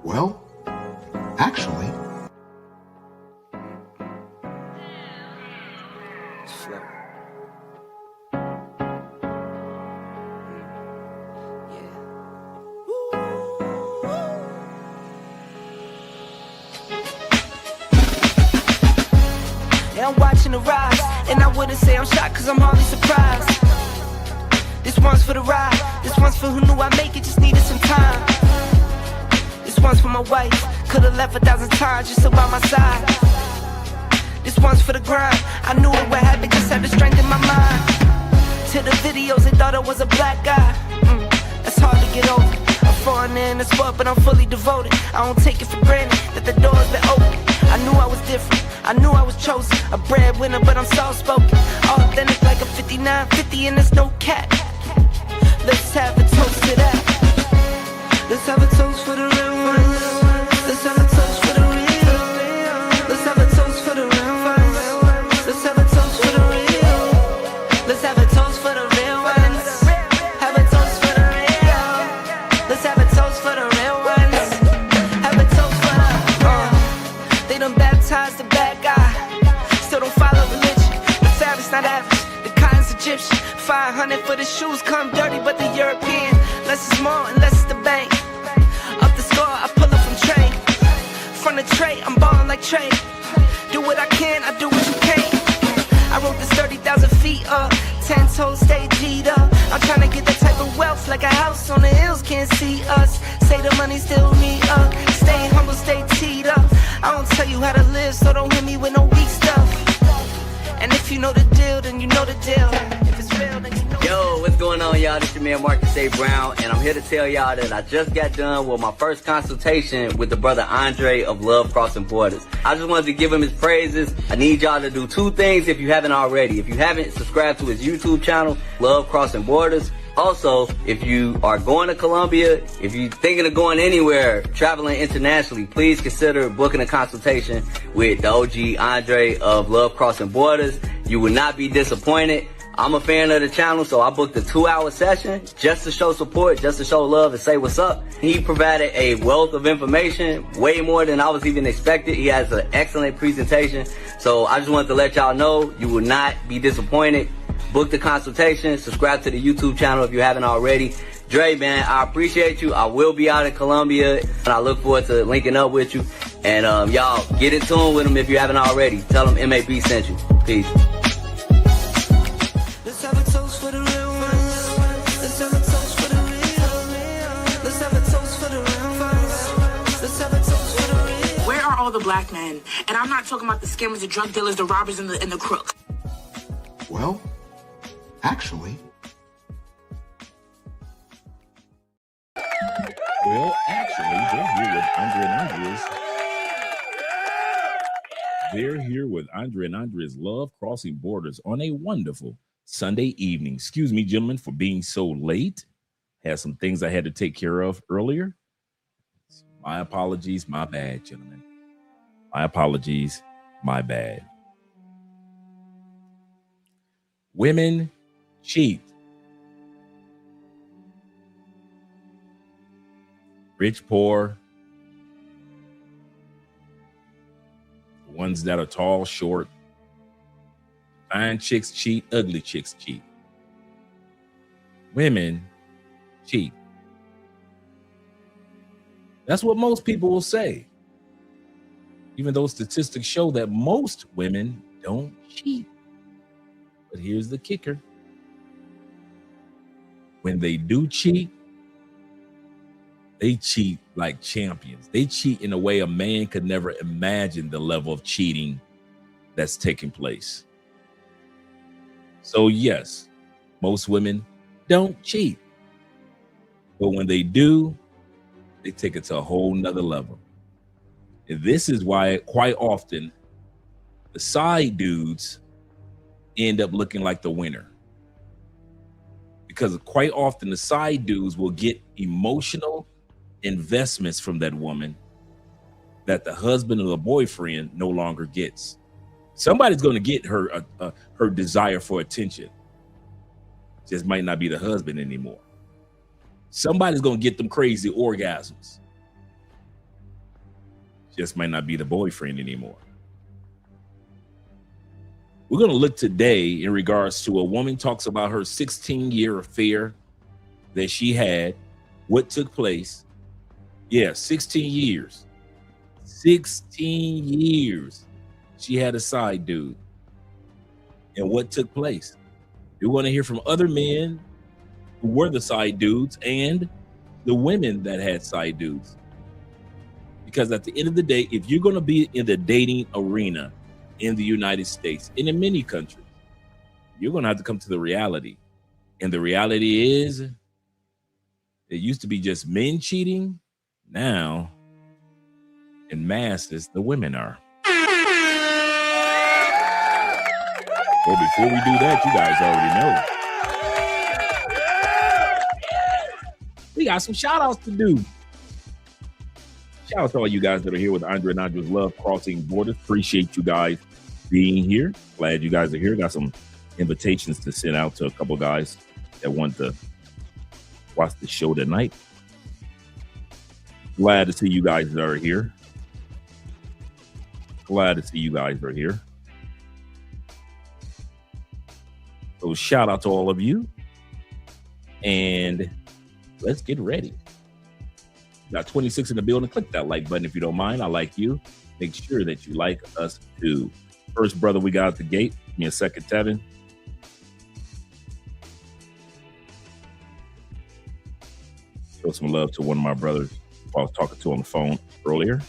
Well, actually... Yeah, I'm watching the rise, and I wouldn't say I'm shocked, cause I'm hardly surprised. This one's for the ride, this one's for who knew I'd make it, just needed some time. This one's for my wife, could've left 1,000 times just to by my side. This one's for the grind, I knew it would happen, just had the strength in my mind. To the videos, they thought I was a black guy. That's hard to get over. I'm foreigner in the sport, but I'm fully devoted. I don't take it for granted that the door's been open. I knew I was different, I knew I was chosen. A breadwinner, but I'm soft-spoken. Authentic like a 5950 and there's no cap. Let's have a toast to that. Let's have a toast for the real ones. Let's have a toast for the real. Let's have a toast for the real ones. Let's have a toast for the real. Let's have a toast for the real ones. Have a toast for the real. Let's have a toast for the real ones. Have a toast for the They done baptized the bad guy. Still don't follow religion. The fabric's not average. The cotton's Egyptian. 500 for the shoes, come dirty, but the European. Less is more and less is the bank. Up the score, I pull up from Trey. From the tray, I'm ballin' like Trey. Do what I can, I do what you can't. I wrote this 30,000 feet up. 10 toes, stay G'd up. I'm tryna get that type of wealth, like a house on the hills, can't see us. Say the money still me up. Stay humble, stay teed up. I don't tell you how to live, so don't hit me with no weak stuff. And if you know the deal, then you know the deal. If it's real, then you know. Yo, what's going on, y'all? This your man Marcus A. Brown, and I'm here to tell y'all that I just got done with my first consultation with the brother Andre of Love Crossing Borders. I just wanted to give him his praises. I need y'all to do two things if you haven't already. If you haven't, subscribe to his YouTube channel, Love Crossing Borders. Also, if you are going to Colombia, if you're thinking of going anywhere, traveling internationally, please consider booking a consultation with the OG Andre of Love Crossing Borders. You will not be disappointed. I'm a fan of the channel, so I booked a 2-hour session just to show support, just to show love and say what's up. He provided a wealth of information, way more than I was even expected. He has an excellent presentation. So I just wanted to let y'all know you will not be disappointed. Book the consultation, subscribe to the YouTube channel if you haven't already. Dre, man, I appreciate you. I will be out in Colombia, and I look forward to linking up with you. And y'all, get in tune with him if you haven't already. Tell him MAB sent you. Peace. Let's have a toast for the real ones. Let's have a toast for the real. Let's have a toast for the real ones. Let's have a toast for the real. Where are all the black men? And I'm not talking about the scammers, the drug dealers, the robbers, and the crooks. Well, actually... They're here with Andre and Andre's Love Crossing Borders on a wonderful Sunday evening. Excuse me, gentlemen, for being so late. Had some things I had to take care of earlier. My apologies, my bad, gentlemen. My apologies, my bad. Women cheat. Rich, poor. Ones that are tall, short. Fine chicks cheat, ugly chicks cheat. Women cheat. That's what most people will say. Even though statistics show that most women don't cheat. But here's the kicker. When they do cheat, they cheat like champions. They cheat in a way a man could never imagine the level of cheating that's taking place. So yes, most women don't cheat. But when they do, they take it to a whole nother level. And this is why quite often the side dudes end up looking like the winner. Because quite often the side dudes will get emotional investments from that woman that the husband or the boyfriend no longer gets. Somebody's going to get her her desire for attention. Just might not be the husband anymore. Somebody's going to get them crazy orgasms. Just might not be the boyfriend anymore. We're going to look today in regards to a woman talks about her 16-year affair that she had, what took place. Yeah, 16 years. 16 years she had a side dude. And what took place. You're going to hear from other men who were the side dudes and the women that had side dudes. Because at the end of the day, if you're going to be in the dating arena in the United States and in many countries, you're going to have to come to the reality. And the reality is, it used to be just men cheating. Now, in masses, the women are. Well, before we do that, you guys already know. We got some shout outs to do. Shout out to all you guys that are here with Andre and Andre's Love Crossing Borders. Appreciate you guys being here. Glad you guys are here. Got some invitations to send out to a couple guys that want to watch the show tonight. Glad to see you guys that are here. Glad to see you guys are here. So shout out to all of you. And let's get ready. Got 26 in the building. Click that like button if you don't mind. I like you. Make sure that you like us too. First brother we got at the gate. Give me a second, Tevin. Show some love to one of my brothers who I was talking to on the phone earlier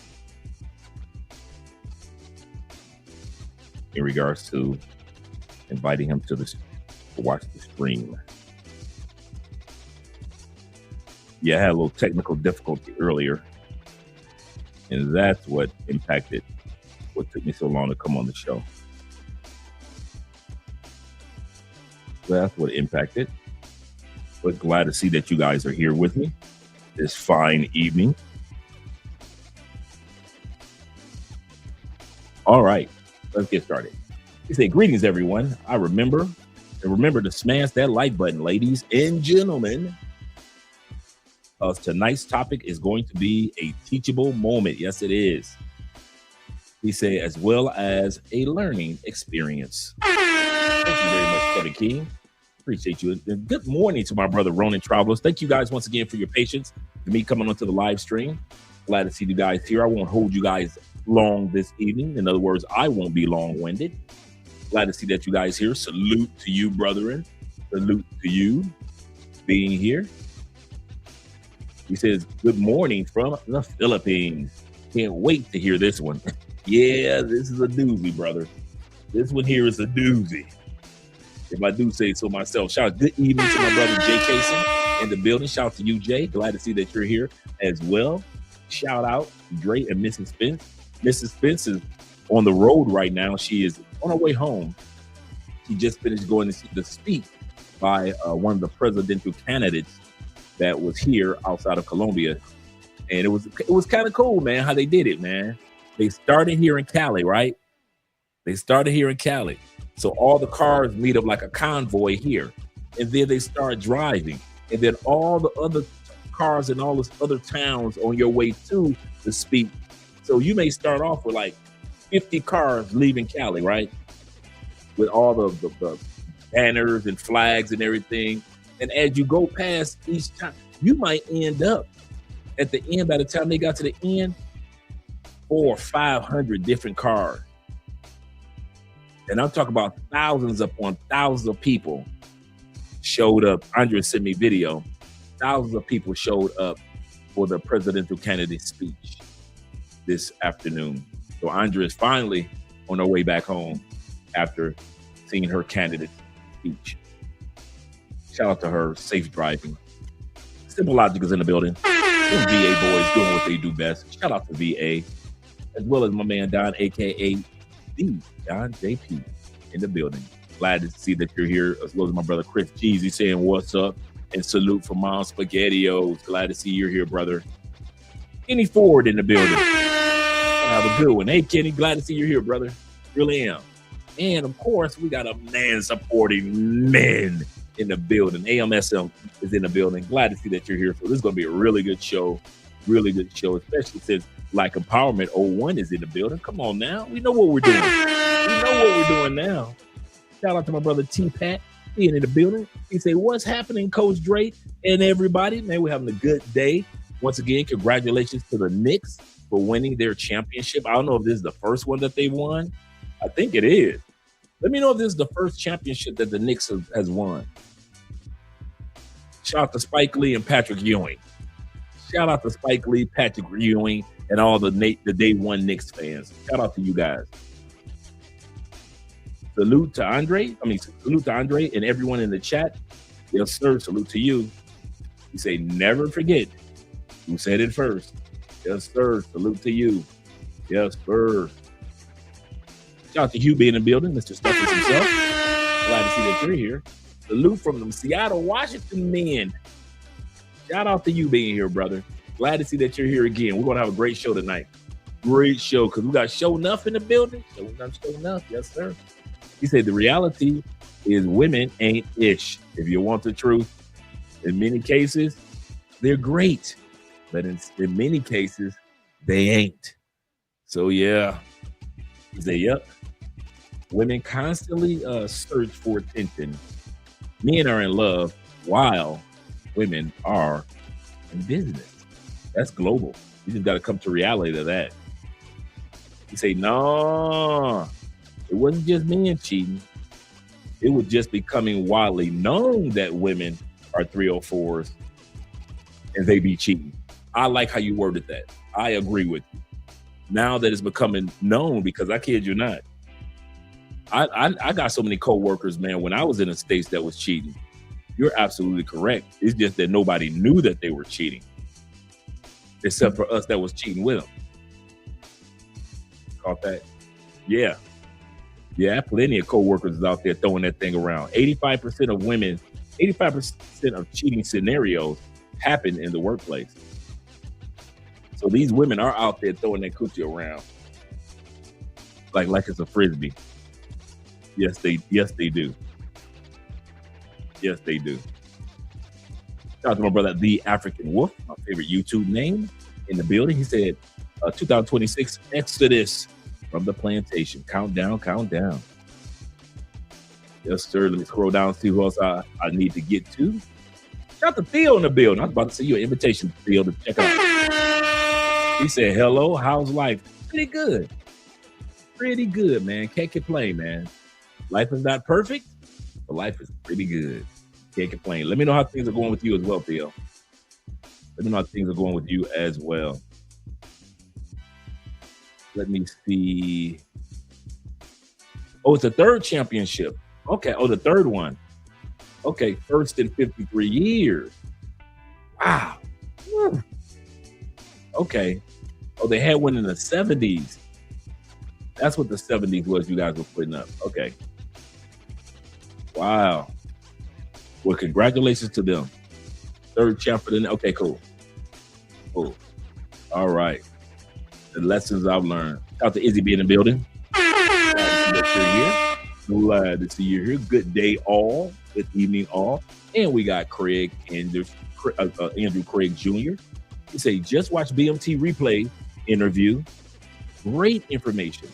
in regards to inviting him to watch the stream. Yeah, I had a little technical difficulty earlier, and that's what impacted what took me so long to come on the show. That's what impacted. But glad to see that you guys are here with me this fine evening. All right, let's get started. We say greetings, everyone. Remember to smash that like button, ladies and gentlemen. Tonight's topic is going to be a teachable moment. Yes, it is. We say as well as a learning experience. Thank you very much, Kevin King. Appreciate you. And good morning to my brother Ronan Travelers. Thank you guys once again for your patience for me coming onto the live stream. Glad to see you guys here. I won't hold you guys long this evening. In other words, I won't be long-winded. Glad to see that you guys here. Salute to you, brethren. Salute to you being here. He says, good morning from the Philippines. Can't wait to hear this one. Yeah, this is a doozy, brother. This one here is a doozy. If I do say so myself. Shout out, good evening to my brother Jay Kaysen in the building. Shout out to you, Jay. Glad to see that you're here as well. Shout out to Dre and Mrs. Spence. Mrs. Spence is on the road right now. She is on her way home. She just finished going to speak by one of the presidential candidates that was here outside of Colombia. And it was kind of cool, man, how they did it, man. They started here in Cali, right? They started here in Cali. So all the cars meet up like a convoy here. And then they start driving. And then all the other cars in all those other towns on your way to the speak. So you may start off with like 50 cars leaving Cali, right? With all the banners and flags and everything. And as you go past each time, you might end up at the end, by the time they got to the end, 400 or 500 different cars. And I'm talking about thousands upon thousands of people showed up. Andre sent me video. Thousands of people showed up for the presidential candidate speech this afternoon. So Andre is finally on her way back home after seeing her candidate speech. Shout out to her, safe driving. Simple Logic is in the building. Them VA boys doing what they do best. Shout out to VA, as well as my man Don, aka the Don JP, in the building. Glad to see that you're here, as well as my brother Chris Cheesy saying what's up, and salute from Mom SpaghettiOs. Glad to see you're here, brother. Kenny Ford in the building. Have a good one. Hey, Kenny, glad to see you're here, brother. Really am. And of course, we got a man supporting men in the building. AMSM is in the building. Glad to see that you're here. So this is going to be a really good show. Really good show, especially since Black Empowerment 01 is in the building. Come on now. We know what we're doing. We know what we're doing now. Shout out to my brother T-Pat being in the building. He said, what's happening, Coach Drake and everybody? Man, we're having a good day. Once again, congratulations to the Knicks for winning their championship. I don't know if this is the first one that they won. I think it is. Let me know if this is the first championship that the Knicks has won. Shout out to Spike Lee and Patrick Ewing. Shout out to Spike Lee, Patrick Ewing, and all the Day One Knicks fans. Shout out to you guys. Salute to Andre and everyone in the chat. Yes, sir. Salute to you. You say, never forget who said it first. Yes, sir. Salute to you. Yes, sir. Shout out to Hugh being in the building, Mr. Stuffers himself. Glad to see that you're here. Salute from the Seattle, Washington men. Shout out to you being here, brother. Glad to see that you're here again. We're going to have a great show tonight. Great show, because we got Show Enough in the building. Show Enough. Yes, sir. He said the reality is women ain't ish. If you want the truth, in many cases, they're great. But in many cases, they ain't. So, yeah. He said, yep. Women constantly search for attention. Men are in love while women are in business. That's global. You just got to come to reality of that. You say, no, it wasn't just men cheating. It was just becoming widely known that women are 304s and they be cheating. I like how you worded that. I agree with you. Now that it's becoming known, because I kid you not, I got so many co-workers, man, when I was in the States that was cheating. You're absolutely correct. It's just that nobody knew that they were cheating, except for us that was cheating with them. Caught that? Yeah. Yeah, plenty of co-workers is out there throwing that thing around. 85% of women, 85% of cheating scenarios happen in the workplace. So these women are out there throwing that coochie around like it's a frisbee. Yes, they do. Yes, they do. Shout out to my brother, The African Wolf, my favorite YouTube name in the building. He said, 2026 Exodus from the plantation. Countdown. Yes, sir. Let me scroll down and see who else I need to get to. Shout out to Theo in the building. I was about to send you an invitation, Theo, to check out. He said, hello, how's life? Pretty good. Pretty good, man. Can't complain, man. Life is not perfect, but life is pretty good. Can't complain. Let me know how things are going with you as well, Theo. Let me know how things are going with you as well. Let me see. Oh, it's the third championship. Okay. Oh, the third one. Okay. First in 53 years. Wow. Woo. Okay. Oh, they had one in the 70s. That's what the 70s was you guys were putting up. Okay. Wow. Well, congratulations to them. Third champ for the... Okay, cool. Cool. All right. The lessons I've learned. Shout out to Izzy being in the building. Glad to see that you're here. Glad to see you here. Good day all. Good evening all. And we got Craig Andrew Craig Jr. He say, just watch BMT replay interview. Great information.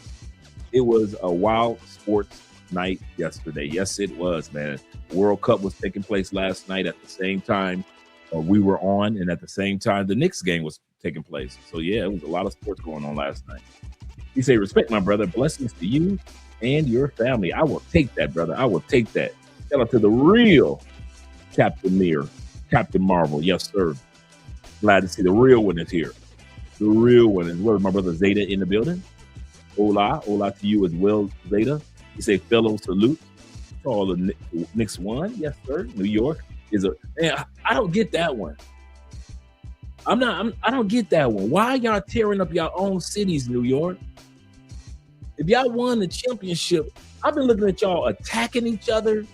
It was a wild sports night yesterday. Yes, it was, man. World Cup was taking place last night at the same time we were on, and at the same time the Knicks game was taking place. So yeah, it was a lot of sports going on last night. He say, respect my brother. Blessings to you and your family. I will take that, brother. I will take that. Shout out to the real Captain Marvel. Yes, sir. Glad to see the real one is here. The real one is where my brother Zeta in the building. Hola to you as well, Zeta. He say, fellow salute to all the Knicks won. Yes, sir. New York is a man. I don't get that one. I don't get that one. Why y'all tearing up your own cities, New York? If y'all won the championship, I've been looking at y'all attacking each other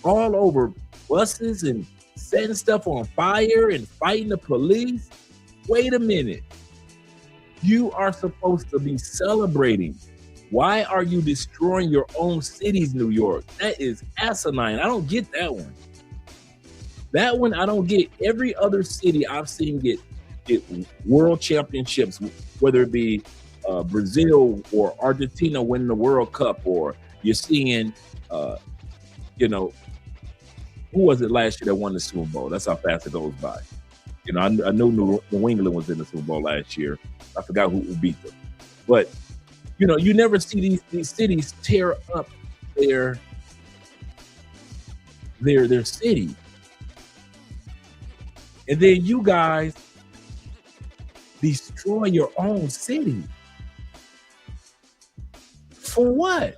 all over buses and setting stuff on fire and fighting the police. Wait a minute. You are supposed to be celebrating. Why are you destroying your own cities, New York? That is asinine. I don't get that one. That one I don't get. Every other city I've seen get get world championships, whether it be Brazil or Argentina winning the World Cup, or you're seeing, you know, who was it last year that won the Super Bowl? That's how fast it goes by. You know, I know New England was in the Super Bowl last year. I forgot who beat them. But, you know, you never see these cities tear up their city. And then you guys destroy your own city. For what?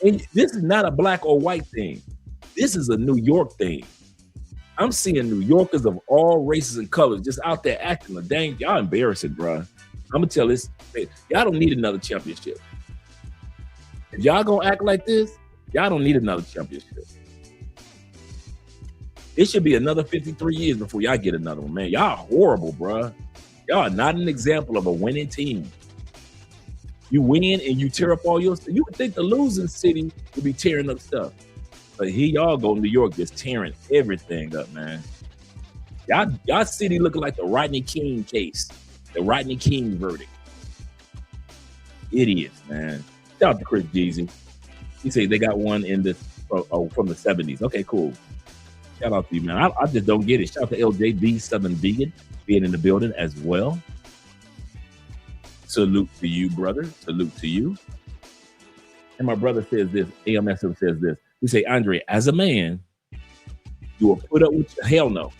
And this is not a black or white thing. This is a New York thing. I'm seeing New Yorkers of all races and colors just out there acting a dang. Y'all embarrassing, bro. I'm gonna tell this. Y'all don't need another championship. If y'all gonna act like this, y'all don't need another championship. It should be another 53 years before y'all get another one, man. Y'all horrible, bro. Y'all are not an example of a winning team. You win and you tear up all your stuff. You would think the losing city would be tearing up stuff. But here y'all go, New York just tearing everything up, man. Y'all city looking like the Rodney King case, the Rodney King verdict. Idiots, man. Shout out to Chris Jeezy. He said they got one in the from the 70s. Okay, cool. Shout out to you, man. I just don't get it. Shout out to LJB Southern Vegan being in the building as well. Salute to you, brother. Salute to you. And my brother says this, AMSM says this. We say, Andre, as a man, you will put up with hell no.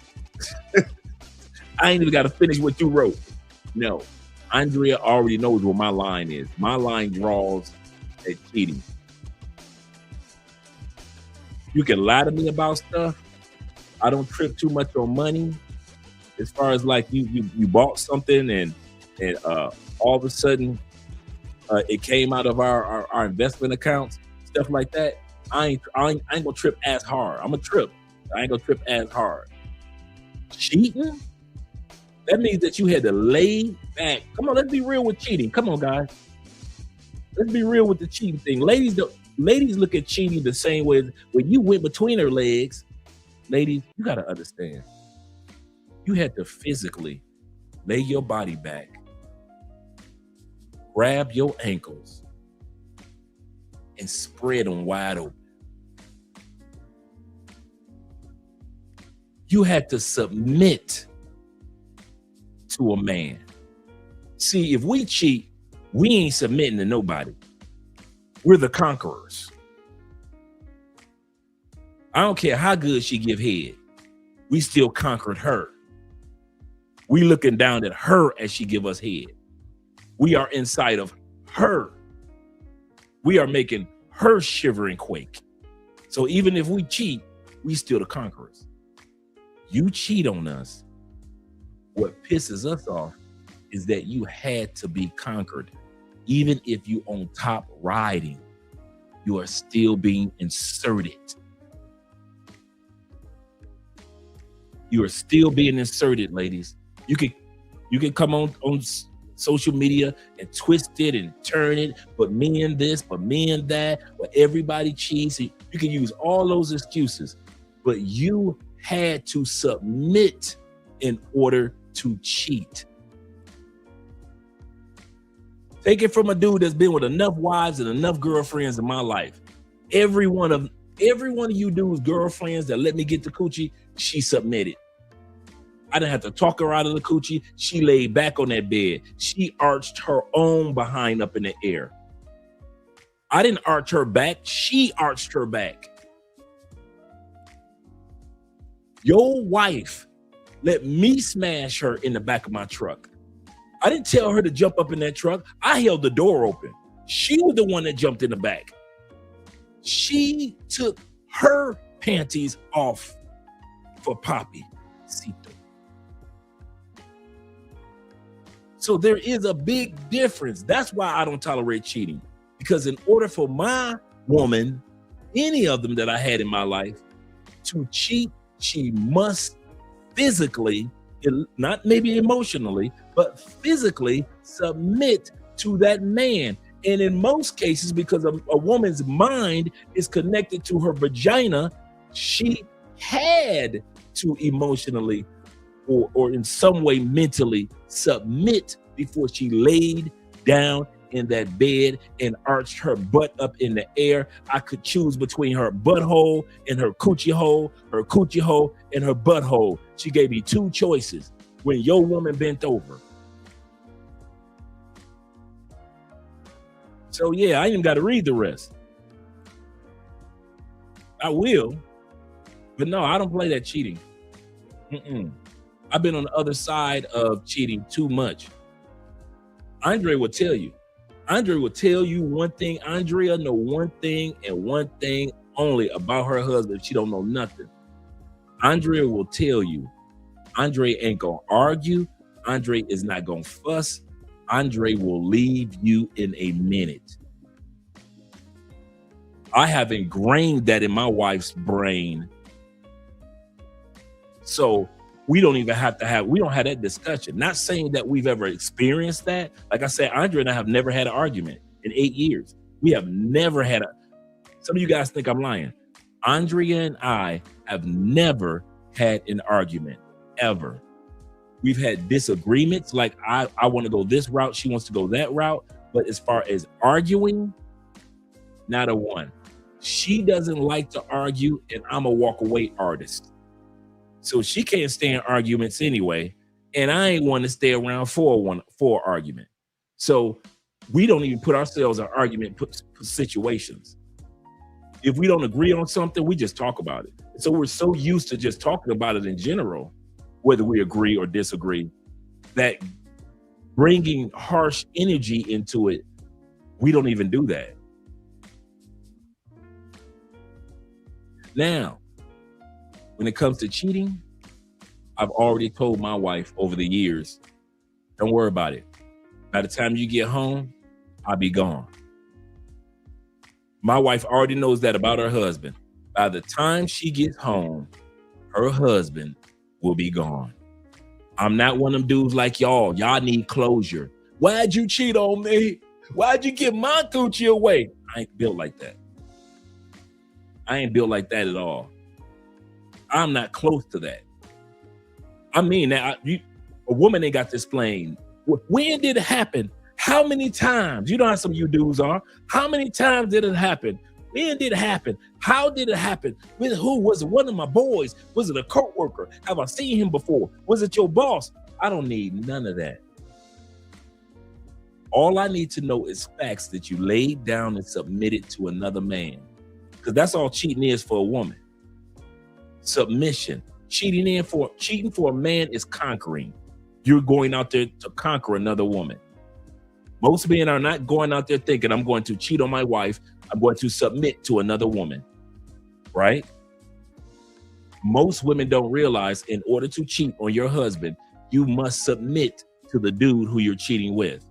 I ain't even got to finish what you wrote. No. Andrea already knows what my line is. My line draws at cheating. You can lie to me about stuff. I don't trip too much on money. As far as like you bought something and all of a sudden it came out of our investment accounts, stuff like that. I ain't gonna trip as hard. I'm gonna trip. I ain't gonna trip as hard. Cheating? That means that you had to lay back. Come on, let's be real with cheating. Come on, guys. Let's be real with the cheating thing. Ladies look at cheating the same way as when you went between her legs. Ladies, you gotta understand. You had to physically lay your body back, grab your ankles, and spread them wide open. You had to submit to a man. See, if we cheat, we ain't submitting to nobody. We're the conquerors. I don't care how good she give head. We still conquered her. We looking down at her as she give us head. We are inside of her. We are making her shiver and quake. So even if we cheat, we still the conquerors. You cheat on us. What pisses us off is that you had to be conquered. Even if you on top riding, you are still being inserted. You are still being inserted, ladies. You can come on social media and twist it and turn it, but men this, but men that, but everybody cheats. You can use all those excuses, but you had to submit in order to cheat. Take it from a dude that's been with enough wives and enough girlfriends in my life. Every one of you dudes' girlfriends that let me get the coochie, she submitted. I didn't have to talk her out of the coochie. She laid back on that bed. She arched her own behind up in the air. I didn't arch her back. She arched her back. Your wife let me smash her in the back of my truck. I didn't tell her to jump up in that truck. I held the door open. She was the one that jumped in the back. She took her panties off for Poppy. So there is a big difference. That's why I don't tolerate cheating. Because in order for my woman, any of them that I had in my life, to cheat, she must physically, not maybe emotionally, but physically submit to that man. And in most cases, because a woman's mind is connected to her vagina, she had to emotionally or in some way mentally submit before she laid down in that bed and arched her butt up in the air. I could choose between her butthole and her coochie hole and her butthole. She gave me two choices when your woman bent over. So yeah, I ain't got to read the rest. I will, but no, I don't play that cheating. I've been on the other side of cheating too much. Andre will tell you. Andre will tell you one thing. Andrea know one thing and one thing only about her husband. She don't know nothing. Andrea will tell you. Andre ain't gonna argue. Andre is not gonna fuss. Andre will leave you in a minute. I have ingrained that in my wife's brain. So we don't even have we don't have that discussion. Not saying that we've ever experienced that. Like I said, Andre and I have never had an argument in 8 years. We have never had some of you guys think I'm lying. Andrea and I have never had an argument, ever. We've had disagreements, like I want to go this route, she wants to go that route. But as far as arguing, not a one. She doesn't like to argue, and I'm a walk away artist. So she can't stand arguments anyway, and I ain't want to stay around for argument. So we don't even put ourselves in argument situations. If we don't agree on something, we just talk about it. So we're so used to just talking about it in general, whether we agree or disagree, that bringing harsh energy into it, we don't even do that. Now, when it comes to cheating, I've already told my wife over the years, don't worry about it. By the time you get home, I'll be gone. My wife already knows that about her husband. By the time she gets home, her husband will be gone. I'm not one of them dudes like y'all. Y'all need closure. Why'd you cheat on me? Why'd you give my coochie away? I ain't built like that. I ain't built like that at all. I'm not close to that. I mean, a woman ain't got to explain. When did it happen? How many times? You know how some of you dudes are. How many times did it happen? When did it happen? How did it happen? With who? Was it one of my boys? Was it a coworker? Have I seen him before? Was it your boss? I don't need none of that. All I need to know is facts that you laid down and submitted to another man. Because that's all cheating is for a woman. Submission. Cheating for a man is conquering. You're going out there to conquer another woman. Most men are not going out there thinking, I'm going to cheat on my wife. I'm going to submit to another woman, right? Most women don't realize in order to cheat on your husband, you must submit to the dude who you're cheating with.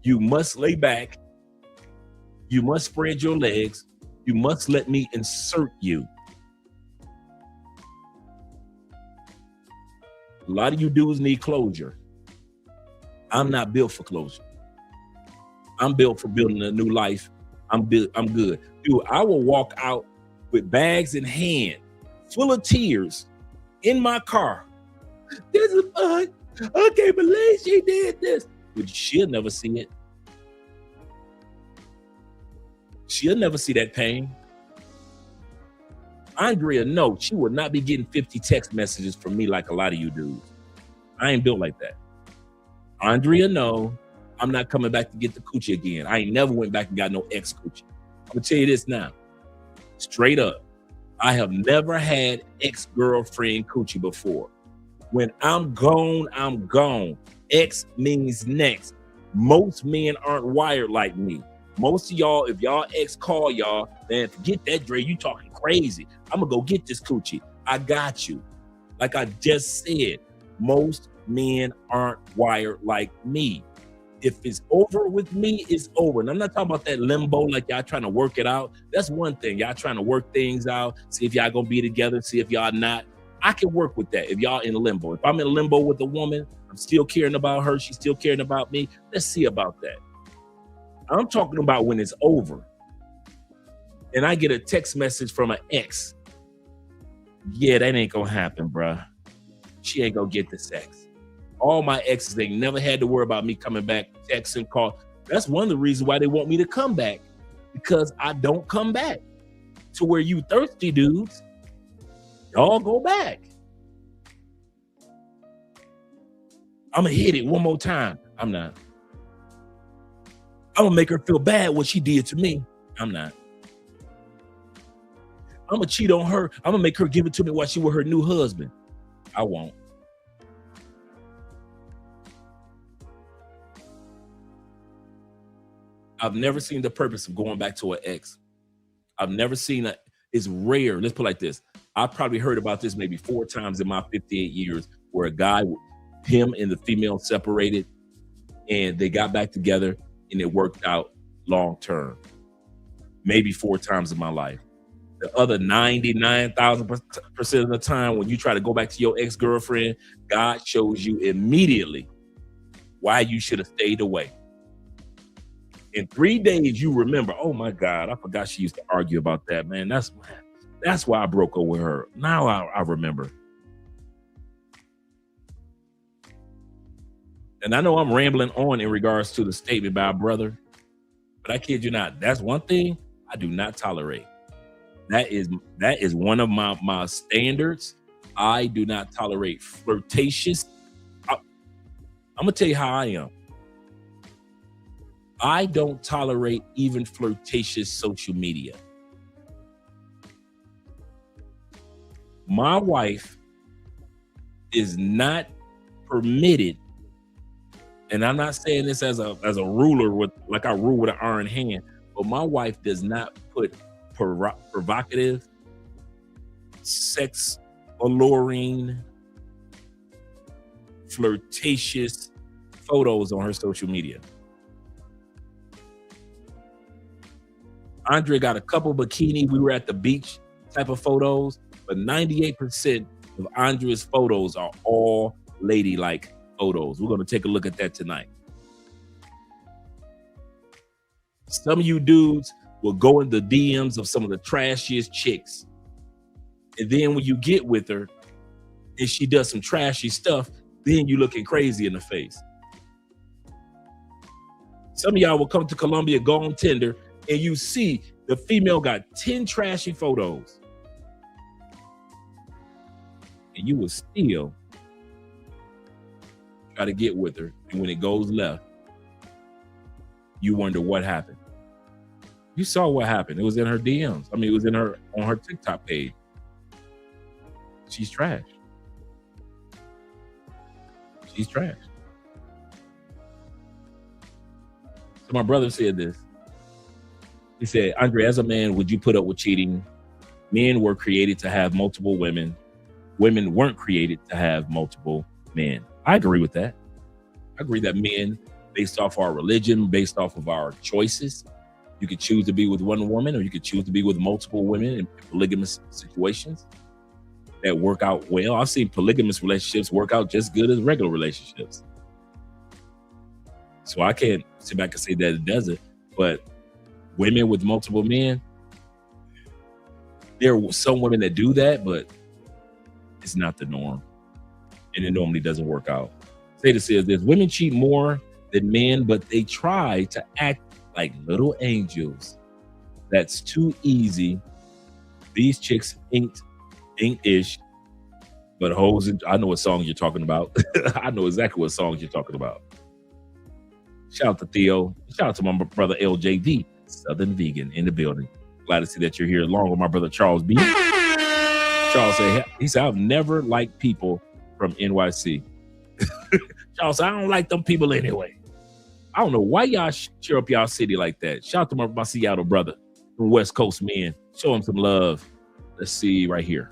You must lay back. You must spread your legs. You must let me insert you. A lot of you dudes need closure. I'm not built for closure. I'm built for building a new life. I'm good. Dude, I will walk out with bags in hand, full of tears, in my car. This is fun. I can't believe she did this. But she'll never see it. She'll never see that pain. Andrea, no, she would not be getting 50 text messages from me like a lot of you dudes. I ain't built like that. Andrea, no, I'm not coming back to get the coochie again. I ain't never went back and got no ex-coochie. I'm gonna tell you this now, straight up. I have never had ex-girlfriend coochie before. When I'm gone, I'm gone. Ex means next. Most men aren't wired like me. Most of y'all, if y'all ex call y'all, man, forget that, Dre, you talking crazy. I'm gonna go get this coochie. I got you. Like I just said, most men aren't wired like me. If it's over with me, it's over. And I'm not talking about that limbo, like y'all trying to work it out. That's one thing. Y'all trying to work things out, see if y'all gonna be together, see if y'all not. I can work with that if y'all in limbo. If I'm in limbo with a woman, I'm still caring about her, she's still caring about me. Let's see about that. I'm talking about when it's over and I get a text message from an ex Yeah, that ain't gonna happen, bruh. She ain't gonna get the sex. All my exes, they never had to worry about me coming back, texting, call. That's one of the reasons why they want me to come back, because I don't come back. To where you thirsty dudes, y'all go back. I'm gonna hit it one more time. I'm not. I'm gonna make her feel bad what she did to me. I'm not. I'm gonna cheat on her. I'm gonna make her give it to me while she with her new husband. I won't. I've never seen the purpose of going back to an ex. I've never seen it. It's rare. Let's put it like this. I've probably heard about this maybe 4 times in my 58 years where a guy, him and the female separated and they got back together and it worked out long term. Maybe 4 times in my life. The other 99,000% of the time when you try to go back to your ex-girlfriend, God shows you immediately why you should have stayed away. In 3 days, you remember, oh my God, I forgot she used to argue about that, man. That's why I broke up with her. Now I remember. And I know I'm rambling on in regards to the statement by our brother, but I kid you not, that's one thing I do not tolerate. That is one of my standards. I do not tolerate flirtatious. I'm gonna tell you how I am. I don't tolerate even flirtatious social media. My wife is not permitted, and I'm not saying this as a ruler with like I rule with an iron hand, but my wife does not put provocative, sex alluring, flirtatious photos on her social media. Andre got a couple bikini, we were at the beach type of photos, but 98% of Andre's photos are all ladylike photos. We're going to take a look at that tonight. Some of you dudes will go in the DMs of some of the trashiest chicks. And then when you get with her and she does some trashy stuff, then you looking crazy in the face. Some of y'all will come to Colombia, go on Tinder, and you see the female got 10 trashy photos. And you will still try to get with her. And when it goes left, you wonder what happened. You saw what happened. It was in her DMs. I mean, it was on her TikTok page. She's trash. She's trash. So my brother said this. He said, Andre, as a man, would you put up with cheating? Men were created to have multiple women. Women weren't created to have multiple men. I agree with that. I agree that men, based off our religion, based off of our choices, you could choose to be with one woman or you could choose to be with multiple women in polygamous situations that work out well. I've seen polygamous relationships work out just good as regular relationships. So I can't sit back and say that it doesn't, but women with multiple men, there are some women that do that, but it's not the norm. And it normally doesn't work out. Seda says this, women cheat more than men, but they try to act like little angels. That's too easy. These chicks ain't ish, but hoes. I know what song you're talking about. I know exactly what songs you're talking about. Shout out to Theo. Shout out to my brother LJD, Southern Vegan in the building. Glad to see that you're here along with my brother Charles B. Charles said, he said, I've never liked people from NYC. Charles said, I don't like them people anyway. I don't know why y'all cheer up y'all city like that. Shout out to my Seattle brother from West Coast, man. Show him some love. Let's see right here.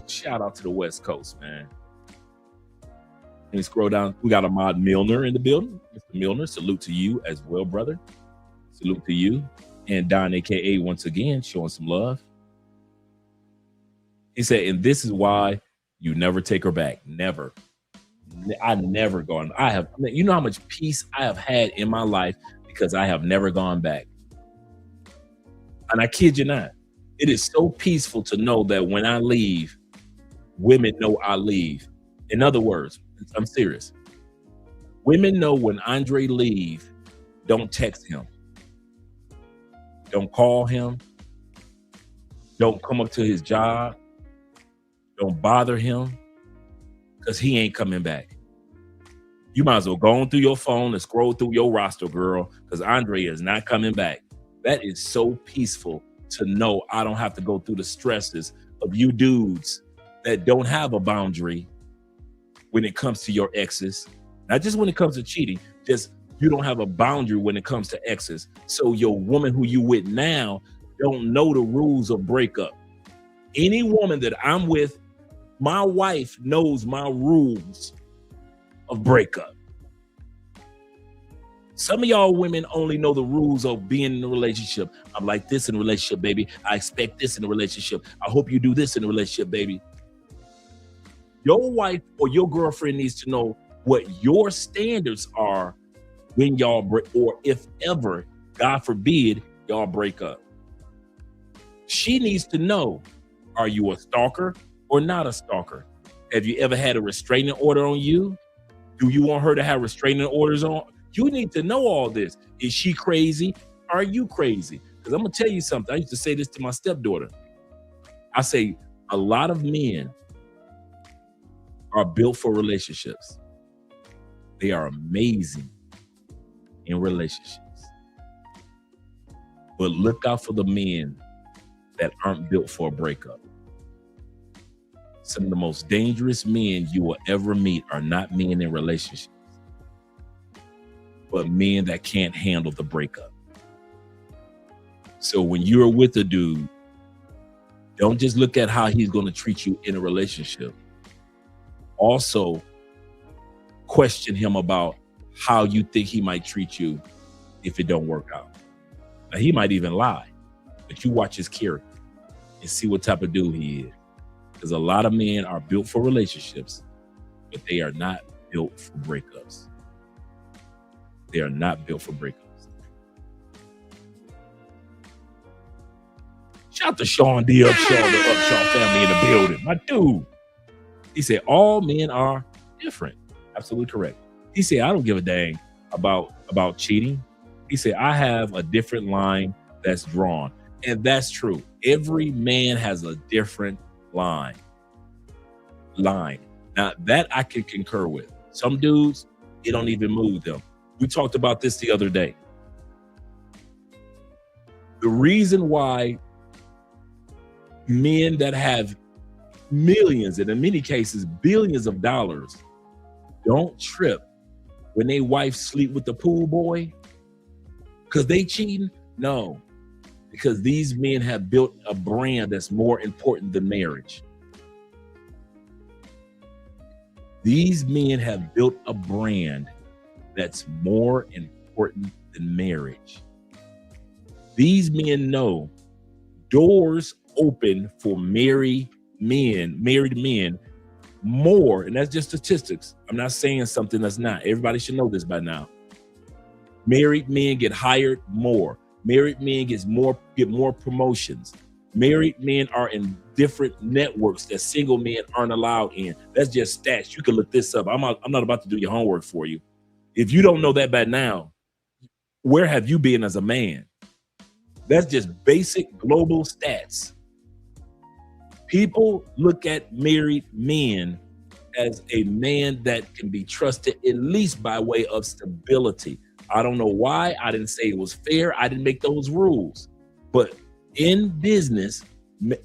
Shout out to the West Coast, man. And you scroll down, we got Ahmad Milner in the building. Mr. Milner, salute to you as well, brother. Salute to you. And Don, AKA, once again, showing some love. He said, and this is why you never take her back. Never. I never gone. You know how much peace I have had in my life because I have never gone back. And I kid you not, it is so peaceful to know that when I leave, women know I leave. In other words, I'm serious. Women know when Andre leave, don't text him. Don't call him. Don't come up to his job. Don't bother him because he ain't coming back. You might as well go on through your phone and scroll through your roster, girl, because Andre is not coming back. That is so peaceful to know I don't have to go through the stresses of you dudes that don't have a boundary when it comes to your exes. Not just when it comes to cheating, just you don't have a boundary when it comes to exes. So your woman who you with now don't know the rules of breakup. Any woman that I'm with, my wife knows my rules of breakup. Some of y'all women only know the rules of being in a relationship. I'm like this in a relationship, baby. I expect this in a relationship. I hope you do this in a relationship, baby. Your wife or your girlfriend needs to know what your standards are when y'all break, or if ever, God forbid, y'all break up. She needs to know, are you a stalker or not a stalker? Have you ever had a restraining order on you? Do you want her to have restraining orders on? You need to know all this. Is she crazy? Are you crazy? Because I'm going to tell you something. I used to say this to my stepdaughter. I say, a lot of men are built for relationships. They are amazing in relationships. But look out for the men that aren't built for a breakup. Some of the most dangerous men you will ever meet are not men in relationships, but men that can't handle the breakup. So when you're with a dude, don't just look at how he's going to treat you in a relationship. Also, question him about how you think he might treat you if it don't work out. Now, he might even lie, but you watch his character and see what type of dude he is. Because a lot of men are built for relationships, but they are not built for breakups. They are not built for breakups. Shout out to Sean D. Upshaw, the Upshaw family in the building. My dude. He said, all men are different. Absolutely correct. He said, I don't give a dang about cheating. He said, I have a different line that's drawn. And that's true. Every man has a different line. Now, that I can concur with. Some dudes, it don't even move them. We talked about this the other day. The reason why men that have millions, and in many cases billions of dollars, don't trip when they wife sleep with the pool boy because they cheating? No, because these men have built a brand that's more important than marriage. These men have built a brand that's more important than marriage. These men know doors open for married men more, and that's just statistics. I'm not saying something that's not. Everybody should know this by now. Married men get hired more. Married men get more promotions. Married men are in different networks that single men aren't allowed in. That's just stats. You can look this up. I'm not about to do your homework for you. If you don't know that by now, where have you been as a man? That's just basic global stats. People look at married men as a man that can be trusted, at least by way of stability. I don't know why. I didn't say it was fair. I didn't make those rules. But in business,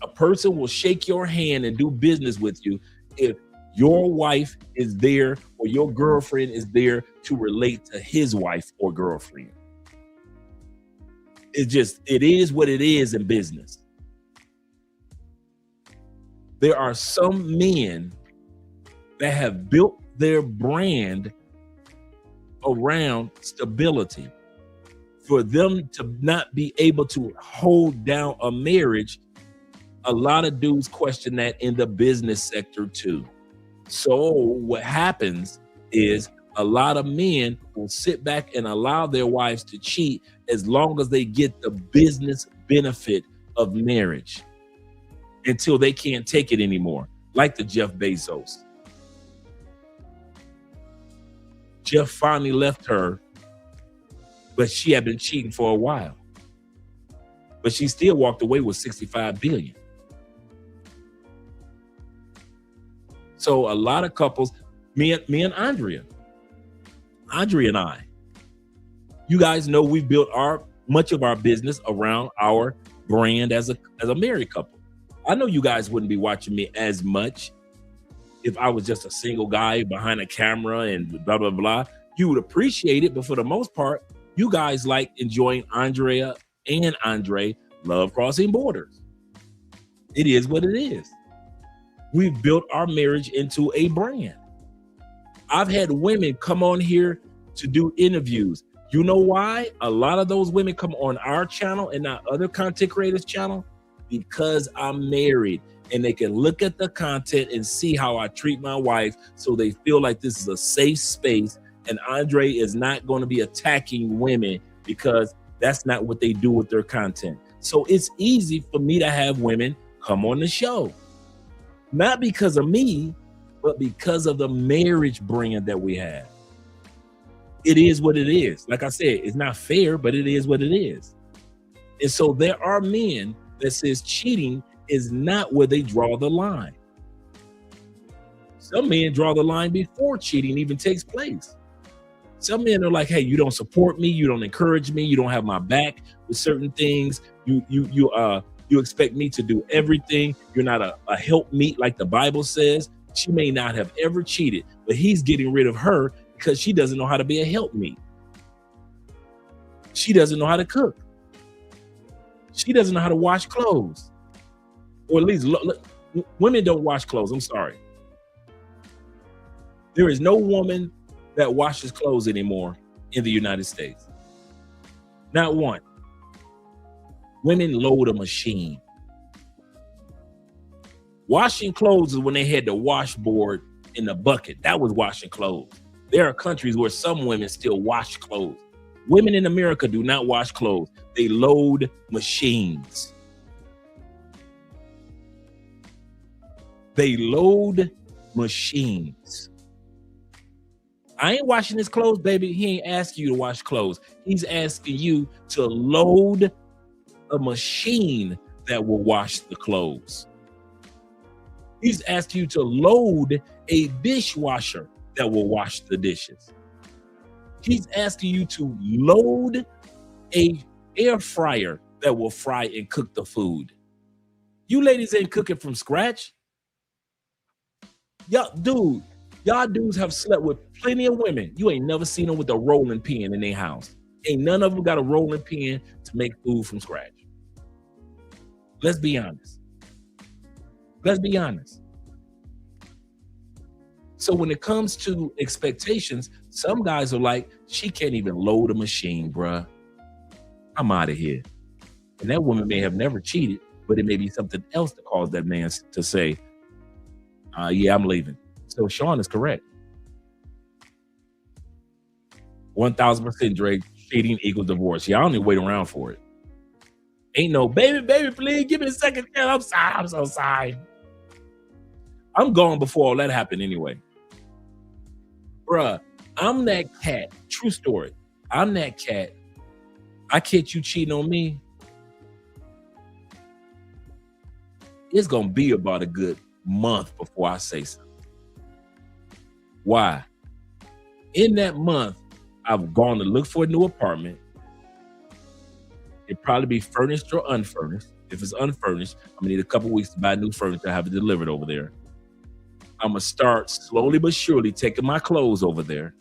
a person will shake your hand and do business with you if your wife is there or your girlfriend is there to relate to his wife or girlfriend. It is what it is in business. There are some men that have built their brand around stability. For them to not be able to hold down a marriage, a lot of dudes question that in the business sector too. So what happens is a lot of men will sit back and allow their wives to cheat as long as they get the business benefit of marriage until they can't take it anymore, like the Jeff Bezos. Jeff finally left her, but she had been cheating for a while. But she still walked away with $65 billion. So a lot of couples, me and Andrea and I, you guys know we've built much of our business around our brand as a married couple. I know you guys wouldn't be watching me as much if I was just a single guy behind a camera and blah, blah, blah. You would appreciate it, but for the most part, you guys like enjoying Andrea and Andre Love Crossing Borders. It is what it is. We've built our marriage into a brand. I've had women come on here to do interviews. You know why? A lot of those women come on our channel and not other content creators' channel, because I'm married and they can look at the content and see how I treat my wife, so they feel like this is a safe space and Andre is not going to be attacking women, because that's not what they do with their content. So it's easy for me to have women come on the show, not because of me, but because of the marriage brand that we have. It is what it is. Like I said, it's not fair, but it is what it is. And so there are men that says cheating is not where they draw the line. Some men draw the line before cheating even takes place. Some men are like, hey, you don't support me, you don't encourage me, you don't have my back with certain things. You expect me to do everything. You're not a helpmeet like the Bible says. She may not have ever cheated, but he's getting rid of her because she doesn't know how to be a helpmeet. She doesn't know how to cook. She doesn't know how to wash clothes. Or at least women don't wash clothes. I'm sorry. There is no woman that washes clothes anymore in the United States. Not one. Women load a machine. Washing clothes is when they had the washboard in the bucket. That was washing clothes. There are countries where some women still wash clothes. Women in America do not wash clothes. They load machines. They load machines. I ain't washing his clothes, baby. He ain't asking you to wash clothes. He's asking you to load a machine that will wash the clothes. He's asking you to load a dishwasher that will wash the dishes. He's asking you to load a air fryer that will fry and cook the food. You ladies ain't cooking from scratch. Y'all dudes have slept with plenty of women. You ain't never seen them with a rolling pin in their house. Ain't none of them got a rolling pin to make food from scratch. Let's be honest. Let's be honest. So when it comes to expectations, some guys are like, she can't even load a machine, bruh. I'm out of here. And that woman may have never cheated, but it may be something else that caused that man to say, yeah, I'm leaving. So Sean is correct. 1000% Drake, cheating equals divorce. Yeah, I don't need to wait around for it. Ain't no, baby, please give me a second. I'm sorry. I'm so sorry. I'm gone before all that happened anyway. Bruh, I'm that cat. True story. I'm that cat. I catch you cheating on me. It's going to be about a good month before I say something. Why? In that month, I've gone to look for a new apartment. It'd probably be furnished or unfurnished. If it's unfurnished, I'm gonna need a couple weeks to buy new furniture, have it delivered over there. I'm gonna start slowly but surely taking my clothes over there.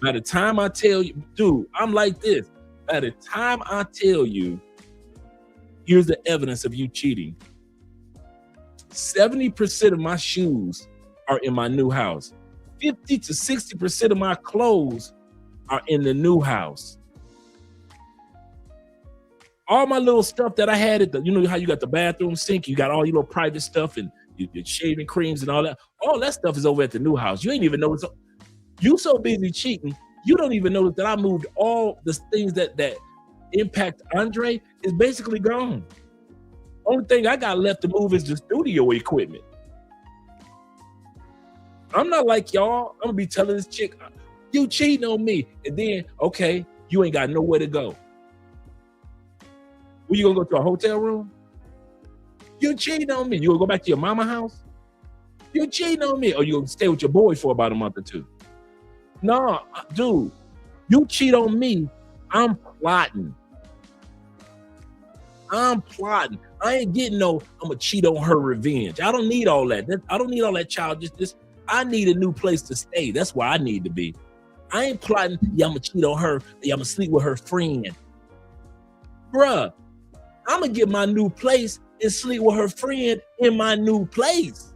By the time I tell you, dude, I'm like this. By the time I tell you, here's the evidence of you cheating. 70% of my shoes are in my new house. 50 to 60% of my clothes are in the new house. All my little stuff that I had at the, you know how you got the bathroom sink, you got all your little private stuff and your shaving creams and all that stuff is over at the new house. You ain't even notice. You so busy cheating, you don't even notice that I moved all the things that impact Andre is basically gone. Only thing I got left to move is the studio equipment. I'm not like y'all. I'm gonna be telling this chick, you cheating on me. And then, okay, you ain't got nowhere to go. Where you gonna go to a hotel room? You cheating on me. You gonna go back to your mama house? You cheating on me. Or you gonna stay with your boy for about a month or two? No, dude, you cheat on me, I'm plotting. I ain't getting no, I'm gonna cheat on her revenge. I don't need all that. I don't need all that childish. I need a new place to stay. That's where I need to be. I ain't plotting, yeah, I'm gonna cheat on her, yeah, I'm gonna sleep with her friend. Bruh, I'm gonna get my new place and sleep with her friend in my new place.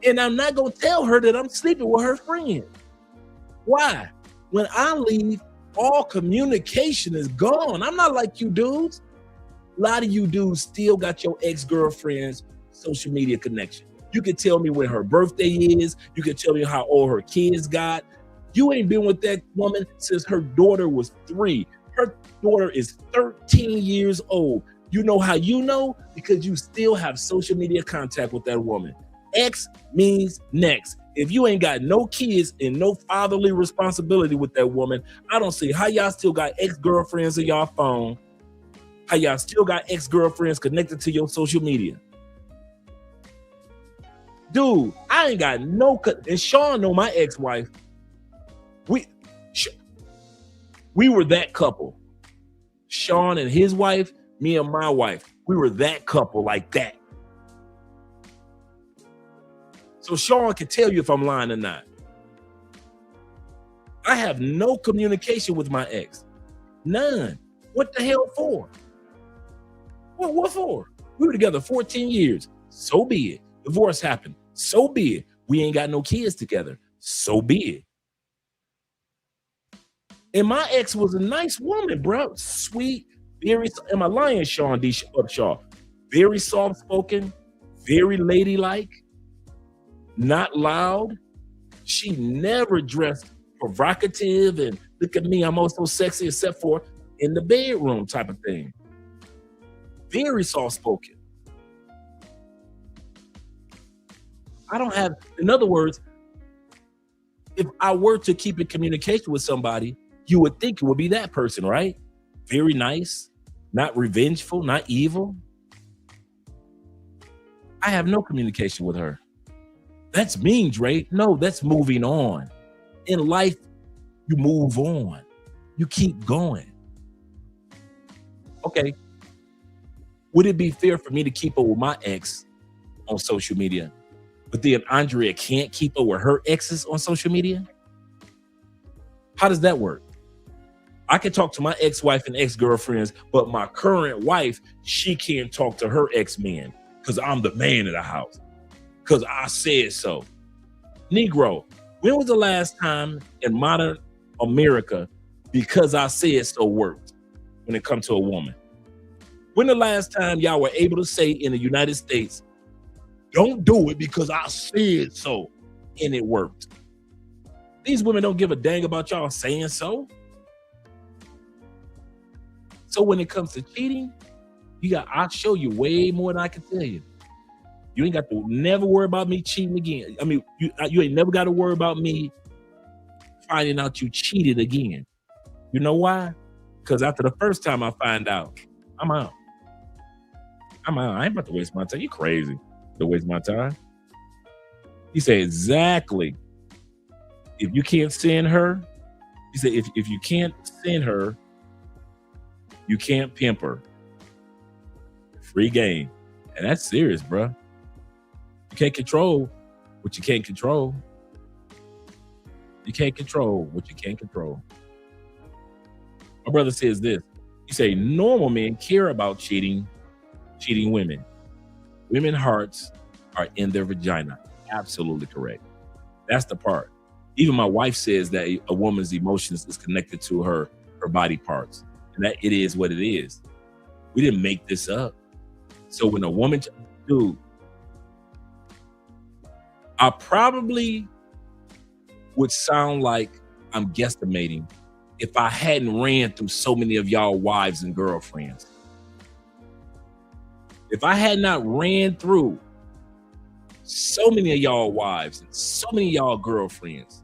And I'm not gonna tell her that I'm sleeping with her friend. Why? When I leave, all communication is gone. I'm not like you dudes. A lot of you dudes still got your ex-girlfriend's social media connection. You can tell me when her birthday is. You can tell me how old her kids got. You ain't been with that woman since her daughter was 3. Her daughter is 13 years old. You know how you know? Because you still have social media contact with that woman. X means next. If you ain't got no kids and no fatherly responsibility with that woman, I don't see how y'all still got ex-girlfriends in y'all phone, how y'all still got ex-girlfriends connected to your social media. Dude, I ain't got no, and Sean know my ex-wife. We were that couple. Sean and his wife, me and my wife, we were that couple like that. So Sean can tell you if I'm lying or not. I have no communication with my ex. None. What the hell for? What for? We were together 14 years. So be it. Divorce happened. So be it. We ain't got no kids together. So be it. And my ex was a nice woman, bro. Sweet, very, am I lying, Sean D. Shaw? Very soft-spoken, very ladylike, not loud. She never dressed provocative and look at me, I'm also sexy, except for in the bedroom type of thing. Very soft-spoken. I don't have, in other words, if I were to keep in communication with somebody, you would think it would be that person, right? Very nice, not revengeful, not evil. I have no communication with her. That's mean, Dre. No, that's moving on. In life, you move on. You keep going. Okay. Would it be fair for me to keep up with my ex on social media, but then Andrea can't keep up with her exes on social media? How does that work? I can talk to my ex-wife and ex-girlfriends, but my current wife, she can't talk to her ex-men because I'm the man of the house, because I said so. Negro, when was the last time in modern America because I said so worked when it comes to a woman? When the last time y'all were able to say in the United States, don't do it because I said so, and it worked? These women don't give a dang about y'all saying so. So when it comes to cheating, I'll show you way more than I can tell you. You ain't got to never worry about me cheating again. I mean, you ain't never got to worry about me finding out you cheated again. You know why? Because after the first time I find out, I'm out. I ain't about to waste my time. You crazy to waste my time. He said, exactly. If you can't send her, he said, if you can't send her, you can't pimp her. Free game. And that's serious, bro. You can't control what you can't control. You can't control what you can't control. My brother says this. He say, normal men care about cheating women. Women's hearts are in their vagina. Absolutely correct. That's the part. Even my wife says that a woman's emotions is connected to her body parts. And that it is what it is. We didn't make this up. So when a woman, dude, I probably would sound like I'm guesstimating if I hadn't ran through so many of y'all wives and girlfriends. If I had not ran through so many of y'all wives and so many of y'all girlfriends,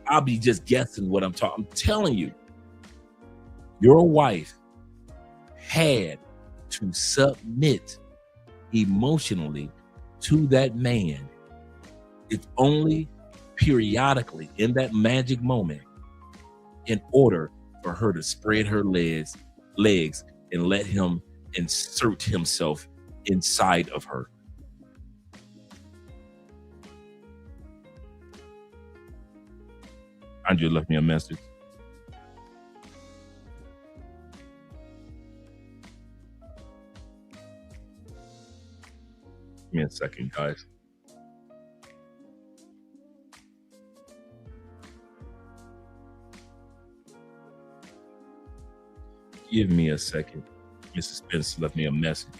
I'll be just guessing what I'm talking. I'm telling you, your wife had to submit emotionally to that man, if only periodically in that magic moment, in order for her to spread her legs and let him insert himself inside of her. Andrea left me a message. Give me a second, guys. Give me a second. Mrs. Spence left me a message.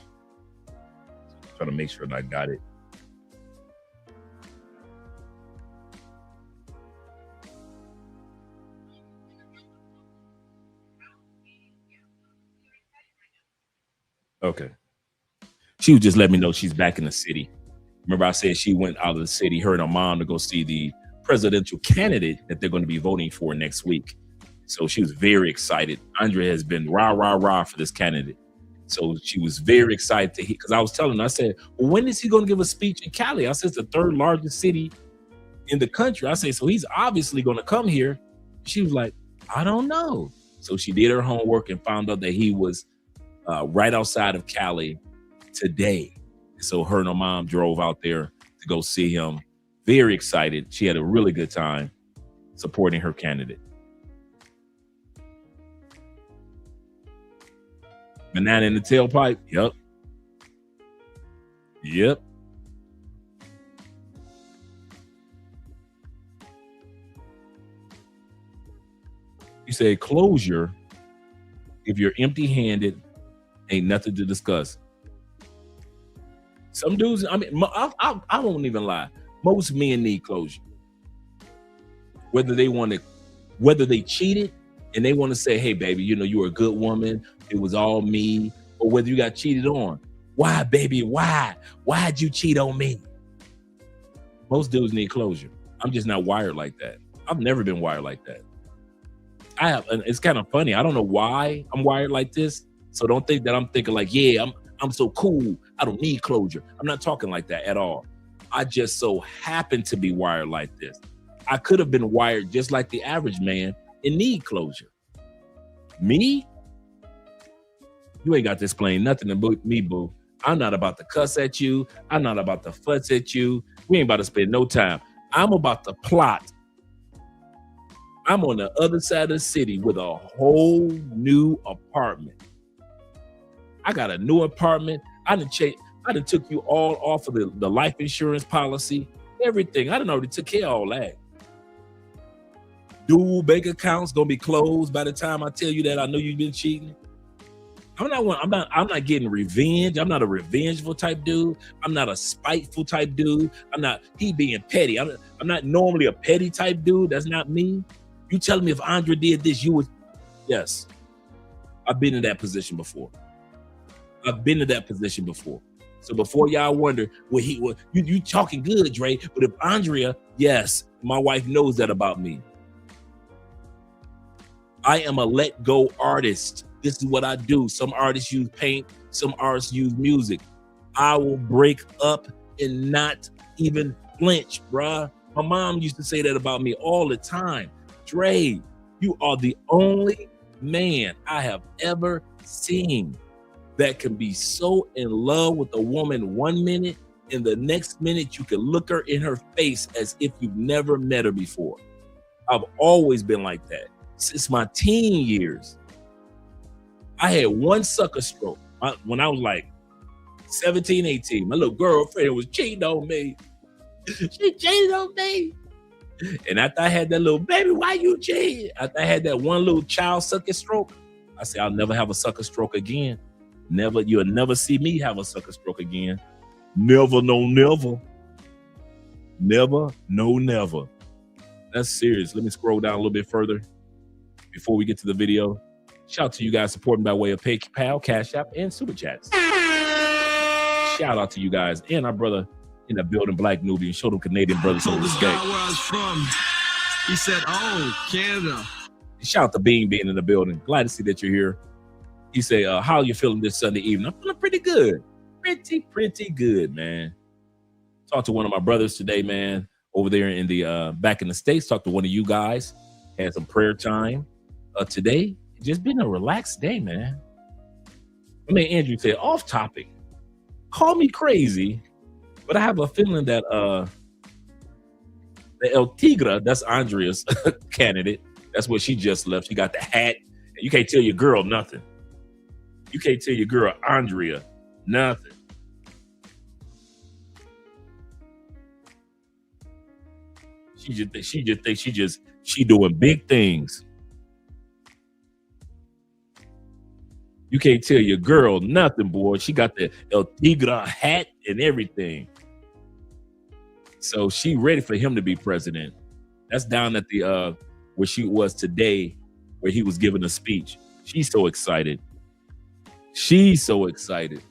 Trying to make sure that I got it. Okay. She was just letting me know she's back in the city. Remember I said she went out of the city, her and her mom, to go see the presidential candidate that they're going to be voting for next week. So she was very excited. Andrea has been rah, rah, rah for this candidate. So she was very excited to hear, because I was telling her, I said, well, when is he going to give a speech in Cali? I said, it's the third largest city in the country. I said, so he's obviously going to come here. She was like, I don't know. So she did her homework and found out that he was right outside of Cali today. So her and her mom drove out there to go see him. Very excited. She had a really good time supporting her candidate. Banana in the tailpipe? Yep. Yep. You say closure, if you're empty-handed, ain't nothing to discuss. Some dudes, I mean, I won't even lie. Most men need closure. Whether they cheated and they want to say, hey, baby, you know, you were a good woman. It was all me. Or whether you got cheated on. Why, baby? Why? Why'd you cheat on me? Most dudes need closure. I'm just not wired like that. I've never been wired like that. And it's kind of funny. I don't know why I'm wired like this. So don't think that I'm thinking like, yeah, I'm so cool. I don't need closure. I'm not talking like that at all. I just so happen to be wired like this. I could have been wired just like the average man and need closure. Me? You ain't got to explain nothing to me, boo. I'm not about to cuss at you. I'm not about to fuss at you. We ain't about to spend no time. I'm about to plot. I'm on the other side of the city with a whole new apartment. I got a new apartment. I done took you all off of the life insurance policy, everything. I done already took care of all that. Dual bank accounts gonna be closed by the time I tell you that I know you've been cheating. I'm not getting revenge. I'm not a revengeful type dude. I'm not a spiteful type dude. He being petty. I'm not normally a petty type dude. That's not me. You telling me if Andre did this, you would? Yes. I've been in that position before. So before y'all wonder, you talking good, Dre, but if Andrea, yes, my wife knows that about me. I am a let go artist. This is what I do. Some artists use paint, some artists use music. I will break up and not even flinch, bruh. My mom used to say that about me all the time. Dre, you are the only man I have ever seen that can be so in love with a woman 1 minute and the next minute you can look her in her face as if you've never met her before. I've always been like that since my teen years. I had one sucker stroke when I was like 17, 18. My little girlfriend was cheating on me. She cheated on me. And after I had that little, baby, why you cheating? After I had that one little child sucker stroke, I said, I'll never have a sucker stroke again. Never, you'll never see me have a sucker stroke again. Never, no, never. Never, no, never. That's serious. Let me scroll down a little bit further. before we get to the video, shout out to you guys supporting by way of PayPal, Cash App, and Super Chats. Shout out to you guys and our brother in the building, Black Nubian. Show them Canadian brothers on this game. Where I was from. He said, "Oh, Canada." Shout out to Bean being in the building. Glad to see that you're here. He say, "How are you feeling this Sunday evening?" I'm feeling pretty good. Pretty good, man. Talked to one of my brothers today, man, over there in the back in the States. Talked to one of you guys. Had some prayer time today. Just been a relaxed day, man. I mean, Andrew said, off topic. Call me crazy, but I have a feeling that the El Tigre, that's Andrea's candidate. That's what she just left. She got the hat. You can't tell your girl nothing. You can't tell your girl Andrea nothing. She just thinks she doing big things. You can't tell your girl nothing, boy. She got the El Tigre hat and everything. So she ready for him to be president. That's down at the where she was today, where he was giving a speech. She's so excited. She's so excited.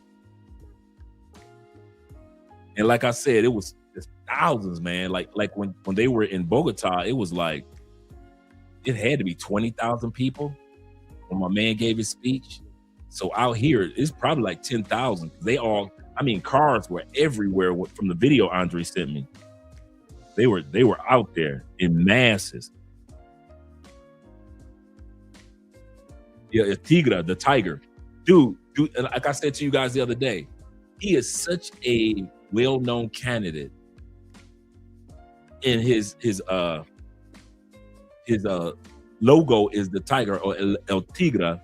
And like I said, it was thousands, man. Like when they were in Bogota, it was like it had to be 20,000 people when my man gave his speech. So out here, it's probably like 10,000. They all, I mean, cars were everywhere from the video Andre sent me. They were out there in masses. Yeah, Tigre, the tiger. Dude, like I said to you guys the other day, he is such a well-known candidate. And his logo is the tiger, or El Tigre.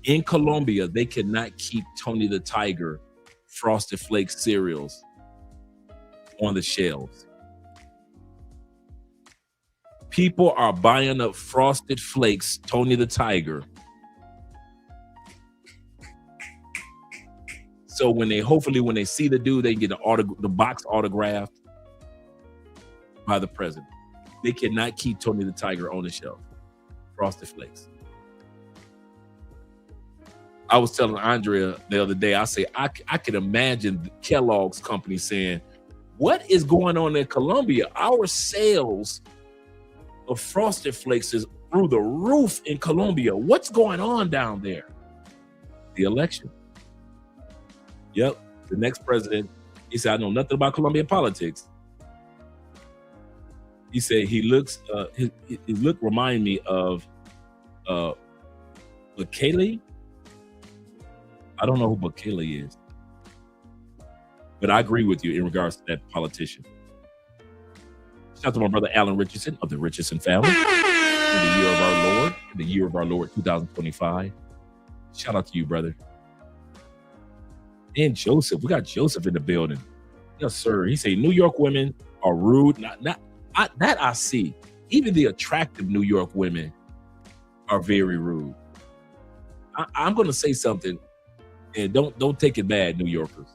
In Colombia, they cannot keep Tony the Tiger Frosted Flakes cereals on the shelves. People are buying up Frosted Flakes, Tony the Tiger. So when they see the dude, they get the box autographed by the president. They cannot keep Tony the Tiger on the shelf. Frosted Flakes. I was telling Andrea the other day, I say, I can imagine Kellogg's company saying, what is going on in Colombia? Our sales of Frosted Flakes is through the roof in Colombia. What's going on down there? The election. Yep, the next president, he said, I know nothing about Colombian politics. He said he looks, his look remind me of Bukele. I don't know who Bukele is, but I agree with you in regards to that politician. Shout out to my brother Alan Richardson of the Richardson family in the year of our Lord, 2025. Shout out to you, brother. And Joseph, we got Joseph in the building. Yes, sir. He say New York women are rude. That I see. Even the attractive New York women are very rude. I'm going to say something. And don't take it bad, New Yorkers.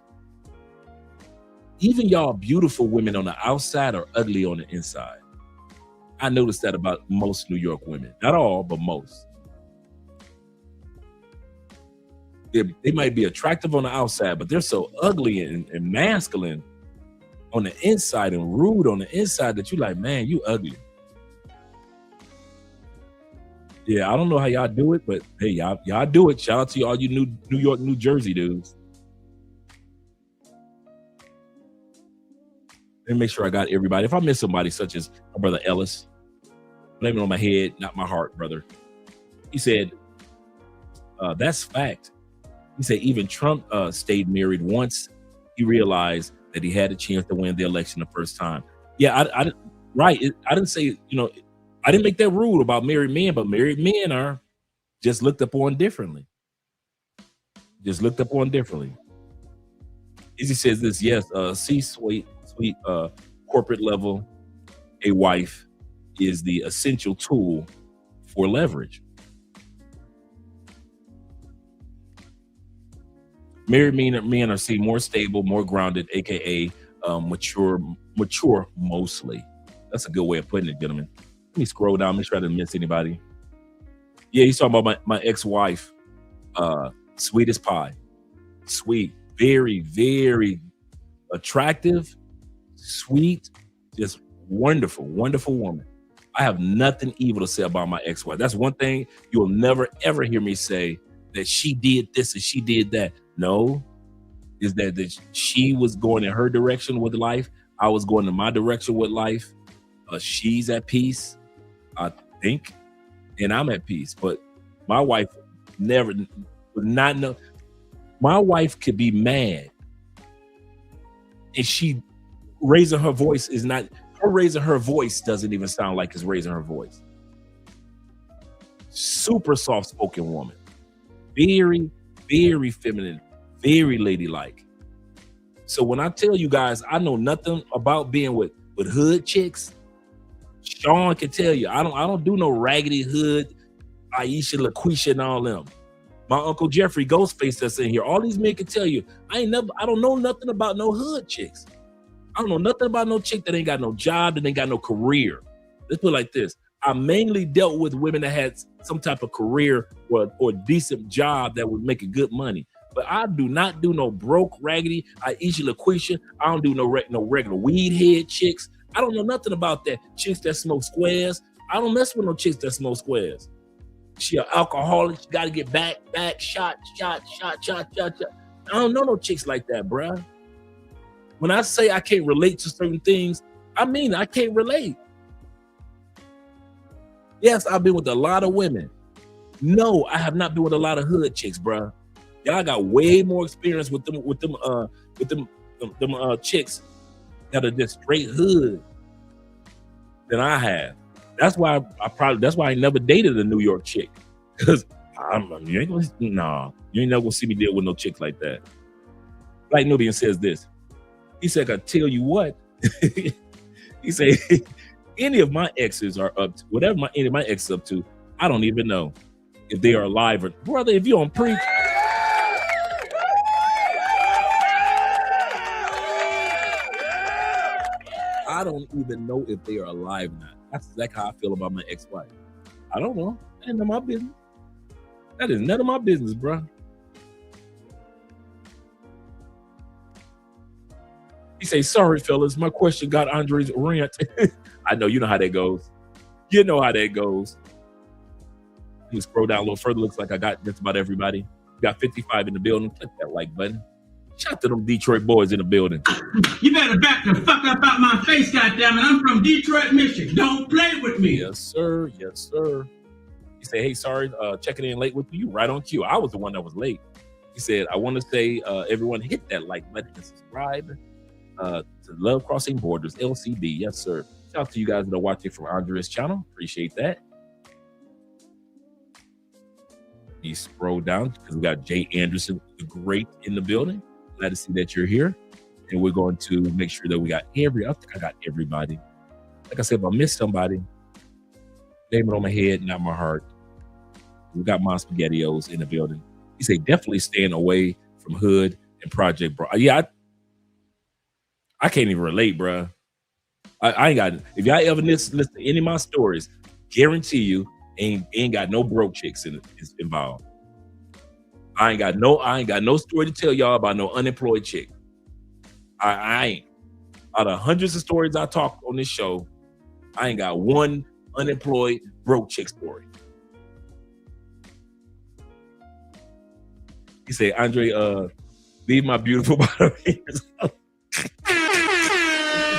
Even y'all beautiful women on the outside are ugly on the inside. I noticed that about most New York women. Not all, but most. They might be attractive on the outside, but they're so ugly and masculine on the inside and rude on the inside that you're like, man, you ugly. Yeah, I don't know how y'all do it, but hey, y'all do it. Shout out to all you New York, New Jersey dudes. Let me make sure I got everybody. If I miss somebody, such as my brother Ellis, blame it on my head, not my heart, brother. He said, that's fact. He said even Trump stayed married once he realized that he had a chance to win the election the first time. Yeah, I didn't say, I didn't make that rule about married men, but married men are just looked upon differently. Just looked upon differently. Izzy says this, yes, C-suite, corporate level, a wife is the essential tool for leverage. Married men are seen more stable, more grounded, aka mature mostly. That's a good way of putting it, gentlemen. Let me scroll down, make sure I didn't miss anybody. Yeah, he's talking about my ex-wife. Sweet as pie. Sweet. Very, very attractive, sweet, just wonderful, wonderful woman. I have nothing evil to say about my ex-wife. That's one thing you'll never, ever hear me say, that she did this and she did that. No, is that she was going in her direction with life. I was going in my direction with life. She's at peace, I think, and I'm at peace. But my wife never would not know. My wife could be mad, and she raising her voice is not her raising her voice doesn't even sound like it's raising her voice. Super soft-spoken woman, very, very feminine, very ladylike. So when I tell you guys, I know nothing about being with hood chicks. Sean can tell you, I don't do no raggedy hood, Aisha, LaQuisha, and all them. My Uncle Jeffrey Ghostface that's in here. All these men can tell you, I don't know nothing about no hood chicks. I don't know nothing about no chick that ain't got no job, that ain't got no career. Let's put it like this. I mainly dealt with women that had some type of career or decent job that was making good money. But I do not do no broke, raggedy, Aisha, LaQuisha. I don't do no regular weed head chicks. I don't know nothing about that. Chicks that smoke squares. I don't mess with no chicks that smoke squares. She an alcoholic. She got to get back, shot. I don't know no chicks like that, bruh. When I say I can't relate to certain things, I mean I can't relate. Yes, I've been with a lot of women. No, I have not been with a lot of hood chicks, bruh. Y'all got way more experience with them chicks that are just straight hood than I have. That's why I never dated a New York chick, because you ain't never gonna see me deal with no chicks like that. Like Nubian says this. He said, I tell you what. He said, any of my exes are up to whatever any of my exes up to, I don't even know if they are alive or brother. If you don't preach. I don't even know if they are alive or not. That's exactly how I feel about my ex-wife. I don't know. That ain't none of my business. That is none of my business, bro. He say, sorry, fellas, my question got Andre's rant. I know, you know how that goes. You know how that goes. You scroll down a little further, looks like I got just about everybody. Got 55 in the building. Click that like button. Shout out to them Detroit boys in the building. You better back the fuck up out my face, goddammit. I'm from Detroit, Michigan. Don't play with me. Yes, sir. Yes, sir. He said, hey, sorry, checking in late with you. Right on cue. I was the one that was late. He said, I want to say everyone hit that like button and subscribe to Love Crossing Borders, LCB. Yes, sir. Shout out to you guys that are watching from Andre's channel. Appreciate that. You scroll down because we got Jay Anderson, the great, in the building. Glad to see that you're here. And we're going to make sure that we got I think I got everybody. Like I said, if I missed somebody, name it on my head, not my heart. We got my SpaghettiOs in the building. He said, definitely staying away from hood and Project Bro. Yeah, I can't even relate, bro. I ain't got, if y'all ever listen to any of my stories, guarantee you ain't got no broke chicks involved. I ain't got no story to tell y'all about no unemployed chick. I ain't. Out of hundreds of stories I talk on this show, I ain't got one unemployed broke chick story. He said, Andre, leave my beautiful moderators.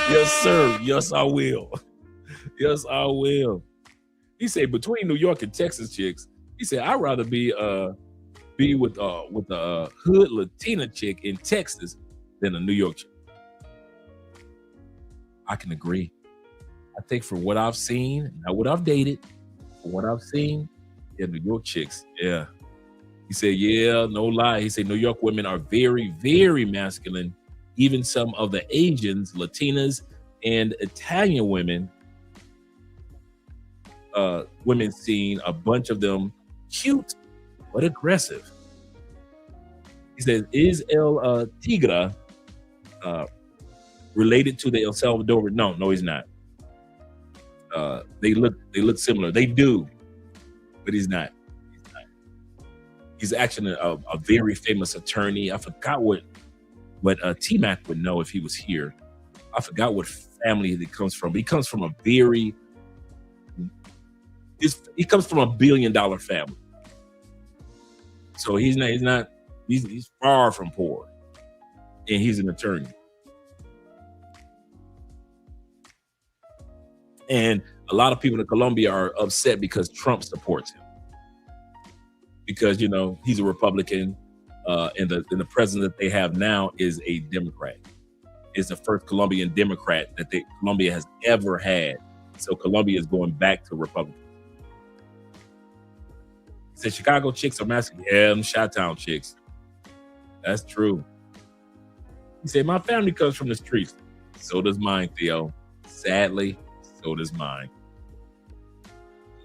Yes, sir. Yes, I will. Yes, I will. He said, between New York and Texas chicks, he said, I'd rather be with a hood Latina chick in Texas than a New York chick. I can agree. I think for what I've seen, not what I've dated, for what I've seen, yeah, New York chicks, yeah. He said, yeah, no lie. He said, New York women are very, very masculine. Even some of the Asians, Latinas, and Italian women, women seen a bunch of them cute but aggressive. He says, is El Tigre related to the El Salvador? No, he's not. They look similar. They do, but he's not. He's actually a very famous attorney. I forgot what T-Mac would know if he was here. I forgot what family he comes from. But he comes from a very, he comes from $1 billion family. So he's far from poor, and he's an attorney. And a lot of people in Colombia are upset because Trump supports him, because he's a Republican, and the president that they have now is a Democrat. Is the first Colombian Democrat that Colombia has ever had. So Colombia is going back to Republican. He said Chicago chicks are masculine. Yeah, them Chi-Town chicks. That's true. He said my family comes from the streets. So does mine, Theo. Sadly, so does mine.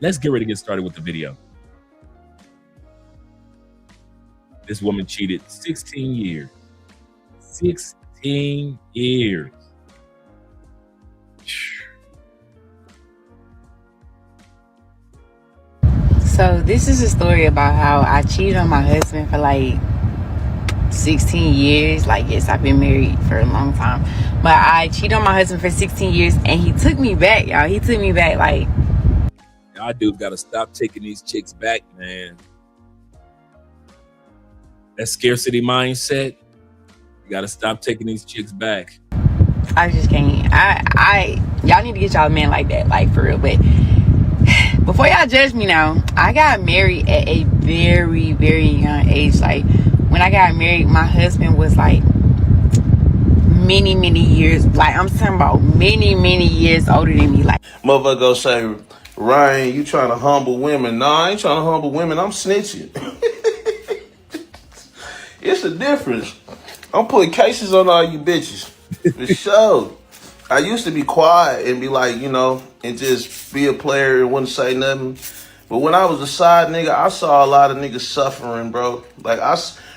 Let's get ready to get started with the video. This woman cheated 16 years. 16 years. So this is a story about how I cheated on my husband for like 16 years. Like, yes, I've been married for a long time, but I cheated on my husband for 16 years, and he took me back, y'all. He took me back. Like, y'all dudes gotta stop taking these chicks back, man. That scarcity mindset, you gotta stop taking these chicks back. I just can't. Y'all need to get y'all men like that, like, for real. But before y'all judge me now, I got married at a very, very young age. Like, when I got married, my husband was like many, many years, like, I'm talking about many, many years older than me. Like, motherfucker go say, Ryan, you trying to humble women. Nah, I ain't trying to humble women. I'm snitching. It's a difference. I'm putting cases on all you bitches. For sure. I used to be quiet and be like, and just be a player and wouldn't say nothing. But when I was a side nigga, I saw a lot of niggas suffering, bro. Like,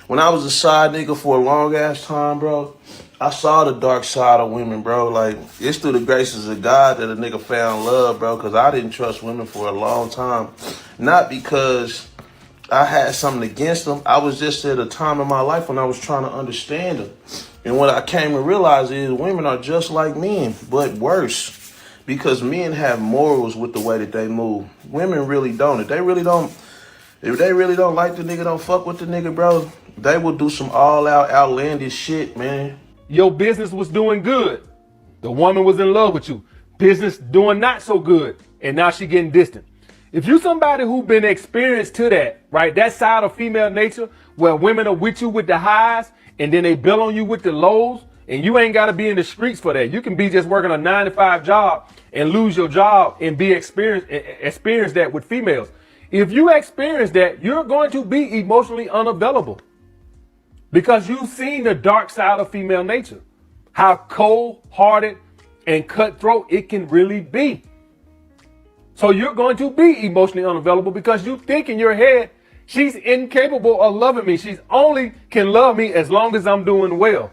when I was a side nigga for a long ass time, bro, I saw the dark side of women, bro. Like, it's through the graces of God that a nigga found love, bro, because I didn't trust women for a long time. Not because I had something against them. I was just at a time in my life when I was trying to understand them. And what I came to realize is women are just like men, but worse. Because men have morals with the way that they move. Women really don't. If they really don't like the nigga, don't fuck with the nigga, bro, they will do some all-out outlandish shit, man. Your business was doing good. The woman was in love with you. Business doing not so good. And now she getting distant. If you somebody who been experienced to that, right, that side of female nature where women are with you with the highs and then they bill on you with the lows, and you ain't got to be in the streets for that. You can be just working a 9-to-5 job and lose your job and experience that with females. If you experience that, you're going to be emotionally unavailable because you've seen the dark side of female nature, how cold-hearted and cutthroat it can really be. So you're going to be emotionally unavailable because you think in your head, she's incapable of loving me. She's only can love me as long as I'm doing well.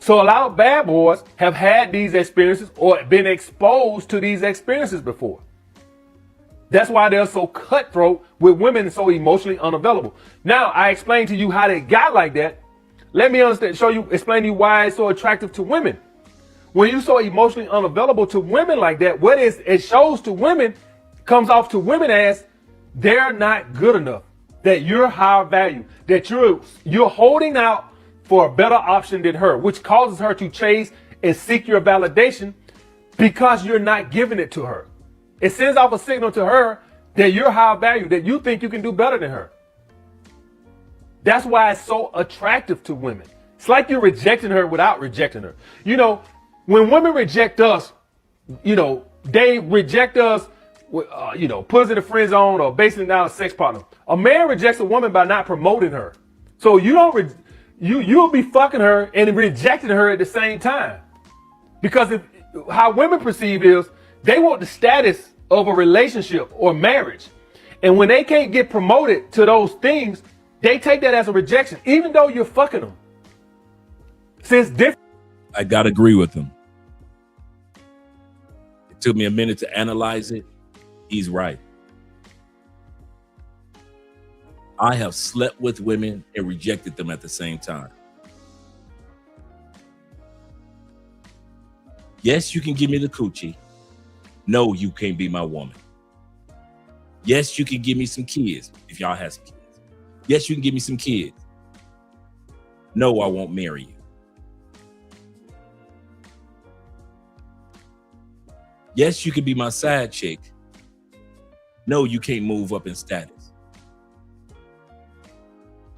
So a lot of bad boys have had these experiences or been exposed to these experiences before. That's why they're so cutthroat with women and so emotionally unavailable. Now, I explained to you how they got like that. Let me explain to you why it's so attractive to women. When you're so emotionally unavailable to women like that, what it shows to women, comes off to women as they're not good enough, that you're higher value, that you're holding out for a better option than her, which causes her to chase and seek your validation because you're not giving it to her. It sends off a signal to her that you're high value, that you think you can do better than her. That's why it's so attractive to women. It's like you're rejecting her without rejecting her. When women reject us, they reject us, put us in a friend zone or basically now a sex partner. A man rejects a woman by not promoting her. So you'll be fucking her and rejecting her at the same time. Because how women perceive is they want the status of a relationship or marriage. And when they can't get promoted to those things, they take that as a rejection, even though you're fucking them. Since different. I gotta agree with him. It took me a minute to analyze it. He's right. I have slept with women and rejected them at the same time. Yes, you can give me the coochie. No, you can't be my woman. Yes, you can give me some kids if y'all have some kids. Yes, you can give me some kids. No, I won't marry you. Yes, you can be my side chick. No, you can't move up in status.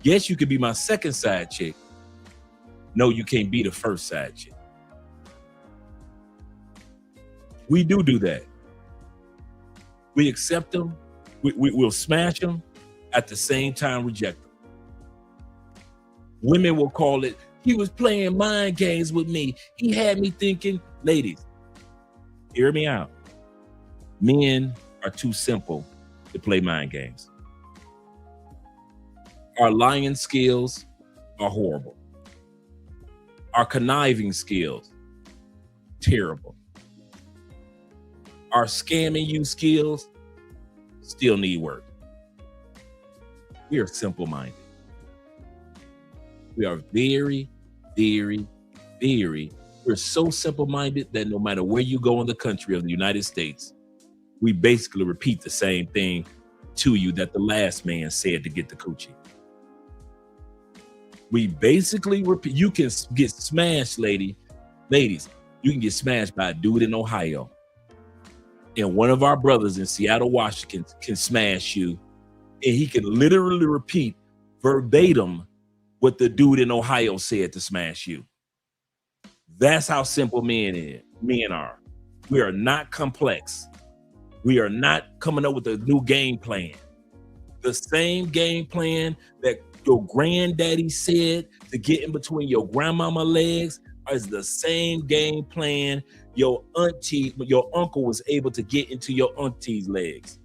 Yes, you could be my second side chick. No, you can't be the first side chick. We do that. We accept them. We'll smash them, at the same time reject them. Women will call it, he was playing mind games with me. He had me thinking. Ladies, hear me out. Men are too simple to play mind games. Our lying skills are horrible. Our conniving skills, terrible. Our scamming you skills still need work. We are simple-minded. We are very, very, very, we're so simple-minded that no matter where you go in the country of the United States, we basically repeat the same thing to you that the last man said to get the coochie. We basically repeat. You can get smashed, ladies, you can get smashed by a dude in Ohio. And one of our brothers in Seattle, Washington can smash you, and he can literally repeat verbatim what the dude in Ohio said to smash you. That's how simple men are. We are not complex. We are not coming up with a new game plan. The same game plan that your granddaddy said to get in between your grandmama legs is the same game plan your uncle was able to get into your auntie's legs.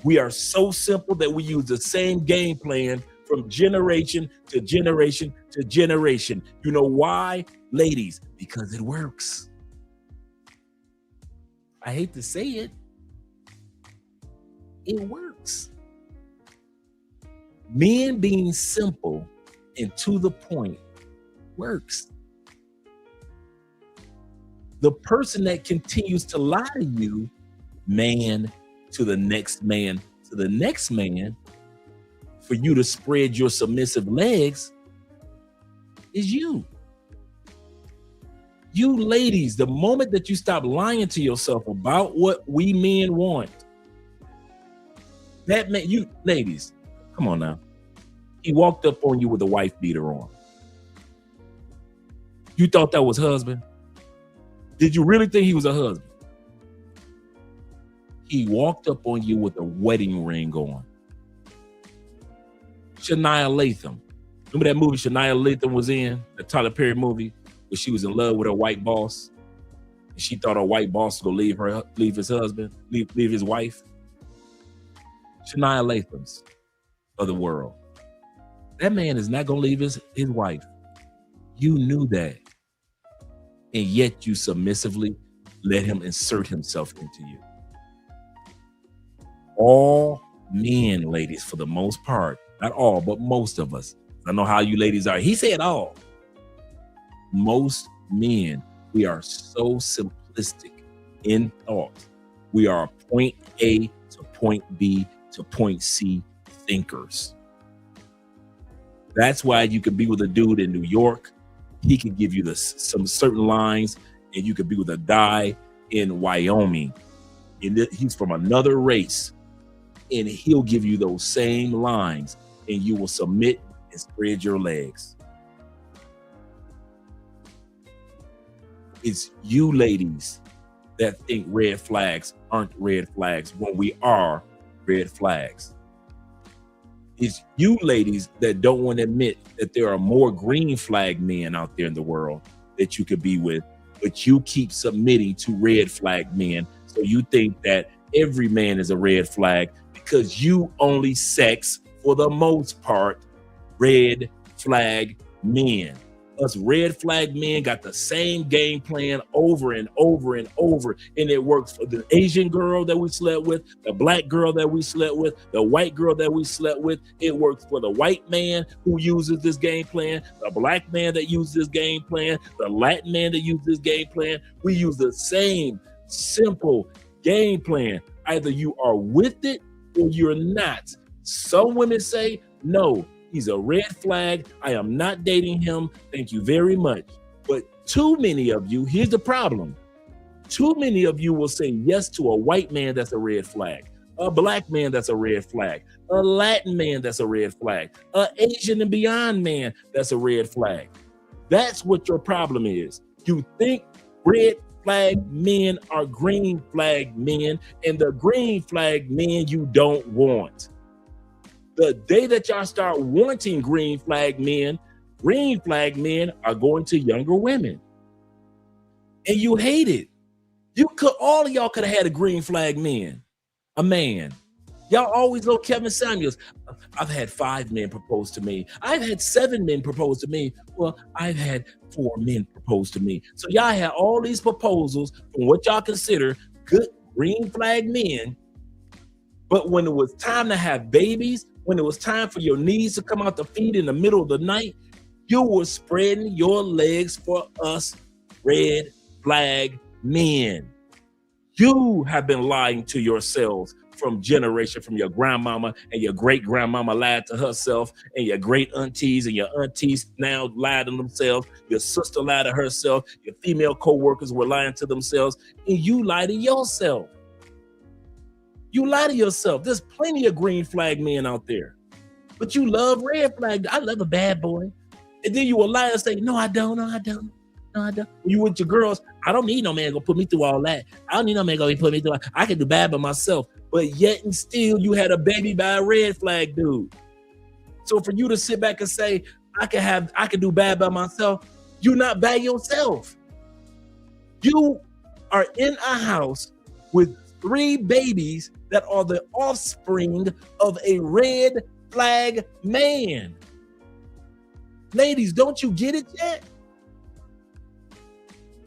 We are so simple that we use the same game plan from generation to generation to generation. You know why, ladies? Because it works. I hate to say it. It works. Men being simple and to the point works. The person that continues to lie to you, man to the next man, to the next man, for you to spread your submissive legs, is you. You ladies, the moment that you stop lying to yourself about what we men want, that man, you ladies, come on now. He walked up on you with a wife beater on. You thought that was husband? Did you really think he was a husband? He walked up on you with a wedding ring on. Shania Latham. Remember that movie Shania Latham was in? The Tyler Perry movie where she was in love with her white boss. And she thought her white boss was gonna leave his husband, leave his wife. Shania Latham's of the world. That man is not gonna leave his wife. You knew that. And yet you submissively let him insert himself into you. All men, ladies, for the most part, not all, but most of us. I know how you ladies are. He said all. Most men, we are so simplistic in thought. We are point A to point B to point C thinkers. That's why you could be with a dude in New York. He can give you some certain lines, and you could be with a guy in Wyoming. And he's from another race, and he'll give you those same lines, and you will submit and spread your legs. It's you ladies that think red flags aren't red flags when we are red flags. It's you ladies that don't want to admit that there are more green flag men out there in the world that you could be with, but you keep submitting to red flag men. So you think that every man is a red flag because you only sex, for the most part, red flag men. Us red flag men got the same game plan over and over and over, and it works for the Asian girl that we slept with, the black girl that we slept with, the white girl that we slept with. It works for the white man who uses this game plan, the black man that uses this game plan, the Latin man that uses this game plan. We use the same simple game plan. Either you are with it or you're not. Some women say, no, he's a red flag. I am not dating him. Thank you very much. But too many of you, here's the problem. Too many of you will say yes to a white man that's a red flag, a black man that's a red flag, a Latin man that's a red flag, a Asian and beyond man that's a red flag. That's what your problem is. You think red flag men are green flag men, and the green flag men you don't want. The day that y'all start wanting green flag men are going to younger women. And you hate it. All of y'all could have had a green flag man, a man. Y'all always go Kevin Samuels. I've had 5 men propose to me. I've had 7 men propose to me. Well, I've had 4 men propose to me. So y'all had all these proposals from what y'all consider good green flag men. But when it was time to have babies, when it was time for your knees to come out the feet in the middle of the night, you were spreading your legs for us red flag men. You have been lying to yourselves from generation, from your grandmama, and your great grandmama lied to herself, and your great aunties and your aunties now lied to themselves. Your sister lied to herself. Your female co-workers were lying to themselves, and you lie to yourself. You lie to yourself. There's plenty of green flag men out there, but you love red flag. I love a bad boy. And then you will lie and say, no, I don't. No, I don't. No, I don't. When you with your girls, I don't need no man to put me through all that. I don't need no man to put me through. I can do bad by myself. But yet and still, you had a baby by a red flag dude. So for you to sit back and say, I can do bad by myself, you're not by yourself. You are in a house with 3 babies that are the offspring of a red flag man. Ladies, don't you get it yet?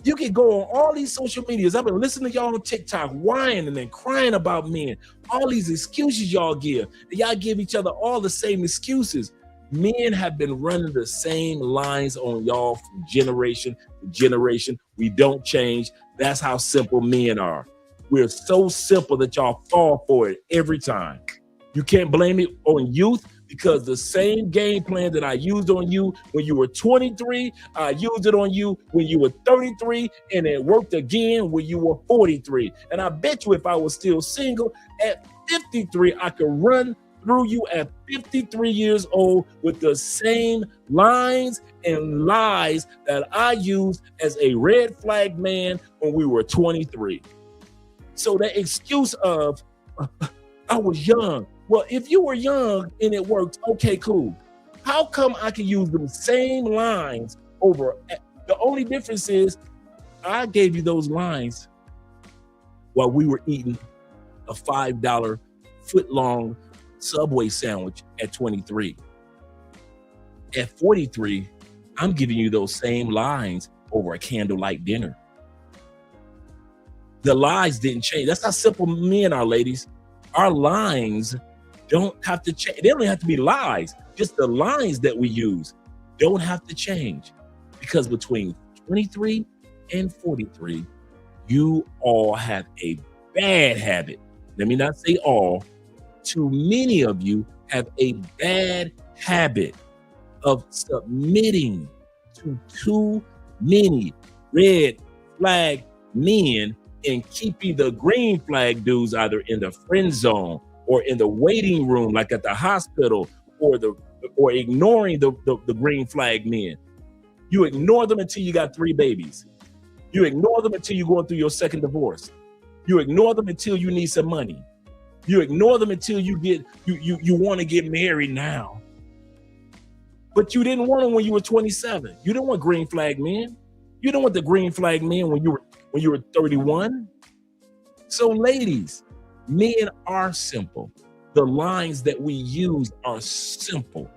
You can go on all these social medias. I've been listening to y'all on TikTok whining and crying about men. All these excuses y'all give. Y'all give each other all the same excuses. Men have been running the same lines on y'all from generation to generation. We don't change. That's how simple men are. We're so simple that y'all fall for it every time. You can't blame it on youth, because the same game plan that I used on you when you were 23, I used it on you when you were 33, and it worked again when you were 43. And I bet you if I was still single at 53, I could run through you at 53 years old with the same lines and lies that I used as a red flag man when we were 23. So that excuse of, I was young. Well, if you were young and it worked, okay, cool. How come I can use the same lines over? The only difference is I gave you those lines while we were eating a $5 foot-long Subway sandwich at 23. At 43, I'm giving you those same lines over a candlelight dinner. The lies didn't change. That's how simple men are, ladies. Our lines don't have to change. They don't have to be lies. Just the lines that we use don't have to change, because between 23 and 43, you all have a bad habit. Let me not say all. Too many of you have a bad habit of submitting to too many red flag men and keeping the green flag dudes either in the friend zone or in the waiting room, like at the hospital, or ignoring the green flag men. You ignore them until you got 3 babies. You ignore them until you're going through your second divorce. You ignore them until you need some money. You ignore them until you want to get married now. But you didn't want them when you were 27. You didn't want green flag men. You didn't want the green flag men when you were 31. So ladies, men are simple. The lines that we use are simple.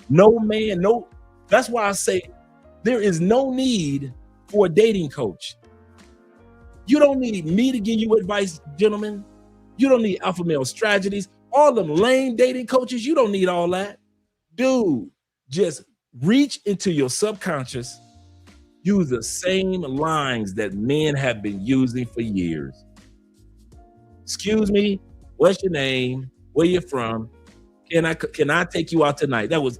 That's why I say There is no need for a dating coach. You don't need me to give you advice, gentlemen. You don't need alpha male strategies. All them lame dating coaches, you don't need all that. Dude, just reach into your subconscious. Use the same lines that men have been using for years. Excuse me, what's your name? Where you from? Can I take you out tonight? That was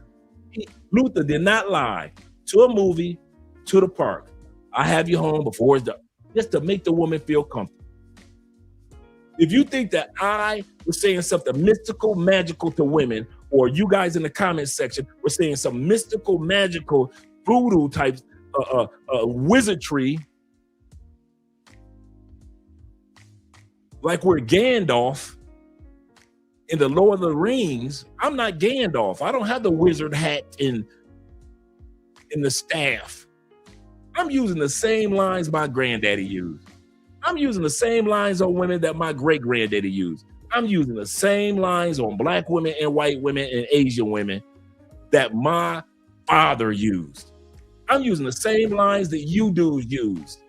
Luther did not lie. To a movie, to the park. I have you home before it's done. Just to make the woman feel comfortable. If you think that I was saying something mystical, magical to women, or you guys in the comment section were saying some mystical, magical, voodoo type wizardry, like we're Gandalf in the Lord of the Rings, I'm not Gandalf. I don't have the wizard hat in the staff. I'm using the same lines my granddaddy used. I'm using the same lines on women that my great granddaddy used. I'm using the same lines on black women and white women and Asian women that my father used. I'm using the same lines that you dudes used.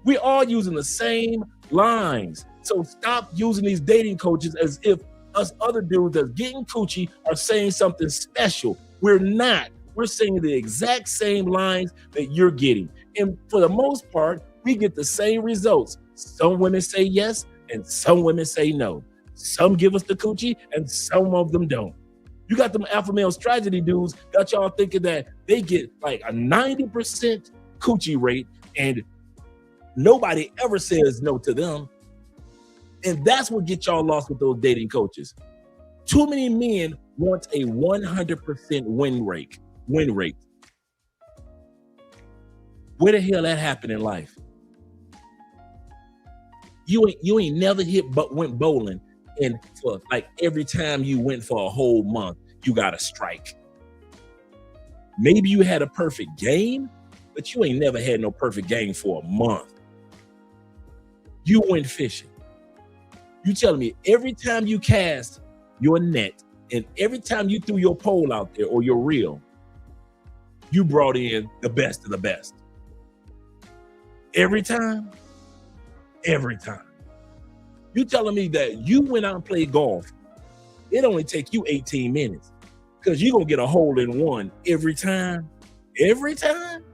We all using the same lines. So stop using these dating coaches as if us other dudes that's getting coochie are saying something special. We're not. We're saying the exact same lines that you're getting. And for the most part, we get the same results. Some women say yes, and some women say no. Some give us the coochie, and some of them don't. You got them alpha male strategy dudes, got y'all thinking that they get like a 90% coochie rate, and nobody ever says no to them. And that's what gets y'all lost with those dating coaches. Too many men want a 100% win rate. Where the hell that happened in life? You ain't never went bowling, and for like every time you went for a whole month, you got a strike. Maybe you had a perfect game, but you ain't never had no perfect game for a month. You went fishing. You telling me every time you cast your net and every time you threw your pole out there or your reel, you brought in the best of the best. Every time? Every time. You telling me that you went out and played golf, it only take you 18 minutes because you're going to get a hole in one every time? Every time?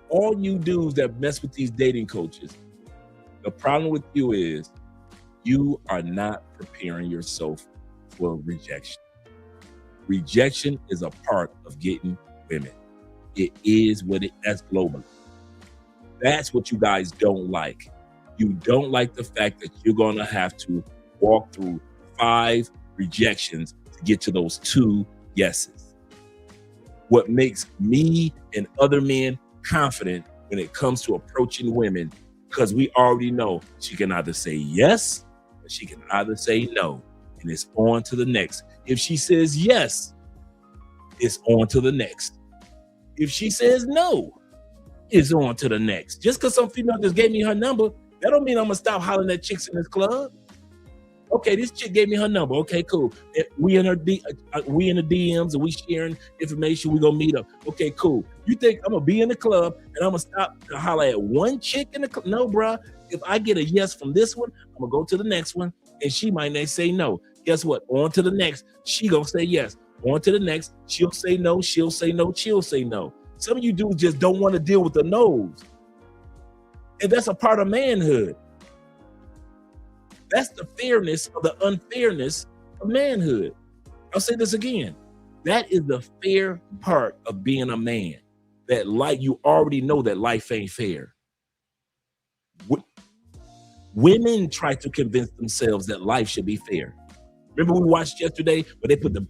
All you dudes that mess with these dating coaches, the problem with you is you are not preparing yourself for rejection. Rejection is a part of getting women. It is that's global. That's what you guys don't like. You don't like the fact that you're going to have to walk through 5 rejections to get to those 2 yeses. What makes me and other men confident when it comes to approaching women, because we already know she can either say yes or she can either say no, and it's on to the next. If she says yes, it's on to the next. If she says no, it's on to the next. Just because some female just gave me her number, that don't mean I'm gonna stop hollering at chicks in this club. Okay, this chick gave me her number. Okay, cool. We in the DMs and we sharing information. We gonna meet up. Okay, cool. You think I'm gonna be in the club and I'm gonna stop to holler at one chick in the club? No, bruh. If I get a yes from this one, I'm gonna go to the next one, and she might not say no. Guess what? On to the next. She gonna say yes. On to the next. She'll say no. She'll say no. She'll say no. Some of you dudes just don't want to deal with the no's, and that's a part of manhood. That's the fairness of the unfairness of manhood. I'll say this again. That is the fair part of being a man. That you already know that life ain't fair. Women try to convince themselves that life should be fair. Remember we watched yesterday where they put the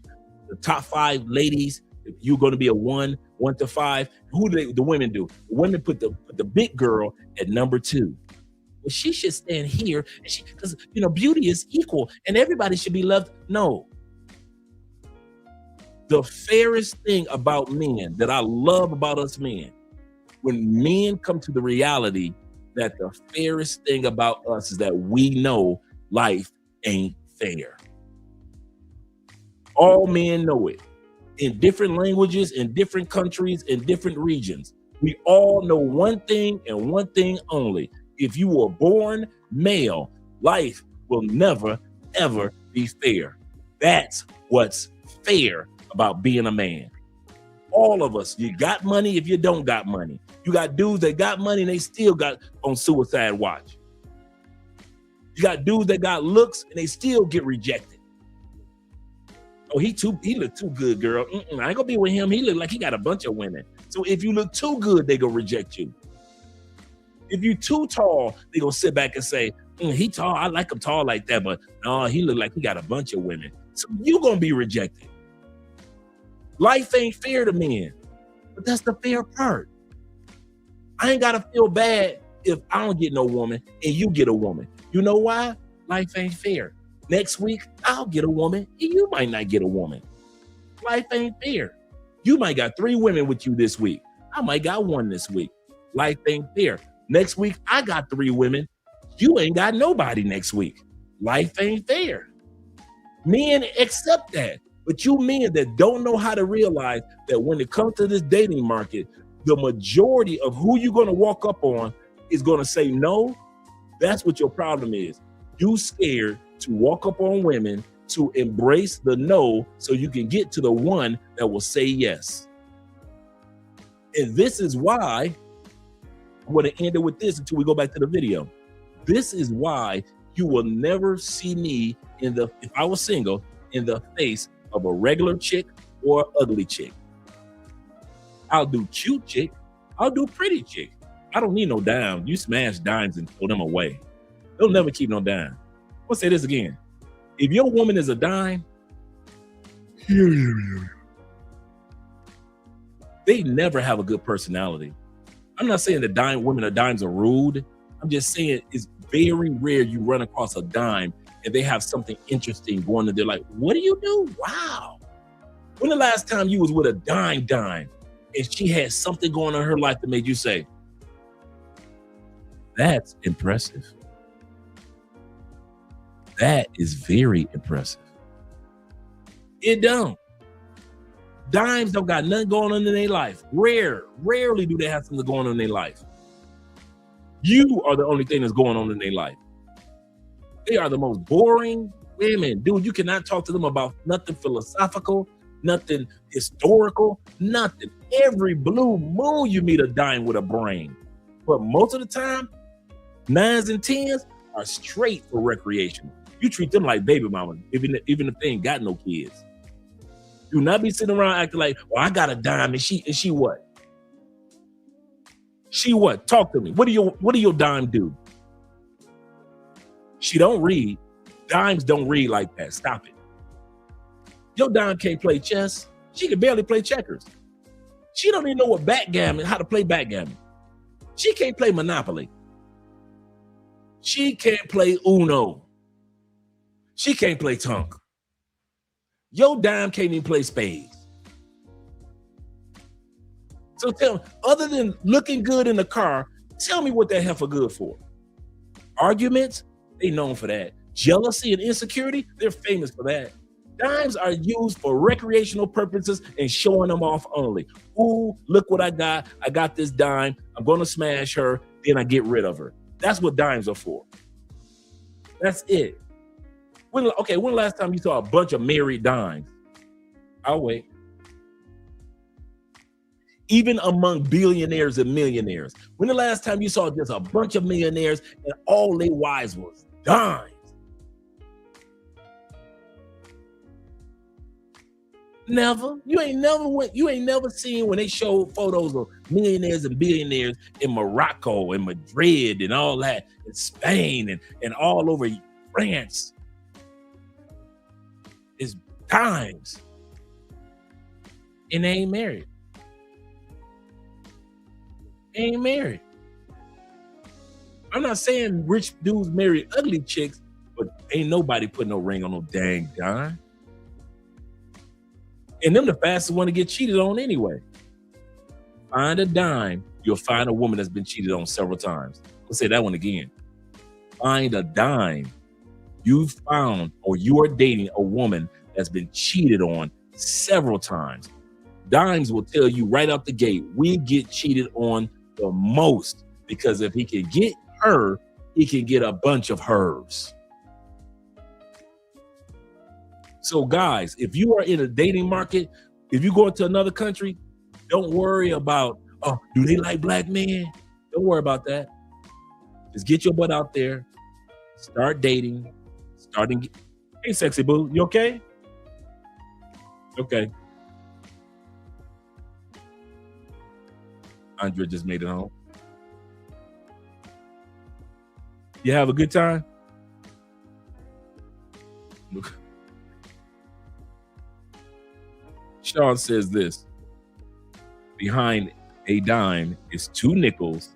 top 5 ladies, if you're going to be a 1 to 5, who do the women do? The women put the big girl at number 2. Well, she should stand here because beauty is equal and everybody should be loved. No. The fairest thing about men that I love about us men, when men come to the reality that the fairest thing about us is that we know life ain't fair. All men know it. in different languages, in different countries, in different regions. We all know one thing and one thing only. If you were born male, life will never, ever be fair. That's what's fair about being a man. All of us, you got money if you don't got money. You got dudes that got money and they still got on suicide watch. You got dudes that got looks and they still get rejected. Oh, he look too good, girl. I ain't gonna be with him. He look like he got a bunch of women. So if you look too good, they gonna reject you. If you too tall, they gonna sit back and say, he tall. I like him tall like that, but no, he look like he got a bunch of women. So you gonna be rejected. Life ain't fair to men, but that's the fair part. I ain't gotta feel bad if I don't get no woman and you get a woman. You know why? Life ain't fair. Next week, I'll get a woman and you might not get a woman. Life ain't fair. You might got 3 women with you this week. I might got 1 this week. Life ain't fair. Next week, I got 3 women. You ain't got nobody next week. Life ain't fair. Men accept that. But you men that don't know how to realize that when it comes to this dating market, the majority of who you're going to walk up on is going to say no. That's what your problem is. You scared to walk up on women, to embrace the no so you can get to the one that will say yes. And this is why I'm going to end it with this until we go back to the video. This is why you will never see me if I was single, in the face of a regular chick or ugly chick. I'll do cute chick. I'll do pretty chick. I don't need no dime. You smash dimes and throw them away. They'll never keep no dime. I'll say this again. If your woman is a dime, they never have a good personality. I'm not saying that women or dimes are rude. I'm just saying it's very rare you run across a dime and they have something interesting going on. They're like, what do you do? Wow. When the last time you was with a dime and she had something going on in her life that made you say, that's impressive. That is very impressive. It don't. Dimes don't got nothing going on in their life. Rarely do they have something going on in their life. You are the only thing that's going on in their life. They are the most boring women. Dude, you cannot talk to them about nothing philosophical, nothing historical, nothing. Every blue moon you meet a dime with a brain. But most of the time, 9s and 10s are straight for recreation. You treat them like baby mama, even if they ain't got no kids. Do not be sitting around acting like, well, I got a dime and she what? She what? Talk to me. What do your dime do? She don't read. Dimes don't read like that. Stop it. Your dime can't play chess. She can barely play checkers. She don't even know what backgammon, how to play backgammon. She can't play Monopoly. She can't play Uno. She can't play Tunk. Your dime can't even play spades. So tell me, other than looking good in the car, tell me what that heifer good for. Arguments, they known for that. Jealousy and insecurity, they're famous for that. Dimes are used for recreational purposes and showing them off only. Ooh, look what I got. I got this dime. I'm going to smash her. Then I get rid of her. That's what dimes are for. That's it. When the last time you saw a bunch of married dimes? I'll wait. Even among billionaires and millionaires. When the last time you saw just a bunch of millionaires and all their wives was dimes? Never. You ain't never seen when they showed photos of millionaires and billionaires in Morocco and Madrid and all that, in Spain and all over France. It's dimes. And they ain't married. Ain't married. I'm not saying rich dudes marry ugly chicks, but ain't nobody put no ring on no dang dime. And them the fastest one to get cheated on anyway. Find a dime, you'll find a woman that's been cheated on several times. Let's say that one again. Find a dime. You found or you are dating a woman that's been cheated on several times. Dimes will tell you right out the gate, we get cheated on the most because if he can get her, he can get a bunch of hers. So guys, if you are in a dating market, if you go into another country, don't worry about, oh, do they like black men? Don't worry about that. Just get your butt out there, start dating, hey, sexy boo, you okay? Okay. Andre just made it home. You have a good time? Sean says this: behind a dime is 2 nickels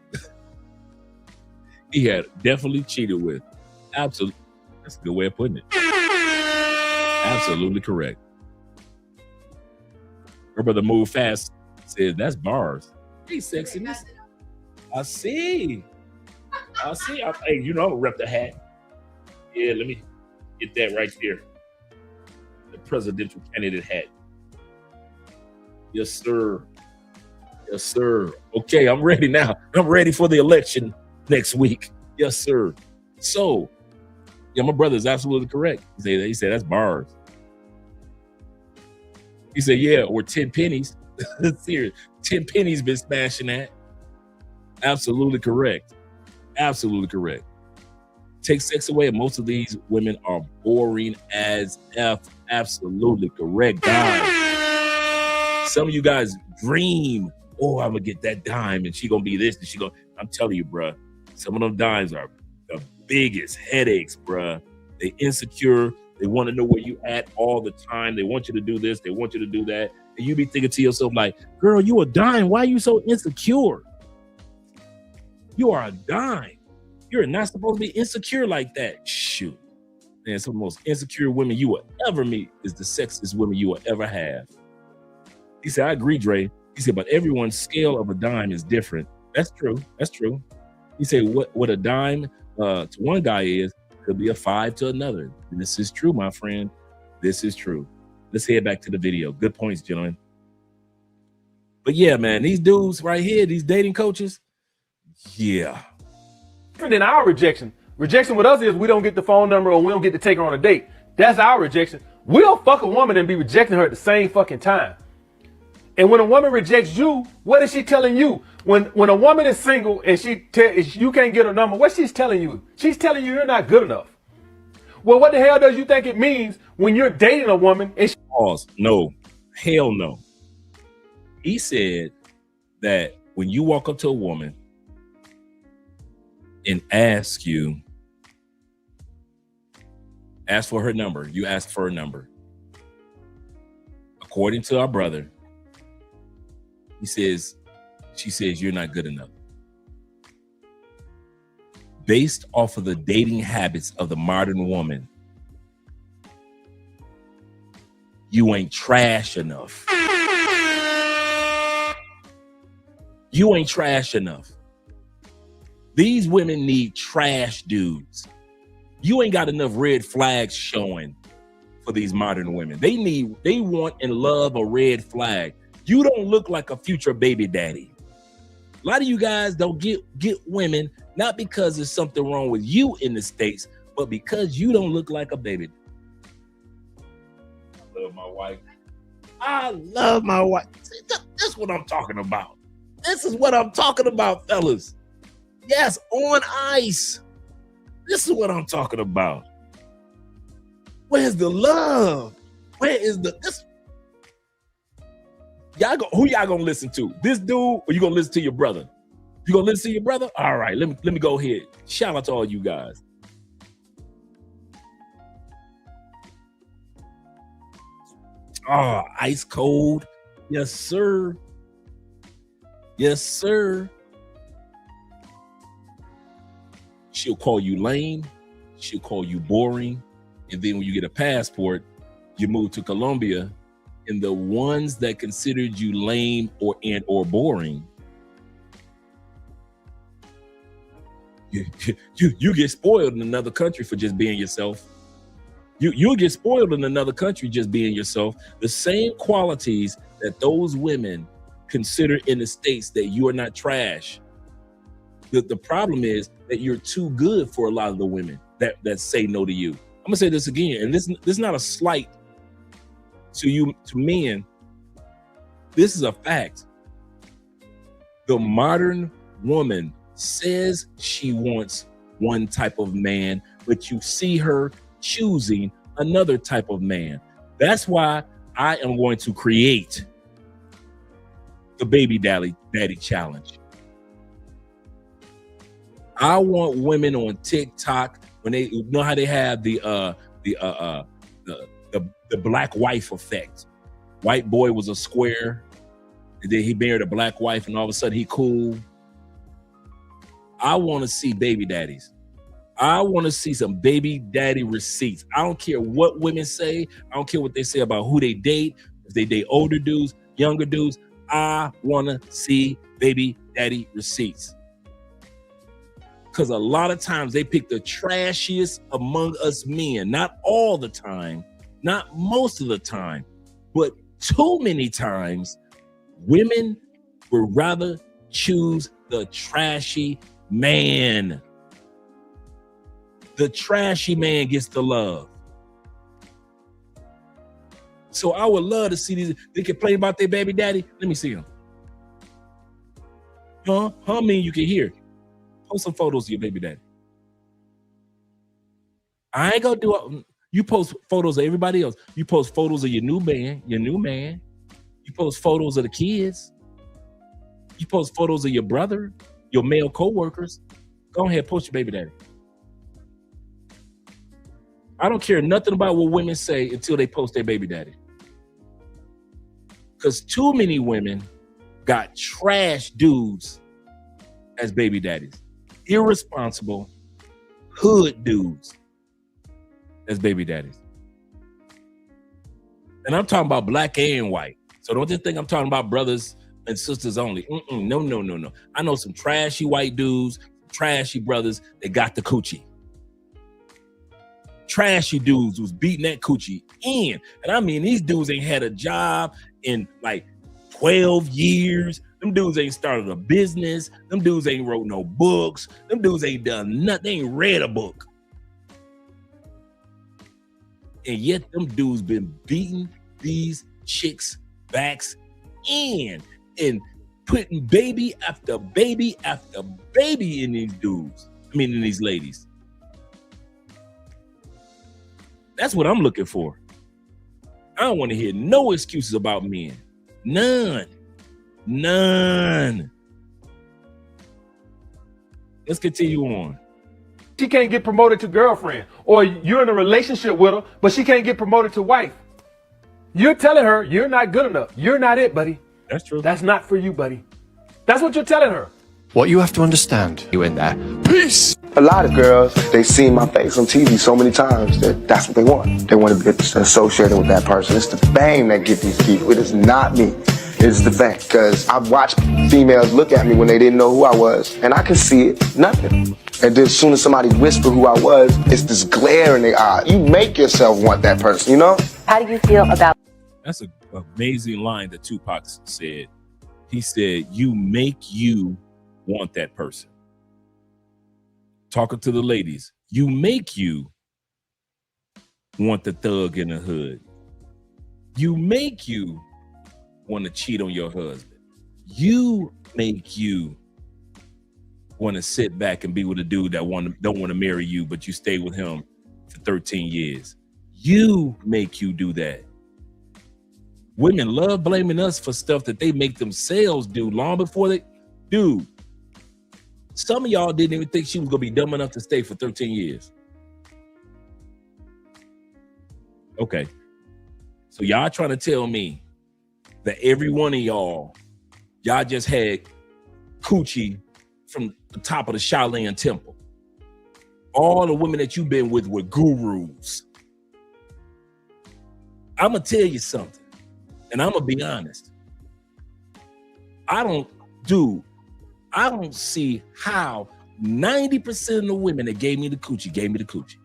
he had definitely cheated with. Absolutely. That's a good way of putting it. Absolutely correct. Her brother Move Fast said, that's bars. Hey, sexiness. I see. Hey, you know, I'm gonna rep the hat. Yeah, let me get that right there. The presidential candidate hat. Yes, sir. Yes, sir. Okay, I'm ready now. I'm ready for the election next week. Yes, sir. So, yeah, my brother is absolutely correct. He said that's bars. He said, yeah, or 10 pennies. Serious. 10 pennies been smashing that. Absolutely correct. Absolutely correct. Take sex away, and most of these women are boring as F. Absolutely correct, guys. Some of you guys dream, oh, I'm gonna get that dime and she gonna be this and she gonna, I'm telling you, bruh, some of them dimes are the biggest headaches, bruh. They insecure. They want to know where you at all the time. They want you to do this. They want you to do that. And you be thinking to yourself like, girl, you a dime. Why are you so insecure? You are a dime. You're not supposed to be insecure like that. Shoot. Man, some of the most insecure women you will ever meet is the sexiest women you will ever have. He said, I agree, Dre. He said, but everyone's scale of a dime is different. That's true. That's true. He said, what a dime to one guy is, could be a 5 to another. And this is true, my friend. This is true. Let's head back to the video. Good points, gentlemen. But yeah, man, these dudes right here, these dating coaches, yeah. Different than our rejection. Rejection with us is we don't get the phone number or we don't get to take her on a date. That's our rejection. We'll fuck a woman and be rejecting her at the same fucking time. And when a woman rejects you, what is she telling you? When a woman is single and you can't get her number, what she's telling you? She's telling you you're not good enough. Well, what the hell does you think it means when you're dating a woman and she— Pause. No. Hell no. He said that when you walk up to a woman and ask for her number, you ask for her number. According to our brother, she says you're not good enough. Based off of the dating habits of the modern woman, you ain't trash enough. You ain't trash enough. These women need trash dudes. You ain't got enough red flags showing for these modern women. They want and love a red flag. You don't look like a future baby daddy. A lot of you guys don't get women, not because there's something wrong with you in the States, but because you don't look like a baby. I love my wife. I love my wife. See, this is what I'm talking about. This is what I'm talking about, fellas. Yes, on ice. This is what I'm talking about. Where's the love? Where is this? Who y'all gonna listen to? This dude, or you gonna listen to your brother? You gonna listen to your brother? All right, let me go ahead. Shout out to all you guys. Oh, ice cold. Yes, sir. Yes, sir. She'll call you lame. She'll call you boring. And then when you get a passport, you move to Colombia, and the ones that considered you lame or boring, you get spoiled in another country for just being yourself. You'll get spoiled in another country just being yourself. The same qualities that those women consider in the States that you are not trash. The problem is that you're too good for a lot of the women that say no to you. I'm gonna say this again, and this is not a slight to men. This is a fact. The modern woman says she wants one type of man, but you see her choosing another type of man. That's why I am going to create the baby daddy challenge. I want women on TikTok, when they, you know how they have the black wife effect. White boy was a square, and then he married a black wife, and all of a sudden he cool. I want to see baby daddies. I want to see some baby daddy receipts. I don't care what women say. I don't care what they say about who they date. If they date older dudes, younger dudes, I want to see baby daddy receipts. Because a lot of times they pick the trashiest among us men. Not all the time, not most of the time, but too many times, women would rather choose the trashy man. The trashy man gets the love. So I would love to see these. They complain about their baby daddy. Let me see them. Huh? How many you can hear? Post some photos of your baby daddy. I ain't gonna do it. You post photos of everybody else. You post photos of your new man. You post photos of the kids. You post photos of your brother, your male co-workers. Go ahead, post your baby daddy. I don't care nothing about what women say until they post their baby daddy. Because too many women got trash dudes as baby daddies. Irresponsible hood dudes as baby daddies. And I'm talking about black and white. So don't just think I'm talking about brothers and sisters only. No. I know some trashy white dudes, trashy brothers that got the coochie. Trashy dudes was beating that coochie in. And I mean, these dudes ain't had a job in like 12 years. Them dudes ain't started a business. Them dudes ain't wrote no books. Them dudes ain't done nothing. They ain't read a book. And yet them dudes been beating these chicks' backs in and putting baby after baby after baby in these dudes. I mean, in these ladies. That's what I'm looking for. I don't want to hear no excuses about men. None. Let's continue on. She can't get promoted to girlfriend, or you're in a relationship with her, but she can't get promoted to wife. You're telling her you're not good enough. You're not it, buddy. That's true. That's not for you, buddy. That's what you're telling her. What you have to understand, you in there. Peace. A lot of girls, they've seen my face on TV so many times that that's what they want. They want to be associated with that person. It's the fame that gets these people. It is not me. It's the fame. Because I've watched females look at me when they didn't know who I was, and I could see it, nothing. And then as soon as somebody whispered who I was, it's this glare in their eye. You make yourself want that person, you know? How do you feel about... That's an amazing line that Tupac said. He said, you make you want that person. Talking to the ladies, you make you want the thug in the hood. You make you want to cheat on your husband. You make you want to sit back and be with a dude that don't want to marry you, but you stay with him for 13 years. You make you do that. Women love blaming us for stuff that they make themselves do long before they do. Some of y'all didn't even think she was going to be dumb enough to stay for 13 years. Okay. So y'all trying to tell me that every one of y'all just had coochie from the top of the Shaolin temple. All the women that you've been with were gurus. I'm going to tell you something, and I'm going to be honest. I don't see how 90% of the women that gave me the coochie.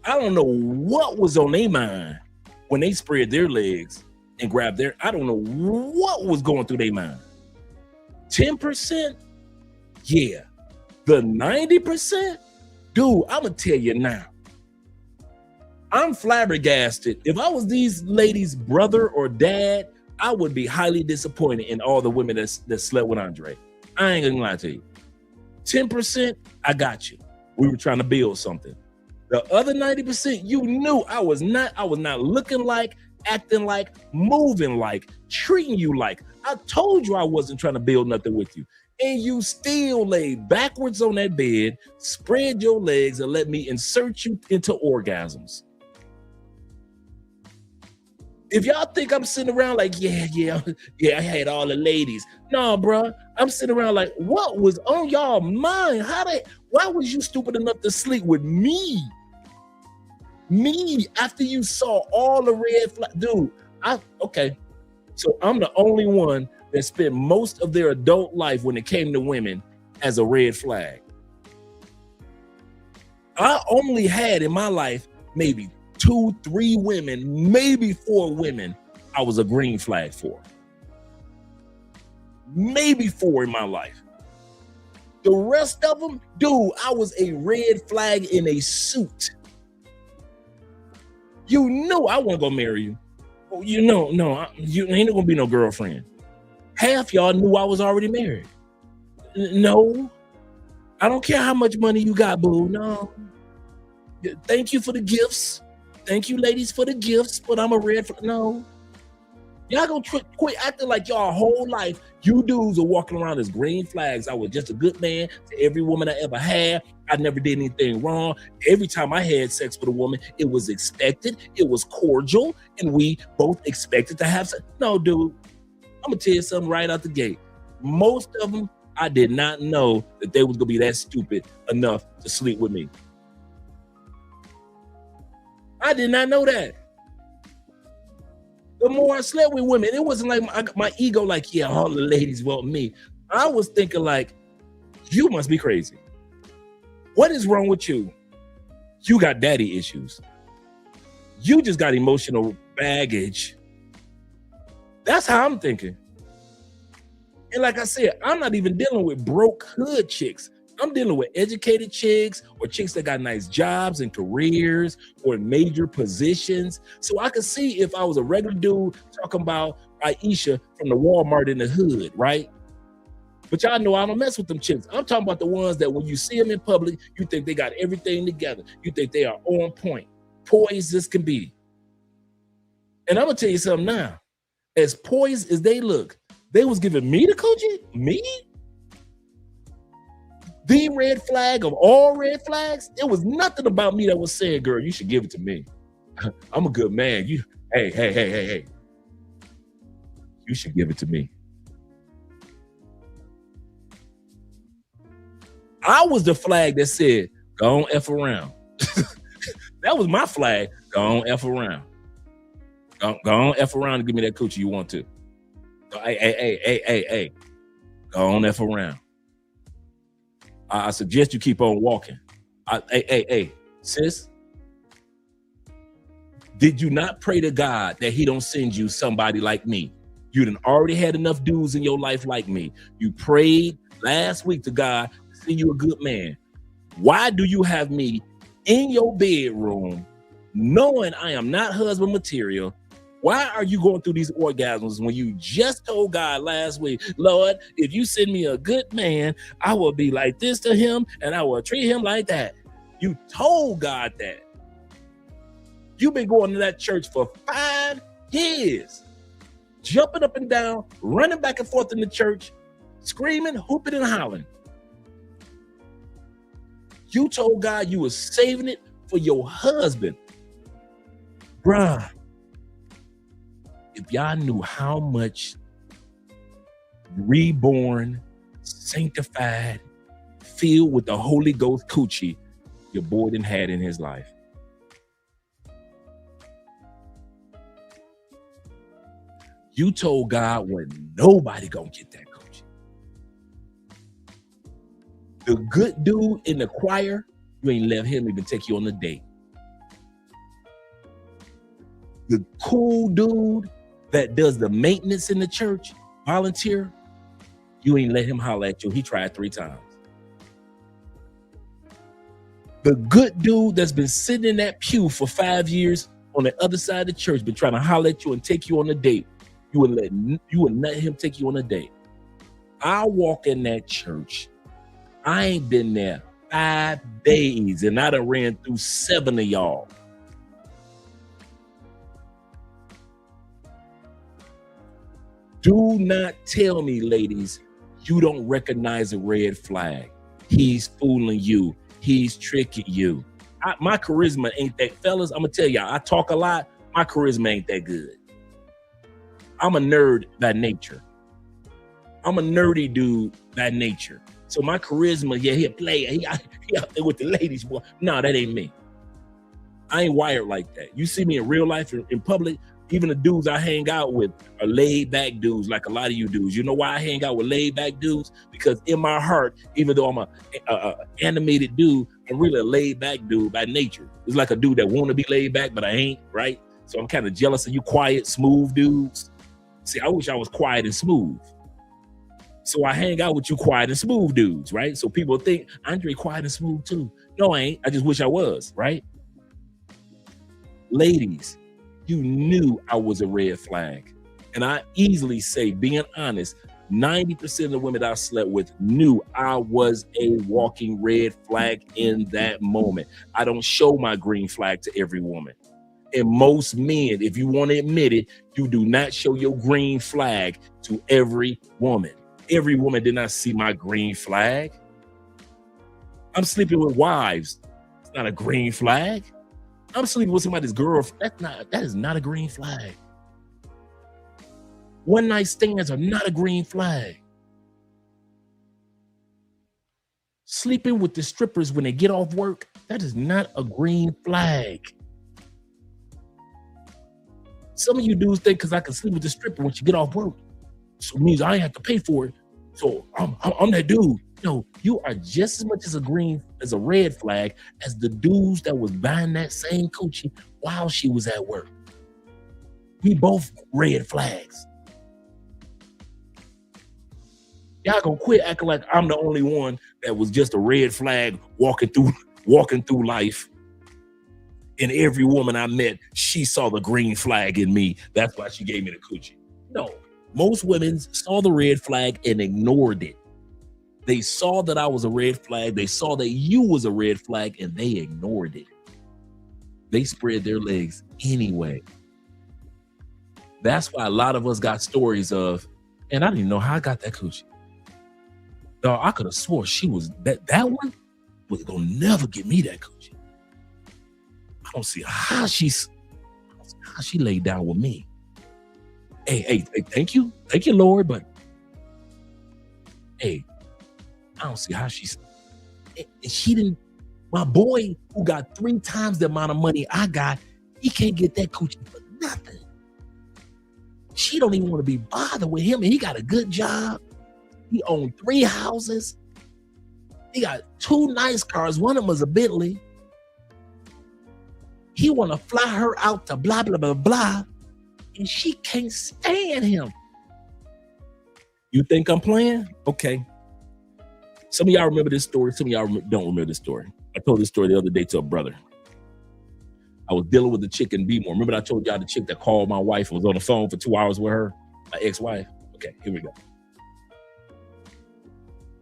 I don't know what was on their mind when they spread their legs and grabbed their, I don't know what was going through their mind. 10%? Yeah. The 90%? Dude, I'm going to tell you now. I'm flabbergasted. If I was these ladies' brother or dad, I would be highly disappointed in all the women that slept with Andre. I ain't gonna lie to you. 10%, I got you. We were trying to build something. The other 90%, you knew I was not looking like, acting like, moving like, treating you like. I told you I wasn't trying to build nothing with you. And you still laid backwards on that bed, spread your legs, and let me insert you into orgasms. If y'all think I'm sitting around like, yeah, I had all the ladies. No, bro, I'm sitting around like, what was on y'all mind? Why was you stupid enough to sleep with me? Me, after you saw all the red flags. Dude, okay. So I'm the only one that spent most of their adult life when it came to women as a red flag. I only had in my life maybe 2, 3 women, maybe 4 women I was a green flag for. Maybe 4 in my life. The rest of them, dude, I was a red flag in a suit. You knew I wasn't gonna marry you. You know, no, you ain't gonna be no girlfriend. Half y'all knew I was already married. No, I don't care how much money you got, boo. No. Thank you for the gifts. Thank you, ladies, for the gifts, but I'm a red flag. No. Y'all gonna quit acting like y'all whole life, you dudes are walking around as green flags. I was just a good man to every woman I ever had. I never did anything wrong. Every time I had sex with a woman, it was expected, it was cordial, and we both expected to have sex. No, dude, I'm gonna tell you something right out the gate. Most of them, I did not know that they was gonna be that stupid enough to sleep with me. I did not know that. The more I slept with women, it wasn't like my ego like, yeah, all the ladies want me. I was thinking like, you must be crazy. What is wrong with you? You got daddy issues. You just got emotional baggage. That's how I'm thinking. And like I said, I'm not even dealing with broke hood chicks. I'm dealing with educated chicks or chicks that got nice jobs and careers or major positions. So I could see if I was a regular dude talking about Aisha from the Walmart in the hood, right? But y'all know I don't mess with them chicks. I'm talking about the ones that when you see them in public, you think they got everything together. You think they are on point, poised as can be. And I'm gonna tell you something now. As poised as they look, they was giving me the coaching? Me? The red flag of all red flags? There was nothing about me that was saying, girl, you should give it to me. I'm a good man. Hey. You should give it to me. I was the flag that said, go on F around. That was my flag. Go on F around. Go on F around and give me that coochie you want to. Hey. Go on F around. I suggest you keep on walking. Hey, sis. Did you not pray to God that he don't send you somebody like me? You done already had enough dudes in your life like me. You prayed last week to God to send you a good man. Why do you have me in your bedroom knowing I am not husband material? Why are you going through these orgasms when you just told God last week, Lord, if you send me a good man, I will be like this to him and I will treat him like that. You told God that. You've been going to that church for 5 years, jumping up and down, running back and forth in the church, screaming, hooping and hollering. You told God you were saving it for your husband. Bruh. If y'all knew how much reborn, sanctified, filled with the Holy Ghost coochie your boy done had in his life. You told God wasn't nobody gonna get that coochie. The good dude in the choir, you ain't let him even take you on a date. The cool dude that does the maintenance in the church, volunteer, you ain't let him holler at you. He tried 3 times. The good dude that's been sitting in that pew for 5 years on the other side of the church, been trying to holler at you and take you on a date. You would let him take you on a date. I walk in that church. I ain't been there 5 days, and I done ran through 7 of y'all. Do not tell me, ladies, you don't recognize a red flag. He's fooling you. He's tricking you. My charisma ain't that, fellas. I'm gonna tell y'all, I talk a lot. My charisma ain't that good. I'm a nerd by nature. I'm a nerdy dude by nature. So my charisma, yeah, he a player. He out there with the ladies, boy. No, that ain't me. I ain't wired like that. You see me in real life, in public, even the dudes I hang out with are laid back dudes, like a lot of you dudes. You know why I hang out with laid back dudes? Because in my heart, even though I'm a animated dude, I'm really a laid back dude by nature. It's like a dude that want to be laid back, but I ain't, right? So I'm kind of jealous of you quiet, smooth dudes. See, I wish I was quiet and smooth. So I hang out with you quiet and smooth dudes, right? So people think Andre quiet and smooth too. No, I ain't. I just wish I was, right? Ladies, you knew I was a red flag. And I easily say, being honest, 90% of the women I slept with knew I was a walking red flag in that moment. I don't show my green flag to every woman. And most men, if you want to admit it, you do not show your green flag to every woman. Every woman did not see my green flag. I'm sleeping with wives. It's not a green flag. I'm sleeping with somebody's girlfriend. That is not a green flag. One night stands are not a green flag. Sleeping with the strippers when they get off work, that is not a green flag. Some of you dudes think because I can sleep with the stripper when she get off work, so it means I ain't have to pay for it. So I'm that dude. No, you are just as much as a red flag as the dudes that was buying that same coochie while she was at work. We both red flags. Y'all gonna quit acting like I'm the only one that was just a red flag walking through life. And every woman I met, she saw the green flag in me. That's why she gave me the coochie. No, most women saw the red flag and ignored it. They saw that I was a red flag. They saw that you was a red flag and they ignored it. They spread their legs anyway. That's why a lot of us got stories of, and I didn't even know how I got that coochie. Dog, I could have swore she was that one was gonna never give me that coochie. I don't see how she laid down with me. Hey, thank you, Lord, but hey, I don't see how she didn't. My boy who got 3 times the amount of money I got, he can't get that coochie for nothing. She don't even want to be bothered with him, and he got a good job. He owned 3 houses. He got 2 nice cars. One of them was a Bentley. He want to fly her out to blah, blah, blah, blah, and she can't stand him. You think I'm playing? Okay. Some of y'all remember this story. Some of y'all don't remember this story. I told this story the other day to a brother. I was dealing with the chick in Bmore. Remember I told y'all the chick that called my wife and was on the phone for 2 hours with her, my ex-wife? Okay, here we go.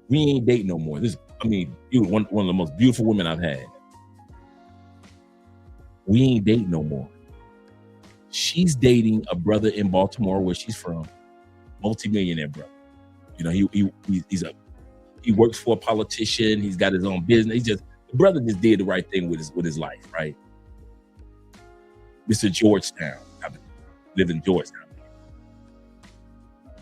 We ain't dating no more. You were one of the most beautiful women I've had. We ain't dating no more. She's dating a brother in Baltimore, where she's from, multi-millionaire brother. You know, he works for a politician. He's got his own business. The brother just did the right thing with his life, right? Mr. Georgetown. I live in Georgetown.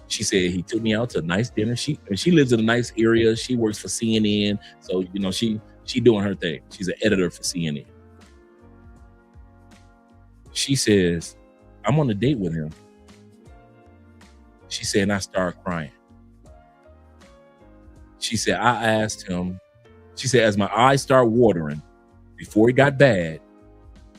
She said he took me out to a nice dinner. She lives in a nice area. She works for CNN, so you know she doing her thing. She's an editor for CNN. She says, I'm on a date with him. She said, and I started crying. She said, I asked him, she said, as my eyes start watering, before it got bad,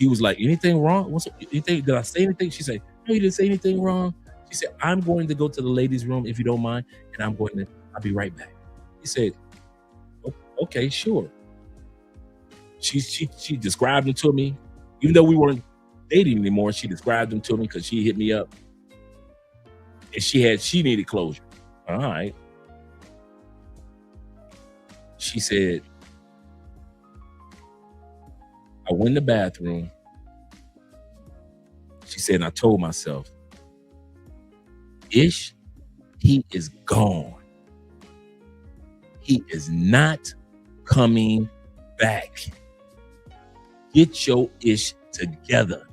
He was like, anything wrong? Did I say anything? She said, no, you didn't say anything wrong. She said, I'm going to go to the ladies' room if you don't mind, and I'll be right back. He said, okay, sure. She described him to me, even though we weren't dating anymore. She described him to me because she hit me up, and she needed closure. All right. She said, I went in the bathroom. She said, and I told myself, Ish, he is gone. He is not coming back. Get your Ish together.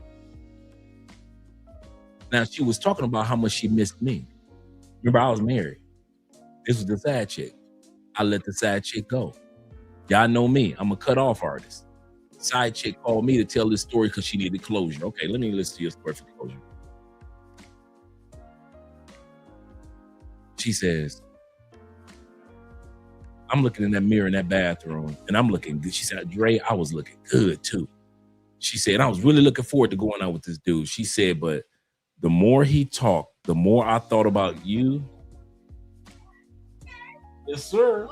Now, she was talking about how much she missed me. Remember, I was married. This was the side chick. I let the side chick go. Y'all know me. I'm a cut-off artist. Side chick called me to tell this story because she needed closure. Okay, let me listen to your story for closure. She says, I'm looking in that mirror in that bathroom, and I'm looking good. She said, Dre, I was looking good too. She said, I was really looking forward to going out with this dude. She said, but the more he talked, the more I thought about you. Yes, sir.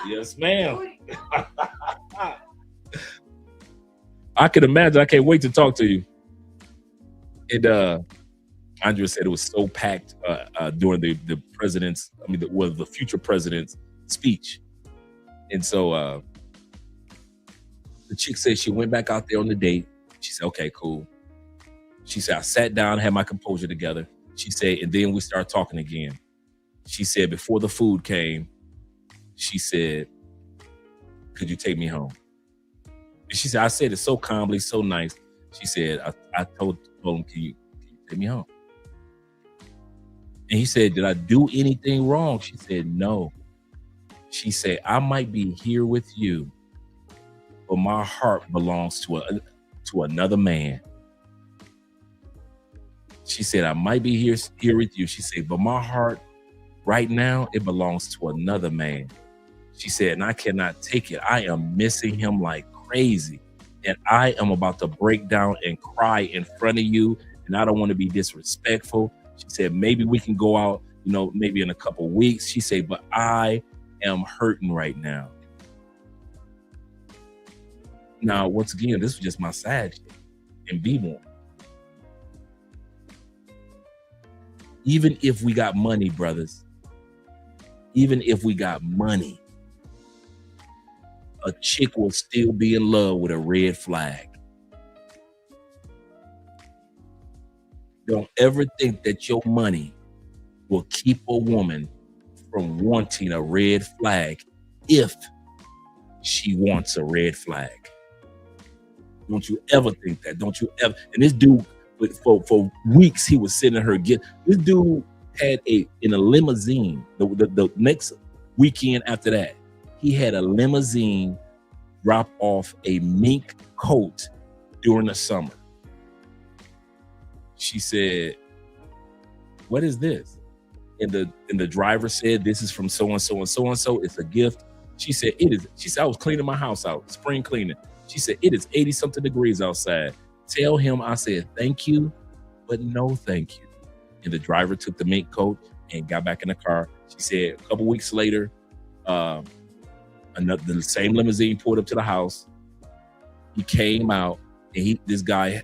Yes, ma'am. I can imagine. I can't wait to talk to you. And Andrea said it was so packed during the president's, the future president's speech. And so the chick said she went back out there on the date. She said, okay, cool. She said, I sat down, had my composure together. She said, and then we started talking again. She said, before the food came, she said, could you take me home? And she said, I said it so calmly, so nice. She said, I told him, can you take me home? And he said, did I do anything wrong? She said, no. She said, I might be here with you, but my heart belongs to another man. She said, I might be here with you. She said, but my heart right now, it belongs to another man. She said, and I cannot take it. I am missing him like crazy. And I am about to break down and cry in front of you. And I don't want to be disrespectful. She said, maybe we can go out, maybe in a couple weeks. She said, but I am hurting right now. Now, once again, this was just my side chick and B1. Even if we got money, brothers, even if we got money, a chick will still be in love with a red flag. Don't ever think that your money will keep a woman from wanting a red flag if she wants a red flag. Don't you ever think that. Don't you ever. And this dude, for weeks, he was sending her gift. This dude had in a limousine. The next weekend after that, he had a limousine drop off a mink coat during the summer. She said, what is this? And the driver said, this is from so-and-so and so-and-so. It's a gift. She said, it is. She said, I was cleaning my house out, spring cleaning. She said, it is 80-something degrees outside. Tell him I said, thank you, but no thank you. And the driver took the mink coat and got back in the car. She said, a couple weeks later, the same limousine pulled up to the house. He came out, and this guy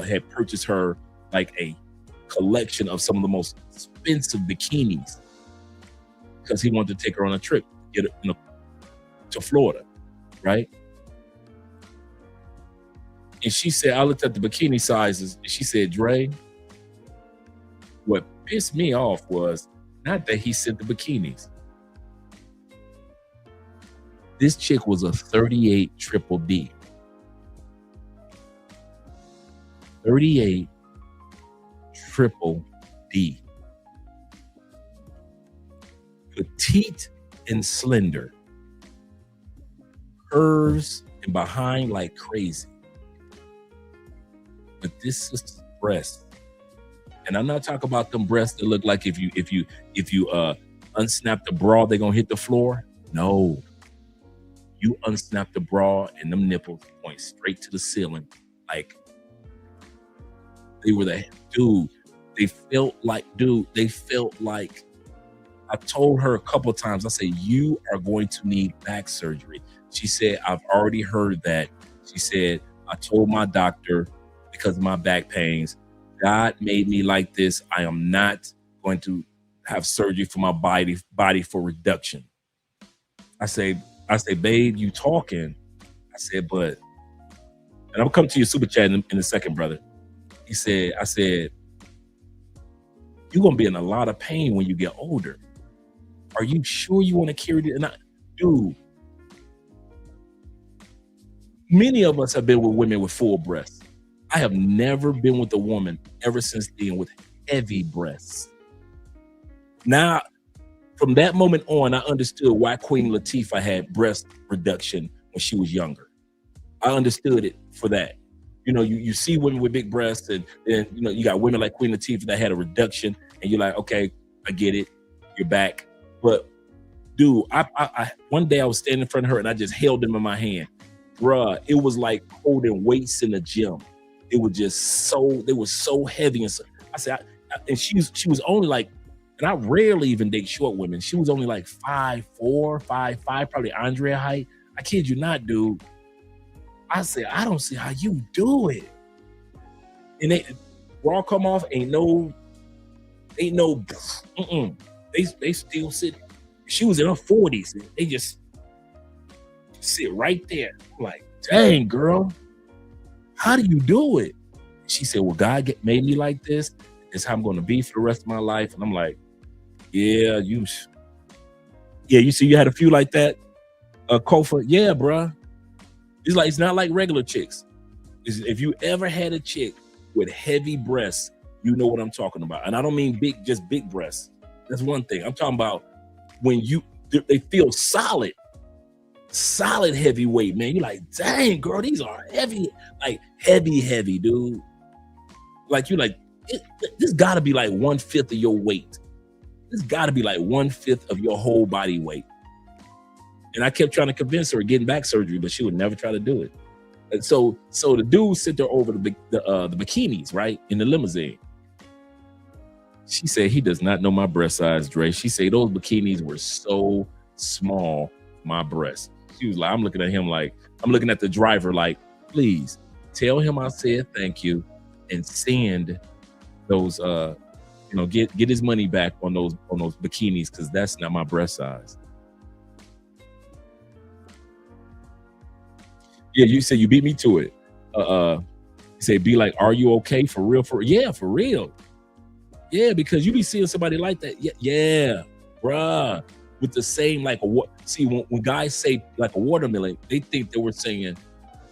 had purchased her like a collection of some of the most expensive bikinis because he wanted to take her on a trip, get her to Florida, right? And she said, I looked at the bikini sizes, and she said, Dre, what pissed me off was not that he sent the bikinis. This chick was a 38 triple D. 38 triple D. Petite and slender. Curves and behind like crazy. But this is breasts. And I'm not talking about them breasts that look like if you unsnap the bra, they're gonna hit the floor. No. You unsnap the bra and them nipples point straight to the ceiling. Like they were the dude. They felt like I told her a couple of times, I said, you are going to need back surgery. She said, I've already heard that. She said, I told my doctor because of my back pains, God made me like this. I am not going to have surgery for my body for reduction. I say, babe, you talking. I said, but, and I'll come to your super chat in a second, brother. I said, you're going to be in a lot of pain when you get older. Are you sure you want to carry it? And dude, many of us have been with women with full breasts. I have never been with a woman ever since then with heavy breasts. Now, from that moment on, I understood why Queen Latifah had breast reduction when she was younger. I understood it for that. You know, you see women with big breasts, and then, you know, you got women like Queen Latifah that had a reduction, and you're like, okay, I get it. You're back. But dude, I one day I was standing in front of her and I just held them in my hand. Bruh, it was like holding weights in the gym. It was just they were so heavy. And so, I said, and she was only like, and I rarely even date short women. She was only like 5'4", 5'5", probably Andrea height. I kid you not, dude. I said, I don't see how you do it. And they bra come off, ain't no, they still sit. She was in her 40s. And they just sit right there. I'm like, dang, girl, how do you do it? She said, well, God made me like this. It's how I'm going to be for the rest of my life. And I'm like, yeah, you see, you had a few like that, Kofa. Yeah, bruh. It's not like regular chicks. If you ever had a chick with heavy breasts, you know what I'm talking about. And I don't mean just big breasts. That's one thing. I'm talking about when they feel solid heavyweight, man. You're like, dang, girl, these are heavy, like heavy, dude. Like you're like, this gotta be like 1/5 of your weight. This gotta be like 1/5 of your whole body weight. And I kept trying to convince her of getting back surgery, but she would never try to do it. And so the dude sent her over the bikinis, right, in the limousine. She said he does not know my breast size, Dre. She said those bikinis were so small, my breast. She was like, I'm looking at him like, I'm looking at the driver like, please tell him I said thank you and send those, get his money back on those bikinis, because that's not my breast size. Yeah, you said you beat me to it. You say, be like, are you okay? For real? Yeah, for real. Yeah, because you be seeing somebody like that. Yeah, bruh. With the same, like, see, when guys say like a watermelon, they think that we're saying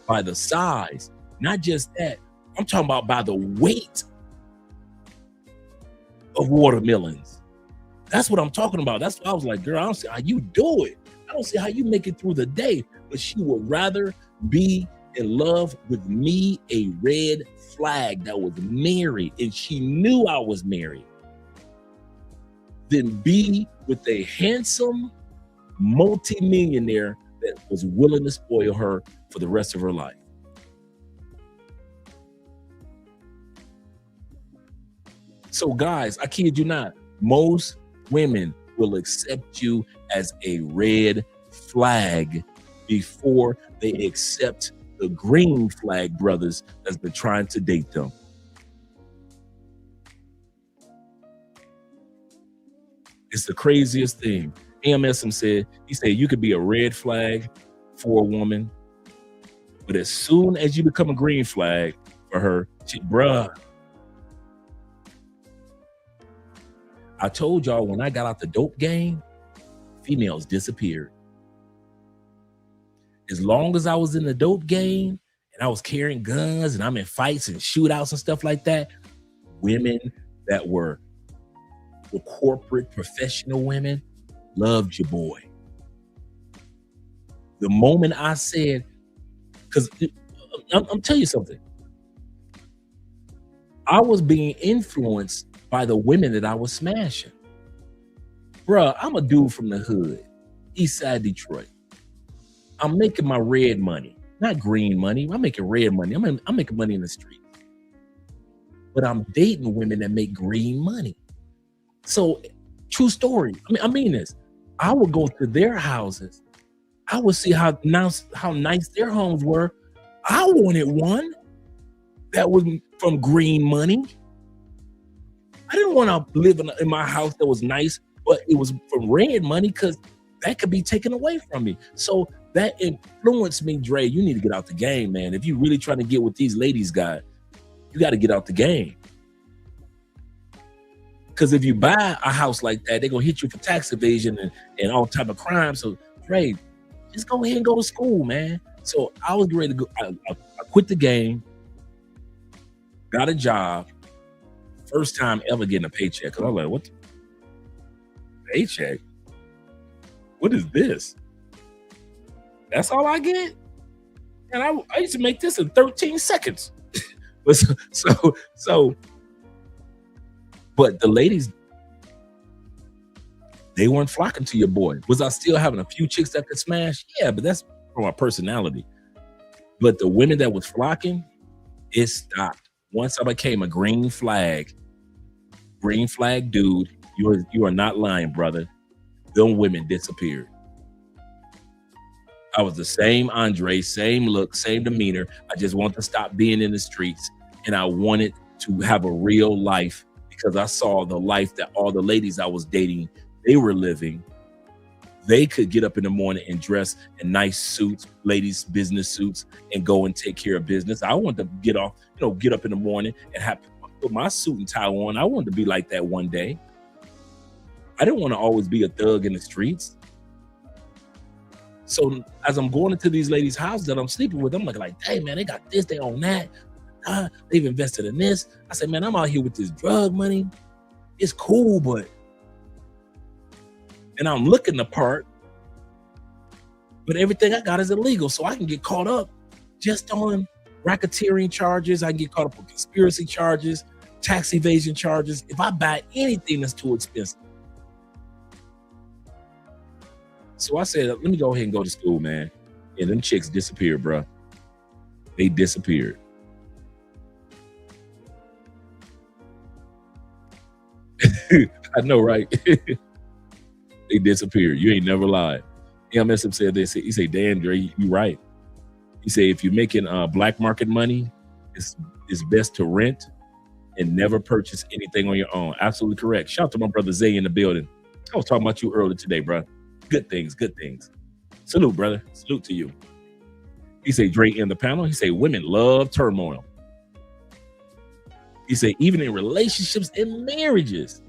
by the size. Not just that. I'm talking about by the weight of watermelons. That's what I'm talking about. That's why I was like, girl, I don't see how you do it. I don't see how you make it through the day. But she would rather be in love with me, a red flag that was married, and she knew I was married, than be with a handsome multi-millionaire that was willing to spoil her for the rest of her life. So guys, I kid you not, most women will accept you as a red flag before they accept the green flag brothers that's been trying to date them. It's the craziest thing. AMSM said, he said, you could be a red flag for a woman, but as soon as you become a green flag for her, bruh. I told y'all when I got out the dope game, females disappeared. As long as I was in the dope game and I was carrying guns and I'm in fights and shootouts and stuff like that, women that were the corporate professional women loved your boy. The moment I said, because I'm telling you something, I was being influenced by the women that I was smashing. Bruh, I'm a dude from the hood, East Side Detroit. I'm making my red money, not green money. I'm making red money. I'm making money in the street. But I'm dating women that make green money. So, true story. I mean this. I would go to their houses. I would see how nice their homes were. I wanted one that was from green money. I didn't want to live in my house that was nice, but it was from red money because that could be taken away from me. So that influenced me, Dre. You need to get out the game, man. If you really trying to get what these ladies got, you got to get out the game. Because if you buy a house like that, they're going to hit you for tax evasion and all type of crime. So, Dre, just go ahead and go to school, man. So I was ready to go. I quit the game, got a job, first time ever getting a paycheck. Because I was like, what? Paycheck? What is this? That's all I get? And I used to make this in 13 seconds. But but the ladies, they weren't flocking to your boy. Was I still having a few chicks that could smash? Yeah, but that's from my personality. But the women that was flocking, it stopped. Once I became a green flag dude, you are not lying, brother. Them women disappeared. I was the same Andre, same look, same demeanor. I just wanted to stop being in the streets, and I wanted to have a real life because I saw the life that all the ladies I was dating, they were living. They could get up in the morning and dress in nice suits, ladies' business suits, and go and take care of business. I wanted to get up in the morning and put my suit and tie on. I wanted to be like that one day. I didn't want to always be a thug in the streets. So as I'm going into these ladies' houses that I'm sleeping with, I'm like, hey man, they got this, they own that. They've invested in this. I said, man, I'm out here with this drug money. It's cool, and I'm looking the part, but everything I got is illegal. So I can get caught up just on racketeering charges. I can get caught up on conspiracy charges, tax evasion charges. If I buy anything that's too expensive. So I said, let me go ahead and go to school, man. And them chicks disappeared, bro. They disappeared. I know, right? They disappeared. You ain't never lied. MSM said this. He said, Dan, Dre, you right. He said, if you're making black market money, it's best to rent and never purchase anything on your own. Absolutely correct. Shout out to my brother Zay in the building. I was talking about you earlier today, bro. Good things, good things. Salute, brother. Salute to you. He said, Dre in the panel. He said, women love turmoil. He said, even in relationships and marriages,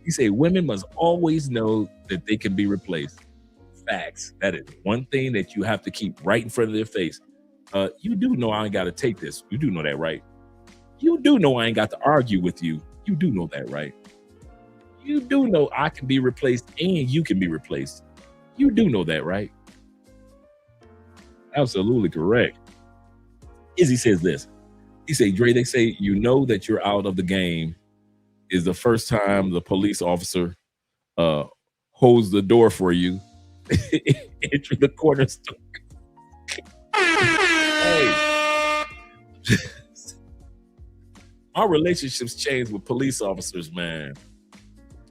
he said, women must always know that they can be replaced. Facts. That is one thing that you have to keep right in front of their face. You do know I ain't got to take this. You do know that, right? You do know I ain't got to argue with you. You do know that, right? You do know I can be replaced and you can be replaced. You do know that, right? Absolutely correct. Izzy says this. He said, Dre, they say, you know that you're out of the game is the first time the police officer holds the door for you. Enter the corner store. Hey. My relationships changed with police officers, man.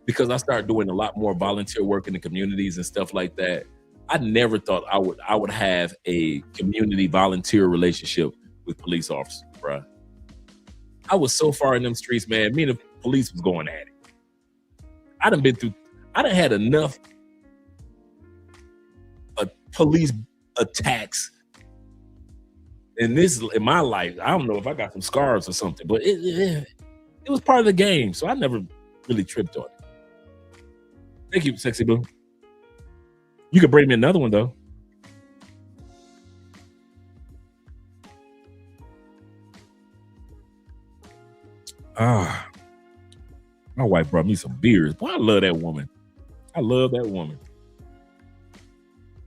Because I started doing a lot more volunteer work in the communities and stuff like that. I never thought I would have a community volunteer relationship with police officers, bro. I was so far in them streets, man. Me and the police was going at it. I done had enough police attacks in my life. I don't know if I got some scars or something, but it was part of the game. So I never really tripped on it. Thank you, Sexy Boo. You could bring me another one, though. My wife brought me some beers. Boy, I love that woman. I love that woman.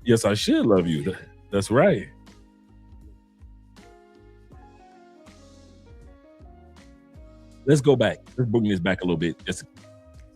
Yes, I should love you. That's right. Let's go back. Let's bring this back a little bit just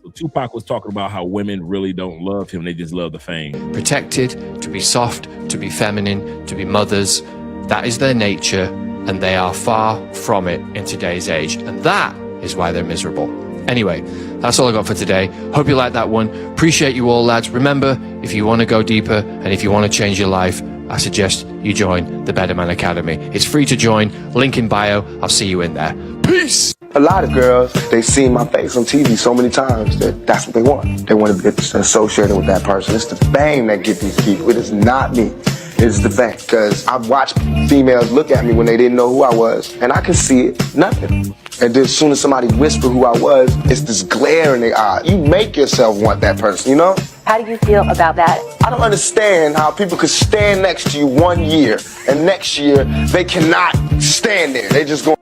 so So Tupac was talking about how women really don't love him. They just love the fame. Protected, to be soft, to be feminine, to be mothers. That is their nature, and they are far from it in today's age. And that is why they're miserable. Anyway, that's all I got for today. Hope you liked that one. Appreciate you all, lads. Remember, if you want to go deeper and if you want to change your life, I suggest you join the Better Man Academy. It's free to join. Link in bio. I'll see you in there. Peace! A lot of girls, they've seen my face on TV so many times that that's what they want. They want to be associated with that person. It's the fame that gets these people. It is not me. It's the fame. Because I've watched females look at me when they didn't know who I was. And I can see it. Nothing. And then as soon as somebody whispered who I was, it's this glare in their eye. You make yourself want that person, you know? How do you feel about that? I don't understand how people could stand next to you 1 year and next year they cannot stand there. They just go.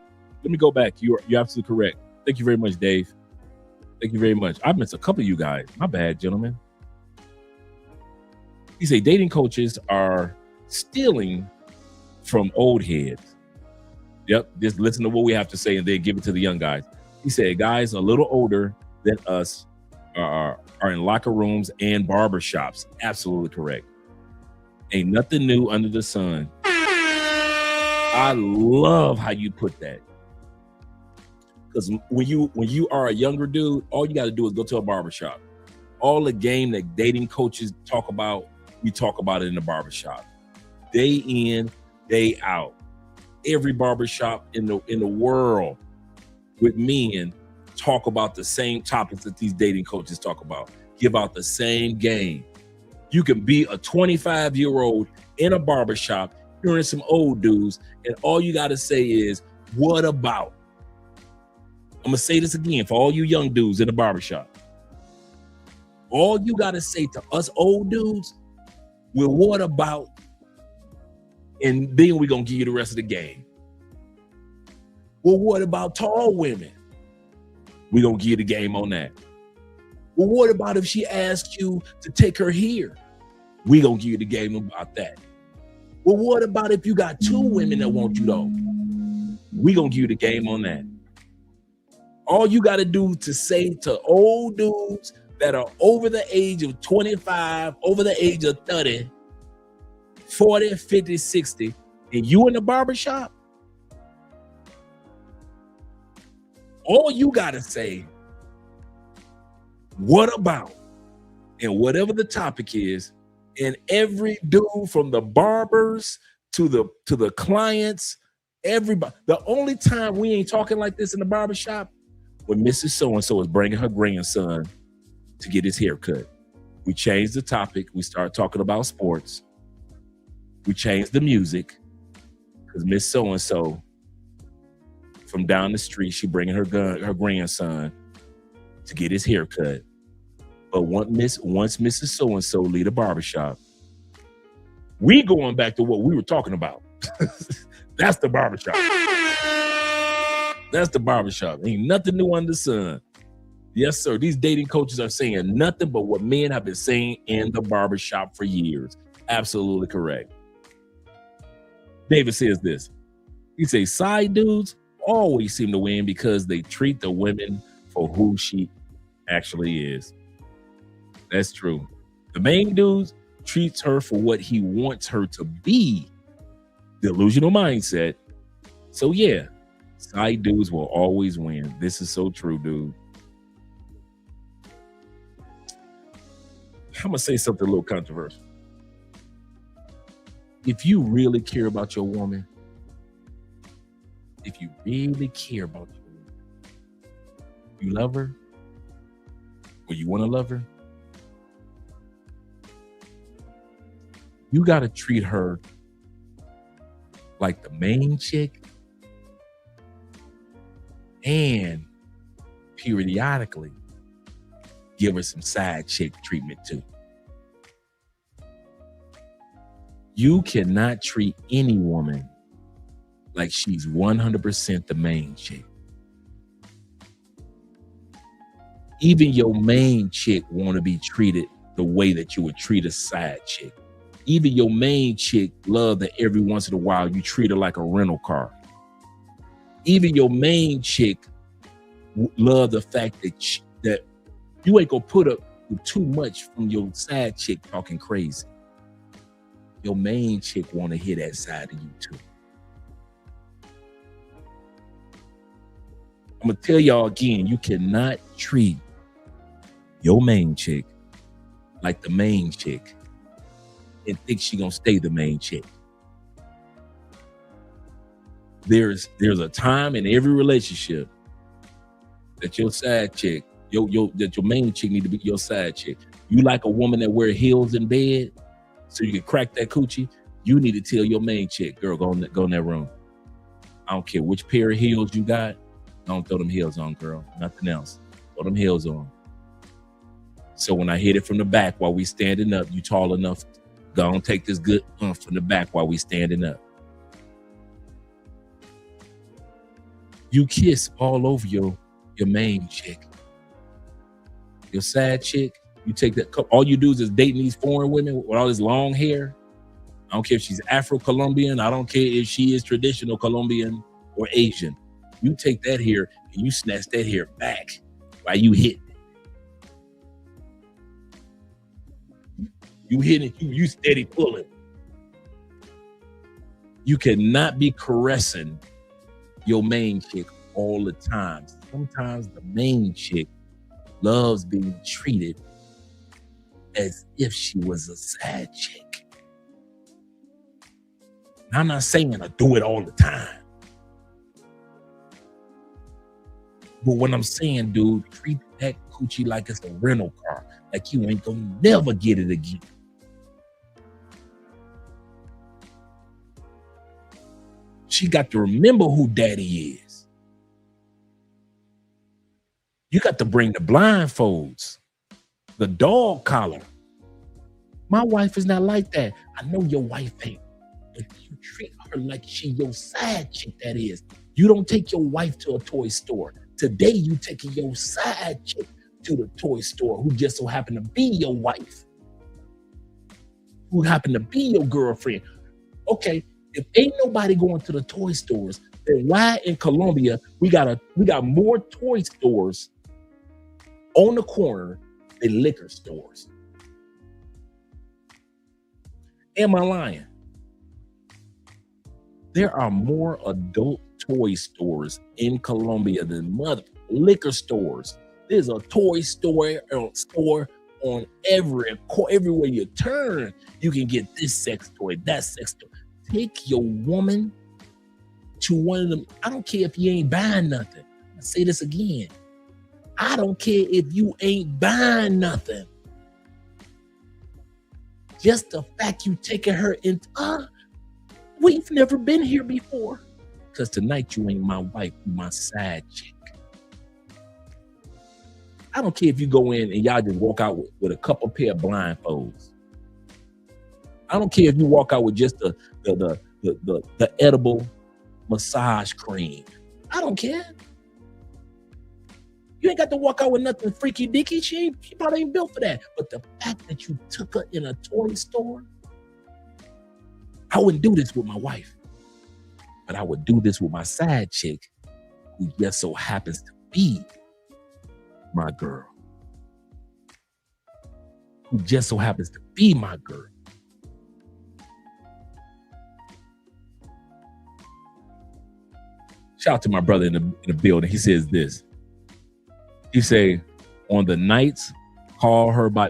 Let me go back. You're absolutely correct. Thank you very much, Dave. Thank you very much. I missed a couple of you guys. My bad, gentlemen. He said dating coaches are stealing from old heads. Yep, just listen to what we have to say and then give it to the young guys. He said guys a little older than us are in locker rooms and barber shops. Absolutely correct. Ain't nothing new under the sun. I love how you put that. Because when you are a younger dude, all you got to do is go to a barbershop. All the game that dating coaches talk about, we talk about it in the barbershop. Day in, day out. Every barbershop in the world with men talk about the same topics that these dating coaches talk about. Give out the same game. You can be a 25-year-old in a barbershop hearing some old dudes, and all you got to say is, what about? I'm going to say this again for all you young dudes in the barbershop. All you got to say to us old dudes, well, what about? And then we're going to give you the rest of the game. Well, what about tall women? We're going to give you the game on that. Well, what about if she asks you to take her here? We're going to give you the game about that. Well, what about if you got two women that want you though? We're going to give you the game on that. All you got to do to say to old dudes that are over the age of 25, over the age of 30, 40, 50, 60, and you in the barbershop, all you got to say, what about? And whatever the topic is, and every dude from the barbers to the clients, everybody. The only time we ain't talking like this in the barbershop, when Mrs. So-and-so is bringing her grandson to get his hair cut. We changed the topic. We start talking about sports. We changed the music because Miss So-and-so from down the street, she bringing her grandson to get his hair cut. But once Mrs. So-and-so leave the barbershop, we going back to what we were talking about. That's the barbershop. That's the barbershop. Ain't nothing new under the sun. Yes, sir. These dating coaches are saying nothing but what men have been saying in the barbershop for years. Absolutely correct. David says this. He says, side dudes always seem to win because they treat the women for who she actually is. That's true. The main dude treats her for what he wants her to be. Delusional mindset. So yeah, side dudes will always win. This is so true, dude. I'm gonna say something a little controversial. If you really care about your woman, if you really care about your woman, you love her, or you want to love her, you got to treat her like the main chick and periodically give her some side chick treatment too. You cannot treat any woman like she's 100% the main chick. Even your main chick want to be treated the way that you would treat a side chick. Even your main chick love that every once in a while you treat her like a rental car. Even your main chick love the fact that You ain't gonna put up with too much from your side chick talking crazy. Your main chick want to hear that side of you too. I'm gonna tell y'all again, you cannot treat your main chick like the main chick and think she gonna stay the main chick. There's a time in every relationship that your side chick, that your main chick need to be your side chick. You like a woman that wear heels in bed so you can crack that coochie? You need to tell your main chick, girl, go in that room. I don't care which pair of heels you got. Don't throw them heels on, girl. Nothing else. Throw them heels on. So when I hit it from the back while we standing up, you tall enough, go and take this good from the back while we standing up. You kiss all over your main chick. Your side chick, you take that, all you do is just dating these foreign women with all this long hair. I don't care if she's Afro-Colombian. I don't care if she is traditional Colombian or Asian. You take that hair and you snatch that hair back while you hit. You hit it, you steady pulling. You cannot be caressing your main chick all the time. Sometimes the main chick loves being treated as if she was a side chick. I'm not saying I do it all the time. But what I'm saying, dude, treat that coochie like it's a rental car. Like you ain't gonna never get it again. She got to remember who daddy is. You got to bring the blindfolds, the dog collar. My wife is not like that. I know your wife ain't. But you treat her like she your side chick, that is. You don't take your wife to a toy store. Today, you taking your side chick to the toy store who just so happen to be your wife, who happen to be your girlfriend. Okay, if ain't nobody going to the toy stores, then why in Colombia we got more toy stores on the corner than liquor stores? Am I lying? There are more adult toy stores in Colombia than liquor stores. There's a toy store on everywhere you turn. You can get this sex toy, that sex toy. Take your woman to one of them. I don't care if you ain't buying nothing. I'll say this again. I don't care if you ain't buying nothing. Just the fact you taking her in, we've never been here before. Because tonight you ain't my wife, you my side chick. I don't care if you go in and y'all just walk out with a couple pair of blindfolds. I don't care if you walk out with just the edible massage cream. I don't care. You ain't got to walk out with nothing freaky dicky. She probably ain't built for that. But the fact that you took her in a toy store, I wouldn't do this with my wife. But I would do this with my side chick, who just so happens to be my girl. Who just so happens to be my girl. Shout out to my brother in the building. He says this. He say, on the nights, call her by...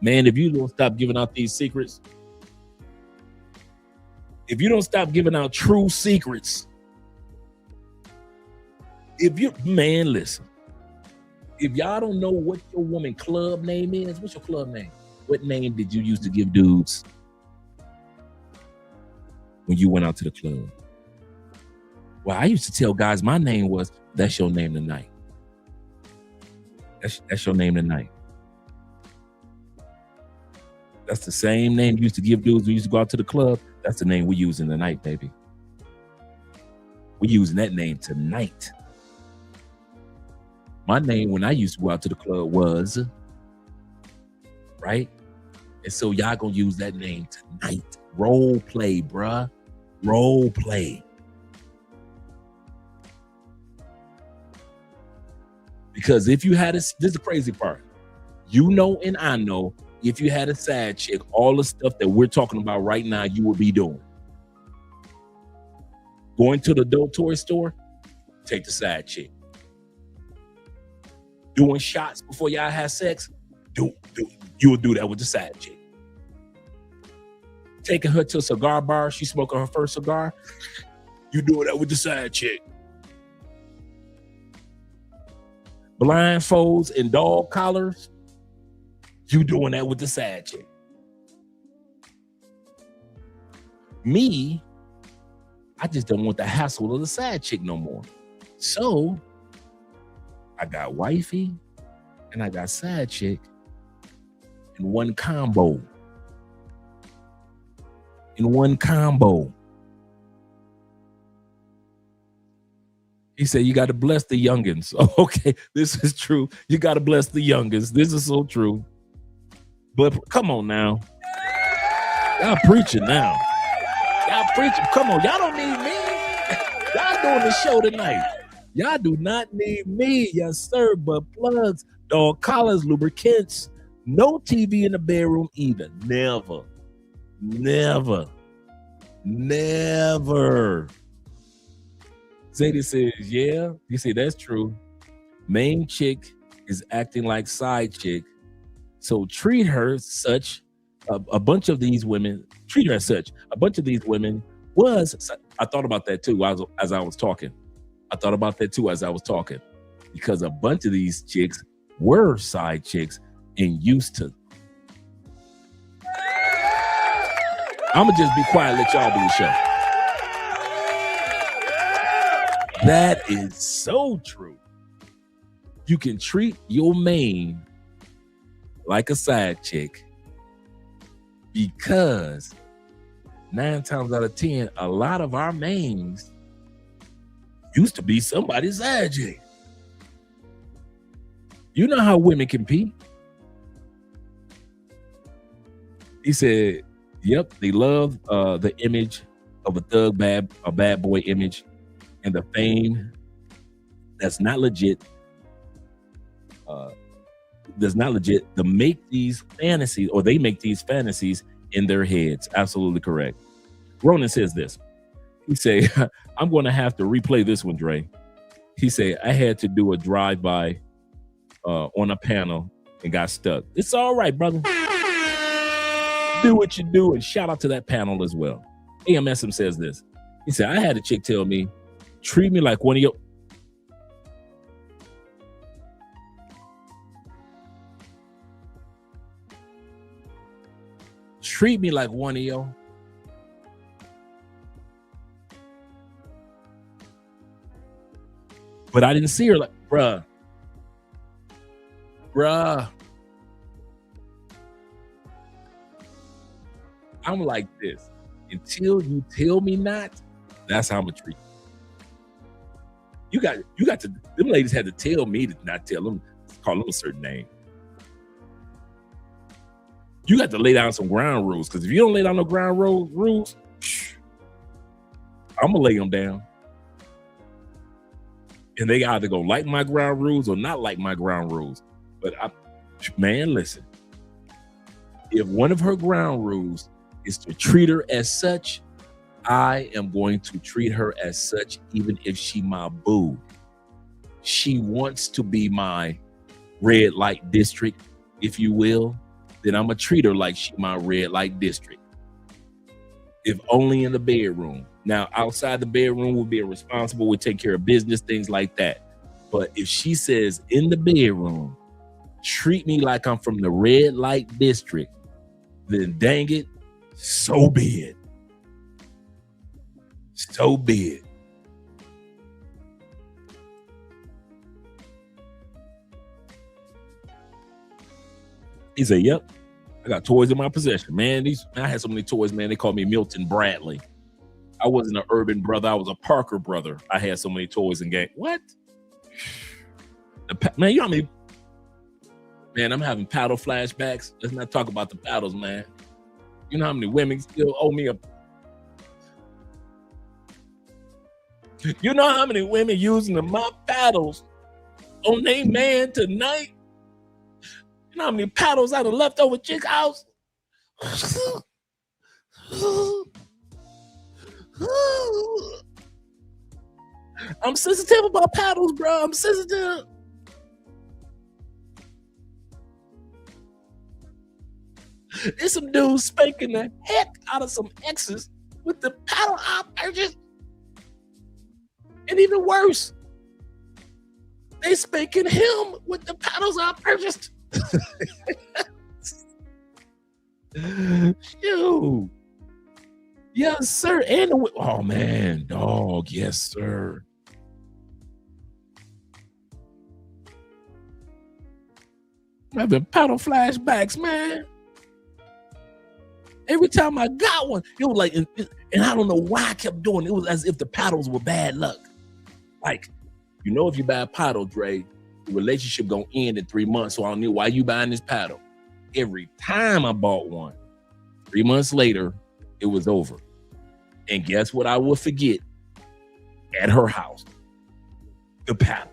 Man, if you don't stop giving out these secrets, if you don't stop giving out true secrets, listen, if y'all don't know what your woman club name is, what's your club name? What name did you used to give dudes when you went out to the club? Well, I used to tell guys my name was, that's your name tonight. That's your name tonight. That's the same name you used to give dudes who used to go out to the club. That's the name we using tonight, baby. We using that name tonight. My name when I used to go out to the club was, right? And so y'all gonna use that name tonight. Role play, bruh. Role play. Because if you had this is the crazy part. You know, and I know, if you had a side chick, all the stuff that we're talking about right now, you would be doing. Going to the adult toy store, take the side chick. Doing shots before y'all have sex, you'll do that with the side chick. Taking her to a cigar bar, she smoking her first cigar, you doing that with the side chick. Blindfolds and dog collars, you doing that with the side chick. Me, I just don't want the hassle of the side chick no more. So I got wifey and I got side chick in one combo. He said, you got to bless the youngins. Okay, this is true. You got to bless the youngins. This is so true. But come on now. Y'all preaching now. Y'all preaching. Come on. Y'all don't need me. Y'all doing the show tonight. Y'all do not need me. Yes, sir. But plugs, dog collars, lubricants, no TV in the bedroom either. Never. Zadie says, yeah. You see, that's true. Main chick is acting like side chick. So treat her such. A bunch of these women treat her as such. A bunch of these women I thought about that too as I was talking. Because a bunch of these chicks were side chicks and used to. I'm going to just be quiet and let y'all do the show. That is so true. You can treat your main like a side chick because 9 times out of 10, a lot of our mains used to be somebody's side chick. You know how women compete. He said, yep, they love the image of a thug, a bad boy image, and the fame that's not legit. They make these fantasies in their heads. Absolutely correct. Ronan says this. He say, I'm going to have to replay this one, Dre. He say, I had to do a drive-by on a panel and got stuck. It's all right, brother. Do what you do, and shout out to that panel as well. AMSM says this. He said, I had a chick tell me, treat me like one of your... Treat me like one of your... But I didn't see her like, bruh. I'm like this. Until you tell me not, that's how I'm gonna treat you. You got to, them ladies had to tell me to not tell them, call them a certain name. You got to lay down some ground rules, because if you don't lay down no ground rules, I'm gonna lay them down. And they either gonna like my ground rules or not like my ground rules. But man, listen. If one of her ground rules is to treat her as such, I am going to treat her as such, even if she my boo. She wants to be my red light district, if you will, then I'm gonna treat her like she my red light district. If only in the bedroom. Now, outside the bedroom, we'll be responsible, we'll take care of business, things like that. But if she says in the bedroom, treat me like I'm from the red light district, then dang it, so be it. So be it. He said, yep, I got toys in my possession. Man, I had so many toys, man, they called me Milton Bradley. I wasn't an urban brother, I was a Parker brother. I had so many toys and game. What? Man, you know how many? Man, I'm having paddle flashbacks. Let's not talk about the paddles, man. You know how many women still owe me a... You know how many women using the mop paddles on their man tonight? You know how many paddles out of leftover chick house? I'm sensitive about paddles, bro. I'm sensitive. There's some dudes spanking the heck out of some exes with the paddle I purchased. And even worse, they spanking him with the paddles I purchased. Shoot. Yes, sir. And oh man, dog. Yes, sir. I'm having paddle flashbacks, man. Every time I got one, it was like, and I don't know why I kept doing it. It was as if the paddles were bad luck. Like, you know, if you buy a paddle, Dre, the relationship gonna end in 3 months. So I don't know why you buying this paddle. Every time I bought one, 3 months later, it was over. And guess what I will forget at her house? The paddle.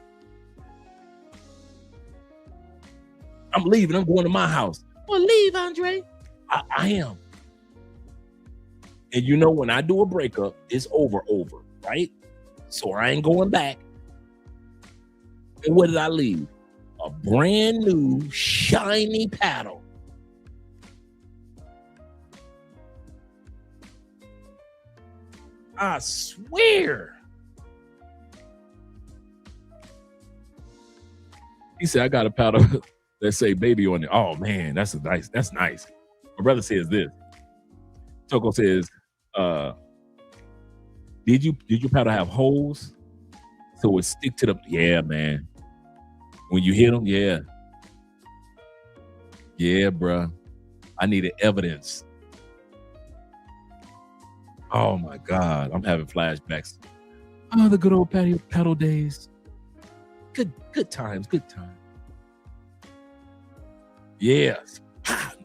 I'm leaving. I'm going to my house. Well, leave, Andre. I am. And you know, when I do a breakup, it's over, right? So I ain't going back. And what did I leave? A brand new, shiny paddle. I swear. He said, I got a paddle that say baby on it. Oh man, that's nice. My brother says this. Toko says, did your paddle have holes so it stick to the... Yeah, man. When you hit them, yeah. Yeah, bruh. I needed evidence. Oh my God, I'm having flashbacks. Oh, the good old paddle days. Good times. Yes.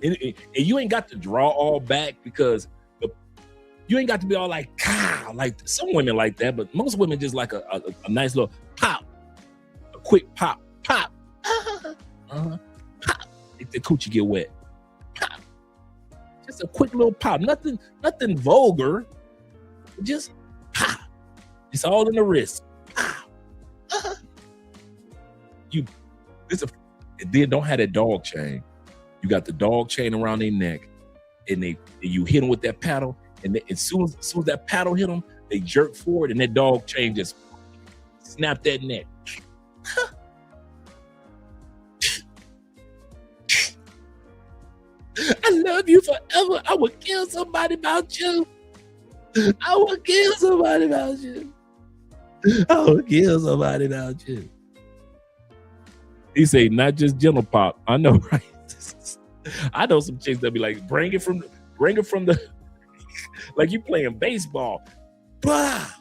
And you ain't got to draw all back because you ain't got to be all like, like some women like that, but most women just like a nice little pop, a quick pop. Pop. If the coochie get wet. Pop. Just a quick little pop. Nothing vulgar. Just pop. It's all in the wrist. Pop. Then don't have that dog chain. You got the dog chain around their neck, and you hit them with that paddle, and as soon as that paddle hit them, they jerk forward, and that dog chain just snap that neck. I love you forever. I would kill somebody about you. I would kill somebody about you. He say, not just gentle pop. I know, right? I know some chicks that be like, bring it from the like you playing baseball. Bah.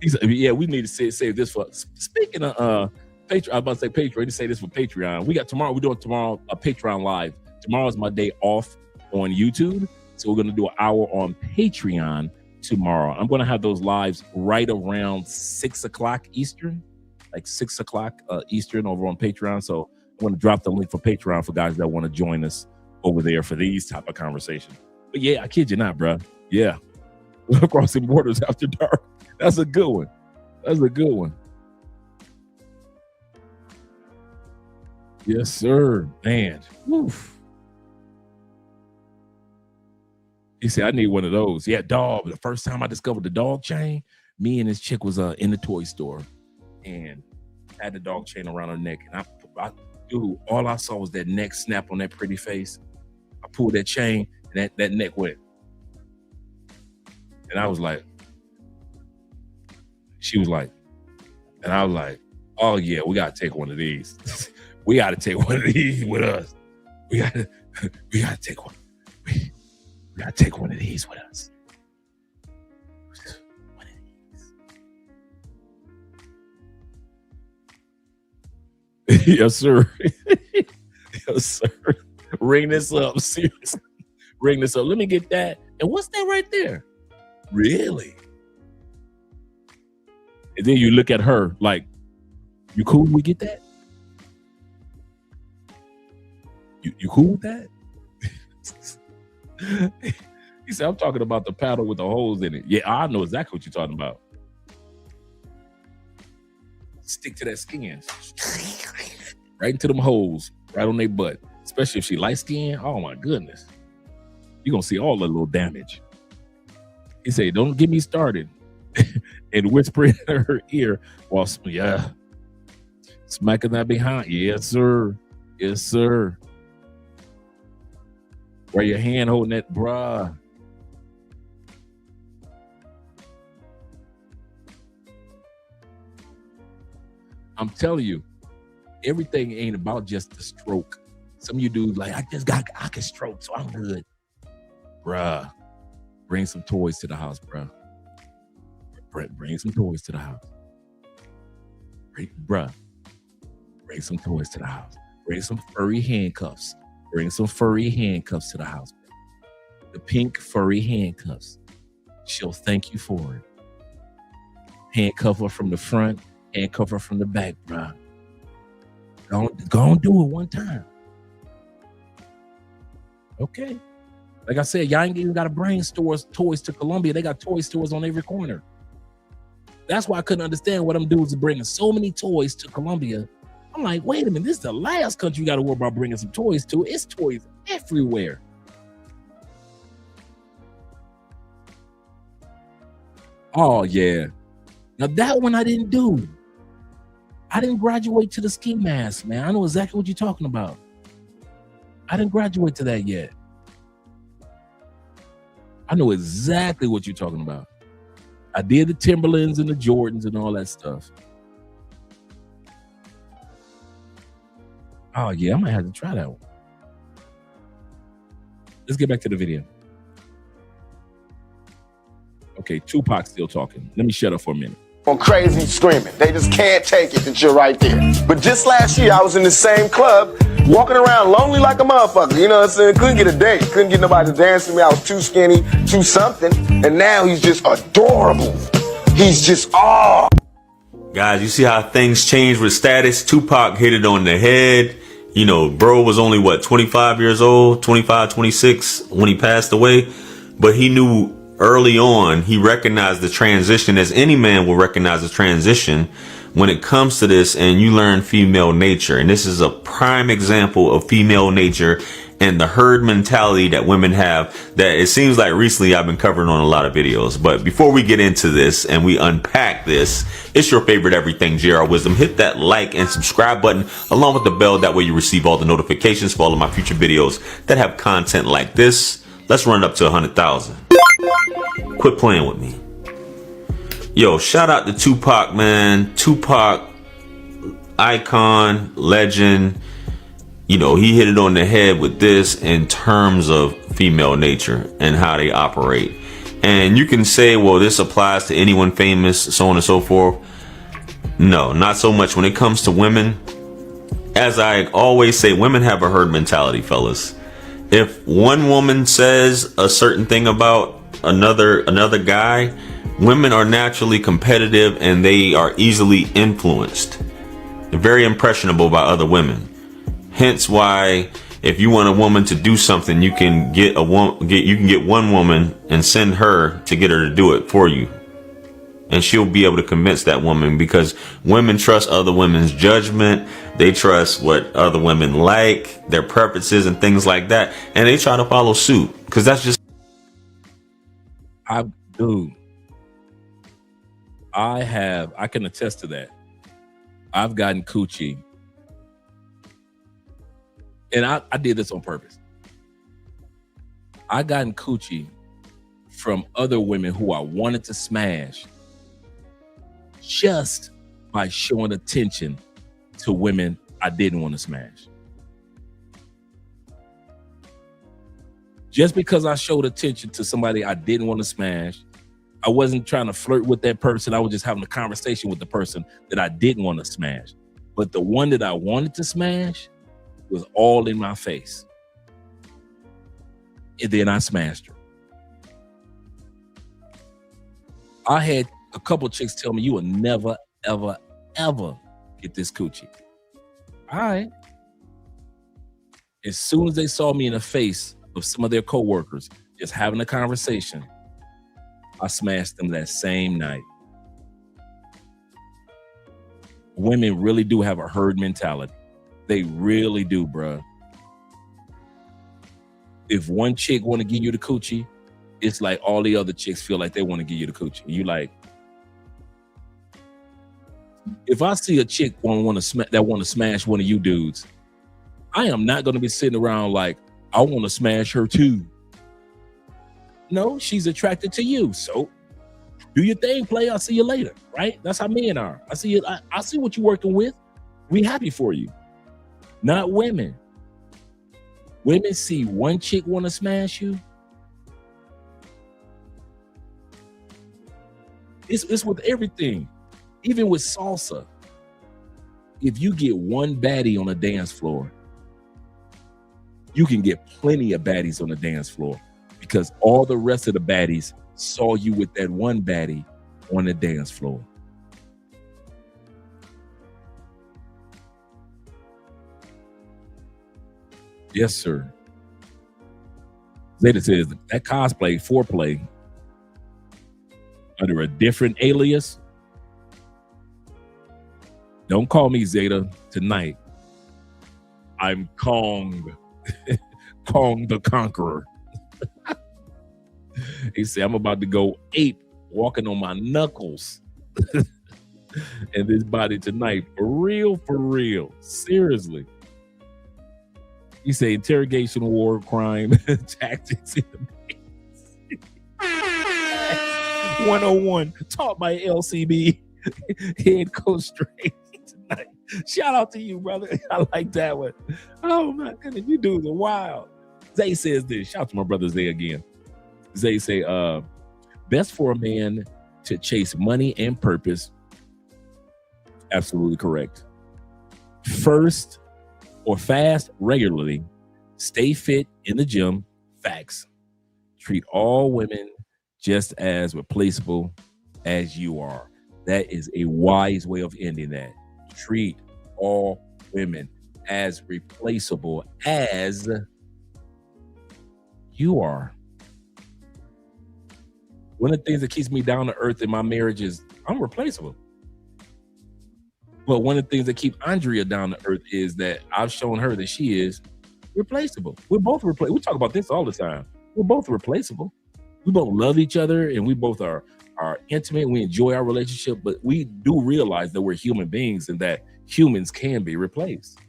He said, yeah, we need to save this for... Speaking of Patreon, I was about to say Patreon. To say this for Patreon. We're doing tomorrow a Patreon live. Tomorrow is my day off on YouTube. So we're going to do an hour on Patreon tomorrow. I'm going to have those lives right around 6 o'clock Eastern, like 6 o'clock Eastern over on Patreon. So I'm going to drop the link for Patreon for guys that want to join us over there for these type of conversations. But yeah, I kid you not, bro. Yeah. Crossing Borders After Dark. That's a good one. Yes, sir. Man. Woof. He said, I need one of those. Yeah, dog. The first time I discovered the dog chain, me and this chick was in the toy store and had the dog chain around her neck. And dude, all I saw was that neck snap on that pretty face. I pulled that chain and that neck went. And I was like, she was like, and I was like, oh yeah, we got to take one of these. We got to take one of these with us. We got to take one. We got to take one of these with us. One of these. Yes, sir. Sir, ring this up. Seriously. Ring this up. Let me get that. And what's that right there? Really? And then you look at her like, you cool? We get that? You cool with that? He said, I'm talking about the paddle with the holes in it. Yeah, I know exactly what you're talking about. Stick to that skin. Right into them holes, right on their butt. Especially if she light skin. Oh my goodness. You're going to see all the little damage. He said, don't get me started. And whisper in her ear while, yeah, smacking that behind. Yes, sir. Yes, sir. Where your hand holding that bra. I'm telling you, everything ain't about just the stroke. Some of you dudes like, I can stroke, so I'm good. Bruh, bring some toys to the house, bruh. Bring some toys to the house. Bruh, bring some toys to the house. Bring some furry handcuffs. Bring some furry handcuffs to the house. The pink furry handcuffs. She'll thank you for it. Handcuff her from the front, handcuff her from the back, bruh. Go on, do it one time. Okay. Like I said, y'all ain't even got to bring toys to Colombia. They got toy stores on every corner. That's why I couldn't understand why them dudes are bringing so many toys to Colombia. I'm like, wait a minute, this is the last country you got to worry about bringing some toys to. It's toys everywhere. Oh, yeah. Now, that one I didn't do. I didn't graduate to the ski mask, man. I know exactly what you're talking about. I didn't graduate to that yet. I know exactly what you're talking about. I did the Timberlands and the Jordans and all that stuff. Oh, yeah, I might have to try that one. Let's get back to the video. Okay, Tupac's still talking. Let me shut up for a minute. On crazy screaming. They just can't take it that you're right there. But just last year, I was in the same club, walking around lonely like a motherfucker. You know what I'm saying? Couldn't get a date. Couldn't get nobody to dance with me. I was too skinny, too something. And now he's just adorable. He's just, oh. Guys, you see how things change with status? Tupac hit it on the head. You know, bro was only, 25 years old, 25, 26 when he passed away. But he knew early on, he recognized the transition, as any man will recognize the transition when it comes to this, and you learn female nature. And this is a prime example of female nature and the herd mentality that women have that it seems like recently I've been covering on a lot of videos. But before we get into this and we unpack this, it's your favorite everything, JR Wisdom. Hit that like and subscribe button along with the bell. That way you receive all the notifications for all of my future videos that have content like this. Let's run it up to 100,000. Quit playing with me. Yo, shout out to Tupac, man. Tupac, icon, legend. You know, he hit it on the head with this in terms of female nature and how they operate. And you can say, well, this applies to anyone famous, so on and so forth. No, not so much when it comes to women. As I always say, women have a herd mentality, fellas. If one woman says a certain thing about another guy, women are naturally competitive and they are easily influenced. They're very impressionable by other women. Hence why if you want a woman to do something, you can get one woman and send her to get her to do it for you. And she'll be able to convince that woman, because women trust other women's judgment. They trust what other women like, their preferences and things like that. And they try to follow suit, because that's just. I can attest to that. I've gotten coochie. And I did this on purpose. I gotten coochie from other women who I wanted to smash just by showing attention to women I didn't want to smash. Just because I showed attention to somebody I didn't want to smash, I wasn't trying to flirt with that person. I was just having a conversation with the person that I didn't want to smash. But the one that I wanted to smash, was all in my face. And then I smashed her. I had a couple chicks tell me, you will never, ever, ever get this coochie. All right. As soon as they saw me in the face of some of their coworkers just having a conversation, I smashed them that same night. Women really do have a herd mentality. They really do, bruh. If one chick want to give you the coochie, it's like all the other chicks feel like they want to give you the coochie. You like, if I see a chick want to smash one of you dudes, I am not going to be sitting around like, I want to smash her too. No, she's attracted to you. So do your thing, play. I'll see you later, right? That's how men are. I see you. I see what you're working with. We happy for you. Not women. Women see one chick want to smash you. It's with everything. Even with salsa. If you get one baddie on a dance floor, you can get plenty of baddies on the dance floor because all the rest of the baddies saw you with that one baddie on the dance floor. Yes, sir. Zeta says that cosplay, foreplay, under a different alias. Don't call me Zeta tonight. I'm Kong. Kong the Conqueror. He said, I'm about to go ape walking on my knuckles in this body tonight. For real. Seriously. He said interrogation, war, crime, tactics. 101 taught by LCB head coach straight tonight. Shout out to you, brother. I like that one. Oh my goodness, you dudes are wild. Zay says this. Shout out to my brother Zay again. Zay say, best for a man to chase money and purpose. Absolutely correct. First or fast regularly. Stay fit in the gym. Facts. Treat all women just as replaceable as you are. That is a wise way of ending that. Treat all women as replaceable as you are. One of the things that keeps me down to earth in my marriage is I'm replaceable. But one of the things that keep Andrea down to earth is that I've shown her that she is replaceable. We're both replaceable. We talk about this all the time. We're both replaceable. We both love each other and we both are intimate. We enjoy our relationship, but we do realize that we're human beings and that humans can be replaced.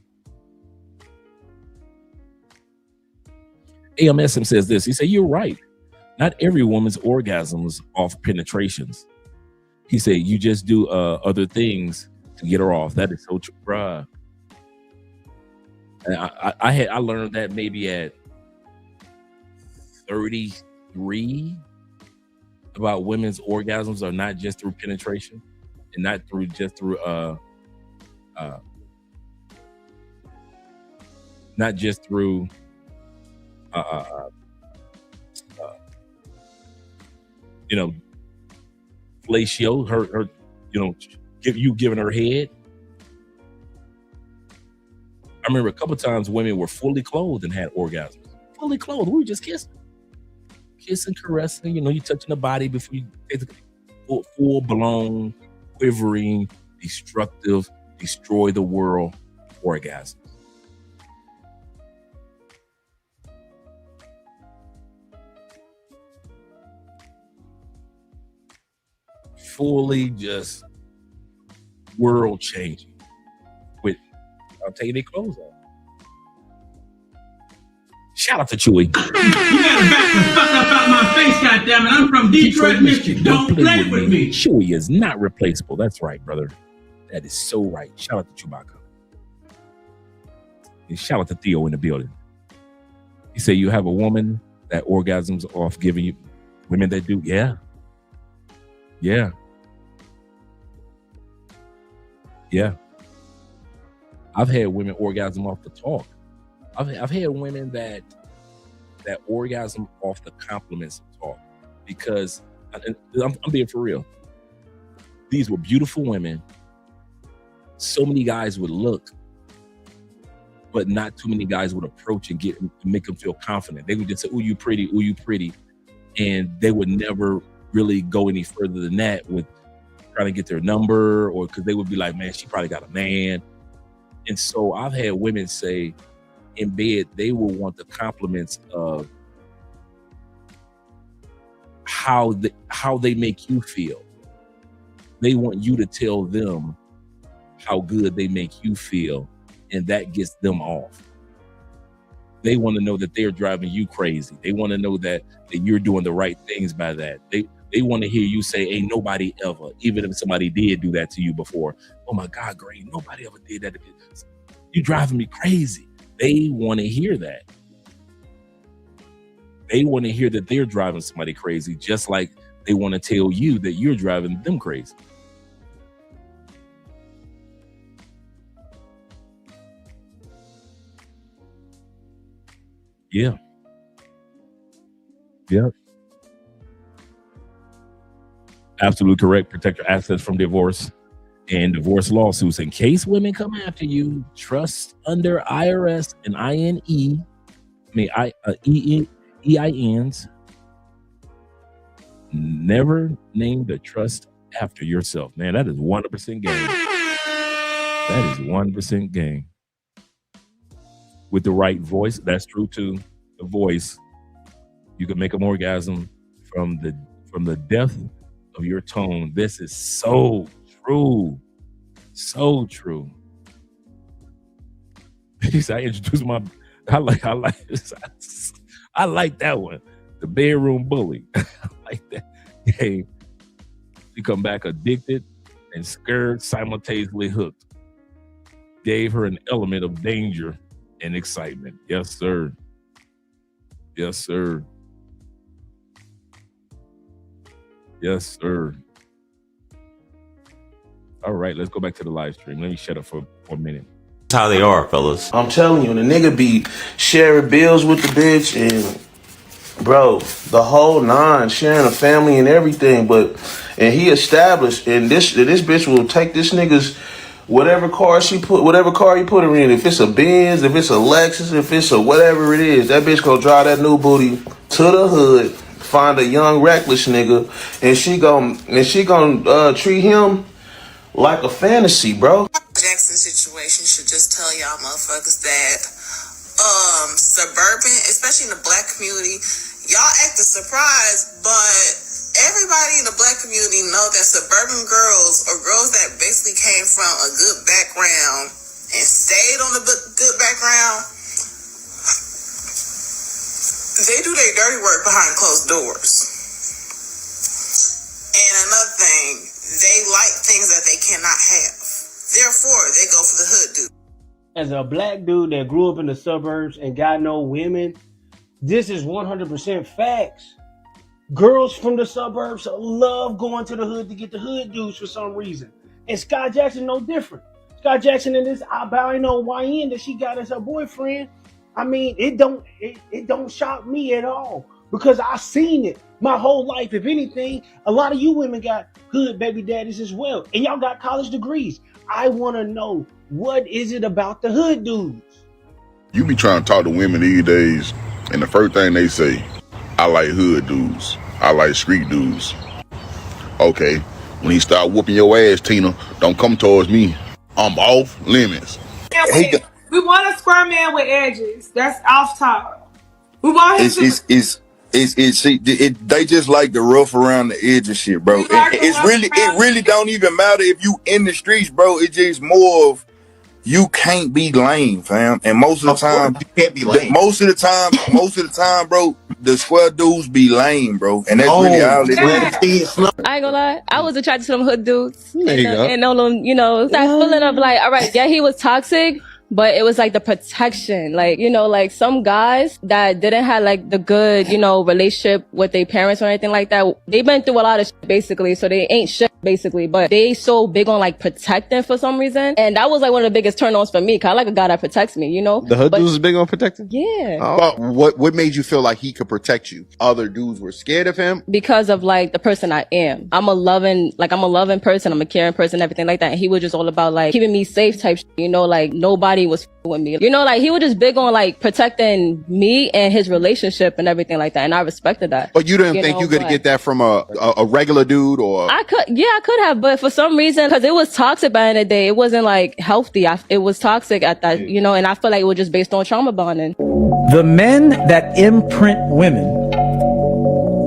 AMSM says this. He said, you're right. Not every woman's orgasms off penetrations. He said, you just do other things to get her off. That is so true, bruh. And I learned that maybe at 33 about women's orgasms are not just through penetration and not through not just through fellatio, her giving her head. I remember a couple of times women were fully clothed and had orgasms. Fully clothed, we were just kissing, caressing. You touching the body before you take the full blown, quivering, destructive, destroy the world orgasms. Fully just world changing with taking their clothes off. Shout out to Chewy. You gotta back the fuck up out my face, goddammit. I'm from Detroit, Michigan. Don't play with me. Chewy is not replaceable. That's right, brother. That is so right. Shout out to Chewbacca. And shout out to Theo in the building. He said you have a woman that orgasms off giving you women that do. Yeah. I've had women orgasm off the talk. I've had women that orgasm off the compliments of talk, because I'm being for real. These were beautiful women. So many guys would look, but not too many guys would approach and make them feel confident. They would just say, "Ooh, you pretty. Ooh, you pretty," and they would never really go any further than that with trying to get their number, or because they would be like, "Man, she probably got a man." And so I've had women say in bed they will want the compliments of how they make you feel. They want you to tell them how good they make you feel, and that gets them off. They want to know that they're driving you crazy. They want to know that you're doing the right things by that. They want to hear you say, "Ain't nobody ever," even if somebody did do that to you before. "Oh my God, great, nobody ever did that to me. You driving me crazy." They want to hear that. They want to hear that they're driving somebody crazy, just like they want to tell you that you're driving them crazy. Yeah. Yeah. Absolutely correct. Protect your assets from divorce and divorce lawsuits. In case women come after you, trust under IRS and EINs. Never name the trust after yourself. Man, that is 100% game. That is 100% game. With the right voice, that's true too. The voice, you can make an orgasm from the depth of your tone. This is so true. So true. I introduced I like that one. The bedroom bully. I like that. Hey, she come back addicted and scared, simultaneously hooked. Gave her an element of danger and excitement. Yes, sir. Yes, sir. Yes, sir. All right, let's go back to the live stream. Let me shut up for a minute. That's how they are, fellas. I'm telling you, the nigga be sharing bills with the bitch and, bro, the whole nine, sharing a family and everything. And he established, and this bitch will take this nigga's whatever car he put her in. If it's a Benz, if it's a Lexus, if it's a whatever it is, that bitch gonna drive that new booty to the hood, find a young reckless nigga, and she gonna treat him like a fantasy, bro. Jackson situation should just tell y'all motherfuckers that suburban, especially in the black community, y'all acting surprised, but everybody in the black community know that suburban girls, or girls that basically came from a good background and stayed on the good background, they do their dirty work behind closed doors. And another thing, they like things that they cannot have. Therefore, they go for the hood dude. As a black dude that grew up in the suburbs and got no women, this is 100% facts. Girls from the suburbs love going to the hood to get the hood dudes for some reason. And Scott Jackson no different. Scott Jackson and this albino YN that she got as her boyfriend, I mean, it don't shock me at all, because I seen it my whole life. If anything, a lot of you women got hood baby daddies as well, and y'all got college degrees. I want to know, what is it about the hood dudes? You be trying to talk to women these days, and the first thing they say, "I like hood dudes. I like street dudes." Okay, when he start whooping your ass, Tina, don't come towards me. I'm off limits. We want a square man with edges. That's off top. We want him they just like the rough around the edge of shit, bro. It really don't even matter if you in the streets, bro. It's just more of, you can't be lame, fam. And most of the time, you can't be lame. Most of the time, bro, the square dudes be lame, bro. And that's really all it is. I ain't gonna lie, I was attracted to them hood dudes. And on them, you know, it's not feeling of like, all right, yeah, he was toxic, but it was like the protection. Like, you know, like some guys that didn't have like the good, you know, relationship with their parents or anything like that, they've been through a lot of shit basically, so they ain't shit basically, but they so big on like protecting for some reason. And that was like one of the biggest turn-ons for me, cause I like a guy that protects me, you know? The hood dudes is big on protecting? Yeah. But what made you feel like he could protect you? Other dudes were scared of him? Because of like the person I am. I'm a loving person, I'm a caring person, everything like that. And he was just all about like keeping me safe type shit, you know, like nobody was with me. You know, like he was just big on like protecting me and his relationship and everything like that. And I respected that. But you didn't think you could get that from a regular dude or? I could have, but for some reason, cause it was toxic back in the day, it wasn't like healthy. It was toxic at that, you know, and I feel like it was just based on trauma bonding. The men that imprint women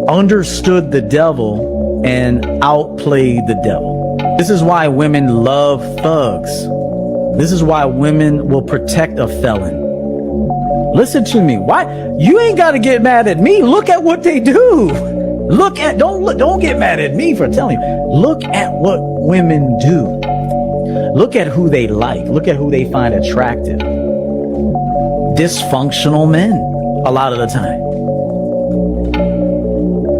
understood the devil and outplayed the devil. This is why women love thugs. This is why women will protect a felon. Listen to me. Why? You ain't got to get mad at me. Look at what they do. Don't get mad at me for telling you. Look at what women do. Look at who they like. Look at who they find attractive. Dysfunctional men, a lot of the time.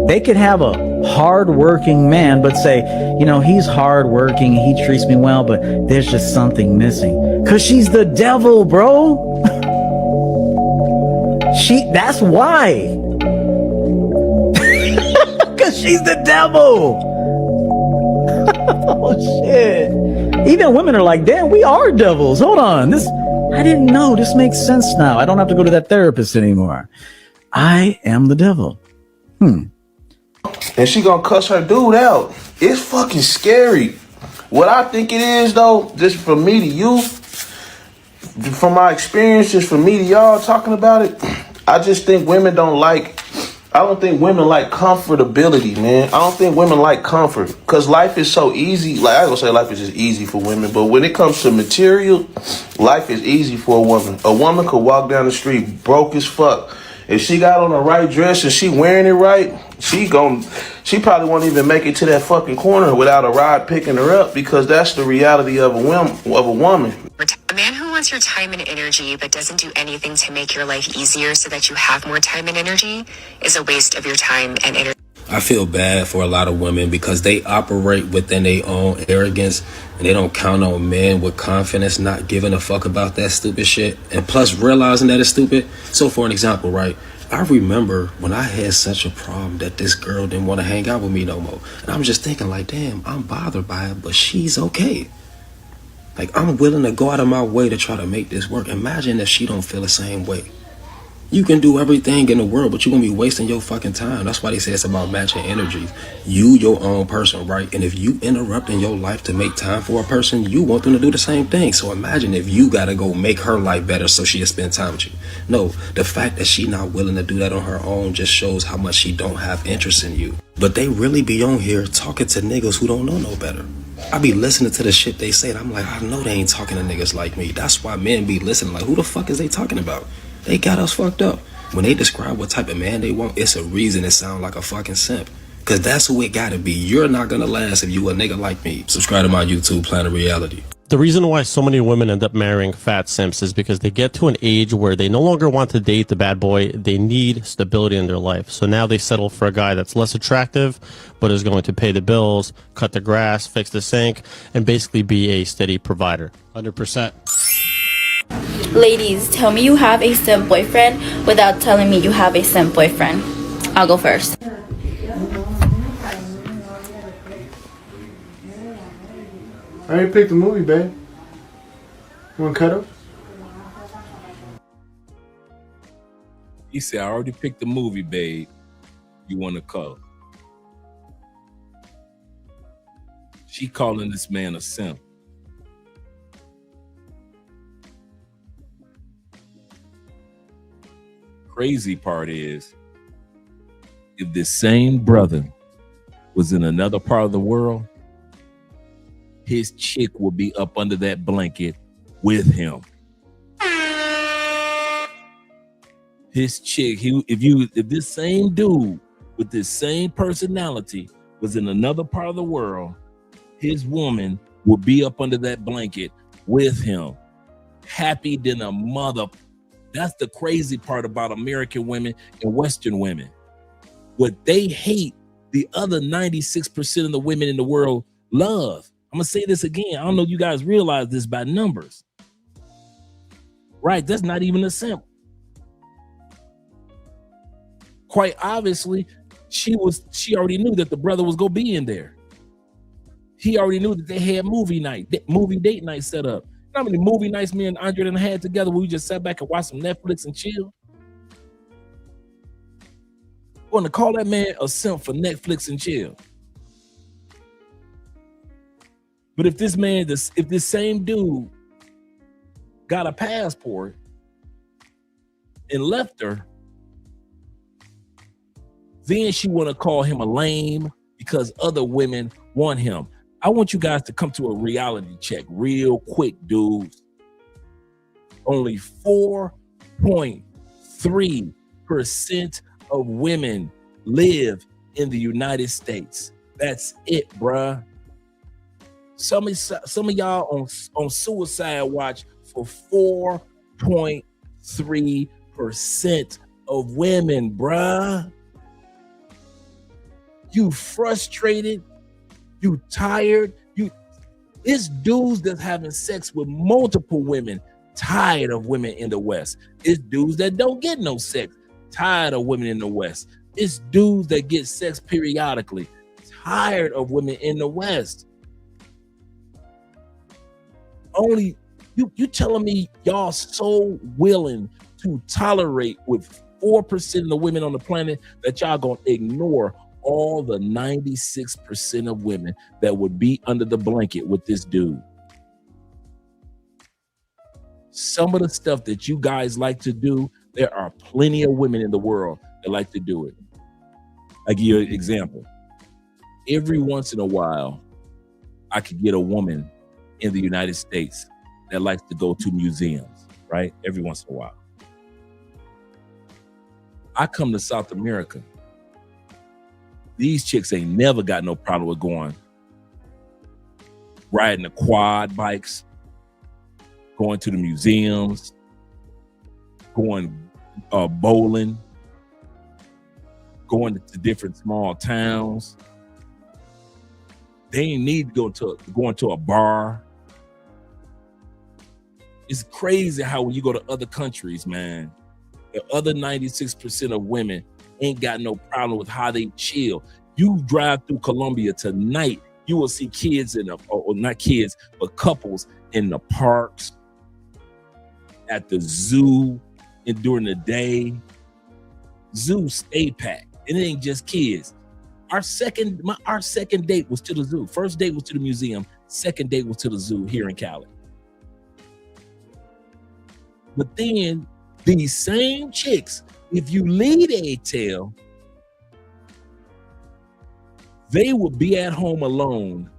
They could have a hard-working man, but say, you know, he's hard-working, he treats me well, but there's just something missing. Cause she's the devil, bro. That's why. Cause she's the devil. Oh shit. Even women are like, damn, we are devils. Hold on. I didn't know. This makes sense now. I don't have to go to that therapist anymore. I am the devil. And she gonna cuss her dude out. It's fucking scary. What I think it is though, just from me to you, from my experience, just from me to y'all talking about it, I just think I don't think women like comfortability, man. I don't think women like comfort. Cause life is so easy. Like I gonna say life is just easy for women, but when it comes to material, life is easy for a woman. A woman could walk down the street broke as fuck. If she got on the right dress and she wearing it right, she probably won't even make it to that fucking corner without a ride picking her up, because that's the reality of a woman. A man who wants your time and energy but doesn't do anything to make your life easier so that you have more time and energy is a waste of your time and energy. I feel bad for a lot of women because they operate within their own arrogance and they don't count on men with confidence not giving a fuck about that stupid shit, and plus realizing that it's stupid. So for an example, right, I remember when I had such a problem that this girl didn't want to hang out with me no more, and I'm just thinking like, damn, I'm bothered by it, but she's okay. Like, I'm willing to go out of my way to try to make this work. Imagine if she don't feel the same way. You can do everything in the world, but you're going to be wasting your fucking time. That's why they say it's about matching energies. You, your own person, right? And if you interrupt in your life to make time for a person, you want them to do the same thing. So imagine if you got to go make her life better so she'll spend time with you. No, the fact that she not willing to do that on her own just shows how much she don't have interest in you. But they really be on here talking to niggas who don't know no better. I be listening to the shit they say, and I'm like, I know they ain't talking to niggas like me. That's why men be listening like, who the fuck is they talking about? They got us fucked up. When they describe what type of man they want, it's a reason it sound like a fucking simp. Cause that's who it gotta be. You're not gonna last if you a nigga like me. Subscribe to my YouTube, Planet Reality. The reason why so many women end up marrying fat simps is because they get to an age where they no longer want to date the bad boy. They need stability in their life. So now they settle for a guy that's less attractive, but is going to pay the bills, cut the grass, fix the sink, and basically be a steady provider. 100%. Ladies, tell me you have a simp boyfriend without telling me you have a simp boyfriend. I'll go first. I already picked the movie, babe. You want to cut up? He said, I already picked the movie, babe. You want to cut? She calling this man a simp. Crazy part is, if this same brother was in another part of the world, his chick will be up under that blanket with him. His chick, if this same dude with this same personality was in another part of the world, his woman will be up under that blanket with him. happy than a mother. That's the crazy part about American women and Western women. What they hate, the other 96% of the women in the world love. I'm gonna say this again. I don't know if you guys realize this by numbers. Right, that's not even a simp. Quite obviously, she already knew that the brother was gonna be in there. He already knew that they had movie date night set up. You know how many movie nights me and Andre done had together where we just sat back and watched some Netflix and chill? Want to call that man a simp for Netflix and chill. But if this same dude got a passport and left her, then she want to call him a lame because other women want him. I want you guys to come to a reality check real quick, dudes. Only 4.3% of women live in the United States. That's it, bruh. Some of y'all on suicide watch for 4.3% of women, bruh. You frustrated, you tired, it's dudes that's having sex with multiple women, tired of women in the West. It's dudes that don't get no sex, tired of women in the West. It's dudes that get sex periodically, tired of women in the West. Only you telling me y'all so willing to tolerate with 4% of the women on the planet that y'all gonna ignore all the 96% of women that would be under the blanket with this dude. Some of the stuff that you guys like to do, there are plenty of women in the world that like to do it. I'll give you an example. Every once in a while, I could get a woman in the United States that likes to go to museums, right? Every once in a while. I come to South America. These chicks ain't never got no problem with going, riding the quad bikes, going to the museums, going bowling, going to different small towns. They ain't need to go into a bar. It's crazy how when you go to other countries, man, the other 96% of women ain't got no problem with how they chill. You drive through Colombia tonight, you will see kids or not kids, but couples in the parks, at the zoo, and during the day. Zoo stay packed. It ain't just kids. Our second date was to the zoo. First date was to the museum. Second date was to the zoo here in Cali. But then these same chicks, if you lead a tail, they will be at home alone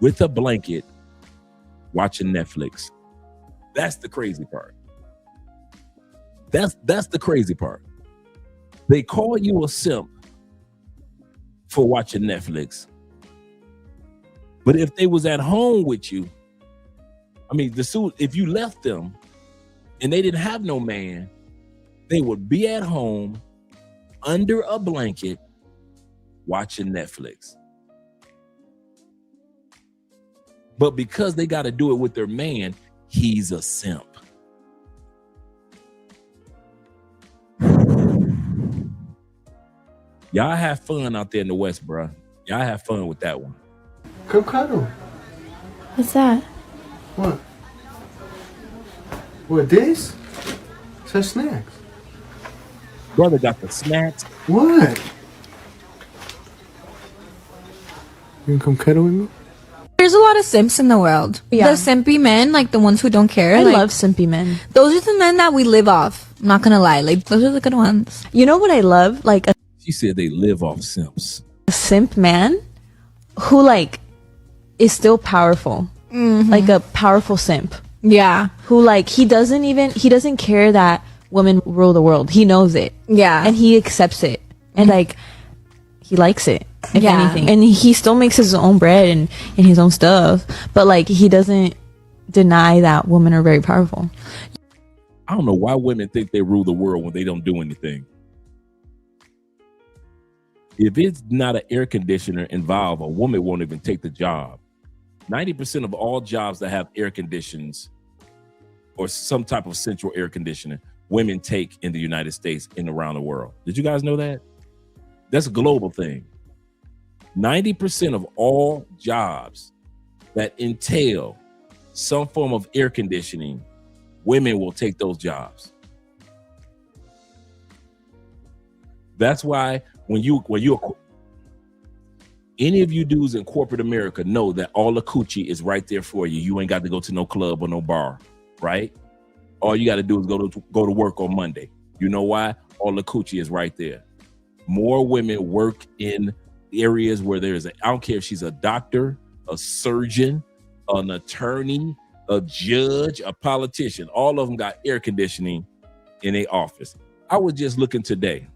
with a blanket watching Netflix. That's the crazy part. That's the crazy part. They call you a simp for watching Netflix. But if they was at home with you, I mean, if you left them and they didn't have no man, they would be at home under a blanket watching Netflix. But because they got to do it with their man, he's a simp. Y'all have fun out there in the West, bro. Y'all have fun with that one. Come cuddle. What's that? What? What, this? It's her snacks. Brother got the snacks. What? You gonna come cuddle with me? There's a lot of simps in the world. Yeah. The simpy men, like the ones who don't care. I like, love simpy men. Those are the men that we live off. I'm not gonna lie. Like, those are the good ones. You know what I love? Like She said they live off simps. a simp man who like is still powerful. Mhm. Like a powerful simp. Yeah. Who like he doesn't care that women rule the world. He knows it. Yeah. And he accepts it. And like he likes it, if Yeah. anything. And he still makes his own bread and his own stuff. But like he doesn't deny that women are very powerful. I don't know why women think they rule the world when they don't do anything. If it's not an air conditioner involved, a woman won't even take the job. 90% of all jobs that have air conditions or some type of central air conditioner, women take in the United States and around the world. Did you guys know that? That's a global thing. 90% of all jobs that entail some form of air conditioning, women will take those jobs. That's why when you any of you dudes in corporate America know that all the coochie is right there for you. You ain't got to go to no club or no bar, right? All you got to do is go to work on Monday. You know why? All the coochie is right there. More women work in areas where I don't care if she's a doctor, a surgeon, an attorney, a judge, a politician. All of them got air conditioning in their office. I was just looking today.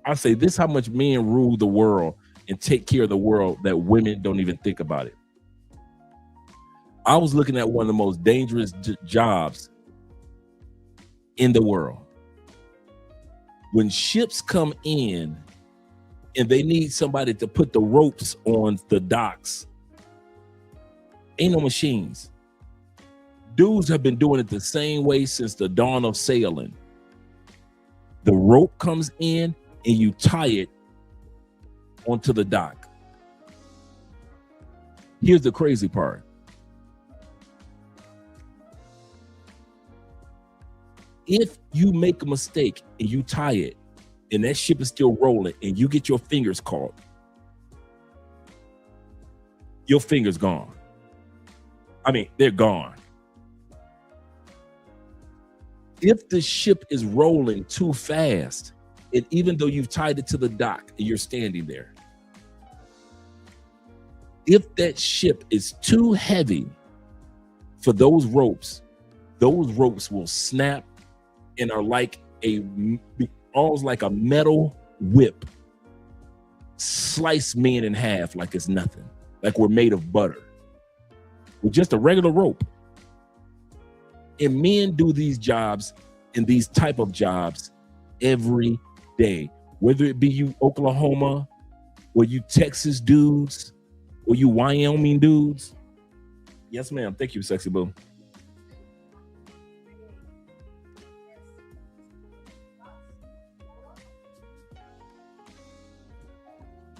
I say this: how much men rule the world and take care of the world that women don't even think about it. I was looking at one of the most dangerous jobs in the world. When ships come in and they need somebody to put the ropes on the docks, ain't no machines. Dudes have been doing it the same way since the dawn of sailing. The rope comes in and you tie it onto the dock. Here's the crazy part. If you make a mistake and you tie it and that ship is still rolling and you get your fingers caught, your fingers gone. I mean, they're gone. If the ship is rolling too fast, and even though you've tied it to the dock and you're standing there, if that ship is too heavy for those ropes will snap and are like almost like a metal whip, slice men in half like it's nothing, like we're made of butter with just a regular rope. And men do these jobs and these type of jobs every day, whether it be you Oklahoma or you Texas dudes or you Wyoming dudes. Yes, ma'am. Thank you, sexy boo.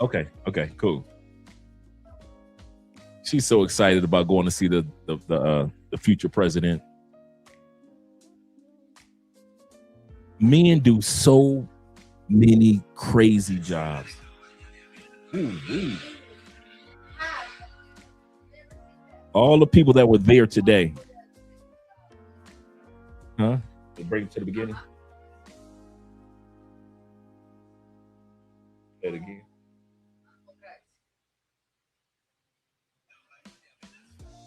Okay, cool. She's so excited about going to see the future president. Men do so many crazy jobs. Ooh. All the people that were there today. Huh? We'll bring it to the beginning. Say it again.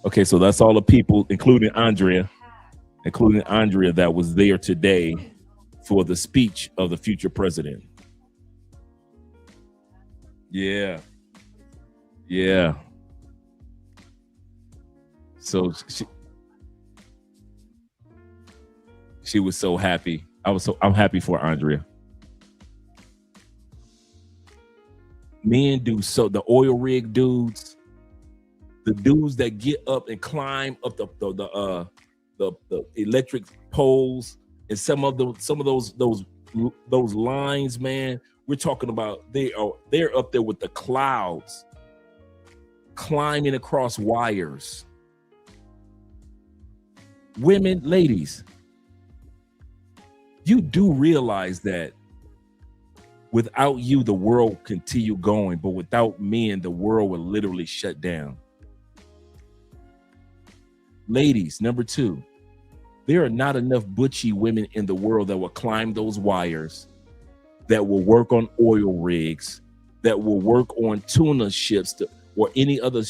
Okay, so that's all the people, including Andrea, that was there today for the speech of the future president. Yeah. So she was so happy. I'm happy for Andrea. Men do so, the oil rig dudes, the dudes that get up and climb up the electric poles, and some of those lines, man, we're talking about they're up there with the clouds, climbing across wires. Women, ladies, you do realize that without you, the world will continue going, but without men, the world will literally shut down. Ladies, number 2, there are not enough butchy women in the world that will climb those wires, that will work on oil rigs, that will work on tuna ships or any other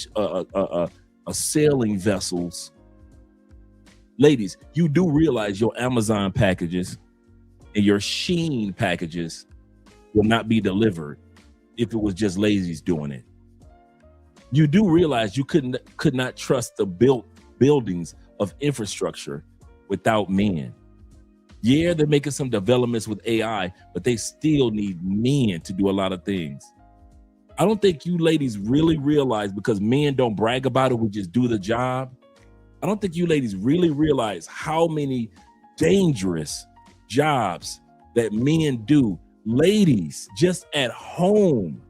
sailing vessels. Ladies, you do realize your Amazon packages and your Shein packages will not be delivered if it was just ladies doing it. You do realize you could not trust the built buildings of infrastructure without men. Yeah, they're making some developments with AI, but they still need men to do a lot of things. I don't think you ladies really realize, because men don't brag about it, we just do the job. I don't think you ladies really realize how many dangerous jobs that men do. Ladies, just at home,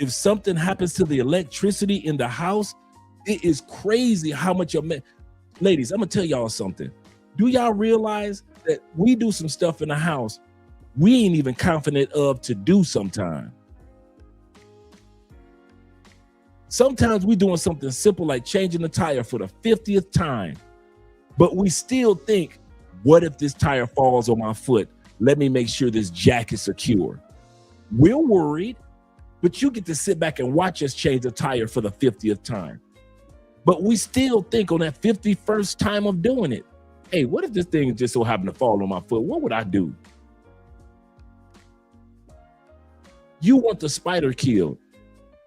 if something happens to the electricity in the house, it is crazy how much your men. Ladies, I'm gonna tell y'all something. Do y'all realize that we do some stuff in the house we ain't even confident of to do sometime? Sometimes we doing something simple like changing the tire for the 50th time, but we still think, what if this tire falls on my foot? Let me make sure this jack is secure. We're worried, but you get to sit back and watch us change the tire for the 50th time. But we still think on that 51st time of doing it, hey, what if this thing just so happened to fall on my foot? What would I do? You want the spider killed.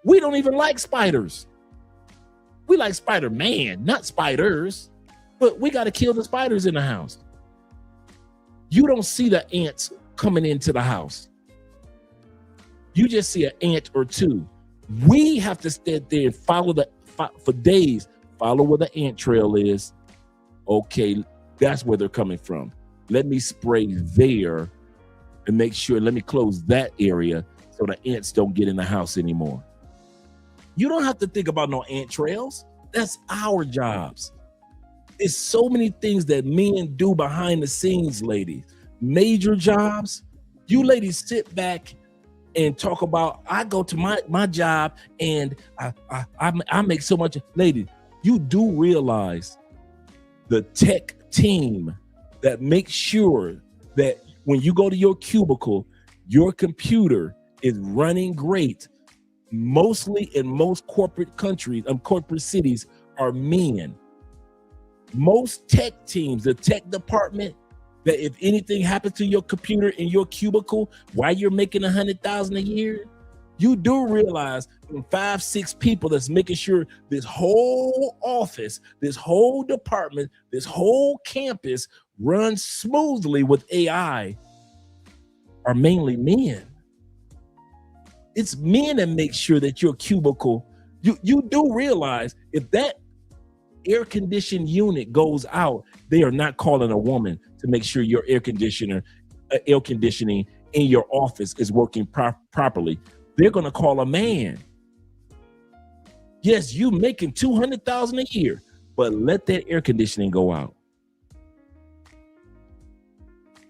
We don't even like spiders. We like Spider-Man, not spiders, but we got to kill the spiders in the house. You don't see the ants coming into the house. You just see an ant or two. We have to stand there and follow for days, follow where the ant trail is. Okay, that's where they're coming from. Let me spray there and make sure, let me close that area so the ants don't get in the house anymore. You don't have to think about no ant trails. That's our jobs. There's so many things that men do behind the scenes, ladies. Major jobs. You ladies sit back and talk about, I go to my job and I make so much. Ladies, you do realize the tech team that makes sure that when you go to your cubicle, your computer is running great. Mostly in most corporate countries, corporate cities, are men. Most tech teams, the tech department, that if anything happens to your computer in your cubicle while you're making $100,000 a year, you do realize 5-6 people that's making sure this whole office, this whole department, this whole campus runs smoothly with AI are mainly men. It's men that make sure that your cubicle, you do realize if that air conditioned unit goes out, they are not calling a woman to make sure your air conditioning in your office is working properly. They're going to call a man. Yes, you making $200,000 a year, but let that air conditioning go out.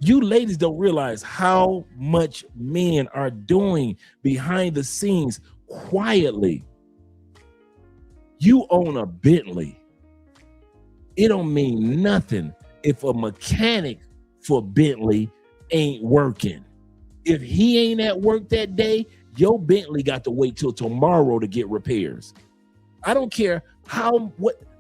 You ladies don't realize how much men are doing behind the scenes quietly. You own a Bentley. It don't mean nothing if a mechanic for Bentley ain't working. If he ain't at work that day, your Bentley got to wait till tomorrow to get repairs. I don't care I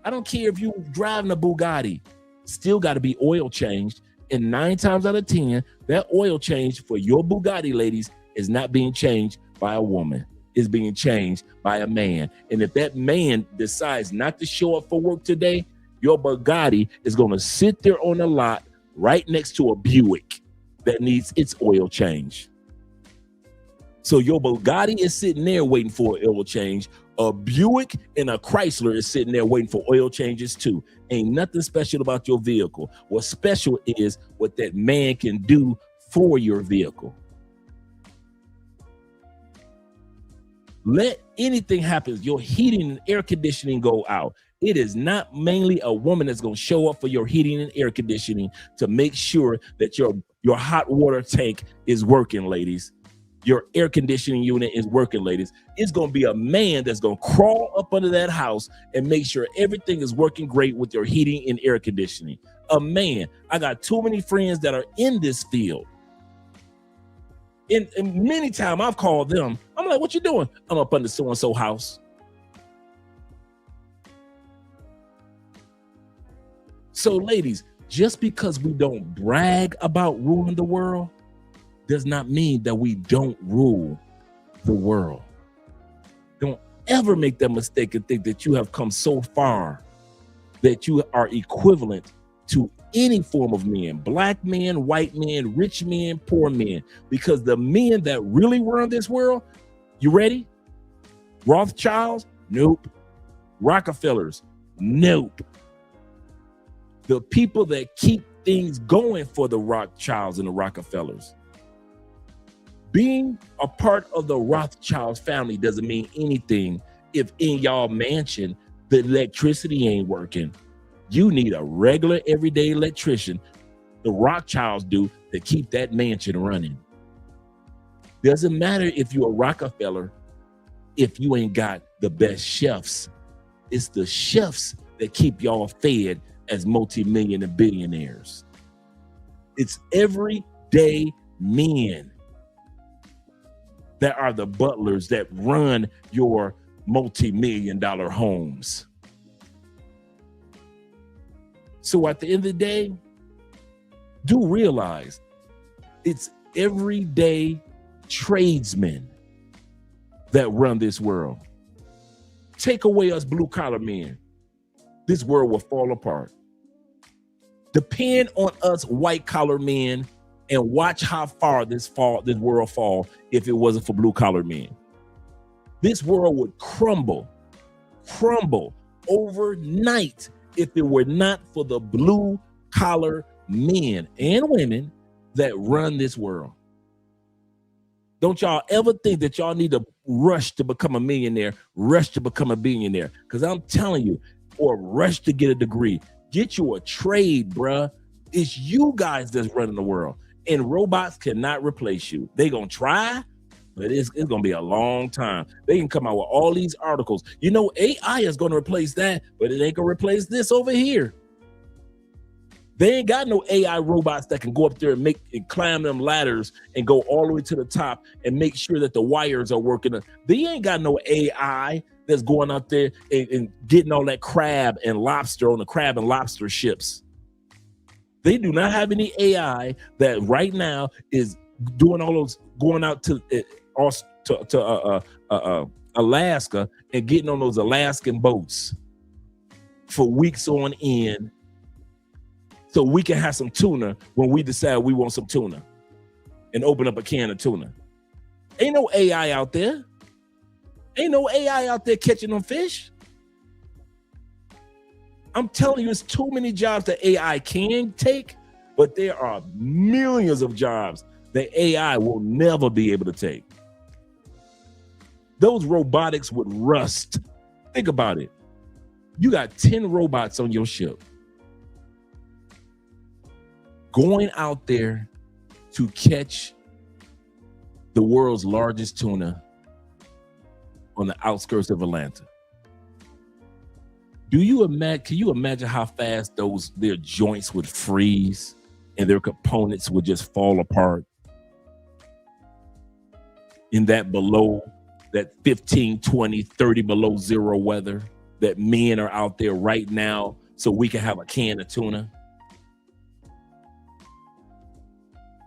don't care if you driving a Bugatti, still got to be oil changed. And 9 times out of 10, that oil change for your Bugatti, ladies, is not being changed by a woman. It's being changed by a man. And if that man decides not to show up for work today, your Bugatti is going to sit there on the lot right next to a Buick that needs its oil change. So your Bugatti is sitting there waiting for an oil change. A Buick and a Chrysler is sitting there waiting for oil changes too. Ain't nothing special about your vehicle. What's special is what that man can do for your vehicle. Let anything happen, your heating and air conditioning go out. It is not mainly a woman that's going to show up for your heating and air conditioning to make sure that your hot water tank is working, ladies. Your air conditioning unit is working, ladies. It's going to be a man that's going to crawl up under that house and make sure everything is working great with your heating and air conditioning. A man. I got too many friends that are in this field. And many times I've called them. I'm like, what you doing? I'm up under so-and-so house. So, ladies, just because we don't brag about ruling the world does not mean that we don't rule the world. Don't ever make that mistake and think that you have come so far that you are equivalent to any form of men, black men, white men, rich men, poor men, because the men that really run this world, you ready? Rothschilds? Nope. Rockefellers? Nope. The people that keep things going for the Rothschilds and the Rockefellers. Being a part of the Rothschilds family doesn't mean anything if in y'all mansion the electricity ain't working. You need a regular everyday electrician, the Rothschilds do, to keep that mansion running. Doesn't matter if you're a Rockefeller if you ain't got the best chefs. It's the chefs that keep y'all fed as multi-million and billionaires. It's everyday men that are the butlers that run your multi-million-dollar homes. So at the end of the day, do realize it's everyday tradesmen that run this world. Take away us blue-collar men, this world will fall apart. Depend on us white-collar men and watch how far this world fall if it wasn't for blue-collar men. This world would crumble overnight if it were not for the blue-collar men and women that run this world. Don't y'all ever think that y'all need to rush to become a millionaire, rush to become a billionaire. Because I'm telling you, or rush to get a degree. Get you a trade, bruh. It's you guys that's running the world. And robots cannot replace you. They gonna try, but it's gonna be a long time. They can come out with all these articles. You know, AI is gonna replace that, but it ain't gonna replace this over here. They ain't got no AI robots that can go up there and climb them ladders and go all the way to the top and make sure that the wires are working. They ain't got no AI that's going out there and getting all that crab and lobster on the crab and lobster ships. They do not have any AI that right now is doing all those, going out to Alaska and getting on those Alaskan boats for weeks on end, so we can have some tuna when we decide we want some tuna and open up a can of tuna. Ain't no AI out there. Ain't no AI out there catching them fish. I'm telling you, it's too many jobs that AI can take, but there are millions of jobs that AI will never be able to take. Those robotics would rust. Think about it. You got 10 robots on your ship going out there to catch the world's largest tuna on the outskirts of Atlanta. Can you imagine how fast their joints would freeze and their components would just fall apart in that 15, 20, 30 below zero weather that men are out there right now so we can have a can of tuna?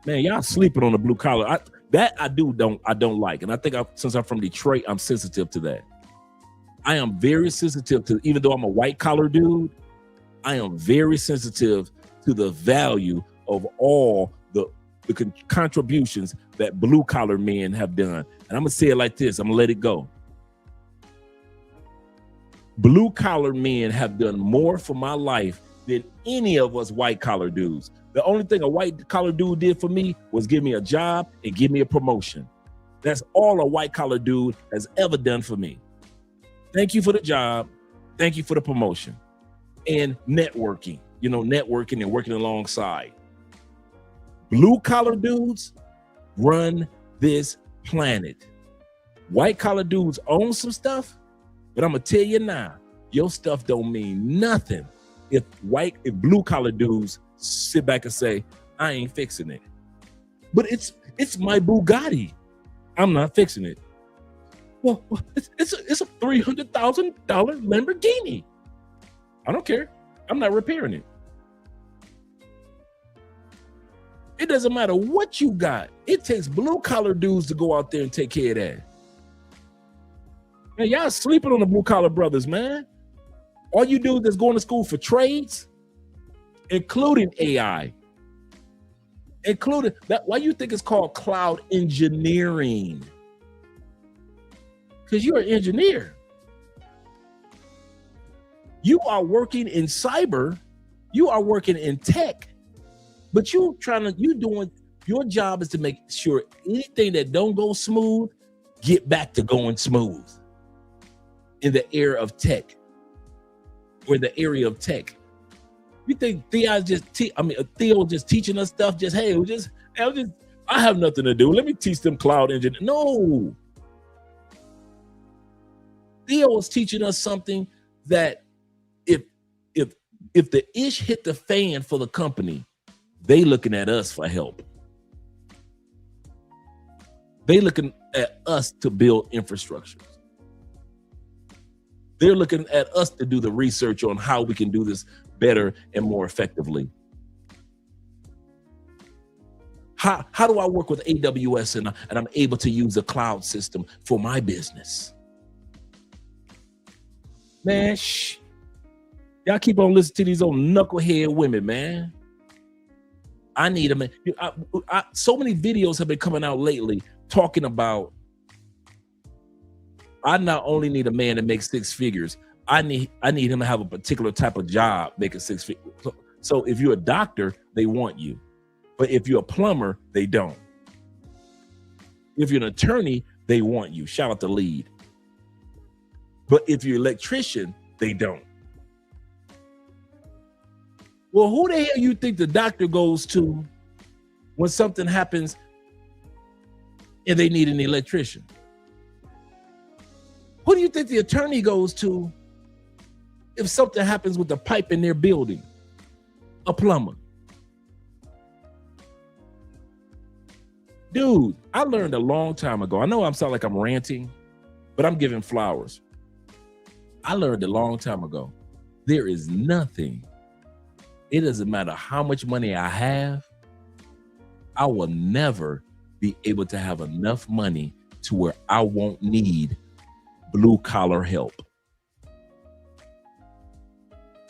Man, y'all sleeping on the blue collar. I don't like. And I think since I'm from Detroit, I'm sensitive to that. I am very sensitive to, even though I'm a white collar dude, I am very sensitive to the value of all the contributions that blue collar men have done. And I'm gonna say it like this, I'm gonna let it go. Blue collar men have done more for my life than any of us white collar dudes. The only thing a white collar dude did for me was give me a job and give me a promotion. That's all a white collar dude has ever done for me. Thank you for the job. Thank you for the promotion. And networking, networking and working alongside. Blue collar dudes run this planet. White collar dudes own some stuff, but I'm gonna tell you now, your stuff don't mean nothing if blue collar dudes sit back and say, I ain't fixing it. But it's my Bugatti. I'm not fixing it. Well, it's a $300,000 Lamborghini. I don't care. I'm not repairing it. It doesn't matter what you got. It takes blue collar dudes to go out there and take care of that. Man, y'all sleeping on the blue collar brothers, man. All you do is going to school for trades, including AI, including that. Why you think it's called cloud engineering? Because you're an engineer. You are working in cyber, you are working in tech, but you doing your job is to make sure anything that don't go smooth get back to going smooth in the era of tech, or the area of tech. You think Theo just teaching us stuff? Just hey, I have nothing to do. Let me teach them cloud engineering. No, Theo is teaching us something that if the ish hit the fan for the company, they looking at us for help. They looking at us to build infrastructures. They're looking at us to do the research on how we can do this better and more effectively. How do I work with AWS and I'm able to use a cloud system for my business? Man, y'all keep on listening to these old knucklehead women, man. I need them. So many videos have been coming out lately talking about, I not only need a man that makes 6 figures, I need him to have a particular type of job making 6 figures. So if you're a doctor, they want you. But if you're a plumber, they don't. If you're an attorney, they want you. Shout out to Lead. But if you're an electrician, they don't. Well, who the hell you think the doctor goes to when something happens and they need an electrician? Who do you think the attorney goes to if something happens with the pipe in their building? A plumber. Dude, I learned a long time ago. I know I sound like I'm ranting, but I'm giving flowers. I learned a long time ago. There is nothing. It doesn't matter how much money I have. I will never be able to have enough money to where I won't need blue collar help.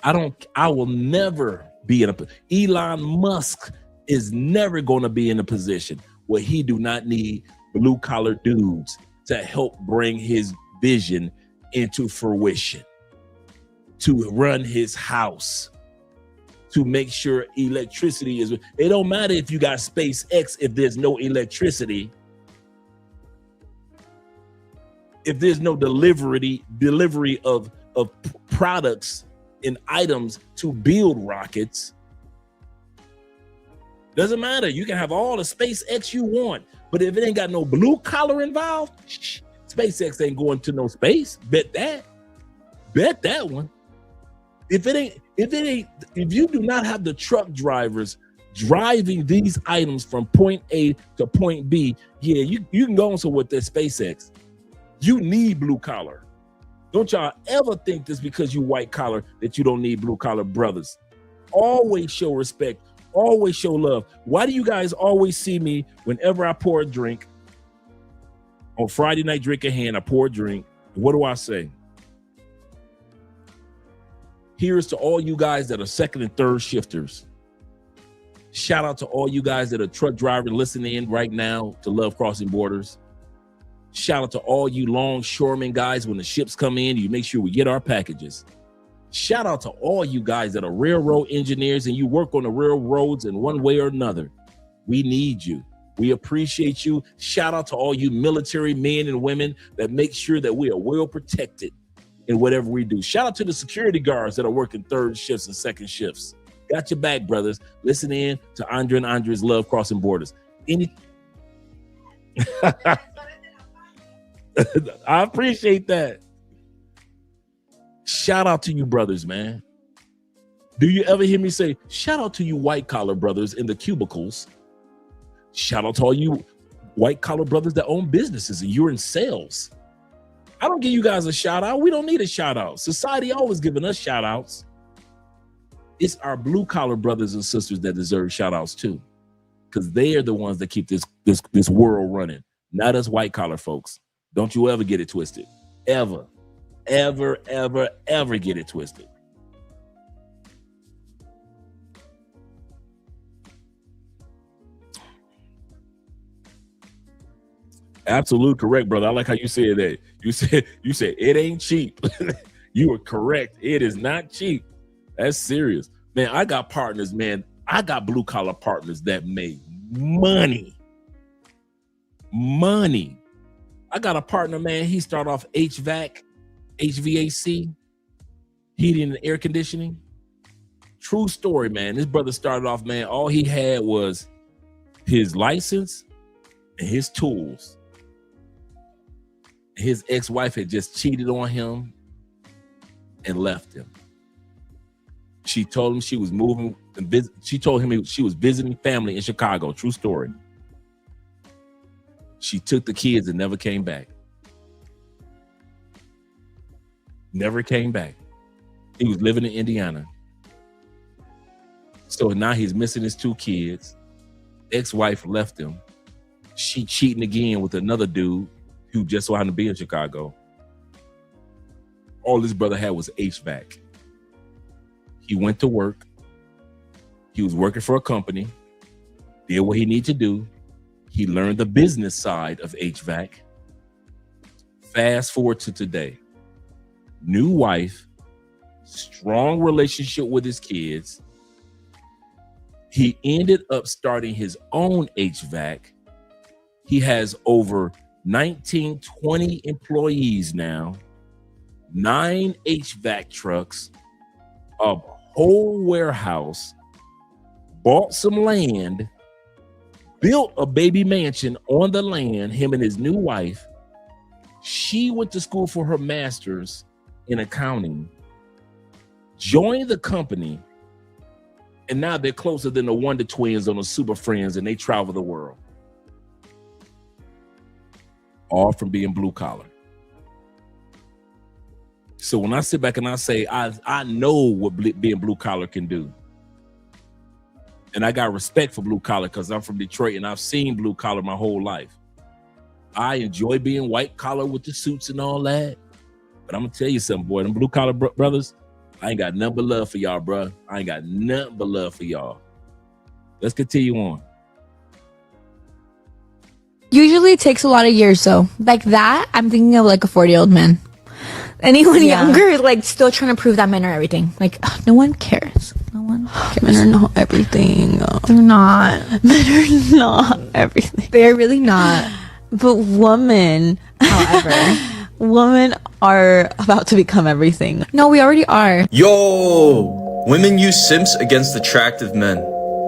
I will never be in a, Elon Musk is never going to be in a position where he do not need blue collar dudes to help bring his vision into fruition, to run his house, to make sure electricity is. It don't matter if you got SpaceX if there's no electricity. If there's no delivery of products and items to build rockets, doesn't matter. You can have all the SpaceX you want, but if it ain't got no blue collar involved, SpaceX ain't going to no space. Bet that one. If you do not have the truck drivers driving these items from point A to point B, yeah, you can go on with that SpaceX. You need blue collar. Don't y'all ever think this because you white collar that you don't need blue collar brothers. Always show respect. Always show love. Why do you guys always see me whenever I pour a drink? On Friday night drink in hand, I pour a drink. What do I say? Here's to all you guys that are second and third shifters. Shout out to all you guys that are truck drivers listening in right now to Love Crossing Borders. Shout out to all you longshoremen guys when the ships come in, you make sure we get our packages. Shout out to all you guys that are railroad engineers and you work on the railroads in one way or another. We need you. We appreciate you. Shout out to all you military men and women that make sure that we are well protected in whatever we do. Shout out to the security guards that are working third shifts and second shifts. Got your back, brothers. Listen in to Andre and Andre's Love Crossing Borders. I appreciate that. Shout out to you brothers, man. Do you ever hear me say, shout out to you white collar brothers in the cubicles? Shout out to all you white collar brothers that own businesses and you're in sales. I don't give you guys a shout out. We don't need a shout out. Society always giving us shout outs. It's our blue collar brothers and sisters that deserve shout outs too, because they are the ones that keep this world running, not us white collar folks. Don't you ever get it twisted. Ever get it twisted. Absolutely correct, brother. I like how you said that. You said it ain't cheap. You were correct. It is not cheap. That's serious. Man, I got partners, man. I got blue collar partners that make money. Money. I got a partner, man. He started off HVAC, heating and air conditioning. True story, man. This brother started off, man. All he had was his license and his tools. His ex-wife had just cheated on him and left him. She told him she was moving and she told him she was visiting family in Chicago. True story. She took the kids and never came back. Never came back. He was living in Indiana. So now he's missing his 2 kids. Ex-wife left him. She cheating again with another dude who just so happened to be in Chicago. All this brother had was HVAC. He went to work. He was working for a company, did what he needed to do. He learned the business side of HVAC. Fast forward to today. New wife, strong relationship with his kids. He ended up starting his own HVAC. He has over 19, 20 employees now, 9 HVAC trucks, a whole warehouse, bought some land, built a baby mansion on the land, him and his new wife. She went to school for her master's in accounting, joined the company, and now they're closer than the Wonder Twins on the Super Friends, and they travel the world. All from being blue collar. So when I sit back and I say, I know what being blue collar can do. And I got respect for blue collar because I'm from Detroit and I've seen blue collar my whole life. I enjoy being white collar with the suits and all that. But I'm going to tell you something, boy. Them blue collar brothers, I ain't got nothing but love for y'all, bro. I ain't got nothing but love for y'all. Let's continue on. Usually it takes a lot of years, though. Like that, I'm thinking of like a 40-year-old man. Anyone younger, like still trying to prove that men are everything. Like, no one cares. No one cares. Men are not everything. They're not. Men are not everything. They're really not. But women, however, women are about to become everything. No, we already are. Yo! Women use simps against attractive men.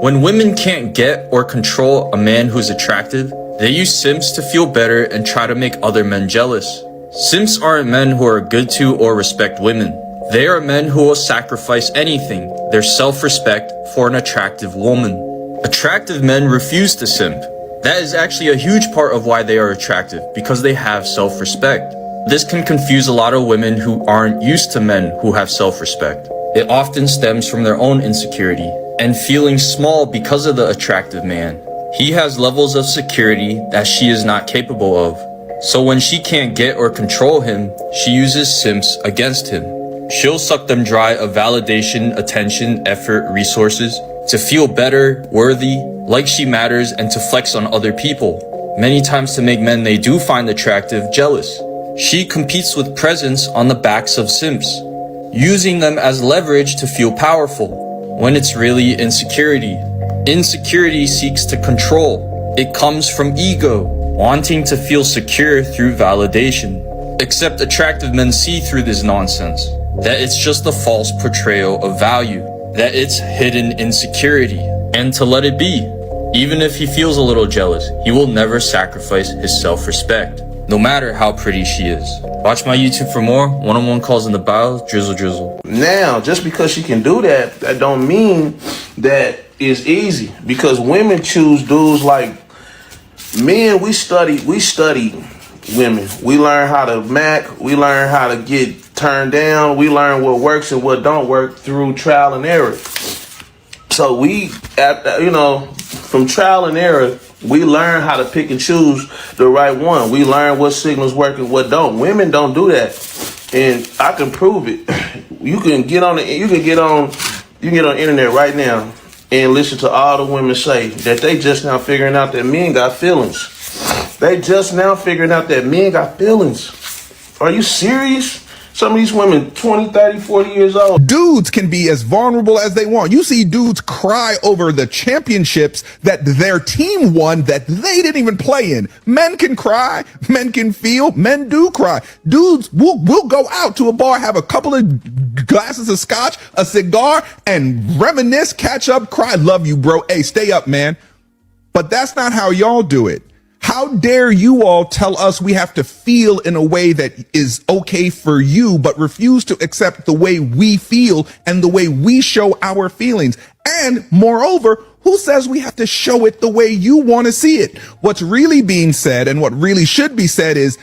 When women can't get or control a man who's attractive, they use simps to feel better and try to make other men jealous. Simps aren't men who are good to or respect women. They are men who will sacrifice anything, their self-respect, for an attractive woman. Attractive men refuse to simp. That is actually a huge part of why they are attractive, because they have self-respect. This can confuse a lot of women who aren't used to men who have self-respect. It often stems from their own insecurity and feeling small because of the attractive man. He has levels of security that she is not capable of. So when she can't get or control him, she uses simps against him. She'll suck them dry of validation, attention, effort, resources to feel better, worthy, like she matters, and to flex on other people. Many times to make men they do find attractive jealous. She competes with presents on the backs of simps, using them as leverage to feel powerful, when it's really insecurity. Insecurity seeks to control. It comes from ego, wanting to feel secure through validation. Except attractive men see through this nonsense, that it's just a false portrayal of value, that it's hidden insecurity, and to let it be. Even if he feels a little jealous, he will never sacrifice his self-respect, no matter how pretty she is. Watch my YouTube for more. One-on-one calls in the bio. Drizzle, drizzle. Now, just because she can do that, that don't mean that it's easy. Because women choose dudes like men. We study women. We learn how to mac. We learn how to get turned down. We learn what works and what don't work through trial and error. So we, from trial and error, we learn how to pick and choose the right one. We learn what signals work and what don't. Women don't do that, and I can prove it. You can get on the internet right now and listen to all the women say that they just now figuring out that men got feelings. They just now figuring out that men got feelings. Are you serious? Some of these women 20, 30, 40 years old. Dudes can be as vulnerable as they want. You see dudes cry over the championships that their team won that they didn't even play in. Men can cry. Men can feel. Men do cry. Dudes will go out to a bar, have a couple of glasses of scotch, a cigar, and reminisce, catch up, cry. Love you, bro. Hey, stay up, man. But that's not how y'all do it. How dare you all tell us we have to feel in a way that is okay for you, but refuse to accept the way we feel and the way we show our feelings? And moreover, who says we have to show it the way you want to see it? What's really being said and what really should be said is,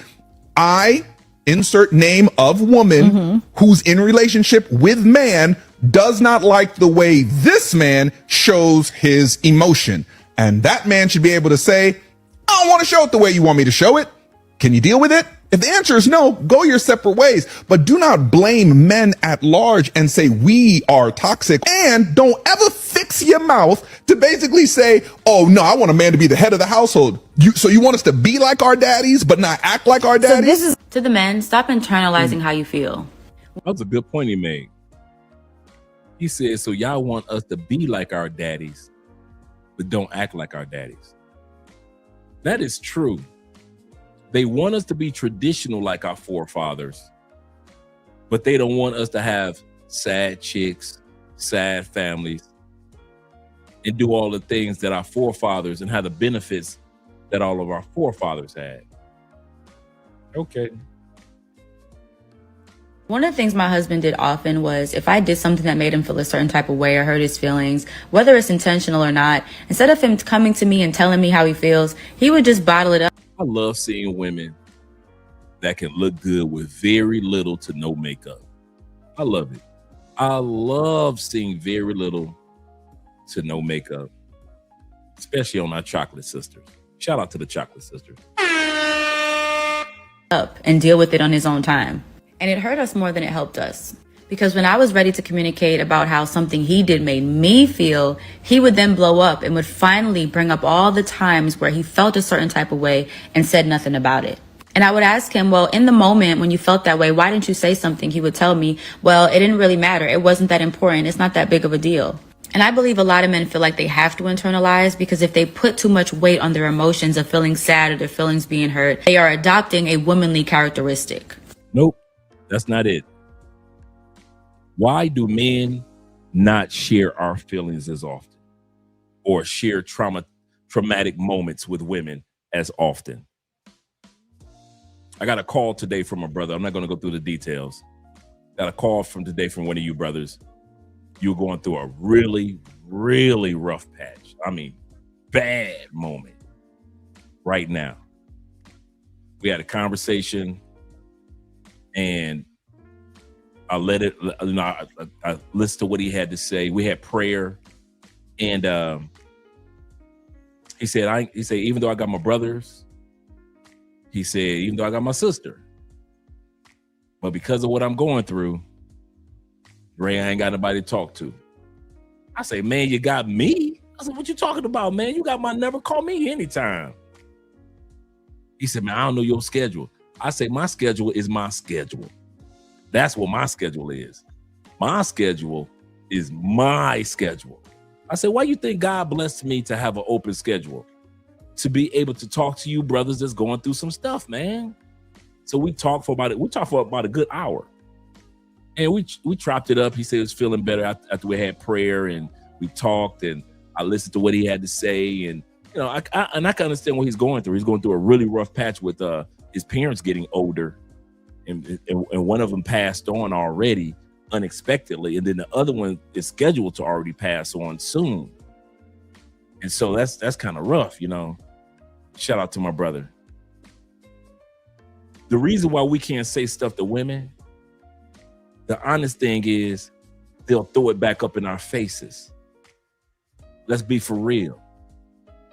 I insert name of woman who's in relationship with man does not like the way this man shows his emotion. And that man should be able to say, I don't want to show it the way you want me to show it. Can you deal with it? If the answer is no, go your separate ways. But do not blame men at large and say we are toxic. And don't ever fix your mouth to basically say, oh no, I want a man to be the head of the household. So you want us to be like our daddies, but not act like our daddies? So this is to the men, stop internalizing how you feel. That was a good point he made. He said, so y'all want us to be like our daddies, but don't act like our daddies. That is true. They want us to be traditional like our forefathers, but they don't want us to have sad chicks, sad families, and do all the things that our forefathers and have the benefits that all of our forefathers had. Okay. One of the things my husband did often was if I did something that made him feel a certain type of way or hurt his feelings, whether it's intentional or not, instead of him coming to me and telling me how he feels, he would just bottle it up. I love seeing women that can look good with very little to no makeup. I love it. I love seeing very little to no makeup, especially on our chocolate sisters. Shout out to the chocolate sisters. Up and deal with it on his own time. And it hurt us more than it helped us. Because when I was ready to communicate about how something he did made me feel, he would then blow up and would finally bring up all the times where he felt a certain type of way and said nothing about it. And I would ask him, well, in the moment when you felt that way, why didn't you say something? He would tell me, well, it didn't really matter. It wasn't that important. It's not that big of a deal. And I believe a lot of men feel like they have to internalize because if they put too much weight on their emotions of feeling sad or their feelings being hurt, they are adopting a womanly characteristic. Nope, that's not it. Why do men not share our feelings as often or share traumatic moments with women as often? I got a call today from a brother. I'm not going to go through the details. Got a call from today from one of you brothers. You're going through a really, really rough patch. I mean, bad moment right now. We had a conversation and I let it, you know, I listened to what he had to say. We had prayer and he said, even though I got my brothers, he said, even though I got my sister, but because of what I'm going through, Ray, I ain't got nobody to talk to. I say, man, you got me? I said, what you talking about, man? You got my number. Call me anytime. He said, man, I don't know your schedule. I say, my schedule is my schedule. That's what my schedule is. My schedule is my schedule. I said, why you think God blessed me to have an open schedule? To be able to talk to you brothers that's going through some stuff, man. So we talked for about a good hour. And we chopped it up. He said he was feeling better after we had prayer and we talked and I listened to what he had to say. And, you know, I can understand what he's going through. He's going through a really rough patch with his parents getting older. And one of them passed on already unexpectedly. And then the other one is scheduled to already pass on soon. And so that's kind of rough, you know. Shout out to my brother. The reason why we can't say stuff to women, the honest thing is they'll throw it back up in our faces. Let's be for real.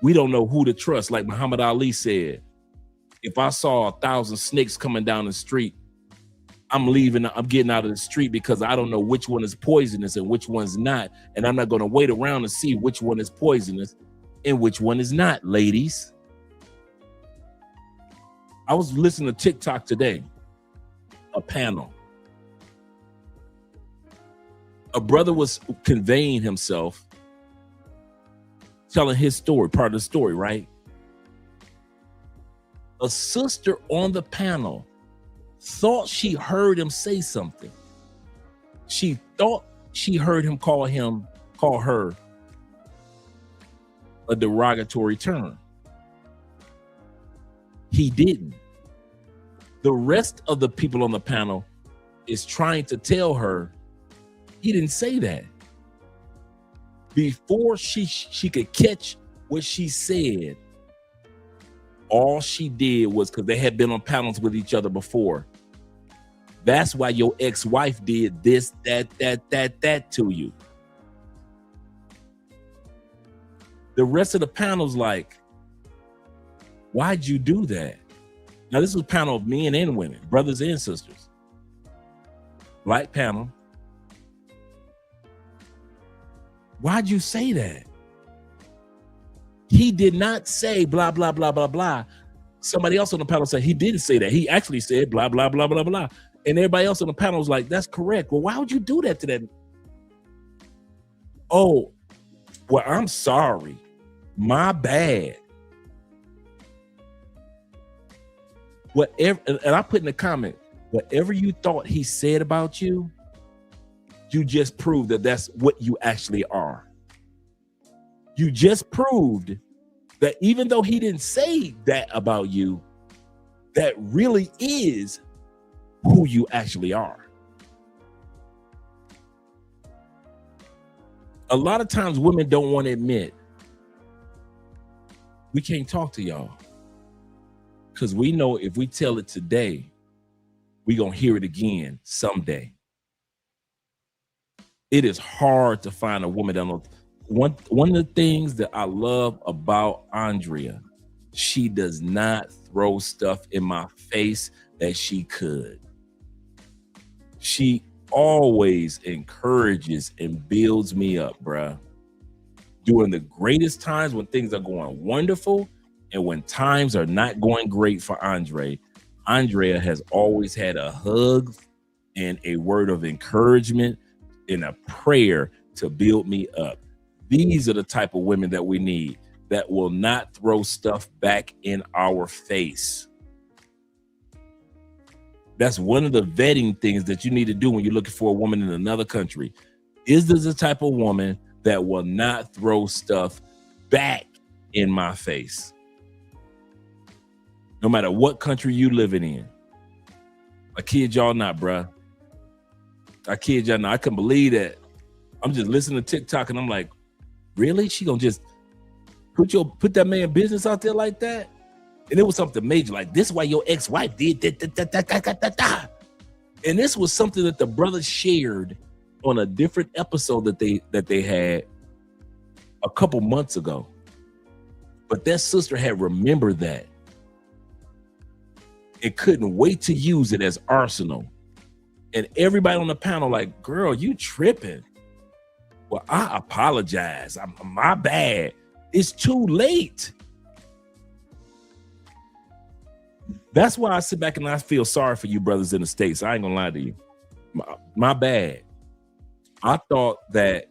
We don't know who to trust. Like Muhammad Ali said, if I saw 1,000 snakes coming down the street, I'm getting out of the street because I don't know which one is poisonous and which one's not. And I'm not going to wait around to see which one is poisonous and which one is not, ladies. I was listening to TikTok today, a panel. A brother was conveying himself, telling his story, part of the story, right? A sister on the panel thought she heard him say something. She thought she heard him call her a derogatory term. He didn't. The rest of the people on the panel is trying to tell her he didn't say that. Before she could catch what she said, all she did was, because they had been on panels with each other before, that's why your ex-wife did this, that to you. The rest of the panel's like, why'd you do that? Now, this was a panel of men and women, brothers and sisters. Black panel. Why'd you say that? He did not say blah, blah, blah, blah, blah. Somebody else on the panel said he didn't say that. He actually said blah, blah, blah, blah, blah. And everybody else on the panel was like, that's correct. Well, why would you do that to that? Oh, well, I'm sorry. My bad. Whatever, and I put in the comment, whatever you thought he said about you, you just proved that that's what you actually are. You just proved that even though he didn't say that about you, that really is who you actually are. A lot of times women don't want to admit, we can't talk to y'all. Because we know if we tell it today, we're going to hear it again someday. It is hard to find a woman that knows. One of the things that I love about Andrea, she does not throw stuff in my face that she could. She always encourages and builds me up, bruh. During the greatest times when things are going wonderful and when times are not going great for Andrea has always had a hug and a word of encouragement and a prayer to build me up. These are the type of women that we need, that will not throw stuff back in our face. That's one of the vetting things that you need to do when you're looking for a woman in another country. Is this the type of woman that will not throw stuff back in my face? No matter what country you living in. I kid y'all not, bruh. I kid y'all not. I couldn't believe that. I'm just listening to TikTok and I'm like, really? She gonna just put that man business out there like that? And it was something major, like this is why your ex-wife did that. And this was something that the brothers shared on a different episode that they had a couple months ago. But that sister had remembered that. It couldn't wait to use it as arsenal. And everybody on the panel like, girl, you tripping. Well, I apologize. My bad. It's too late. That's why I sit back and I feel sorry for you brothers in the States. I ain't gonna lie to you. My bad. I thought that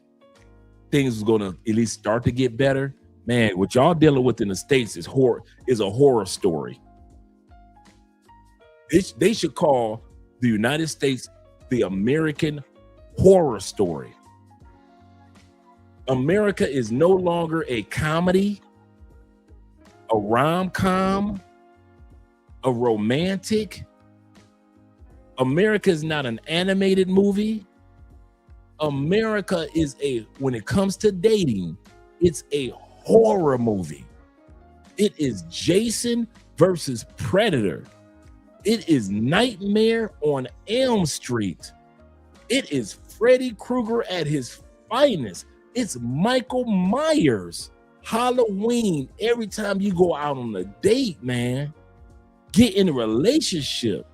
things was gonna at least start to get better. Man, what y'all dealing with in the States is a horror story. They should call the United States the American Horror Story. America is no longer a comedy, a rom-com, a romantic. America is not an animated movie. America is when it comes to dating, it's a horror movie. It is Jason versus Predator. It is Nightmare on Elm Street. It is Freddy Krueger at his finest. It's Michael Myers. Halloween. Every time you go out on a date, man, get in a relationship.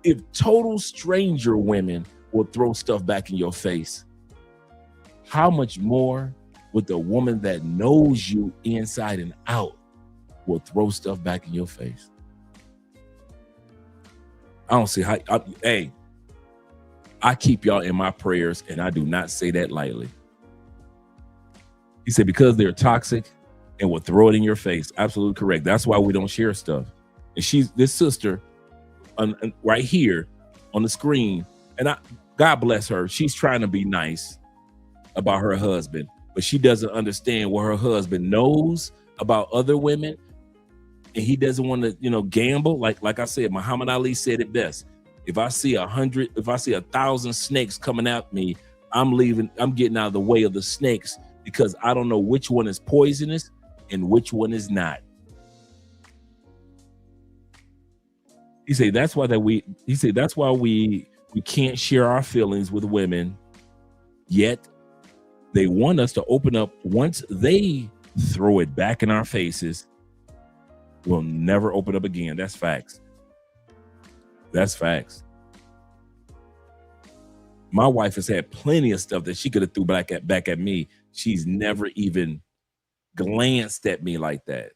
If total stranger women will throw stuff back in your face, how much more would the woman that knows you inside and out will throw stuff back in your face? I don't see how. Hey, I keep y'all in my prayers, and I do not say that lightly. He said because they're toxic and will throw it in your face. Absolutely correct. That's why we don't share stuff. And she's this sister right here on the screen, and God bless her. She's trying to be nice about her husband, but she doesn't understand what her husband knows about other women, and he doesn't want to, gamble. Like I said, Muhammad Ali said it best. If I see 1,000 snakes coming at me, I'm getting out of the way of the snakes because I don't know which one is poisonous and which one is not. He said that's why we can't share our feelings with women, yet they want us to open up. Once they throw it back in our faces, we'll never open up again. That's facts. That's facts. My wife has had plenty of stuff that she could have threw back at me. She's never even glanced at me like that.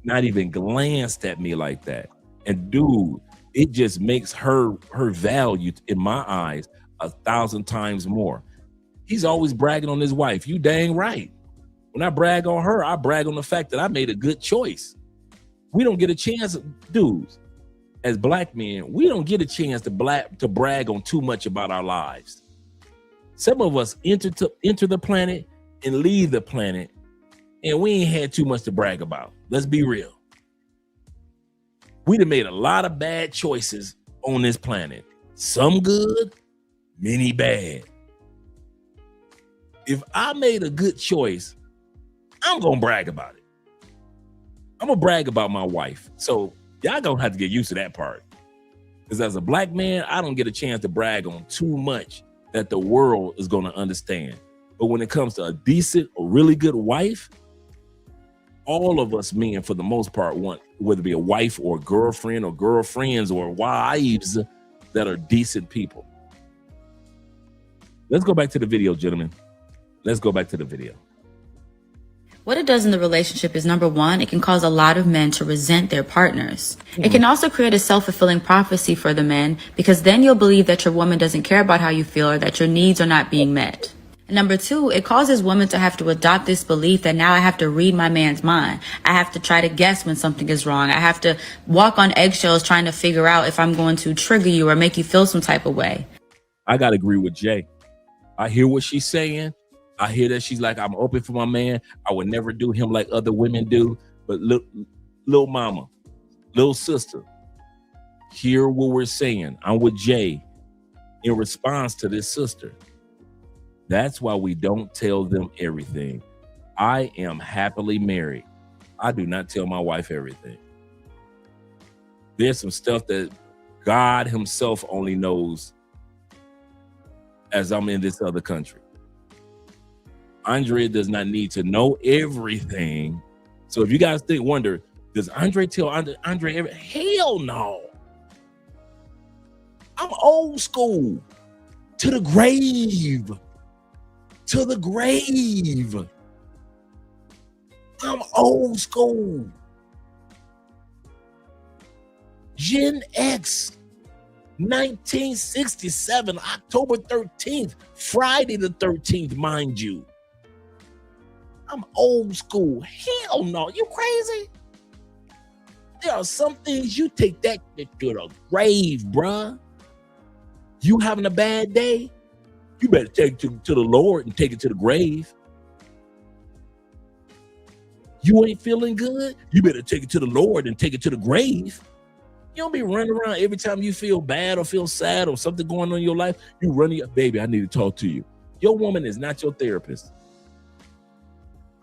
Not even glanced at me like that. And dude, it just makes her value in my eyes 1,000 times more. He's always bragging on his wife. You dang right. When I brag on her, I brag on the fact that I made a good choice. We don't get a chance, dudes, as black men, we don't get a chance to brag on too much about our lives. Some of us enter the planet and leave the planet, and we ain't had too much to brag about. Let's be real. We done made a lot of bad choices on this planet. Some good, many bad. If I made a good choice, I'm gonna brag about it. I'm gonna brag about my wife. So y'all gonna have to get used to that part. Because as a black man, I don't get a chance to brag on too much that the world is gonna understand. But when it comes to a decent or really good wife, all of us men, for the most part, want whether it be a wife or a girlfriend or girlfriends or wives that are decent people. Let's go back to the video, gentlemen. Let's go back to the video. What it does in the relationship is, number one, it can cause a lot of men to resent their partners. It can also create a self-fulfilling prophecy for the men, because then you'll believe that your woman doesn't care about how you feel or that your needs are not being met. And number two, it causes women to have to adopt this belief that now I have to read my man's mind. I have to try to guess when something is wrong. I have to walk on eggshells trying to figure out if I'm going to trigger you or make you feel some type of way. I got to agree with Jay. I hear what she's saying. I hear that she's like, I'm open for my man. I would never do him like other women do. But little mama, little sister, hear what we're saying. I'm with Jay in response to this sister. That's why we don't tell them everything. I am happily married. I do not tell my wife everything. There's some stuff that God himself only knows as I'm in this other country. Andrea does not need to know everything. So if you guys wonder, does Andre tell Andre everything? Hell no. I'm old school. To the grave. To the grave. I'm old school. Gen X. 1967, October 13th, Friday the 13th, mind you. I'm old school. Hell no, you crazy? There are some things you take that to the grave, bruh. You having a bad day? You better take it to the Lord and take it to the grave. You ain't feeling good? You better take it to the Lord and take it to the grave. You don't be running around every time you feel bad or feel sad or something going on in your life. You running, baby, I need to talk to you. Your woman is not your therapist.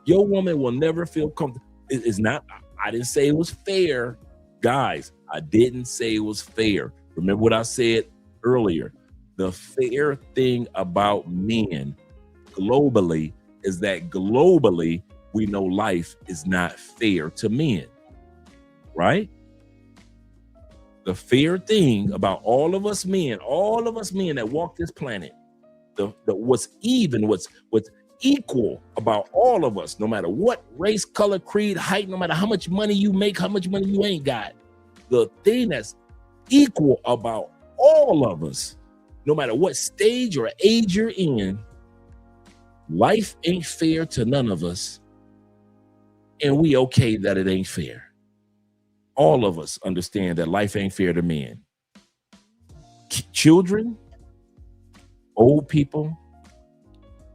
Your woman will never feel comfortable. It's not, I didn't say it was fair. Guys, I didn't say it was fair. Remember what I said earlier. The fair thing about men globally is that globally, we know life is not fair to men, right? The fair thing about all of us men that walk this planet, what's equal about all of us, no matter what race, color, creed, height, no matter how much money you make, how much money you ain't got, the thing that's equal about all of us, no matter what stage or age you're in, life ain't fair to none of us, and we okay that it ain't fair. All of us understand that life ain't fair to men. Children, old people,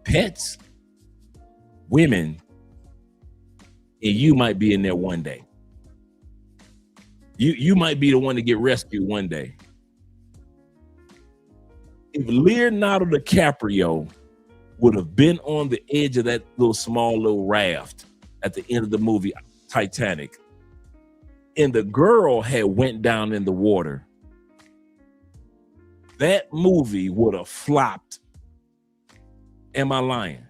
pets, women, and you might be in there one day. You might be the one to get rescued one day. If Leonardo DiCaprio would have been on the edge of that little raft at the end of the movie Titanic, and the girl had went down in the water, that movie would have flopped. Am I lying?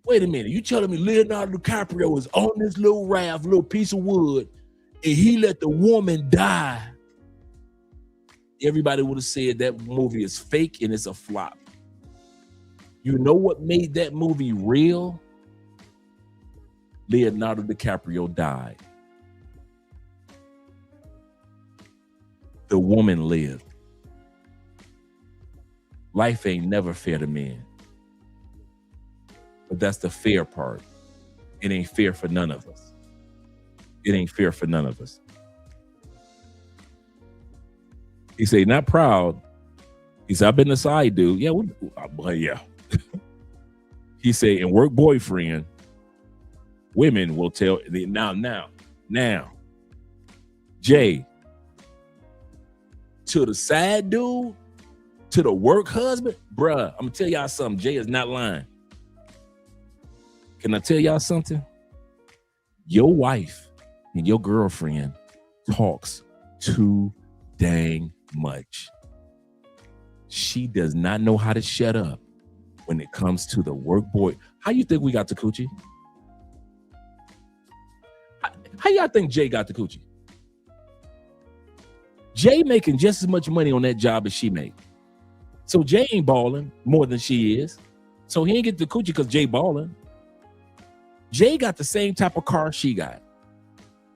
Wait a minute. You telling me Leonardo DiCaprio is on this little raft, little piece of wood, and he let the woman die? Everybody would have said that movie is fake and it's a flop. You know what made that movie real? Leonardo DiCaprio died. The woman lived. Life ain't never fair to men. But that's the fair part. It ain't fair for none of us. It ain't fair for none of us. He said, not proud. He said, I've been a side dude. Yeah, yeah. He said, and work boyfriend, women will tell now, Jay, to the side dude, to the work husband, bruh, I'm gonna tell y'all something. Jay is not lying. Can I tell y'all something? Your wife and your girlfriend talks too dang much. She does not know how to shut up when it comes to the work boy. How you think we got the coochie? How y'all think Jay got the coochie? Jay making just as much money on that job as she make. So Jay ain't balling more than she is. So he ain't get the coochie because Jay balling. Jay got the same type of car she got.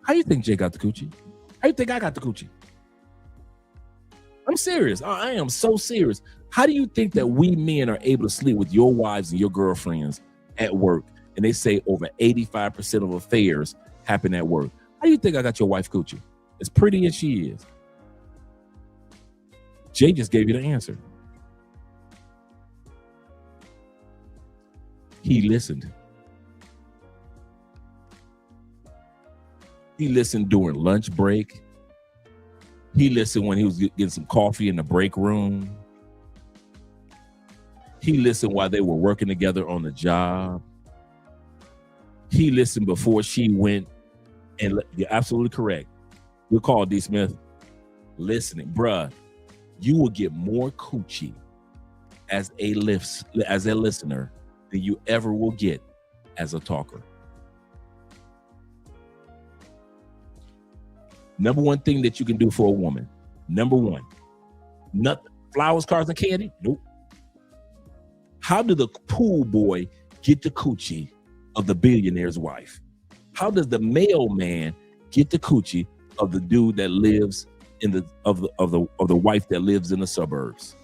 How you think Jay got the coochie? How you think I got the coochie? I'm serious. I am so serious. How do you think that we men are able to sleep with your wives and your girlfriends at work? And they say over 85% of affairs happen at work. How do you think I got your wife coochie? As pretty as she is. Jay just gave you the answer. He listened. He listened during lunch break. He listened when he was getting some coffee in the break room. He listened while they were working together on the job. He listened before she went, and you're absolutely correct. We'll call D. Smith. Listening, bruh, you will get more coochie as a listener than you ever will get as a talker. Number one thing that you can do for a woman. Number one, nothing. Flowers, cars, and candy? Nope. How did the pool boy get the coochie of the billionaire's wife? How does the mailman get the coochie of the dude that lives in the wife that lives in the suburbs?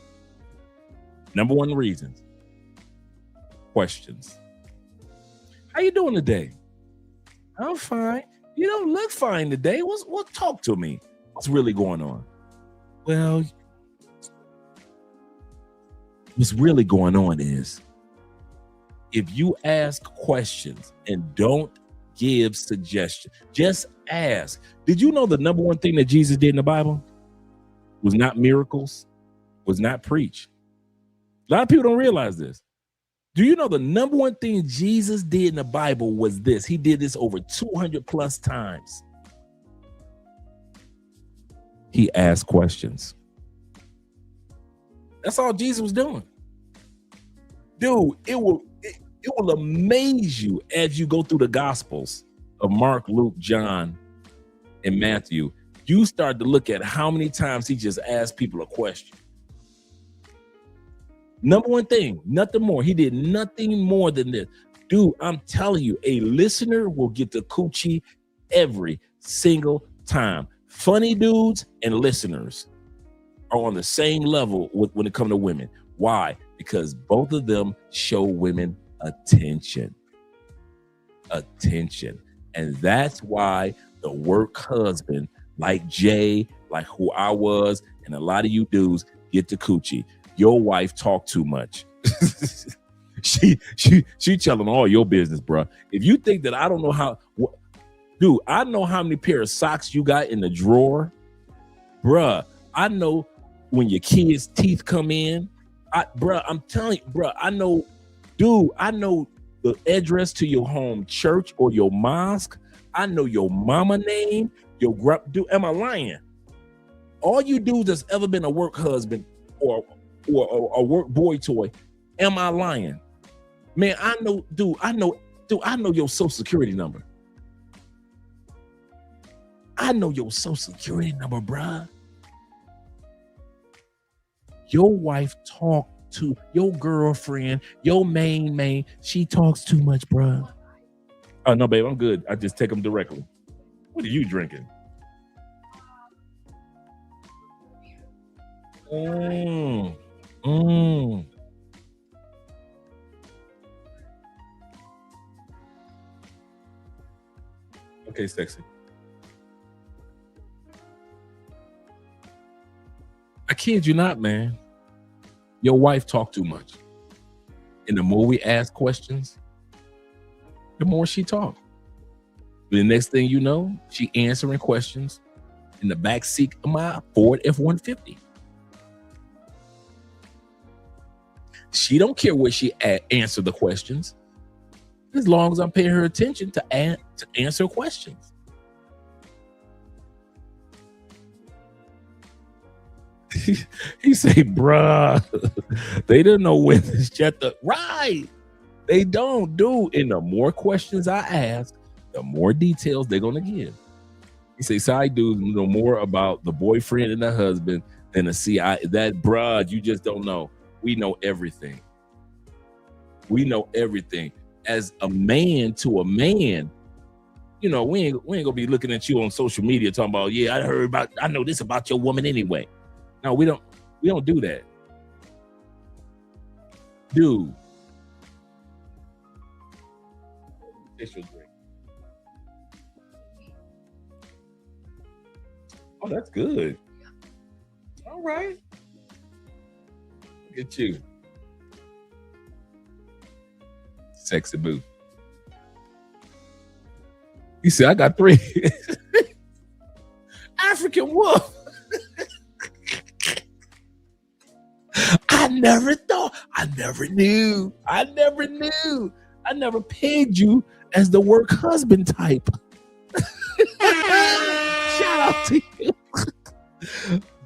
Number one reason. Questions. How you doing today? I'm fine. You don't look fine today. What? Talk to me. What's really going on? Well, what's really going on is if you ask questions and don't give suggestions, just ask. Did you know the number one thing that Jesus did in the Bible was not miracles, was not preach? A lot of people don't realize this. Do you know the number one thing Jesus did in the Bible was this? He did this over 200 plus times. He asked questions. That's all Jesus was doing. Dude, it will amaze you as you go through the Gospels of Mark, Luke, John, and Matthew. You start to look at how many times he just asked people a question. Number one thing, nothing more. He did nothing more than this. Dude, I'm telling you, a listener will get the coochie every single time. Funny dudes and listeners are on the same level when it comes to women. Why? Because both of them show women attention. And that's why the work husband, like Jay, like who I was, and a lot of you dudes get the coochie. Your wife talk too much. she telling all your business, bro. If you think that I don't know how, dude, I know how many pair of socks you got in the drawer, bruh. I know when your kids' teeth come in, I'm telling you, bruh. I know the address to your home church or your mosque. I know your mama name, dude. Am I lying? All you dudes that's ever been a work husband or a work boy toy, am I lying? Man, I know your social security number. I know your social security number, bruh. Your wife talk to your girlfriend, your main, she talks too much, bruh. Oh, no, babe, I'm good. I just take them directly. What are you drinking? Okay, sexy. I kid you not, man. Your wife talk too much. And the more we ask questions, the more she talk. The next thing you know, she answering questions in the back seat of my Ford F-150. She don't care what she answer the questions, as long as I'm paying her attention to answer questions. He say, bruh, they don't know when to shut the right. They don't, dude. And the more questions I ask, the more details they're gonna give. He say, side dudes know more about the boyfriend and the husband than the CI. That bruh, you just don't know. We know everything. We know everything. As a man to a man, you know, we ain't gonna be looking at you on social media talking about, yeah, I know this about your woman anyway. No, we don't do that. Dude. Oh, that's good. All right. Look at you. Sexy boo. He said, I got 3. African wolf. I never thought. I never knew. I never pegged you as the work husband type. Shout out to you.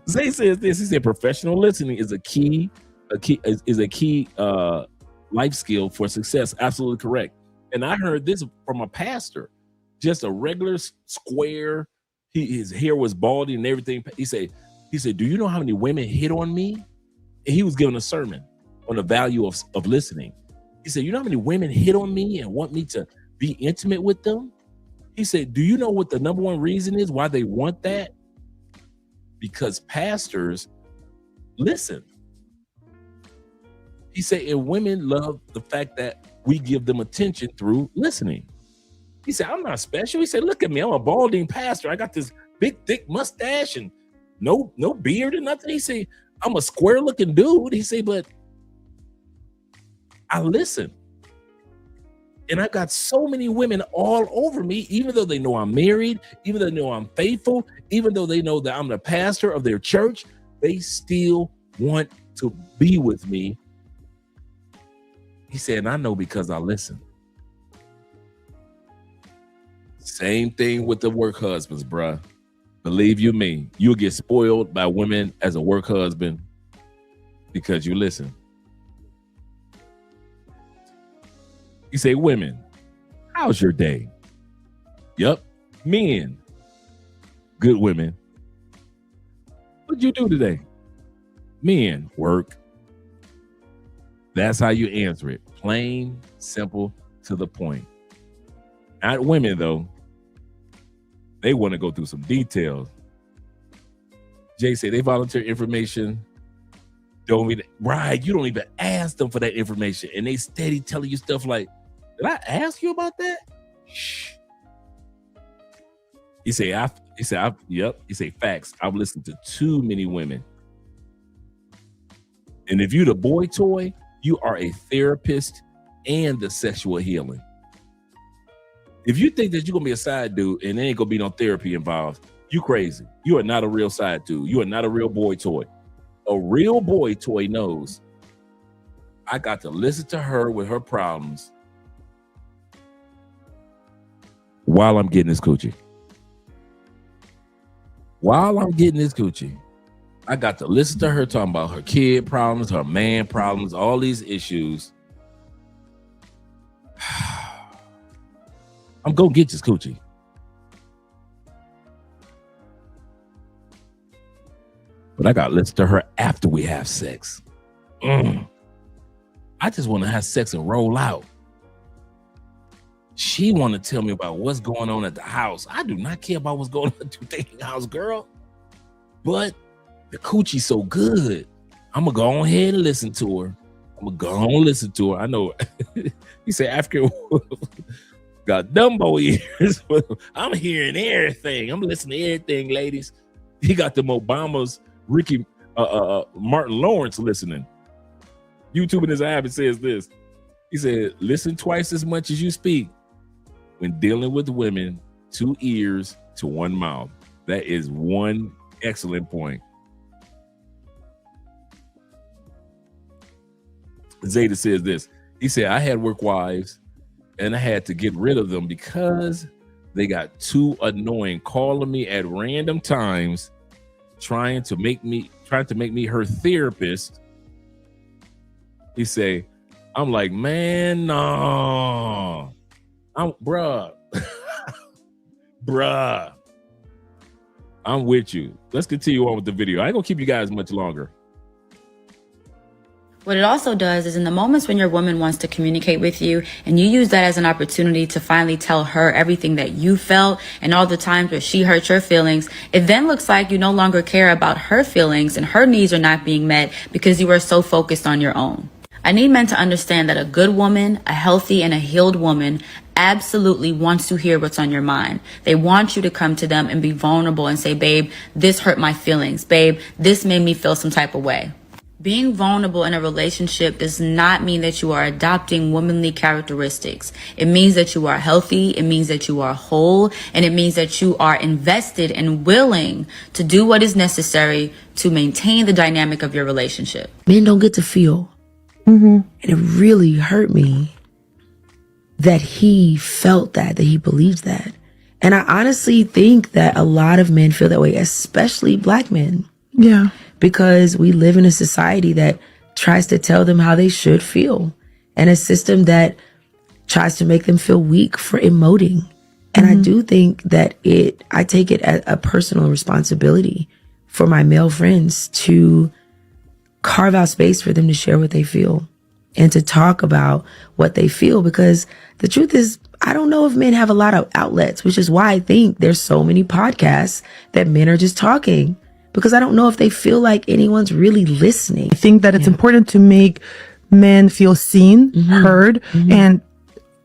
Zay says this. He said professional listening is a key life skill for success. Absolutely correct. And I heard this from a pastor, just a regular square. His hair was baldy and everything. He said, do you know how many women hit on me? And he was giving a sermon on the value of listening. He said, you know how many women hit on me and want me to be intimate with them? He said, do you know what the number one reason is why they want that? Because pastors listen. He said, and women love the fact that we give them attention through listening. He said, I'm not special. He said, look at me. I'm a balding pastor. I got this big, thick mustache and no beard or nothing. He said, I'm a square looking dude. He said, but I listen. And I got so many women all over me, even though they know I'm married, even though they know I'm faithful, even though they know that I'm the pastor of their church, they still want to be with me. He said, and I know because I listen. Same thing with the work husbands, bruh. Believe you me, you'll get spoiled by women as a work husband because you listen. You say, women, how's your day? Yup. Men, good women. What'd you do today? Men, work. That's how you answer it. Plain, simple, to the point. Not women, though. They want to go through some details. Jay said they volunteer information. You don't even ask them for that information, and they steady telling you stuff like, "Did I ask you about that?" Shh. He say, "Yep." He say, "Facts. I've listened to too many women." And if you the boy toy, you are a therapist and the sexual healing. If you think that you're gonna be a side dude and there ain't gonna be no therapy involved, you crazy. You are not a real side dude. You are not a real boy toy. A real boy toy knows I got to listen to her with her problems while I'm getting this coochie. While I'm getting this coochie, I got to listen to her talking about her kid problems, her man problems, all these issues. I'm gonna get this coochie. But I got to listen to her after we have sex. I just want to have sex and roll out. She want to tell me about what's going on at the house. I do not care about what's going on at the dating house, girl. But the coochie's so good. I'm going to go ahead and listen to her. I know. He said African got Dumbo ears. I'm hearing everything. I'm listening to everything, ladies. He got them Obamas, Ricky, Martin Lawrence listening. YouTube in his app, it says this. He said, listen twice as much as you speak when dealing with women, 2 ears to 1 mouth. That is one excellent point. Zeta says this. He said, I had work wives and I had to get rid of them because they got too annoying, calling me at random times, trying to make me her therapist. He say, I'm like, man, no. Bruh. I'm with you. Let's continue on with the video. I ain't gonna keep you guys much longer. What it also does is in the moments when your woman wants to communicate with you and you use that as an opportunity to finally tell her everything that you felt and all the times where she hurt your feelings, it then looks like you no longer care about her feelings and her needs are not being met because you are so focused on your own. I need men to understand that a good woman, a healthy and a healed woman absolutely wants to hear what's on your mind. They want you to come to them and be vulnerable and say, babe, this hurt my feelings. Babe, this made me feel some type of way. Being vulnerable in a relationship does not mean that you are adopting womanly characteristics. It means that you are healthy, it means that you are whole, and it means that you are invested and willing to do what is necessary to maintain the dynamic of your relationship. Men don't get to feel. And it really hurt me that he felt that he believed that. And I honestly think that a lot of men feel that way, especially black men. Yeah. Because we live in a society that tries to tell them how they should feel, and a system that tries to make them feel weak for emoting. And I do think that I take it as a personal responsibility for my male friends to carve out space for them to share what they feel and to talk about what they feel, because the truth is, I don't know if men have a lot of outlets, which is why I think there's so many podcasts that men are just talking. Because I don't know if they feel like anyone's really listening. I think that it's important to make men feel seen, heard, and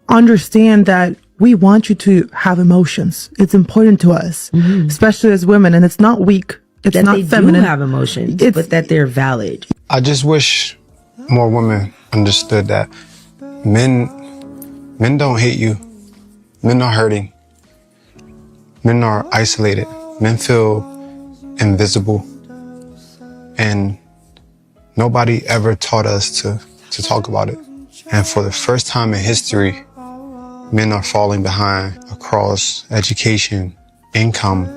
understand that we want you to have emotions. It's important to us, especially as women. And it's not weak. It's that not they feminine. do have emotions, but that they're valid. I just wish more women understood that men don't hate you. Men are hurting. Men are isolated. Men feel invisible, and nobody ever taught us to talk about it. And for the first time in history, men are falling behind across education, income,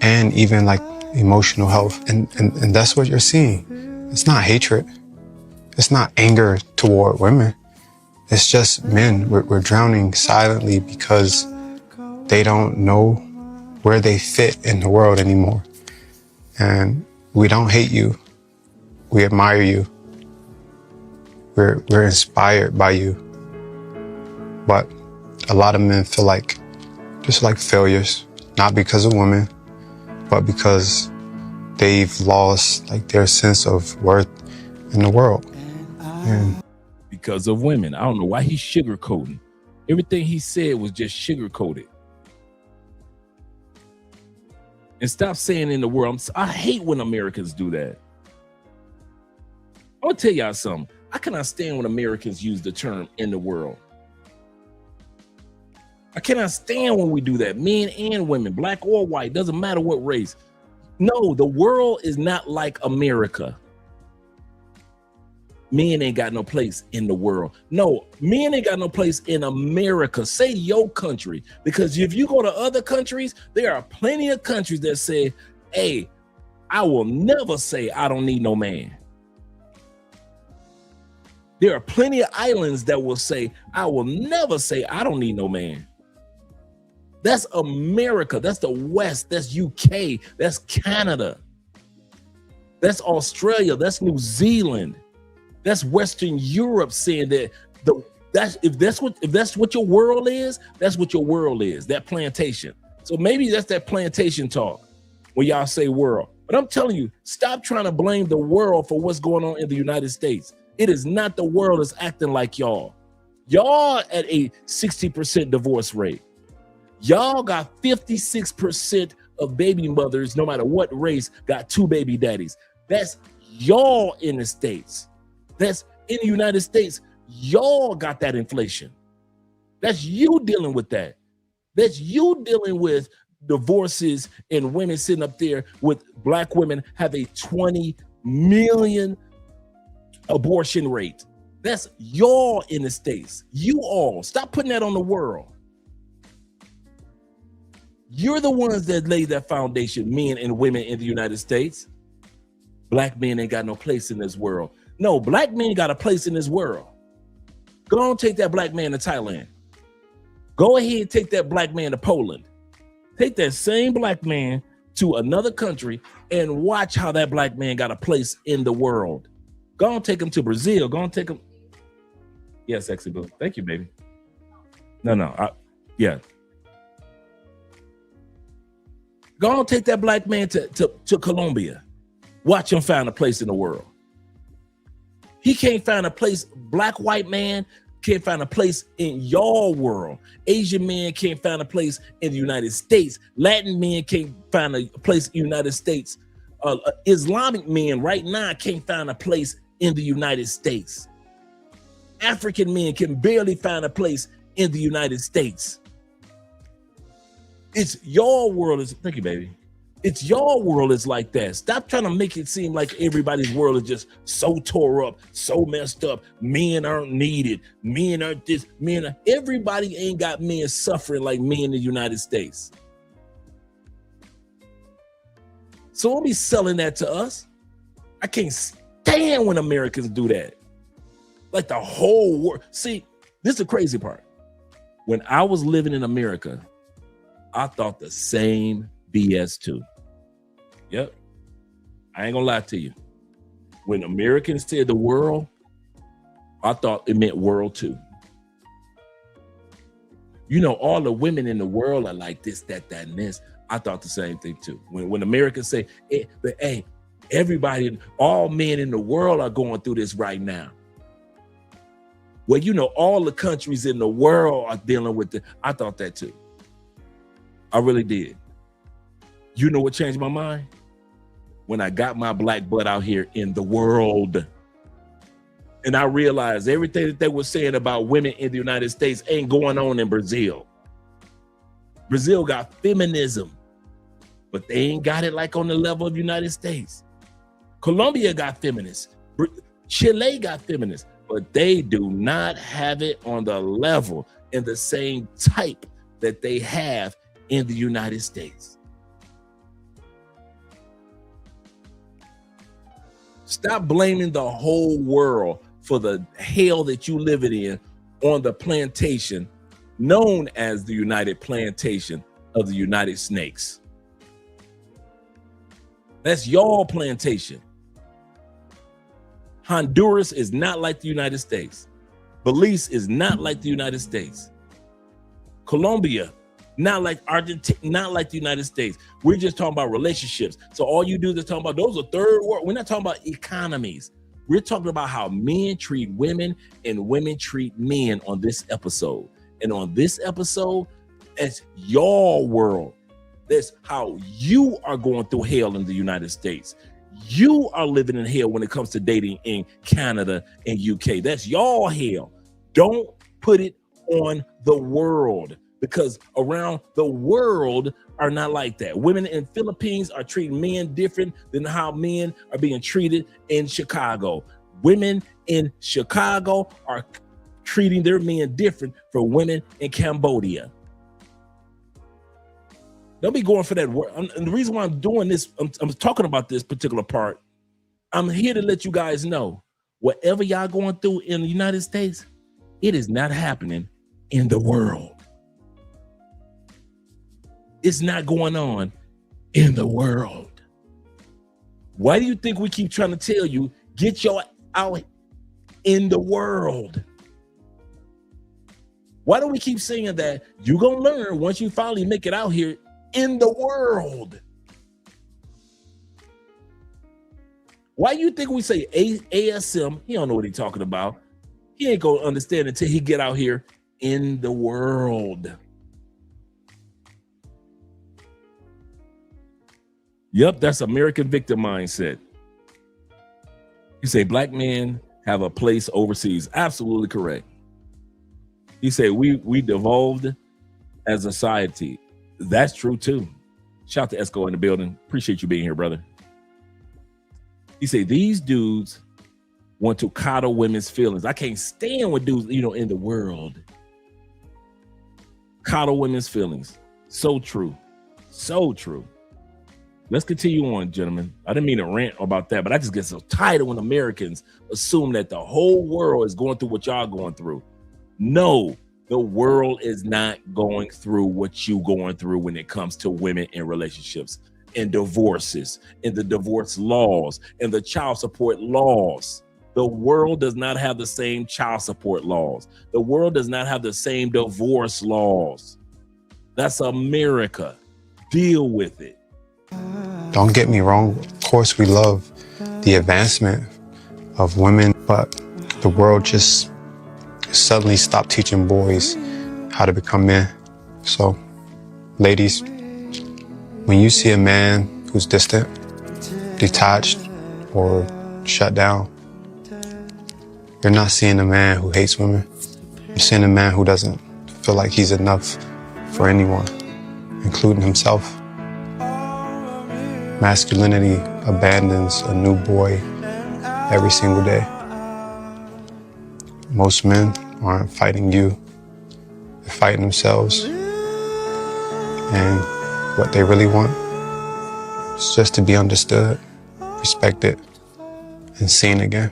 and even like emotional health. And that's what you're seeing. It's not hatred. It's not anger toward women. It's just men. We're drowning silently because they don't know where they fit in the world anymore. And we don't hate you. We admire you. We're inspired by you. But a lot of men feel like just like failures, not because of women, but because they've lost like their sense of worth in the world. And because of women. I don't know why he's sugarcoating. Everything he said was just sugarcoated. And stop saying in the world. I hate when Americans do that. I'm gonna tell y'all something. I cannot stand when Americans use the term in the world. I cannot stand when we do that. Men and women, black or white, doesn't matter what race. No, the world is not like America. Men ain't got no place in the world. No, men ain't got no place in America. Say your country. Because if you go to other countries, there are plenty of countries that say, hey, I will never say I don't need no man. There are plenty of islands that will say, I will never say I don't need no man. That's America. That's the West. That's UK. That's Canada. That's Australia. That's New Zealand. That's Western Europe saying that if that's what your world is, that's what your world is, that plantation. So maybe that's that plantation talk when y'all say world. But I'm telling you, stop trying to blame the world for what's going on in the United States. It is not the world that's acting like y'all. Y'all at a 60% divorce rate. Y'all got 56% of baby mothers, no matter what race, got 2 baby daddies. That's y'all in the States. That's in the United States. Y'all got that inflation. That's you dealing with that. That's you dealing with divorces and women sitting up there with black women have a 20 million abortion rate. That's y'all in the States. You all. Stop putting that on the world. You're the ones that laid that foundation, men and women in the United States. Black men ain't got no place in this world. No, black men got a place in this world. Go on, take that black man to Thailand. Go ahead, take that black man to Poland. Take that same black man to another country and watch how that black man got a place in the world. Go on, take him to Brazil. Go on, take him. Yeah, sexy boo. Thank you, baby. Yeah. Go on, take that black man to Colombia. Watch him find a place in the world. He can't find a place. Black, white man can't find a place in your world. Asian men can't find a place in the United States. Latin men can't find a place in the United States. Islamic men right now can't find a place in the United States. African men can barely find a place in the United States. It's your world. Thank you, baby. It's your world is like that. Stop trying to make it seem like everybody's world is just so tore up, so messed up. Men aren't needed. Men aren't this. Everybody ain't got men suffering like men in the United States. So don't be selling that to us. I can't stand when Americans do that. Like the whole world. See, this is the crazy part. When I was living in America, I thought the same BS too. Yep. I ain't gonna lie to you. When Americans said the world, I thought it meant world too. You know, all the women in the world are like this, that, and this. I thought the same thing too. When Americans say, hey, everybody, all men in the world are going through this right now. Well, you know, all the countries in the world are dealing with it. I thought that too. I really did. You know what changed my mind? When I got my black butt out here in the world. And I realized everything that they were saying about women in the United States ain't going on in Brazil. Brazil got feminism, but they ain't got it like on the level of the United States. Colombia got feminists. Chile got feminists, but they do not have it on the level and the same type that they have in the United States. Stop blaming the whole world for the hell that you live in on the plantation known as the United Plantation of the United Snakes. That's y'all plantation. Honduras is not like the United States. Belize is not like the United States. Colombia Not like Argentina, not like the United States. We're just talking about relationships. So all you do is talk about those are third world. We're not talking about economies. We're talking about how men treat women and women treat men on this episode. And on this episode, it's your world. That's how you are going through hell in the United States. You are living in hell when it comes to dating in Canada and UK. That's your hell. Don't put it on the world, because around the world are not like that. Women in Philippines are treating men different than how men are being treated in Chicago. Women in Chicago are treating their men different from women in Cambodia. Don't be going for that word. And the reason why I'm doing this, I'm talking about this particular part. I'm here to let you guys know, whatever y'all going through in the United States, it is not happening in the world. It's not going on in the world. Why do you think we keep trying to tell you, get your out in the world? Why do we keep saying that? You're going to learn once you finally make it out here in the world. Why do you think we say ASM? He don't know what he's talking about. He ain't going to understand until he get out here in the world. Yep, that's American victim mindset. You say black men have a place overseas. Absolutely correct. He said we devolved as a society. That's true too. Shout out to Esco in the building. Appreciate you being here, brother. He said these dudes want to coddle women's feelings. I can't stand with dudes, in the world. Coddle women's feelings. So true. So true. Let's continue on, gentlemen. I didn't mean to rant about that, but I just get so tired when Americans assume that the whole world is going through what y'all going through. No, the world is not going through what you going through when it comes to women in relationships and divorces and the divorce laws and the child support laws. The world does not have the same child support laws. The world does not have the same divorce laws. That's America. Deal with it. Don't get me wrong, of course we love the advancement of women, but the world just suddenly stopped teaching boys how to become men. So, ladies, when you see a man who's distant, detached, or shut down, you're not seeing a man who hates women. You're seeing a man who doesn't feel like he's enough for anyone, including himself. Masculinity abandons a new boy every single day. Most men aren't fighting you, they're fighting themselves. And what they really want is just to be understood, respected, and seen again.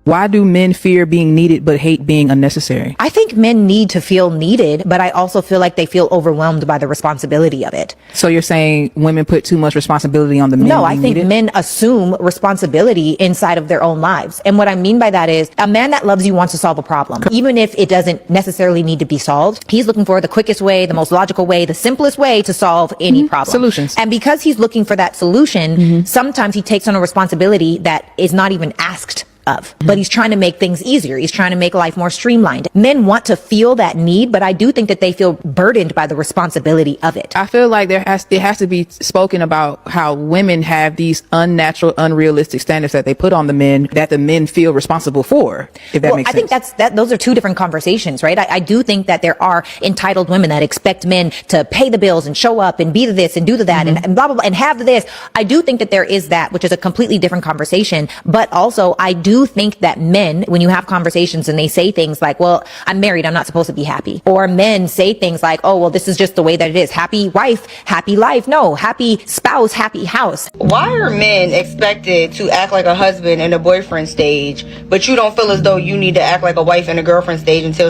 Why do men fear being needed but hate being unnecessary? I think men need to feel needed, but I also feel like they feel overwhelmed by the responsibility of it. So you're saying women put too much responsibility on the men? No, I think men assume responsibility inside of their own lives. And what I mean by that is a man that loves you wants to solve a problem. Even if it doesn't necessarily need to be solved, he's looking for the quickest way, the most logical way, the simplest way to solve any problem. Solutions. And because he's looking for that solution, sometimes he takes on a responsibility that is not even asked of, but he's trying to make things easier. He's trying to make life more streamlined. Men want to feel that need, but I do think that they feel burdened by the responsibility of it. I feel like there has to be spoken about how women have these unnatural, unrealistic standards that they put on the men that the men feel responsible for, if that makes sense. I think those are two different conversations, right? I do think that there are entitled women that expect men to pay the bills and show up and be the this and do the that and blah, blah, blah, and have the this. I do think that there is that, which is a completely different conversation. But also I do think that men, when you have conversations and they say things like, well, I'm married, I'm not supposed to be happy. Or men say things like, oh, well, this is just the way that it is. Happy wife, happy life. No, happy spouse, happy house. Why are men expected to act like a husband in a boyfriend stage, but you don't feel as though you need to act like a wife in a girlfriend stage until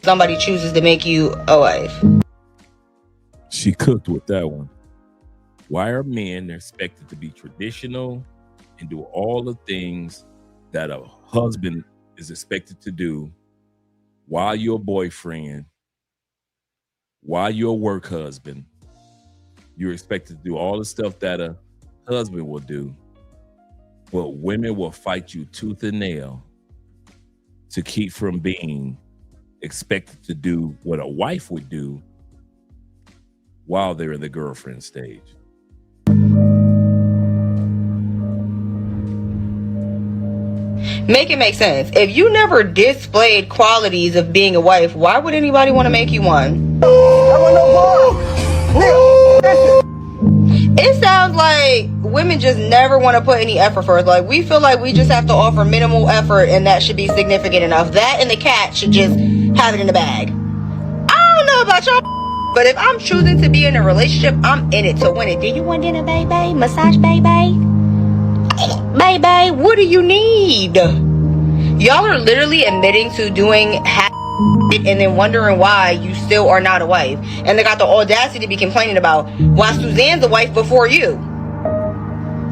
somebody chooses to make you a wife? She cooked with that one. Why are men expected to be traditional and do all the things that a husband is expected to do while you're a boyfriend, while you're a work husband, you're expected to do all the stuff that a husband will do, but women will fight you tooth and nail to keep from being expected to do what a wife would do while they're in the girlfriend stage. Make it make sense. If you never displayed qualities of being a wife, why would anybody want to make you one? It sounds like women just never want to put any effort first. Like, we feel like we just have to offer minimal effort and that should be significant enough. That and the cat should just have it in the bag. I don't know about y'all, but if I'm choosing to be in a relationship, I'm in it to win it. Do you want dinner, baby? Massage, baby? Baby, what do you need? Y'all are literally admitting to doing and then wondering why you still are not a wife. And they got the audacity to be complaining about why Suzanne's a wife before you.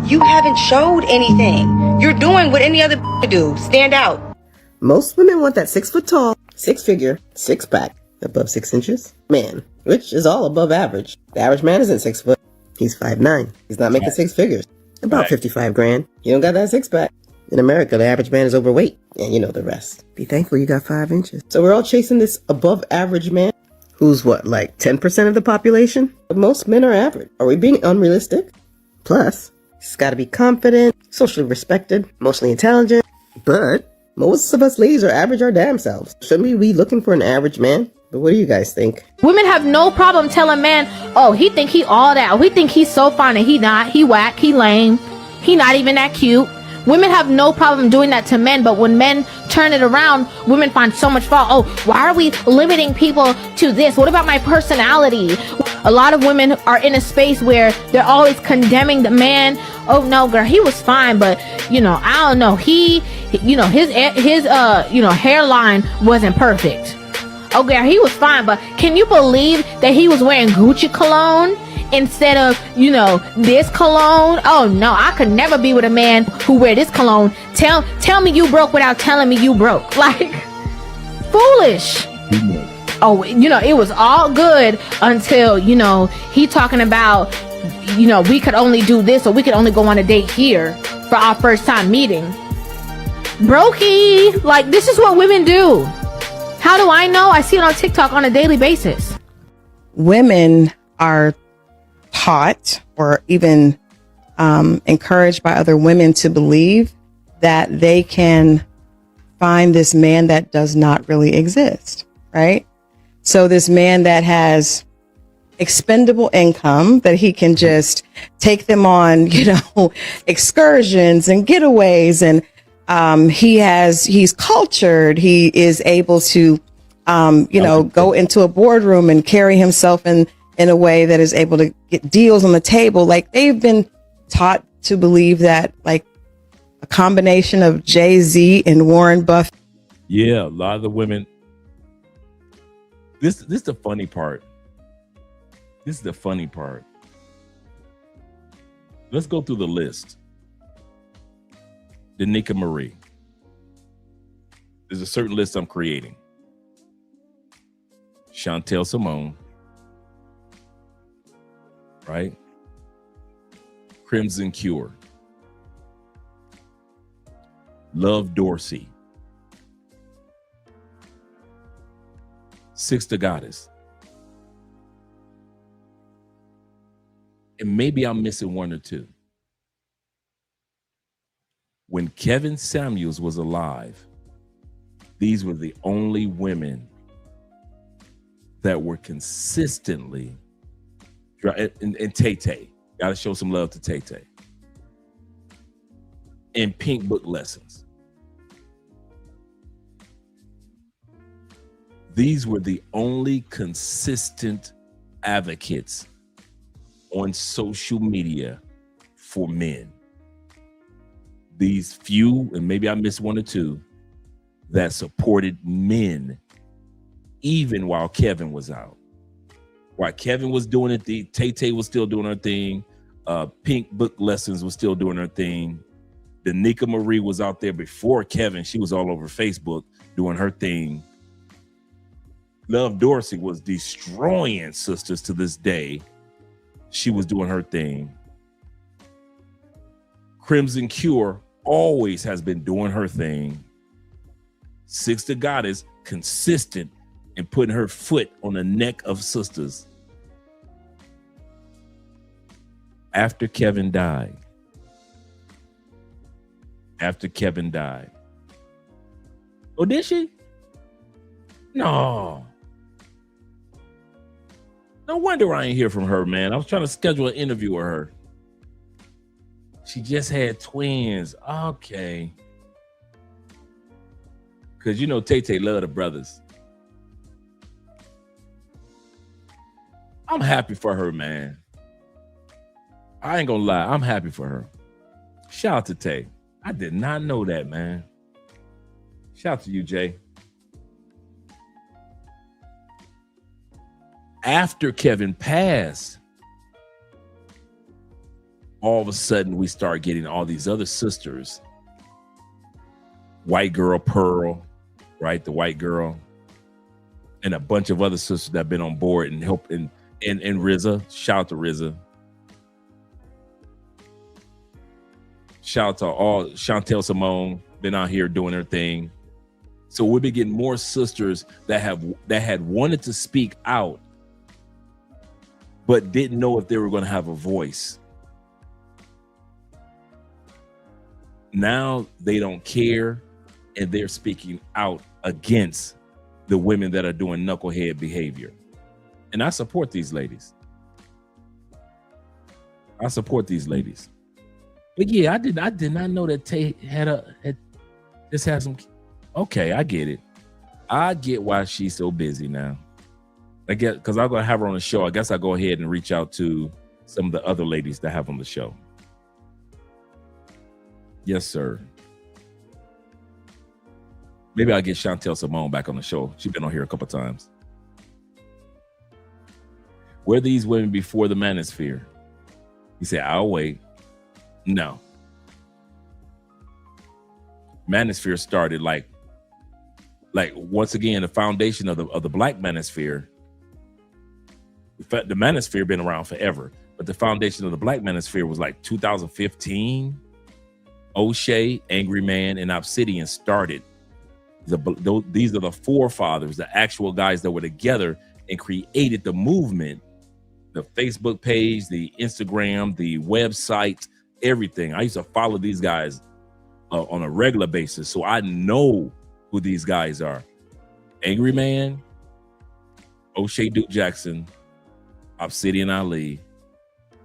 You haven't showed anything. You're doing what any other do. Stand out. Most women want that 6 foot tall, 6-figure, 6-pack, above 6 inches man, which is all above average. The average man isn't 6 foot. He's 5'9". He's not making 6 figures. About 55 grand. You don't got that 6-pack. In America, the average man is overweight. And you know the rest. Be thankful you got 5 inches. So we're all chasing this above average man who's what, like 10% of the population? But most men are average. Are we being unrealistic? Plus, he's got to be confident, socially respected, emotionally intelligent. But most of us ladies are average our damn selves. Shouldn't we be looking for an average man? But what do you guys think? Women have no problem telling men, oh, he think he all that. Oh, he think he's so fine and he not. He whack, he lame. He not even that cute. Women have no problem doing that to men, but when men turn it around, women find so much fault. Oh, why are we limiting people to this? What about my personality? A lot of women are in a space where they're always condemning the man. Oh no, girl, he was fine, but you know, I don't know. His hairline wasn't perfect. Oh girl, he was fine, but can you believe that he was wearing Gucci cologne instead of, this cologne? Oh no, I could never be with a man who wear this cologne. Tell me you broke without telling me you broke. Like, foolish. Oh, it was all good until, he talking about, we could only do this or we could only go on a date here for our first time meeting. Brokey. Like, this is what women do. How do I know? I see it on TikTok on a daily basis. Women are taught or even encouraged by other women to believe that they can find this man that does not really exist, right? So this man that has expendable income, that he can just take them on, excursions and getaways, and he's cultured. He is able to, go into a boardroom and carry himself in a way that is able to get deals on the table. Like, they've been taught to believe that, like, a combination of Jay-Z and Warren Buffett. Yeah, a lot of the women. This is the funny part. This is the funny part. Let's go through the list. Danica Marie. There's a certain list I'm creating. Chantel Simone. Right? Crimson Cure. Love Dorsey. Six the Goddess. And maybe I'm missing one or two. When Kevin Samuels was alive, these were the only women that were consistently, and Tay-Tay, gotta show some love to Tay-Tay, and Pink Book Lessons. These were the only consistent advocates on social media for men. These few, and maybe I missed one or two, that supported men even while Kevin was out. While Kevin was doing it, Tay-Tay was still doing her thing. Pink Book Lessons was still doing her thing. Danica Marie was out there before Kevin. She was all over Facebook doing her thing. Love Dorsey was destroying sisters to this day. She was doing her thing. Crimson Cure always has been doing her thing. Six the Goddess, consistent in putting her foot on the neck of sisters. After Kevin died. Oh, did she? No. No wonder I ain't hear from her, man. I was trying to schedule an interview with her. She just had twins. Okay. Because you know Tay-Tay love the brothers. I'm happy for her, man. I ain't gonna lie. I'm happy for her. Shout out to Tay. I did not know that, man. Shout out to you, Jay. After Kevin passed, all of a sudden we start getting all these other sisters. White girl Pearl, right? The white girl. And a bunch of other sisters that have been on board and help and RZA. Shout out to RZA. Shout out to all Chantel Simone, been out here doing her thing. So we've been getting more sisters that had wanted to speak out, but didn't know if they were going to have a voice. Now they don't care, and they're speaking out against the women that are doing knucklehead behavior. And I support these ladies. But yeah, I did not know that Tay had some. Okay, I get it. I get why she's so busy now. I guess because I'm gonna have her on the show. I guess I'll go ahead and reach out to some of the other ladies that have on the show. Yes, sir. Maybe I'll get Chantel Simone back on the show. She's been on here a couple times. Were these women before the manosphere? He said, I'll wait. No. Manosphere started like once again, the foundation of the black manosphere. The manosphere been around forever, but the foundation of the black manosphere was like 2015. O'Shea, Angry Man, and Obsidian started. These are the forefathers, the actual guys that were together and created the movement, the Facebook page, the Instagram, the website, everything. I used to follow these guys on a regular basis, so I know who these guys are. Angry Man, O'Shea Duke Jackson, Obsidian Ali,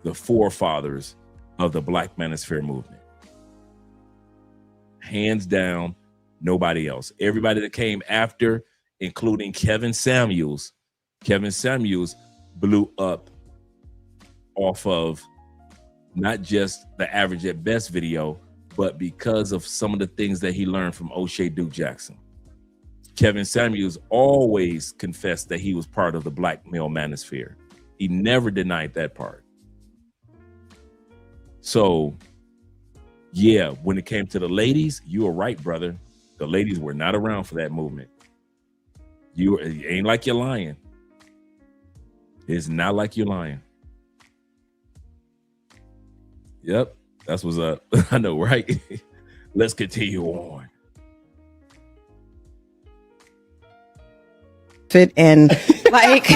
the forefathers of the Black Manosphere movement. Hands down, nobody else. Everybody that came after, including Kevin Samuels. Kevin Samuels blew up off of not just the Average at Best video, but because of some of the things that he learned from O'Shea Duke Jackson. Kevin Samuels always confessed that he was part of the black male manosphere. He never denied that part. So, yeah, when it came to the ladies, you were right, brother. The ladies were not around for that movement. It ain't like you're lying. It's not like you're lying. Yep, that's what's up. I know, right? Let's continue on. And like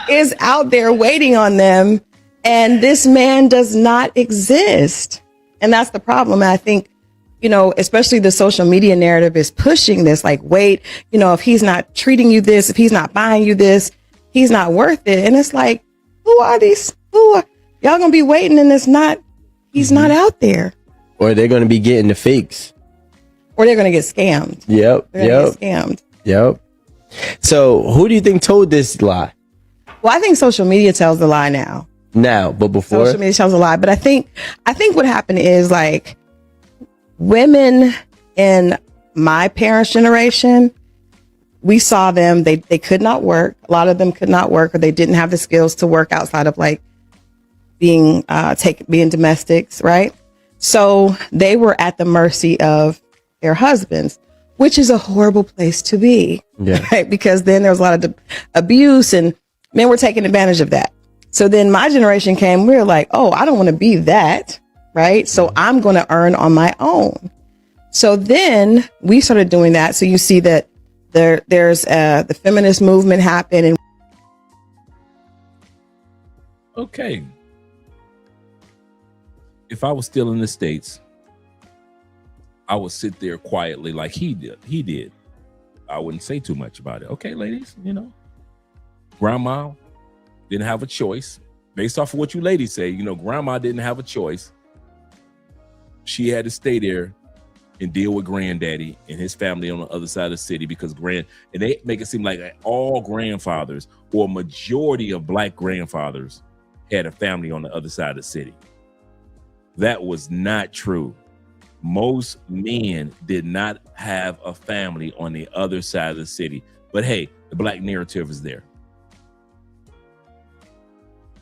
is out there waiting on them, and this man does not exist. And that's the problem. And I think, you know, especially the social media narrative is pushing this, like, wait, you know, if he's not treating you this, if he's not buying you this, he's not worth it. And it's like, who are these? Y'all gonna be waiting, and he's not out there. Or they're gonna be getting the fakes. Or they're gonna get scammed. Yep. Get scammed. Yep. So who do you think told this lie? Well, I think social media tells the lie now. But before? Social media tells a lie. But I think what happened is, like, women in my parents' generation, we saw them, they could not work. A lot of them could not work, or they didn't have the skills to work outside of like being domestics, right? So they were at the mercy of their husbands. which is a horrible place to be. Yeah. Right? Because then there was a lot of abuse and men were taking advantage of that. So then my generation came, we were like, oh, I don't want to be that. Right. So I'm going to earn on my own. So then we started doing that. So you see that there's the feminist movement happen. And Okay. If I was still in the States, I would sit there quietly like he did. I wouldn't say too much about it. Okay, ladies, you know, grandma didn't have a choice. Based off of what you ladies say, you know, grandma didn't have a choice. She had to stay there and deal with granddaddy and his family on the other side of the city because and they make it seem like all grandfathers or majority of black grandfathers had a family on the other side of the city. That was not true. Most men did not have a family on the other side of the city. But hey, the black narrative is there.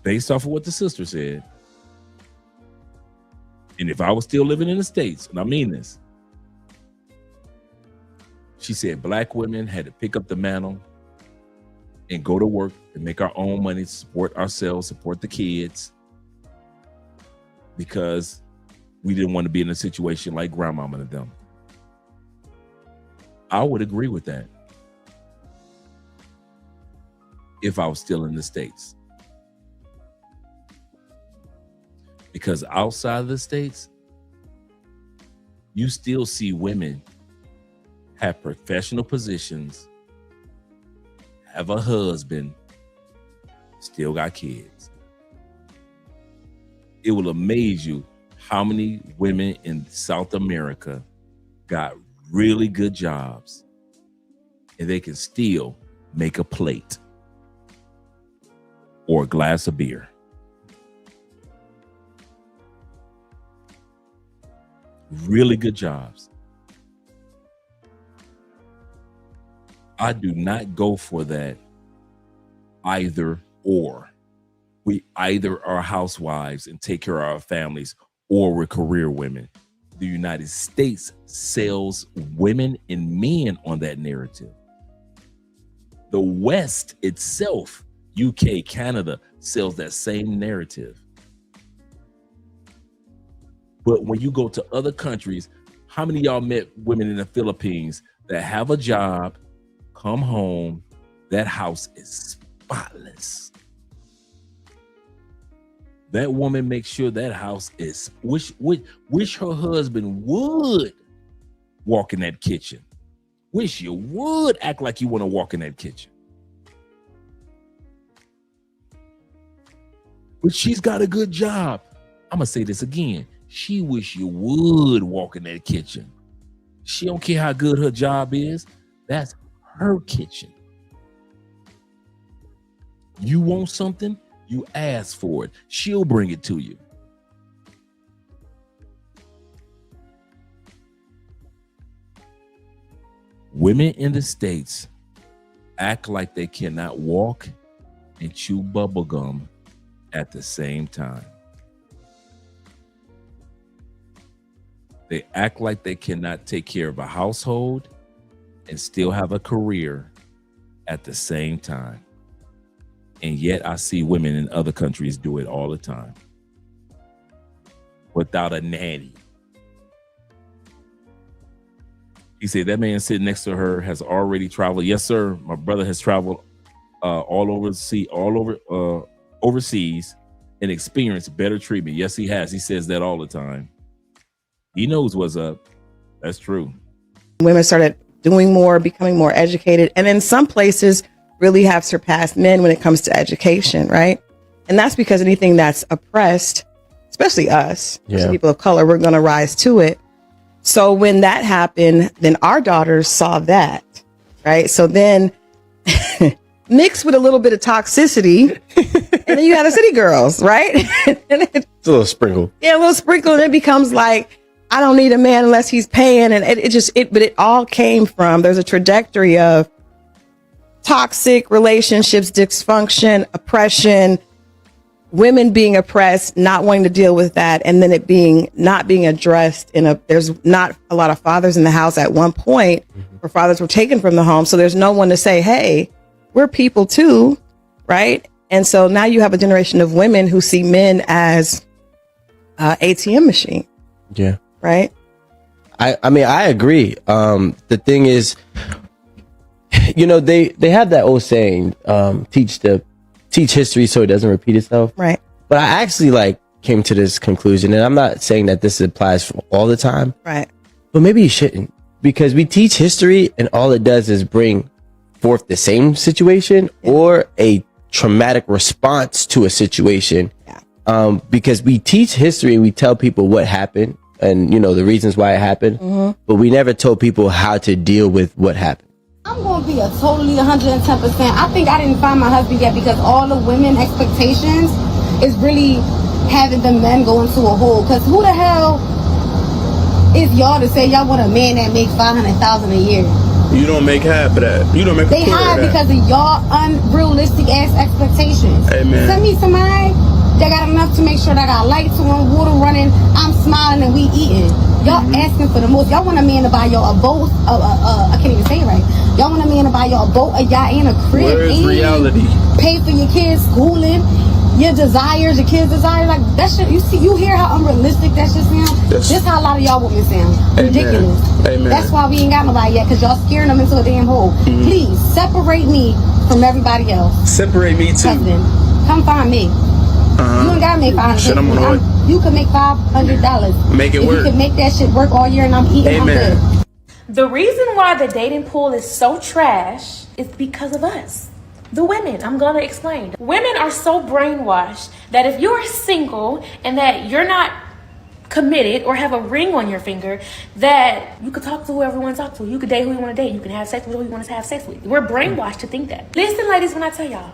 Based off of what the sister said, and if I was still living in the States, and I mean this, she said black women had to pick up the mantle and go to work and make our own money, support ourselves, support the kids, because we didn't want to be in a situation like grandmama and them. I would agree with that if I was still in the States. Because outside of the States, you still see women have professional positions, have a husband, still got kids. It will amaze you how many women in South America got really good jobs and they can still make a plate or a glass of beer. Really good jobs. I do not go for that either or. We either are housewives and take care of our families, or we're career women. The United States sells women and men on that narrative. The West itself, UK, Canada, sells that same narrative. But when you go to other countries, how many of y'all met women in the Philippines that have a job, come home, that house is spotless? That woman makes sure that house is, wish her husband would walk in that kitchen. Wish you would act like you want to walk in that kitchen. But she's got a good job. I'm going to say this again. She wish you would walk in that kitchen. She don't care how good her job is. That's her kitchen. You want something? You ask for it. She'll bring it to you. Women in the States act like they cannot walk and chew bubble gum at the same time. They act like they cannot take care of a household and still have a career at the same time. And yet I see women in other countries do it all the time without a nanny. He said that man sitting next to her has already traveled. Yes, sir. My brother has traveled overseas and experienced better treatment. Yes, he has. He says that all the time. He knows what's up. That's true. Women started doing more, becoming more educated, and in some places really have surpassed men when it comes to education, right? And that's because anything that's oppressed, especially us, especially people of color, we're going to rise to it. So when that happened, then our daughters saw that, right? So then mixed with a little bit of toxicity, and then you have the city girls, right? It's a little sprinkle. Yeah, a little sprinkle, and it becomes like, I don't need a man unless he's paying. And but it all came from, there's a trajectory of toxic relationships, dysfunction, oppression, women being oppressed, not wanting to deal with that, and then it not being addressed there's not a lot of fathers in the house at one point, where fathers were taken from the home. So there's no one to say, hey, we're people too, right? And so now you have a generation of women who see men as ATM machine. Yeah. Right. I mean, I agree. The thing is, you know, they have that old saying, teach history so it doesn't repeat itself. Right. But I actually came to this conclusion, and I'm not saying that this applies for all the time. Right. But maybe you shouldn't, because we teach history and all it does is bring forth the same situation or a traumatic response to a situation. Yeah. Because we teach history and we tell people what happened and, you know, the reasons why it happened, but we never told people how to deal with what happened. I'm going to be a totally 110%. I think I didn't find my husband yet because all the women expectations is really having the men go into a hole. Because who the hell is y'all to say y'all want a man that makes $500,000 a year? You don't make half of that. You don't make They high because of y'all unrealistic ass expectations. Hey, man. Send me somebody that got enough to make sure that I got lights on, water running, I'm smiling and we eating. Y'all asking for the most. Y'all want a man to buy y'all a boat. I can't even say it right. Y'all want a man to buy y'all a boat, a yacht, and a crib. Where's reality? Pay for your kids' schooling, your desires, your kids' desires. Like that shit. You hear how unrealistic that shit sounds? This how a lot of y'all women sound. Ridiculous. Amen. That's why we ain't got nobody yet, because y'all scaring them into a damn hole. Please separate me from everybody else. Separate me too. Husband, come find me. You ain't gotta make $500. You can make $500. Make it if work. You can make that shit work all year, and I'm eating. Amen. I'm good. The reason why the dating pool is so trash is because of us, the women. I'm gonna explain. Women are so brainwashed that if you're single and that you're not committed or have a ring on your finger, that you could talk to whoever you want to talk to. You could date who you want to date. You can have sex with who you want to have sex with. We're brainwashed to think that. Listen, ladies, when I tell y'all,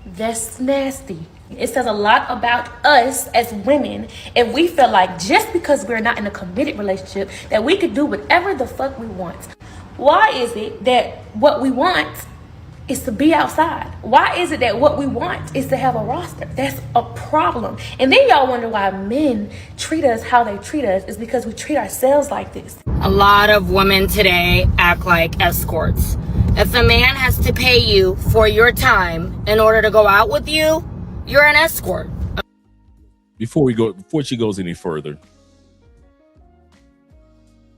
that's nasty. It says a lot about us as women if we feel like just because we're not in a committed relationship that we could do whatever the fuck we want. Why is it that what we want is to be outside? Why is it that what we want is to have a roster? That's a problem. And then y'all wonder why men treat us how they treat us is because we treat ourselves like this. A lot of women today act like escorts. If a man has to pay you for your time in order to go out with you, you're an escort. Before she goes any further,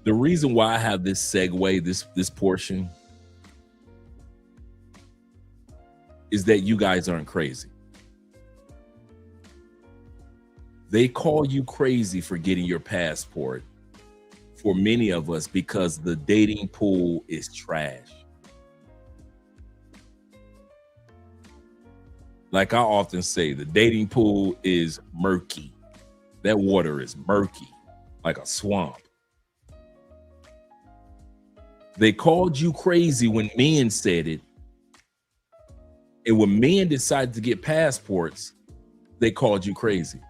the reason why I have this segue, this portion, is that you guys aren't crazy. They call you crazy for getting your passport for many of us because the dating pool is trash. Like I often say, the dating pool is murky. That water is murky, like a swamp. They called you crazy when men said it. And when men decided to get passports, they called you crazy.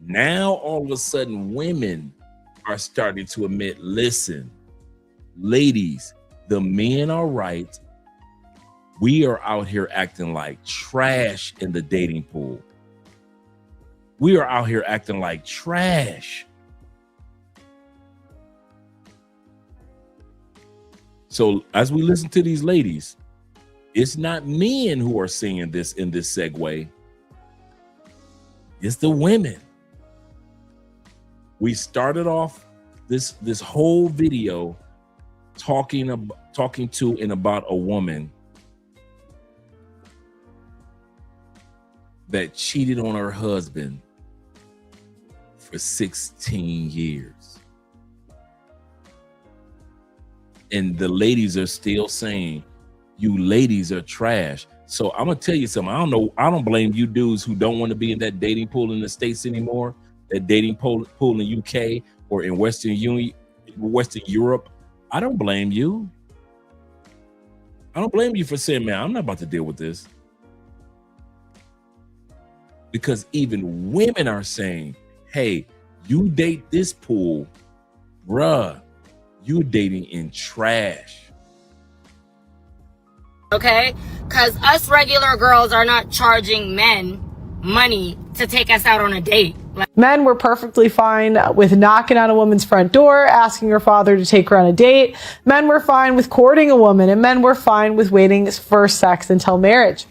Now, all of a sudden, women are starting to admit, listen, ladies, the men are right. We are out here acting like trash in the dating pool. We are out here acting like trash. So as we listen to these ladies, it's not men who are singing this in this segue. It's the women. We started off this whole video talking to and about a woman that cheated on her husband for 16 years. And the ladies are still saying, you ladies are trash. So I'm gonna tell you something. I don't blame you dudes who don't want to be in that dating pool in the States anymore, that dating pool in UK or in Western Europe. I don't blame you. I don't blame you for saying, man, I'm not about to deal with this. Because even women are saying, hey, you date this pool, bruh, you dating in trash. Okay? Because us regular girls are not charging men money to take us out on a date. Men were perfectly fine with knocking on a woman's front door, asking her father to take her on a date. Men were fine with courting a woman, and men were fine with waiting for sex until marriage.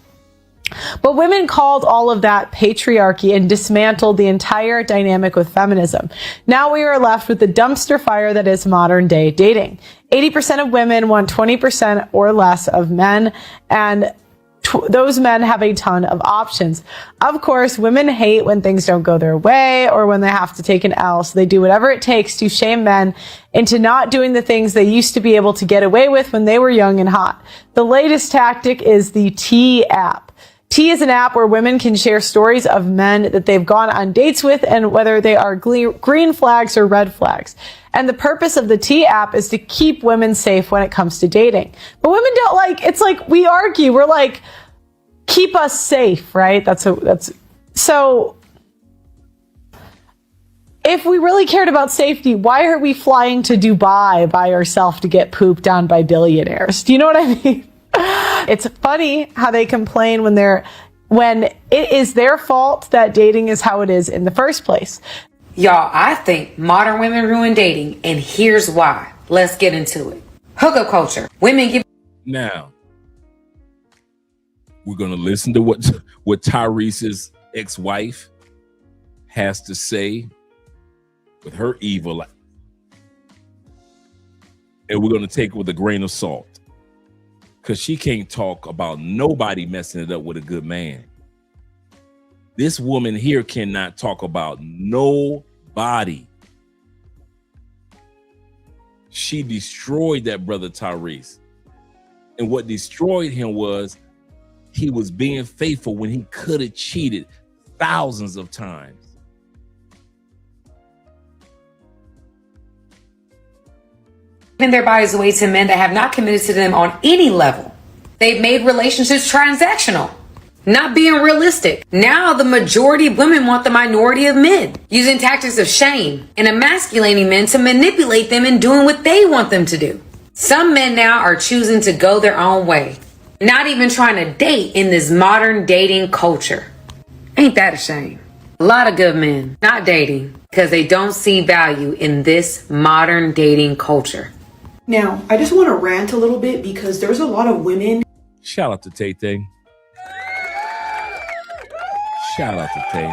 But women called all of that patriarchy and dismantled the entire dynamic with feminism. Now we are left with the dumpster fire that is modern day dating. 80% of women want 20% or less of men, and those men have a ton of options. Of course, women hate when things don't go their way or when they have to take an L, so they do whatever it takes to shame men into not doing the things they used to be able to get away with when they were young and hot. The latest tactic is the T app. T is an app where women can share stories of men that they've gone on dates with and whether they are green flags or red flags. And the purpose of the T app is to keep women safe when it comes to dating. But women don't it's like we argue. We're like, keep us safe, right? So if we really cared about safety, why are we flying to Dubai by ourselves to get pooped on by billionaires? Do you know what I mean? It's funny how they complain when it is their fault that dating is how it is in the first place. Y'all, I think modern women ruin dating, and here's why. Let's get into it. Hookup culture. Women give... Now, we're going to listen to what Tyrese's ex-wife has to say with her evil. And we're going to take it with a grain of salt. Because she can't talk about nobody messing it up with a good man. This woman here cannot talk about nobody. She destroyed that brother Tyrese. And what destroyed him was he was being faithful when he could have cheated thousands of times. Giving their bodies away to men that have not committed to them on any level. They've made relationships transactional, not being realistic. Now the majority of women want the minority of men, using tactics of shame and emasculating men to manipulate them and doing what they want them to do. Some men now are choosing to go their own way, not even trying to date in this modern dating culture. Ain't that a shame? A lot of good men not dating because they don't see value in this modern dating culture. Now, I just want to rant a little bit because there's a lot of women. Shout out to Tay. Shout out to Tay.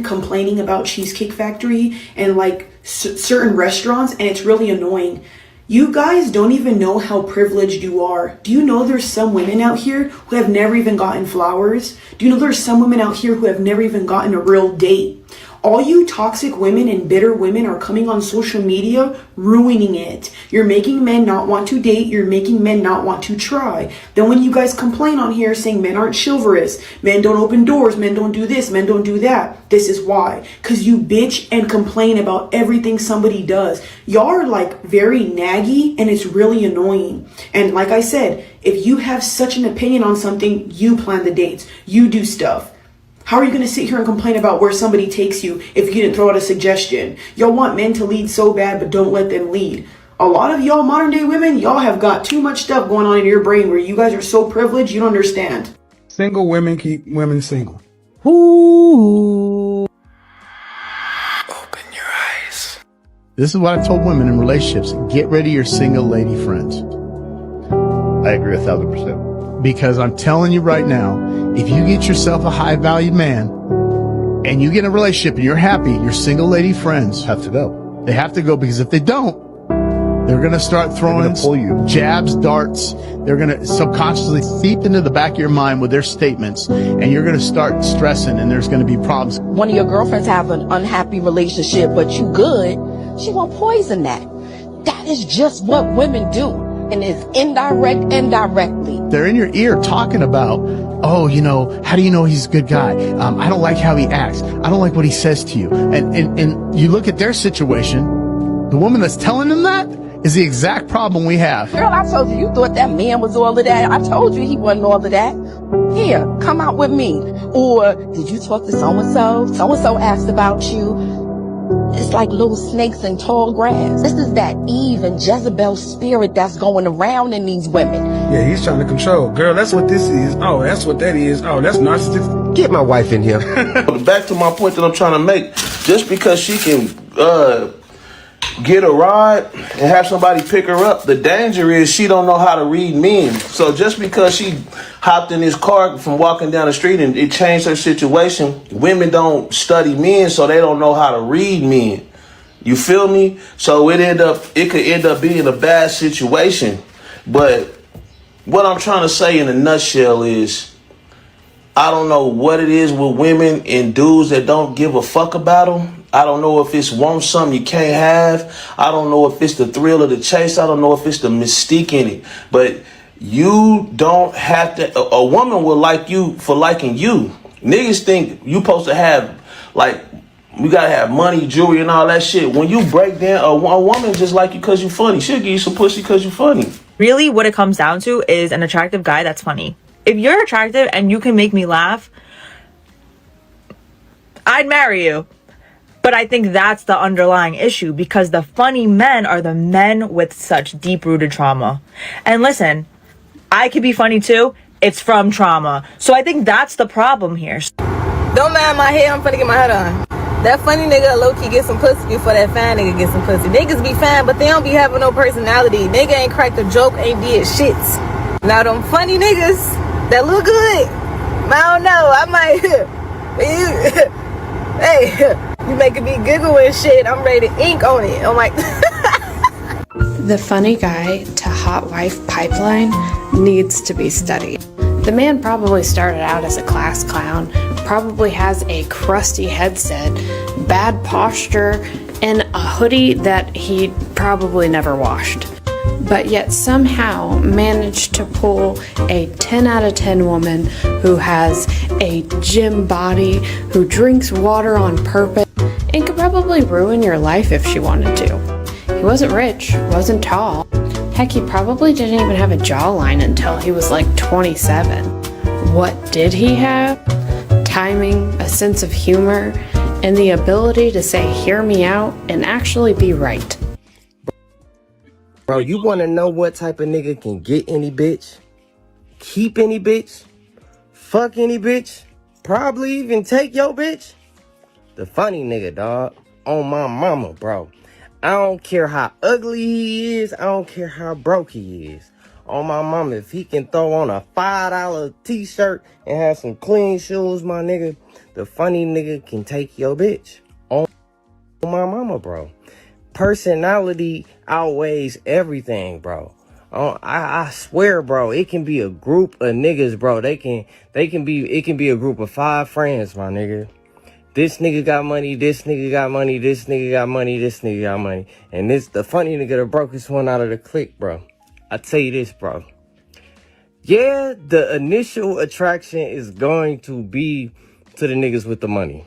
Complaining about Cheesecake Factory and certain restaurants, and it's really annoying. You guys don't even know how privileged you are. Do you know there's some women out here who have never even gotten flowers? Do you know there's some women out here who have never even gotten a real date? All you toxic women and bitter women are coming on social media, ruining it. You're making men not want to date. You're making men not want to try. Then when you guys complain on here saying men aren't chivalrous, men don't open doors, men don't do this, men don't do that, this is why. Because you bitch and complain about everything somebody does. Y'all are very naggy, and it's really annoying. And like I said, if you have such an opinion on something, you plan the dates. You do stuff. How are you going to sit here and complain about where somebody takes you if you didn't throw out a suggestion? Y'all want men to lead so bad, but don't let them lead. A lot of y'all modern day women, y'all have got too much stuff going on in your brain where you guys are so privileged you don't understand. Single women keep women single. Ooh. Open your eyes. This is what I told women in relationships. Get rid of your single lady friends. I agree 1,000%. Because I'm telling you right now, if you get yourself a high value man and you get in a relationship and you're happy, your single lady friends have to go. They have to go, because if they don't, they're going to start throwing jabs, darts. They're going to subconsciously seep into the back of your mind with their statements, and you're going to start stressing, and there's going to be problems. One of your girlfriends have an unhappy relationship, but you good, she won't poison that. That is just what women do. And it's indirect and directly. They're in your ear talking about, oh, how do you know he's a good guy? I don't like how he acts. I don't like what he says to you. And you look at their situation, the woman that's telling them that is the exact problem we have. Girl, I told you thought that man was all of that. I told you he wasn't all of that. Here, come out with me. Or did you talk to so-and-so? So-and-so asked about you. It's like little snakes in tall grass. This is that Eve and Jezebel spirit that's going around in these women. Yeah, he's trying to control. Girl, that's what this is. Oh, that's what that is. Oh, that's narcissistic. Get my wife in here. Back to my point that I'm trying to make. Just because she can get a ride and have somebody pick her up, the danger is she don't know how to read men. So just because she hopped in this car from walking down the street and it changed her situation, women don't study men, so they don't know how to read men. You feel me? So it could end up being a bad situation. But what I'm trying to say in a nutshell is, I don't know what it is with women and dudes that don't give a fuck about them. I don't know if it's want something you can't have. I don't know if it's the thrill of the chase. I don't know if it's the mystique in it. But you don't have to. A woman will like you for liking you. Niggas think you supposed to have, like, we gotta have money, jewelry, and all that shit. When you break down, a woman just like you because you funny. She'll give you some pussy because you funny. Really, what it comes down to is an attractive guy that's funny. If you're attractive and you can make me laugh, I'd marry you. But I think that's the underlying issue, because the funny men are the men with such deep-rooted trauma. And listen, I could be funny too. It's from trauma. So I think that's the problem here. Don't mind my hair, I'm finna get my hair done. That funny nigga low-key get some pussy before that fine nigga get some pussy. Niggas be fine, but they don't be having no personality. Nigga ain't cracked a joke, ain't did shit. Now them funny niggas that look good, I don't know, I might, hey, you making me giggle and shit, I'm ready to ink on it. I'm like, the funny guy to hot wife pipeline needs to be studied. The man probably started out as a class clown, probably has a crusty headset, bad posture, and a hoodie that he probably never washed. But yet somehow managed to pull a 10 out of 10 woman who has a gym body, who drinks water on purpose, and could probably ruin your life if she wanted to. He wasn't rich, wasn't tall. Heck, he probably didn't even have a jawline until he was like 27. What did he have? Timing, a sense of humor, and the ability to say, hear me out, and actually be right. Bro, you want to know what type of nigga can get any bitch, keep any bitch, fuck any bitch, probably even take your bitch? The funny nigga, dog. On my mama, bro. I don't care how ugly he is. I don't care how broke he is. On my mama, if he can throw on a $5 t-shirt and have some clean shoes, my nigga, the funny nigga can take your bitch. On my mama, bro. Personality outweighs everything, bro. I swear, bro, it can be a group of niggas, bro. It can be a group of 5 friends, my nigga. This nigga got money, this nigga got money, this nigga got money, this nigga got money. And this the funny nigga the brokest one out of the clique, bro. I tell you this, bro. Yeah, the initial attraction is going to be to the niggas with the money.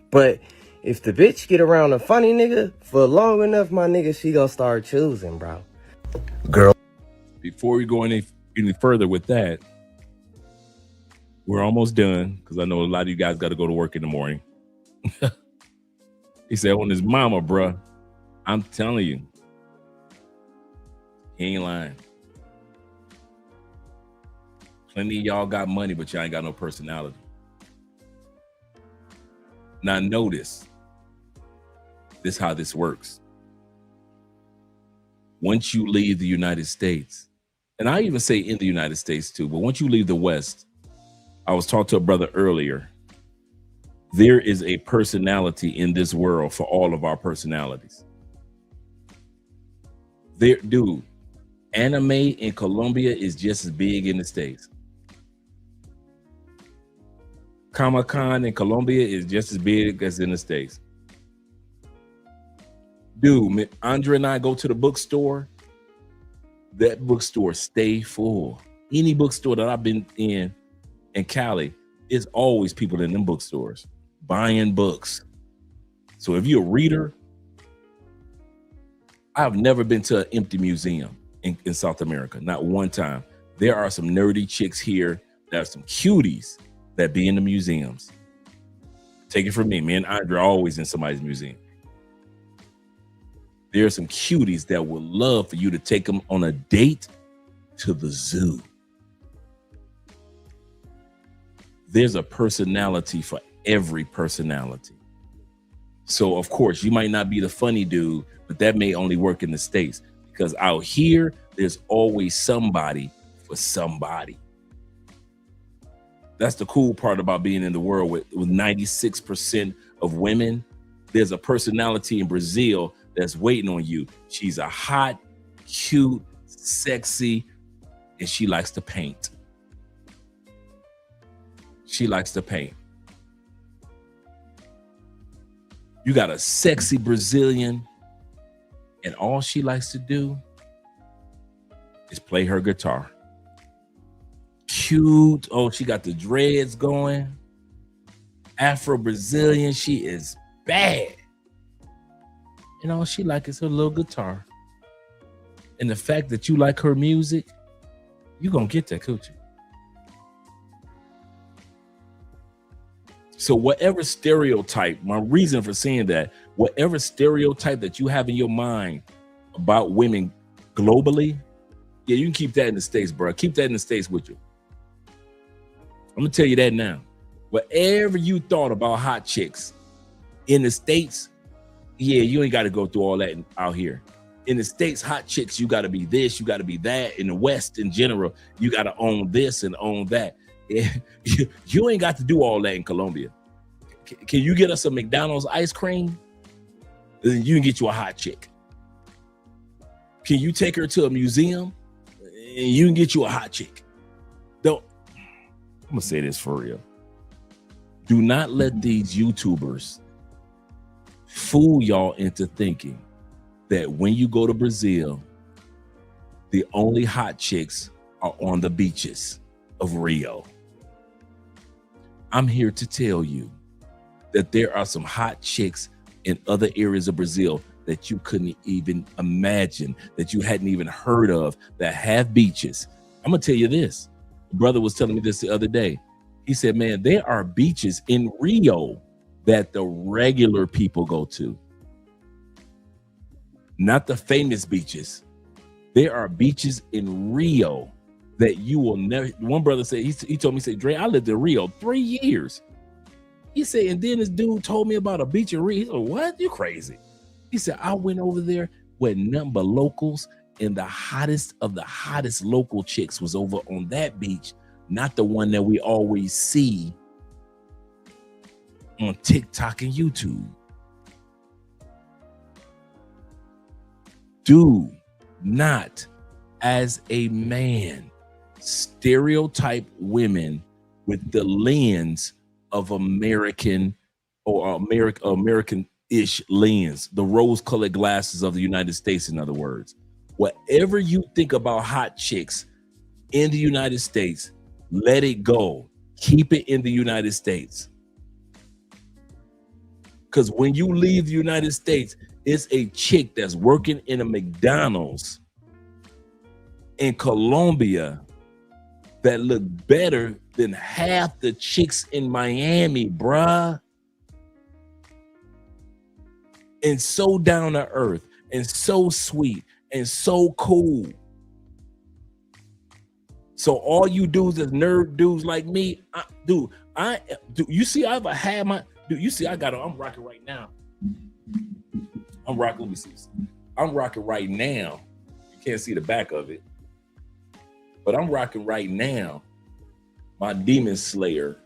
But if the bitch get around a funny nigga for long enough, my nigga, she gonna start choosing, bro. Girl. Before we go any further with that, we're almost done, because I know a lot of you guys got to go to work in the morning. He said, on his mama, bruh, I'm telling you, he ain't lying. Plenty of y'all got money, but y'all ain't got no personality. Now notice, this is how this works. Once you leave the United States, and I even say in the United States too, but once you leave the West, I was talking to a brother earlier, there is a personality in this world for all of our personalities. There, dude, anime in Colombia is just as big in the States. Comic-Con in Colombia is just as big as in the States. Dude, Andre and I go to the bookstore, that bookstore stay full. Any bookstore that I've been in Cali, it's always people in them bookstores buying books. So if you're a reader, I've never been to an empty museum in South America, not one time. There are some nerdy chicks here. There are some cuties that be in the museums. Take it from me. Me and Andre are always in somebody's museum. There are some cuties that would love for you to take them on a date to the zoo. There's a personality for every personality. So, of course, you might not be the funny dude, but that may only work in the States, because out here, there's always somebody for somebody. That's the cool part about being in the world with 96% of women. There's a personality in Brazil that's waiting on you. She's a hot, cute, sexy, and she likes to paint. She likes to paint. You got a sexy Brazilian, and all she likes to do is play her guitar. Cute. Oh, she got the dreads going. Afro-Brazilian. She is bad. And all she like is her little guitar. And the fact that you like her music, you're going to get that coochie. So whatever stereotype, my reason for saying that, whatever stereotype that you have in your mind about women globally, yeah, you can keep that in the States, bro. Keep that in the States with you. I'm gonna tell you that now. Whatever you thought about hot chicks in the States, yeah, you ain't got to go through all that out here. In the States, hot chicks, you got to be this, you got to be that. In the West, in general, you got to own this and own that. You ain't got to do all that in Colombia. Can you get us a McDonald's ice cream? Then you can get you a hot chick. Can you take her to a museum? And you can get you a hot chick. Don't. I'm gonna say this for real. Do not let these YouTubers fool y'all into thinking that when you go to Brazil, the only hot chicks are on the beaches of Rio. I'm here to tell you that there are some hot chicks in other areas of Brazil that you couldn't even imagine, that you hadn't even heard of, that have beaches. I'm gonna tell you this. A brother was telling me this the other day. He said, man, there are beaches in Rio that the regular people go to. Not the famous beaches. There are beaches in Rio that you will never. One brother said, he told me, he said, Dre, I lived in Rio 3 years. He said, and then this dude told me about a beach in Rio. He said, what? You crazy. He said, I went over there with nothing but locals, and the hottest of the hottest local chicks was over on that beach, not the one that we always see on TikTok and YouTube. Do not, as a man, stereotype women with the lens of American or American-ish lens, the rose-colored glasses of the United States, in other words. Whatever you think about hot chicks in the United States, let it go. Keep it in the United States. Because when you leave the United States, it's a chick that's working in a McDonald's in Colombia that look better than half the chicks in Miami, bruh. And so down to earth and so sweet and so cool. So all you dudes is nerd dudes like me, you see I've had my, you see I got I'm rocking right now. I'm rocking, let me see. I'm rocking right now. You can't see the back of it. But I'm rocking right now my Demon Slayer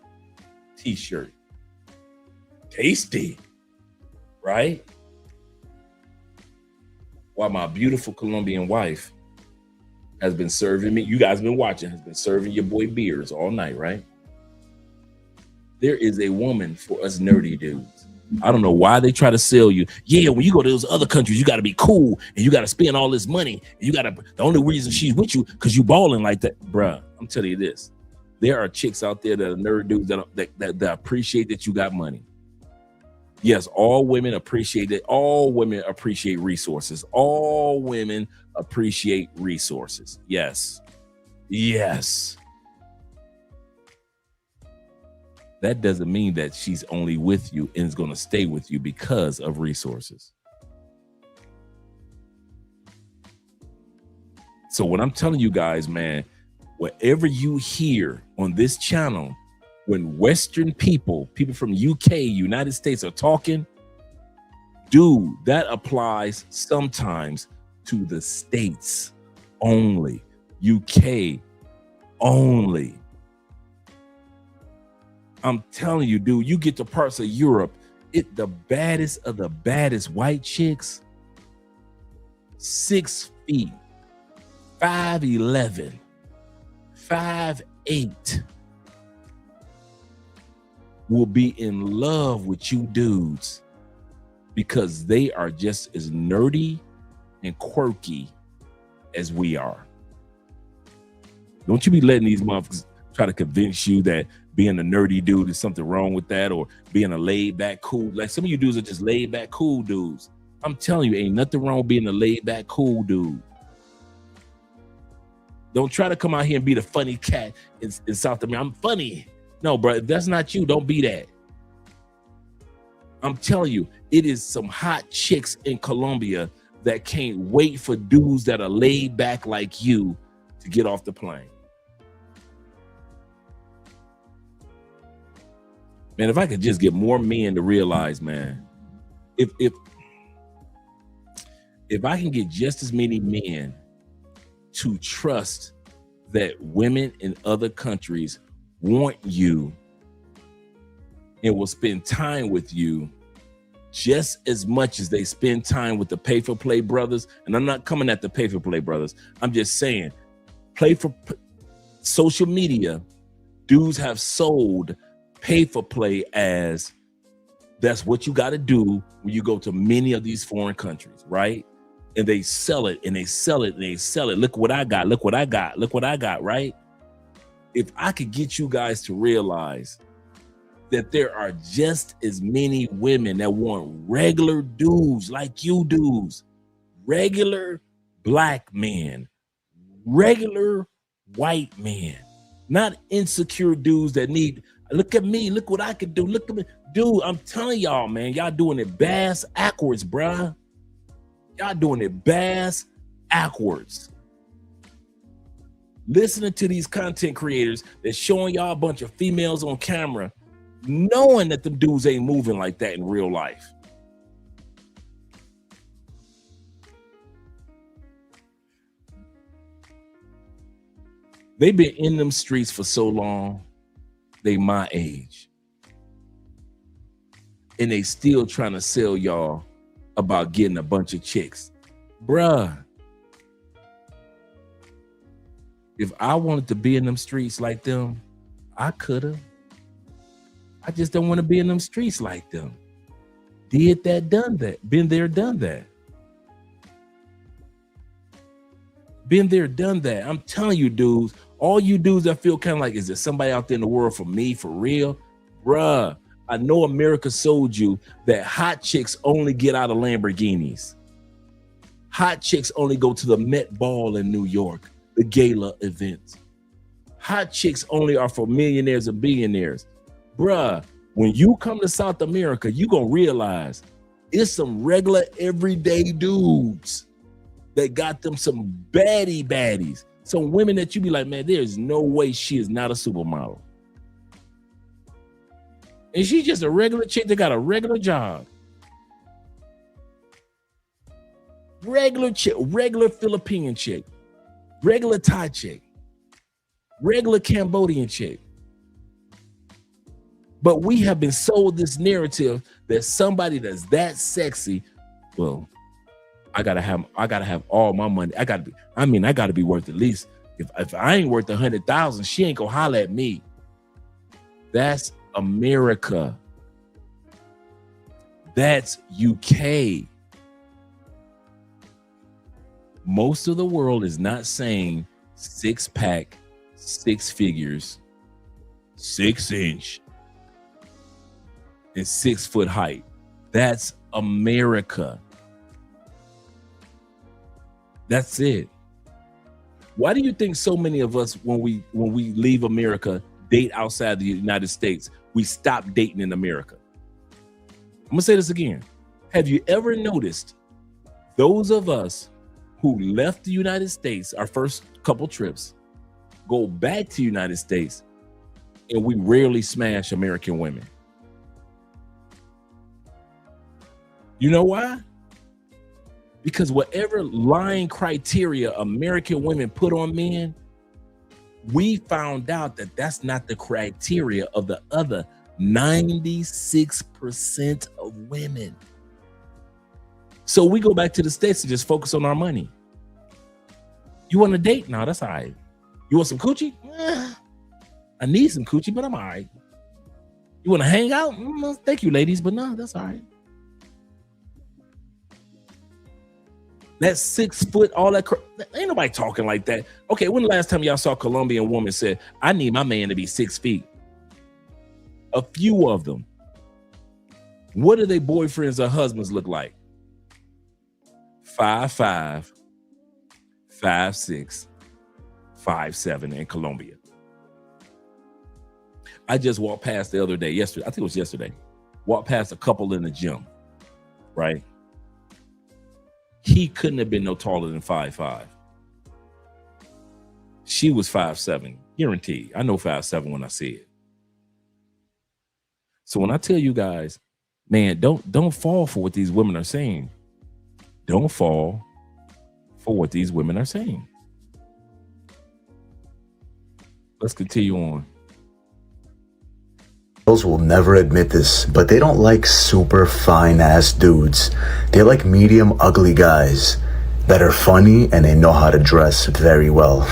t-shirt. Tasty, right? While my beautiful Colombian wife has been serving me, you guys been watching, has been serving your boy beers all night, right? There is a woman for us nerdy dudes. I don't know why they try to sell you. Yeah, when you go to those other countries, you got to be cool and you got to spend all this money. And you got to, the only reason she's with you because you balling like that. Bruh, I'm telling you this. There are chicks out there that are nerd dudes that appreciate that you got money. Yes, all women appreciate it. All women appreciate resources. All women appreciate resources. Yes. Yes. that doesn't mean that she's only with you and is going to stay with you because of resources. So what I'm telling you guys, man, whatever you hear on this channel, when Western people from UK, United States are talking, dude, that applies sometimes to the States only, UK only. I'm telling you, dude, you get to parts of Europe, the baddest of the baddest white chicks, 6 feet, 5'11", 5'8", will be in love with you dudes because they are just as nerdy and quirky as we are. Don't you be letting these motherfuckers try to convince you that being a nerdy dude is something wrong with that, or being a laid back cool. Like some of you dudes are just laid back cool dudes. I'm telling you, ain't nothing wrong with being a laid back cool dude. Don't try to come out here and be the funny cat in South America. I'm funny. No, bro, if that's not you, don't be that. I'm telling you, it is some hot chicks in Colombia that can't wait for dudes that are laid back like you to get off the plane. Man, if I could just get more men to realize, man, if I can get just as many men to trust that women in other countries want you and will spend time with you just as much as they spend time with the pay for play brothers. And I'm not coming at the pay for play brothers. I'm just saying, social media, dudes have sold pay for play as that's what you got to do when you go to many of these foreign countries, right? And they sell it and they sell it and they sell it. Look what I got. Look what I got. Look what I got, right? If I could get you guys to realize that there are just as many women that want regular dudes like you dudes, regular black men, regular white men, not insecure dudes that need, look at me, look what I can do, look at me. Dude, I'm telling y'all, man, y'all doing it bass backwards, bruh. Y'all doing it bass backwards. Listening to these content creators that's showing y'all a bunch of females on camera, knowing that them dudes ain't moving like that in real life. They've been in them streets for so long, they my age. And they still trying to sell y'all about getting a bunch of chicks. Bruh, if I wanted to be in them streets like them, I could have. I just don't want to be in them streets like them. Did that, done that. Been there, done that. Been there, done that. I'm telling you, dudes, all you dudes that feel kind of like, is there somebody out there in the world for me, for real? Bruh, I know America sold you that hot chicks only get out of Lamborghinis. Hot chicks only go to the Met Ball in New York, the gala events. Hot chicks only are for millionaires and billionaires. Bruh, when you come to South America, you gonna realize it's some regular everyday dudes that got them some baddies. Some women that you be like, man, there's no way she is not a supermodel. And she's just a regular chick that got a regular job. Regular chick, regular Philippine chick, regular Thai chick, regular Cambodian chick. But we have been sold this narrative that somebody that's that sexy, well, I gotta have all my money. I gotta be worth at least, if I ain't worth 100,000, she ain't gonna holler at me. That's America. That's UK. Most of the world is not saying 6-pack, 6 figures, 6-inch, and 6-foot height. That's America. That's it. Why do you think so many of us, when we leave America, date outside the United States? we stopped dating in America. I'm gonna say this again. Have you ever noticed those of us who left the United States, our first couple trips, go back to the United States, and we rarely smash American women? You know why? Because whatever lying criteria American women put on men, we found out that that's not the criteria of the other 96% of women. So we go back to the States and just focus on our money. You want a date? No, that's all right. You want some coochie? I need some coochie, but I'm all right. You want to hang out? Thank you, ladies, but no, that's all right. That 6 foot, all that ain't nobody talking like that. Okay, when the last time y'all saw a Colombian woman said, I need my man to be 6 feet? A few of them. What do their boyfriends or husbands look like? 5'5", 5'6", 5'7" in Colombia. I just walked past the other day, yesterday, I think it was yesterday, walked past a couple in the gym, right? He couldn't have been no taller than 5'5". She was 5'7", guaranteed. I know 5'7" when I see it. So when I tell you guys, man, don't fall for what these women are saying. Don't fall for what these women are saying. Let's continue on. Girls will never admit this, but they don't like super fine ass dudes. They like medium ugly guys that are funny and they know how to dress very well.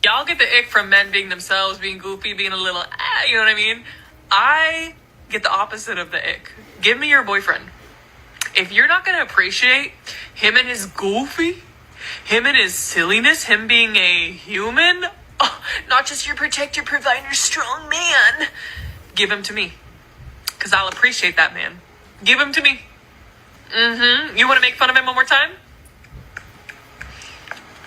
Y'all get the ick from men being themselves, being goofy, being a little, you know what I mean? I get the opposite of the ick. Give me your boyfriend. If you're not going to appreciate him and his goofy, him and his silliness, him being a human, not just your protector, provider, strong man, give him to me. Because I'll appreciate that man. Give him to me. You want to make fun of him one more time?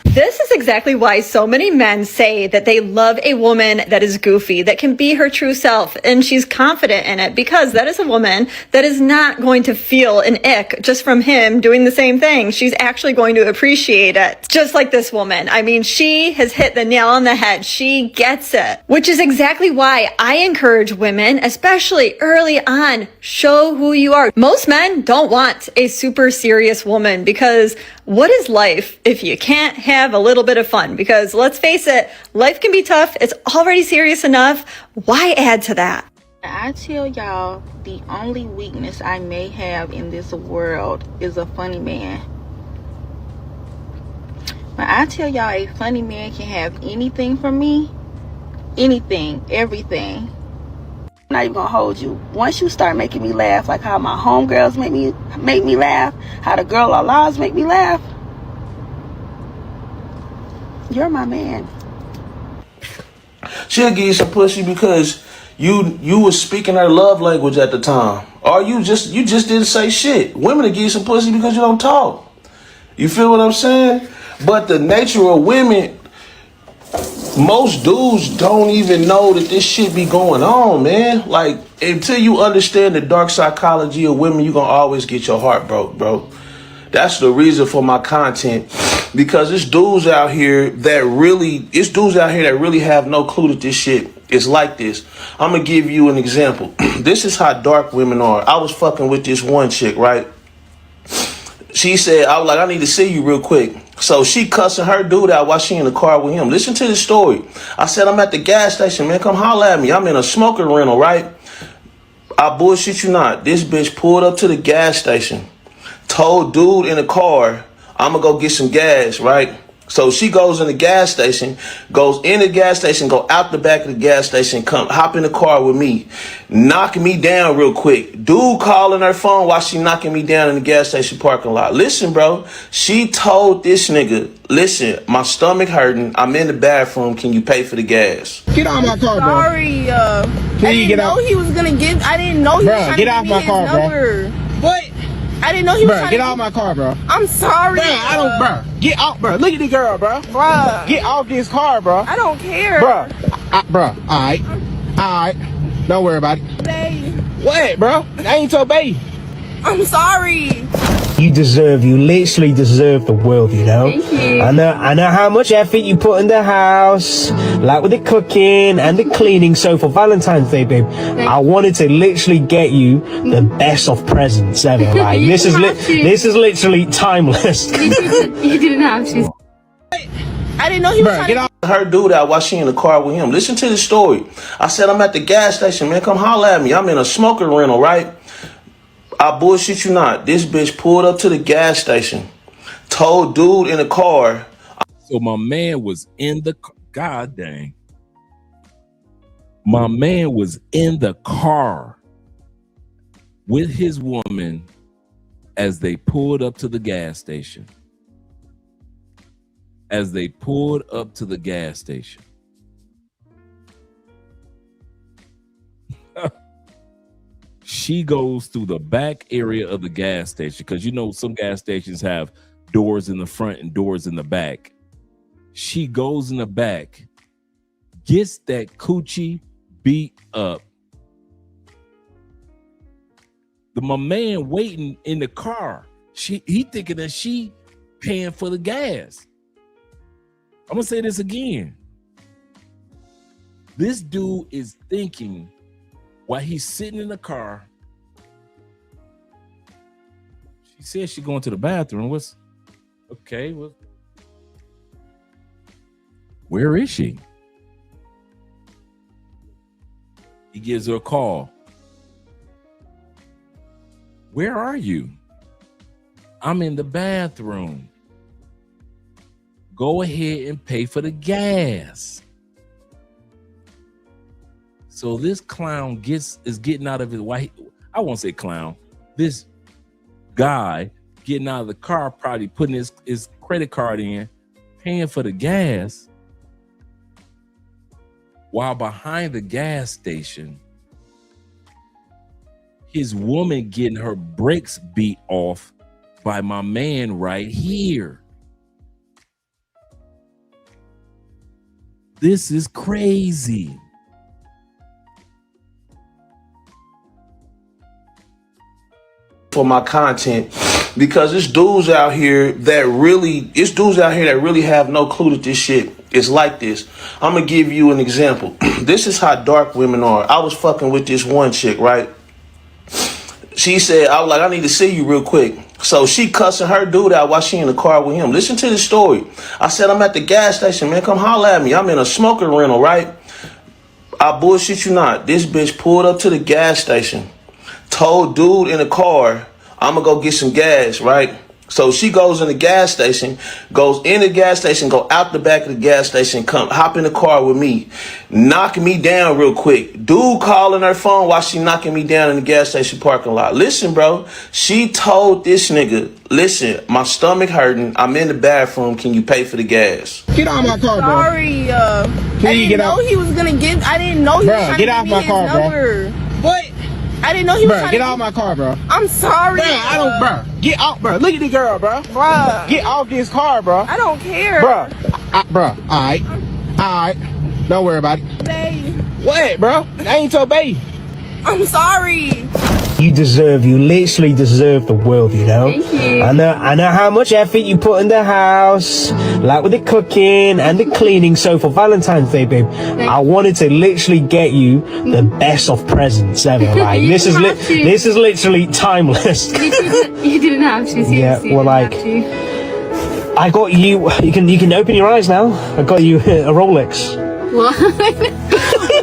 This is exactly why so many men say that they love a woman that is goofy, that can be her true self, and she's confident in it, because that is a woman that is not going to feel an ick just from him doing the same thing. She's actually going to appreciate it. Just like this woman. I mean, she has hit the nail on the head. She gets it. Which is exactly why I encourage women, especially early on, show who you are. Most men don't want a super serious woman, because what is life if you can't have a little bit of fun? Because let's face it, life can be tough. It's already serious enough. Why add to that? I tell y'all, the only weakness I may have in this world is a funny man. But I tell y'all, a funny man can have anything from me. Anything, everything. I'm not even gonna hold you. Once you start making me laugh, like how my homegirls make me laugh, how the girl Allahs make me laugh, you're my man. She'll give you some pussy because you was speaking her love language at the time. Or you just didn't say shit. Women will give you some pussy because you don't talk. You feel what I'm saying? But the nature of women, most dudes don't even know that this shit be going on, man. Like, until you understand the dark psychology of women, you're gonna always get your heart broke, bro. That's the reason for my content. Because it's dudes out here that really have no clue that this shit is like this. I'm gonna give you an example. This is how dark women are. I was fucking with this one chick, right? She said, I was like, I need to see you real quick. So she cussing her dude out while she in the car with him. Listen to the story. I said, I'm at the gas station, man. Come holler at me. I'm in a smoker rental, right? I bullshit you not. This bitch pulled up to the gas station, told dude in the car, I'm gonna go get some gas, right? So she goes in the gas station, go out the back of the gas station, come hop in the car with me, knock me down real quick. Dude calling her phone while she knocking me down in the gas station parking lot. Listen, bro, she told this nigga, listen, my stomach hurting, I'm in the bathroom, can you pay for the gas? Get out of my car, bro. Sorry, I didn't know he was gonna give. I didn't know he was trying to give me his number. What? I didn't know he was trying to get out of my car, bro. I'm sorry. Bro, get out, bro. Look at the girl, bro. Bruh. Get off this car, bro. I don't care. Bro, all right. Alright. Don't worry about it. Babe, What, bro? I ain't your baby. I'm sorry. You literally deserve the world, you know? Thank you. I know how much effort you put in the house, like with the cooking and the cleaning. So for Valentine's Day, babe, I wanted to literally get you the best of presents ever. Like, this is literally timeless. You didn't have to. I didn't know he was trying to Her do that while she in the car with him. Listen to the story. I said, I'm at the gas station, man. Come holler at me. I'm in a smoker rental, right? I bullshit you not. This bitch pulled up to the gas station, told dude in the car. So my man was in the God dang. My man was in the car with his woman as they pulled up to the gas station. As they pulled up to the gas station. She goes through the back area of the gas station because, you know, some gas stations have doors in the front and doors in the back. She goes in the back, gets that coochie beat up. My man waiting in the car. He thinking that she paying for the gas. I'm gonna say this again. This dude is thinking while he's sitting in the car. She says she's going to the bathroom. Where is she? He gives her a call. Where are you? I'm in the bathroom. Go ahead and pay for the gas. So this clown is getting out of his I won't say clown. This guy getting out of the car, probably putting his credit card in, paying for the gas, while behind the gas station, his woman getting her brakes beat off by my man right here. This is crazy. For my content, because it's dudes out here that really have no clue that this shit is like this. I'm gonna give you an example. This is how dark women are. I was fucking with this one chick, right? She said, I was like, I need to see you real quick. So she cussing her dude out while she in the car with him. Listen to the story. I said, I'm at the gas station, man. Come holler at me. I'm in a smoker rental, right? I bullshit you not. This bitch pulled up to the gas station, told dude in the car, I'm gonna go get some gas, right? So she goes in the gas station, go out the back of the gas station, hop in the car with me, knock me down real quick. Dude calling her phone while she knocking me down in the gas station parking lot. Listen, bro, she told this nigga, listen, my stomach hurting, I'm in the bathroom, can you pay for the gas? Get out of my car, bro. Sorry, I didn't know he was trying to give me his number. What? I didn't know he was trying to... Get out of my car, bro. I'm sorry. Bro, get out, bro. Look at the girl, bro. Bruh. Get off this car, bro. I don't care. Bro, alright. Don't worry about it. Babe. What, bro? I ain't your baby. I'm sorry. You literally deserve the world, you know? Thank you. I know how much effort you put in the house, like with the cooking and the cleaning. So for Valentine's Day, babe, I wanted to literally get you the best of presents ever. Like, this is literally timeless. You didn't have to. Yeah, well, like, I got you. You can open your eyes now. I got you a Rolex. What?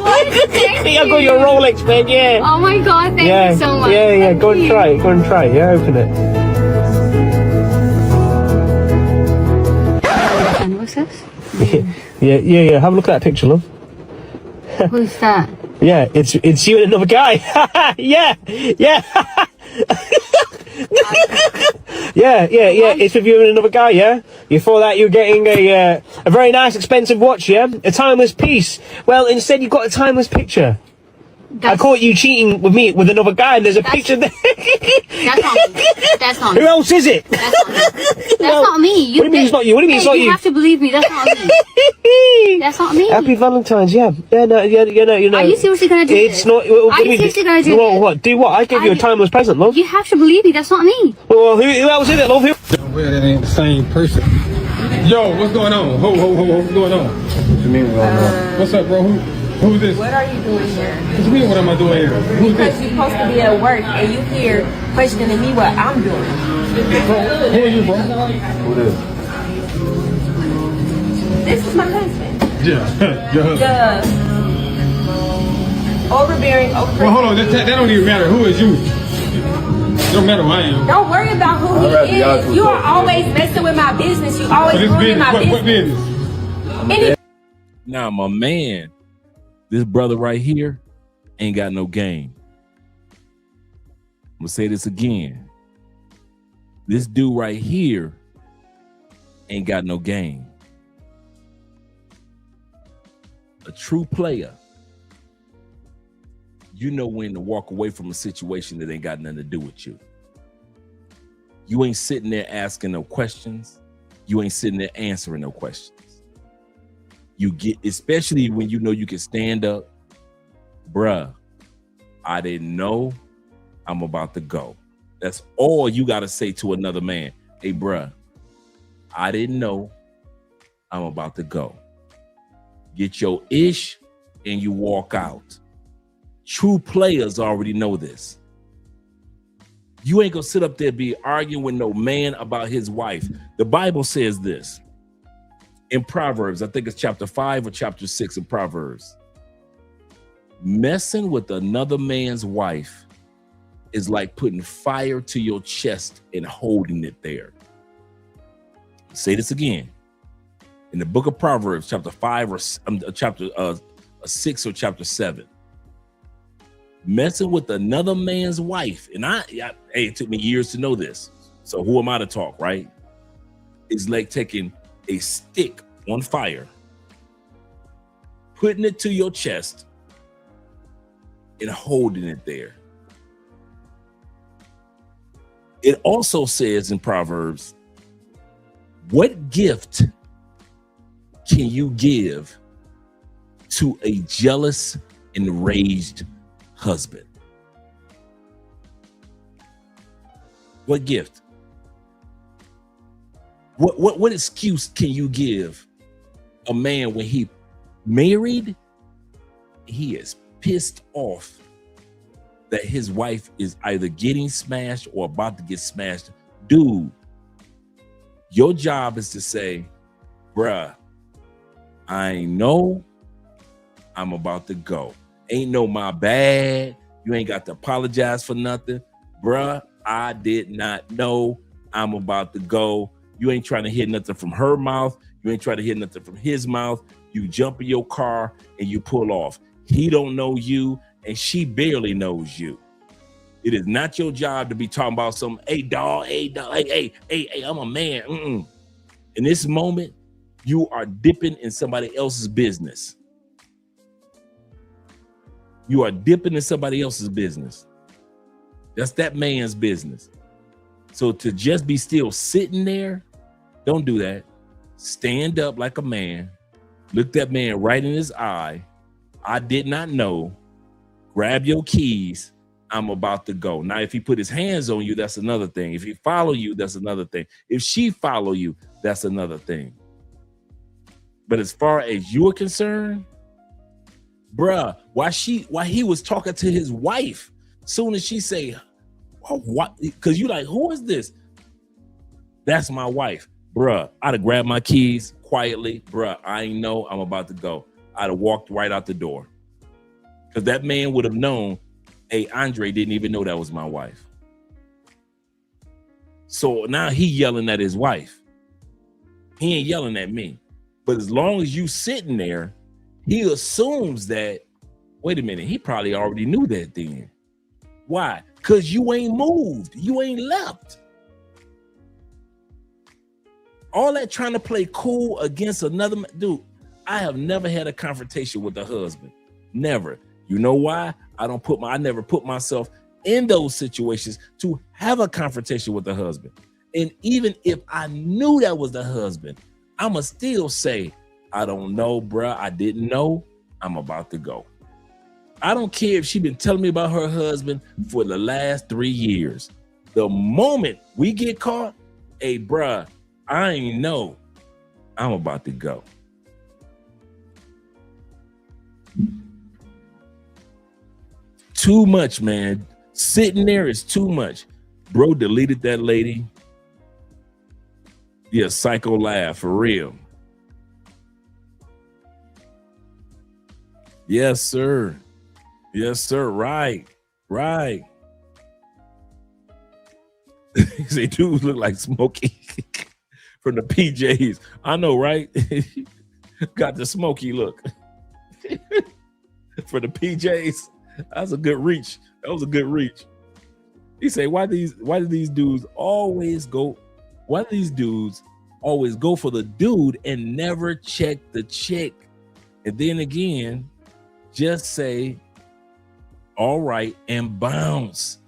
I got you a Rolex, babe. Yeah. Oh my god, thank you so much. Yeah. Go and try it. Yeah, open it. And what's this? Yeah. Have a look at that picture, love. Who's that? Yeah, it's you and another guy. Yeah. Yeah. It's with you and another guy. Yeah. Before that, you're getting a very nice, expensive watch. Yeah, a timeless piece. Well, instead, you've got a timeless picture. I caught you cheating with me with another guy, and there's a picture there. That's not me. That's not me. Who else is it? That's not me. That's not me. What do you mean it's not you? What do you mean it's not you? You have to believe me. That's not me. That's not me. Happy Valentine's, yeah. Yeah, no, you know. Are you seriously gonna do It's this? not. Are you seriously gonna do this? What? Do what? I gave you a timeless present, love. You have to believe me. That's not me. Well, who else is it, love? Well, that ain't the same person. Yo, what's going on? What's going on? What you mean, what's up, bro? Who's this? What are you doing here? What you mean, what am I doing here? Who's Because this? you're supposed to be at work and you here questioning me what I'm doing. Who are you, bro? Who this? This is my husband. Yeah, your husband. The overbearing, Well, hold on, that don't even matter. Who is you? It don't matter who I am. Don't worry about who he is. You are always messing with my business. You always ruining my business. What business? Now, my man, this brother right here ain't got no game. I'm gonna say this again. This dude right here ain't got no game. A true player, you know when to walk away from a situation that ain't got nothing to do with you. You ain't sitting there asking no questions. You ain't sitting there answering no questions. You get, especially when you know you can stand up, bruh, I didn't know, I'm about to go. That's all you got to say to another man. Hey, bruh, I didn't know, I'm about to go. Get your ish and you walk out. True players already know this. You ain't gonna sit up there be arguing with no man about his wife. The Bible says this in Proverbs, I think it's chapter 5 or chapter 6 in Proverbs. Messing with another man's wife is like putting fire to your chest and holding it there. Say this again. In the book of Proverbs, chapter 5 or chapter 6 or chapter 7. Messing with another man's wife, and hey, it took me years to know this. So who am I to talk, right? It's like taking a stick on fire, putting it to your chest, and holding it there. It also says in Proverbs, what gift can you give to a jealous, enraged husband? What gift? What excuse can you give a man when he married? He is pissed off that his wife is either getting smashed or about to get smashed. Dude, your job is to say, bruh, I know I'm about to go. Ain't no my bad. You ain't got to apologize for nothing. Bruh, I did not know, I'm about to go. You ain't trying to hear nothing from her mouth. You ain't trying to hear nothing from his mouth. You jump in your car and you pull off. He don't know you and she barely knows you. It is not your job to be talking about some, hey, dog, hey, I'm a man. In this moment, you are dipping in somebody else's business. You are dipping in somebody else's business. That's that man's business. So to just be still sitting there, don't do that. Stand up like a man. Look that man right in his eye. I did not know. Grab your keys. I'm about to go. Now, if he put his hands on you, that's another thing. If he follow you, that's another thing. If she follow you, that's another thing. But as far as you're concerned, bruh, why he was talking to his wife, soon as she say, oh, what? Because you like, who is this? That's my wife. Bruh, I'd have grabbed my keys quietly. Bruh, I ain't know, I'm about to go. I'd have walked right out the door. Because that man would have known, hey, Andre didn't even know that was my wife. So now he yelling at his wife. He ain't yelling at me. But as long as you sitting there, he assumes that, wait a minute, he probably already knew that then. Why? Because you ain't moved. You ain't left. All that trying to play cool against another man. Dude, I have never had a confrontation with a husband. Never. You know why? I never put myself in those situations to have a confrontation with the husband. And even if I knew that was the husband, I'ma still say, I don't know, bruh. I didn't know. I'm about to go. I don't care if she been telling me about her husband for the last 3 years. The moment we get caught, hey, bruh, I ain't know. I'm about to go. Too much, man. Sitting there is too much. Bro deleted that lady. Yeah, psycho laugh, for real. Yes, sir. Yes, sir. Right. Say dudes look like Smokey from the PJs. I know, right? Got the Smokey look. For the PJs. That's a good reach. That was a good reach. He say, why do these dudes always go for the dude and never check the chick? And then again, just say, all right, and bounce.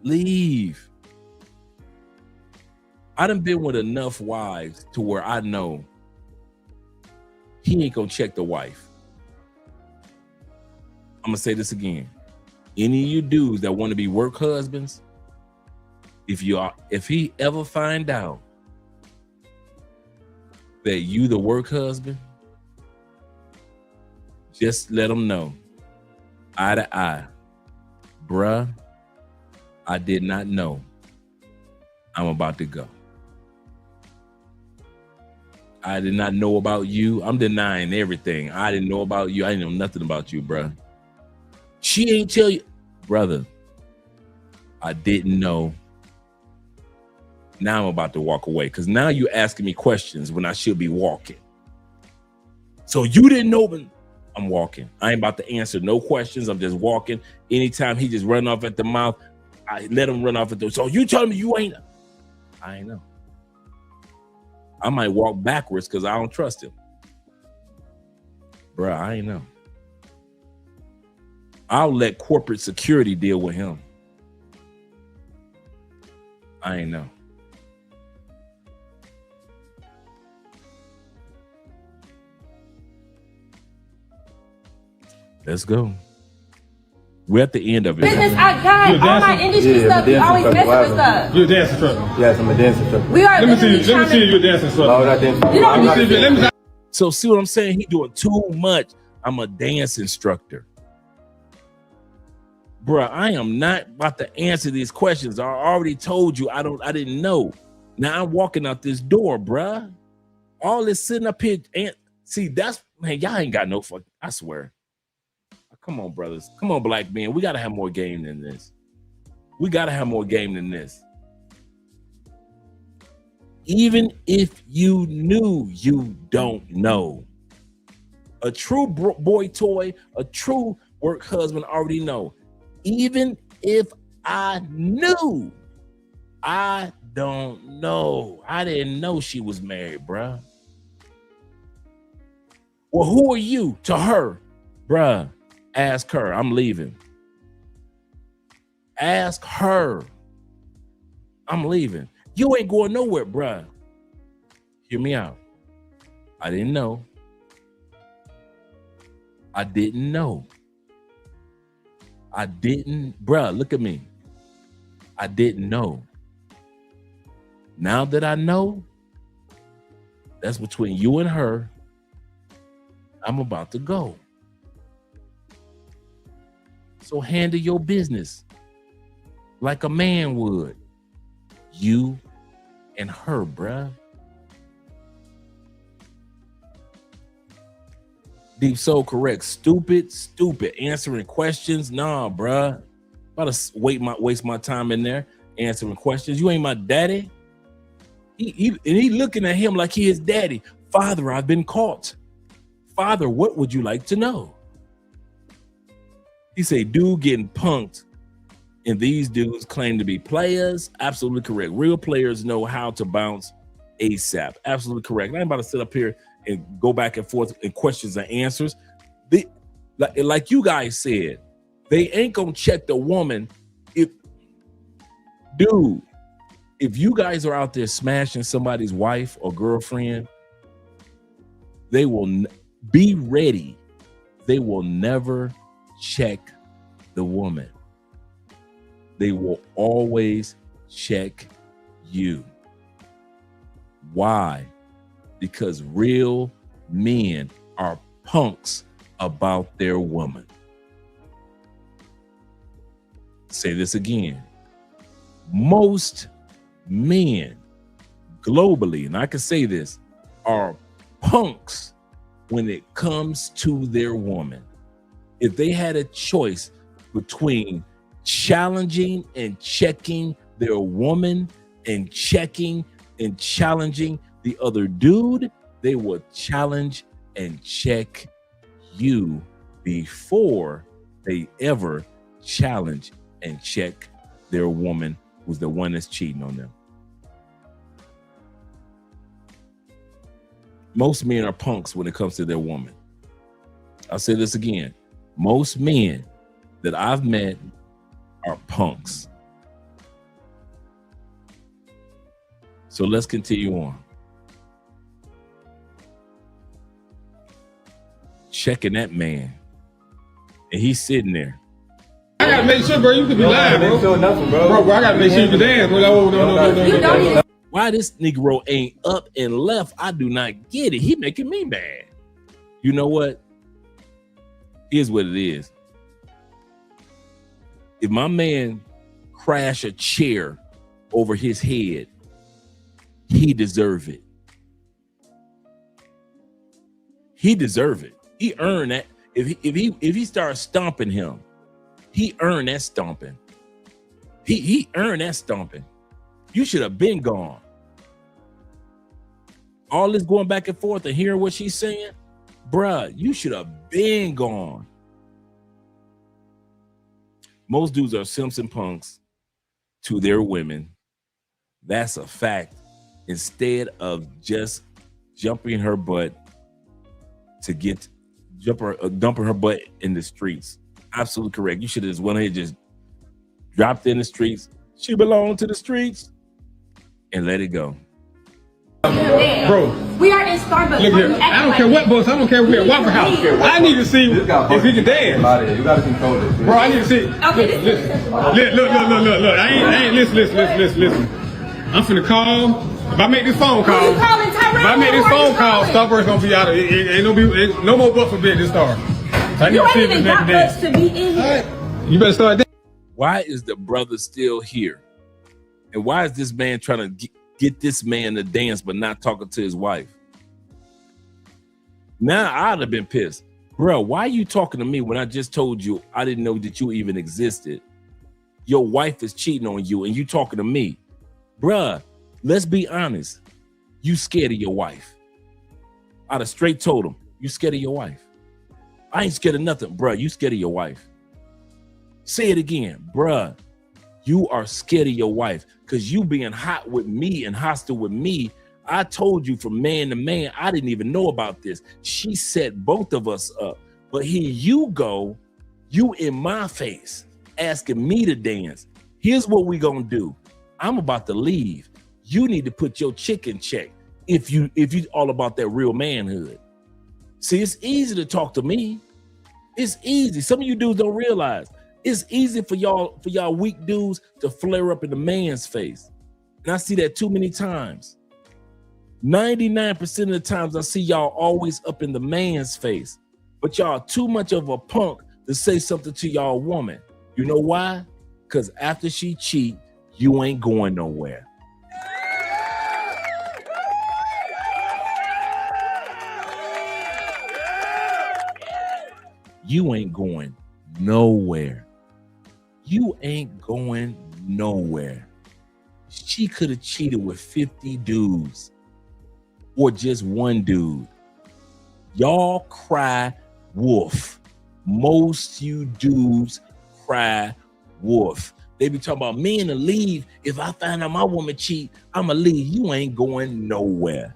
Leave. I done been with enough wives to where I know he ain't gonna check the wife. I'm gonna say this again. Any of you dudes that want to be work husbands, if he ever find out that you the work husband, just let him know, eye to eye, bruh, I did not know. I'm about to go. I did not know about you. I'm denying everything. I didn't know about you. I didn't know nothing about you, bruh. She ain't tell you, brother, I didn't know. Now I'm about to walk away because now you're asking me questions when I should be walking. So you didn't know, but I'm walking. I ain't about to answer no questions. I'm just walking. Anytime he just run off at the mouth, I let him run off at the. So you telling me you ain't? I ain't know. I might walk backwards because I don't trust him. Bruh, I ain't know. I'll let corporate security deal with him. I ain't know. Let's go. We're at the end of it. Business, I got all my industry stuff. You always messing with stuff. You're a dance instructor. Yes, I'm a dance instructor. We are. Let me see you a dance instructor. So see what I'm saying? He doing too much. I'm a dance instructor. Bruh, I am not about to answer these questions. I already told you I didn't know. Now I'm walking out this door, bruh. All this sitting up here and see that's man, y'all ain't got no fuck. I swear. Come on, brothers. Come on, black men. We gotta have more game than this. We gotta have more game than this. Even if you knew, you don't know. A true boy toy, a true work husband already know. Even if I knew, I don't know. I didn't know she was married, bruh. Well, who are you to her? Bruh, ask her. I'm leaving. Ask her. I'm leaving. You ain't going nowhere, bruh. Hear me out. I didn't know. I didn't know. I didn't, bruh, look at me. I didn't know. Now that I know, that's between you and her. I'm about to go. So handle your business like a man would. You and her, bruh. Deep Soul correct. Stupid. Answering questions. Nah, bruh. About to waste my time in there answering questions. You ain't my daddy. He looking at him like he his daddy. Father, I've been caught. Father, what would you like to know? He say, dude getting punked. And these dudes claim to be players. Absolutely correct. Real players know how to bounce ASAP. Absolutely correct. I ain't about to sit up here and go back and forth in questions and answers. Like you guys said, they ain't gonna check the woman. If you guys are out there smashing somebody's wife or girlfriend, they will be ready. They will never check the woman. They will always check you. Why? Because real men are punks about their woman. Say this again. Most men globally, and I can say this, are punks when it comes to their woman. If they had a choice between challenging and checking their woman and checking and challenging the other dude, they will challenge and check you before they ever challenge and check their woman who's the one that's cheating on them. Most men are punks when it comes to their woman. I'll say this again. Most men that I've met are punks. So let's continue on. Checking that man. And he's sitting there. I gotta make sure, bro, you could be lying, bro. Bro, I gotta make sure you can dance, bro. No. Why this Negro ain't up and left, I do not get it. He making me mad. You know what? Here's what it is. If my man crash a chair over his head, he deserve it. He deserve it. He earned that. If he starts stomping him, he earned that stomping. He earned that stomping. You should have been gone. All this going back and forth and hearing what she's saying, bruh, you should have been gone. Most dudes are simps and punks to their women. That's a fact. Instead of just jumping her butt to dumping her butt in the streets. Absolutely correct. You should have just went ahead and just dropped in the streets. She belonged to the streets and let it go. Bro, We are in Starbucks. look here. I don't care what bus. I don't care if we're at Waffle House. I need to see if he can dance. You gotta control this. Bro, I need to see. Listen. Look. I ain't listen. I'm finna call. If I make this phone call, Starbucks gonna be out of it. Ain't no more bus for bid this star. So I need to see if it's making dance. To be in here. You better start dancing. Why is the brother still here? And why is this man trying to get this man to dance but not talking to his wife? Now I'd have been pissed. Bro, why are you talking to me when I just told you I didn't know that you even existed? Your wife is cheating on you and you talking to me. Bruh, let's be honest. You scared of your wife. I'd have straight told him, you scared of your wife. I ain't scared of nothing. Bruh, you scared of your wife. Say it again. Bruh, you are scared of your wife because you being hot with me and hostile with me. I told you from man to man, I didn't even know about this. She set both of us up. But here you go, you in my face, asking me to dance. Here's what we gonna do. I'm about to leave. You need to put your chick in check if you all about that real manhood. See, it's easy to talk to me. It's easy. Some of you dudes don't realize it's easy for y'all weak dudes to flare up in the man's face. And I see that too many times. 99% of the times I see y'all always up in the man's face, but y'all too much of a punk to say something to y'all woman. You know why? Because after she cheat, you ain't going nowhere. You ain't going nowhere. You ain't going nowhere. She could have cheated with 50 dudes or just one dude. Y'all cry wolf. Most you dudes cry wolf. They be talking about me to leave. If I find out my woman cheat, I'ma leave. You ain't going nowhere.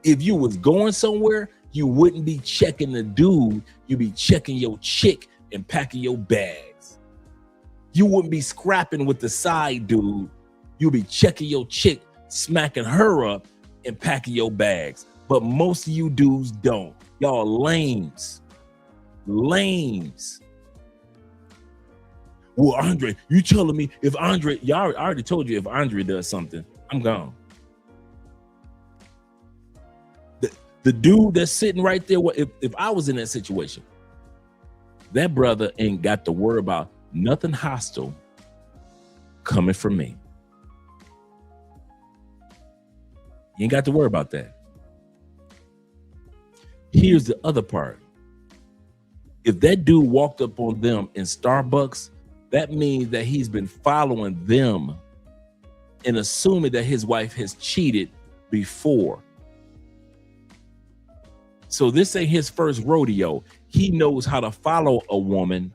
If you was going somewhere, you wouldn't be checking the dude, you'd be checking your chick and packing your bags. You wouldn't be scrapping with the side dude, you'd be checking your chick, smacking her up and packing your bags. But most of you dudes don't. Y'all lames. Lames. Well, Andre, you telling me if Andre, I already told you if Andre does something, I'm gone. The dude that's sitting right there, if I was in that situation, that brother ain't got to worry about nothing hostile coming from me. You ain't got to worry about that. Here's the other part. If that dude walked up on them in Starbucks, that means that he's been following them and assuming that his wife has cheated before. So this ain't his first rodeo. He knows how to follow a woman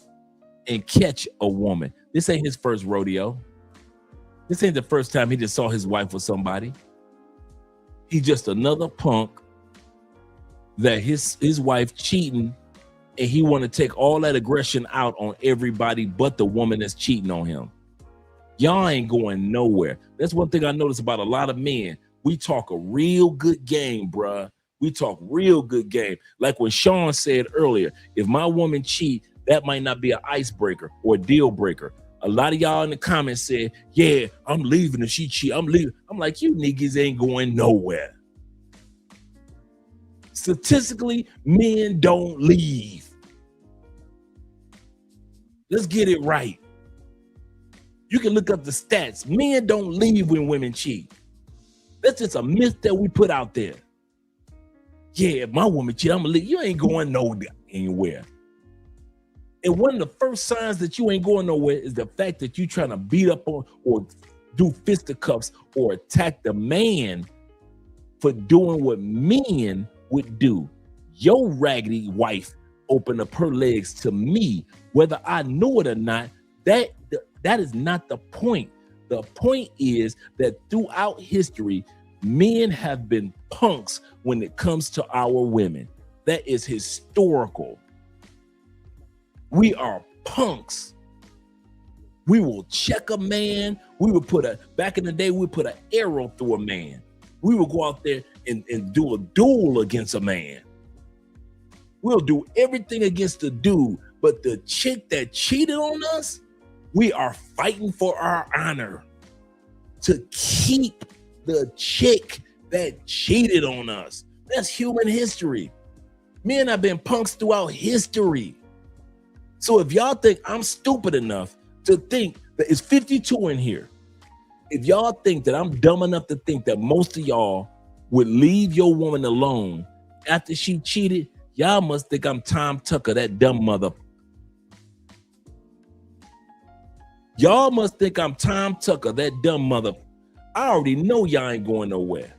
and catch a woman. This ain't his first rodeo. This ain't the first time he just saw his wife with somebody. He's just another punk that his wife cheating, and he want to take all that aggression out on everybody but the woman that's cheating on him. Y'all ain't going nowhere. That's one thing I notice about a lot of men. We talk a real good game, bruh. We talk real good game. Like when Sean said earlier, if my woman cheat, that might not be an icebreaker or a deal breaker. A lot of y'all in the comments said, yeah, I'm leaving if she cheat. I'm leaving. I'm like, you niggas ain't going nowhere. Statistically, men don't leave. Let's get it right. You can look up the stats. Men don't leave when women cheat. That's just a myth that we put out there. Yeah, if my woman cheat, I'm gonna leave. You ain't going anywhere. And one of the first signs that you ain't going nowhere is the fact that you trying to beat up on or do fisticuffs or attack the man for doing what men would do. Your raggedy wife opened up her legs to me, whether I knew it or not. That is not the point. The point is that throughout history, men have been punks when it comes to our women. That is historical. We are punks. We will check a man. We would back in the day, we put an arrow through a man. We will go out there and do a duel against a man. We'll do everything against the dude, but the chick that cheated on us, we are fighting for our honor to keep the chick that cheated on us. That's human history. Men have been punks throughout history. So if y'all think I'm stupid enough to think that it's 52 in here, if y'all think that I'm dumb enough to think that most of y'all would leave your woman alone after she cheated, y'all must think I'm Tom Tucker, that dumb mother. Y'all must think I'm Tom Tucker, that dumb mother. I already know y'all ain't going nowhere.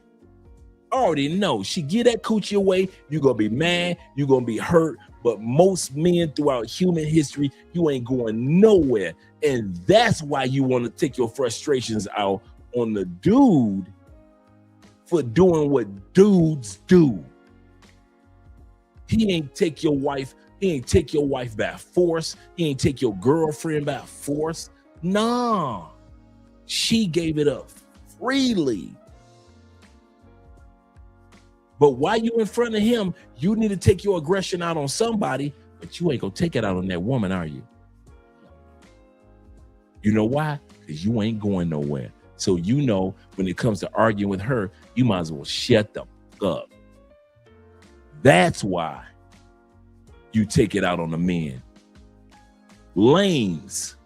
I already know. She get that coochie away, you're going to be mad, you're going to be hurt. But most men throughout human history, you ain't going nowhere. And that's why you want to take your frustrations out on the dude for doing what dudes do. He ain't take your wife. He ain't take your wife by force. He ain't take your girlfriend by force. Nah, she gave it up freely. But while you in front of him, you need to take your aggression out on somebody, but you ain't gonna take it out on that woman, are you? You know why? Because you ain't going nowhere. So you know when it comes to arguing with her, you might as well shut the fuck up. That's why you take it out on the men. Lames.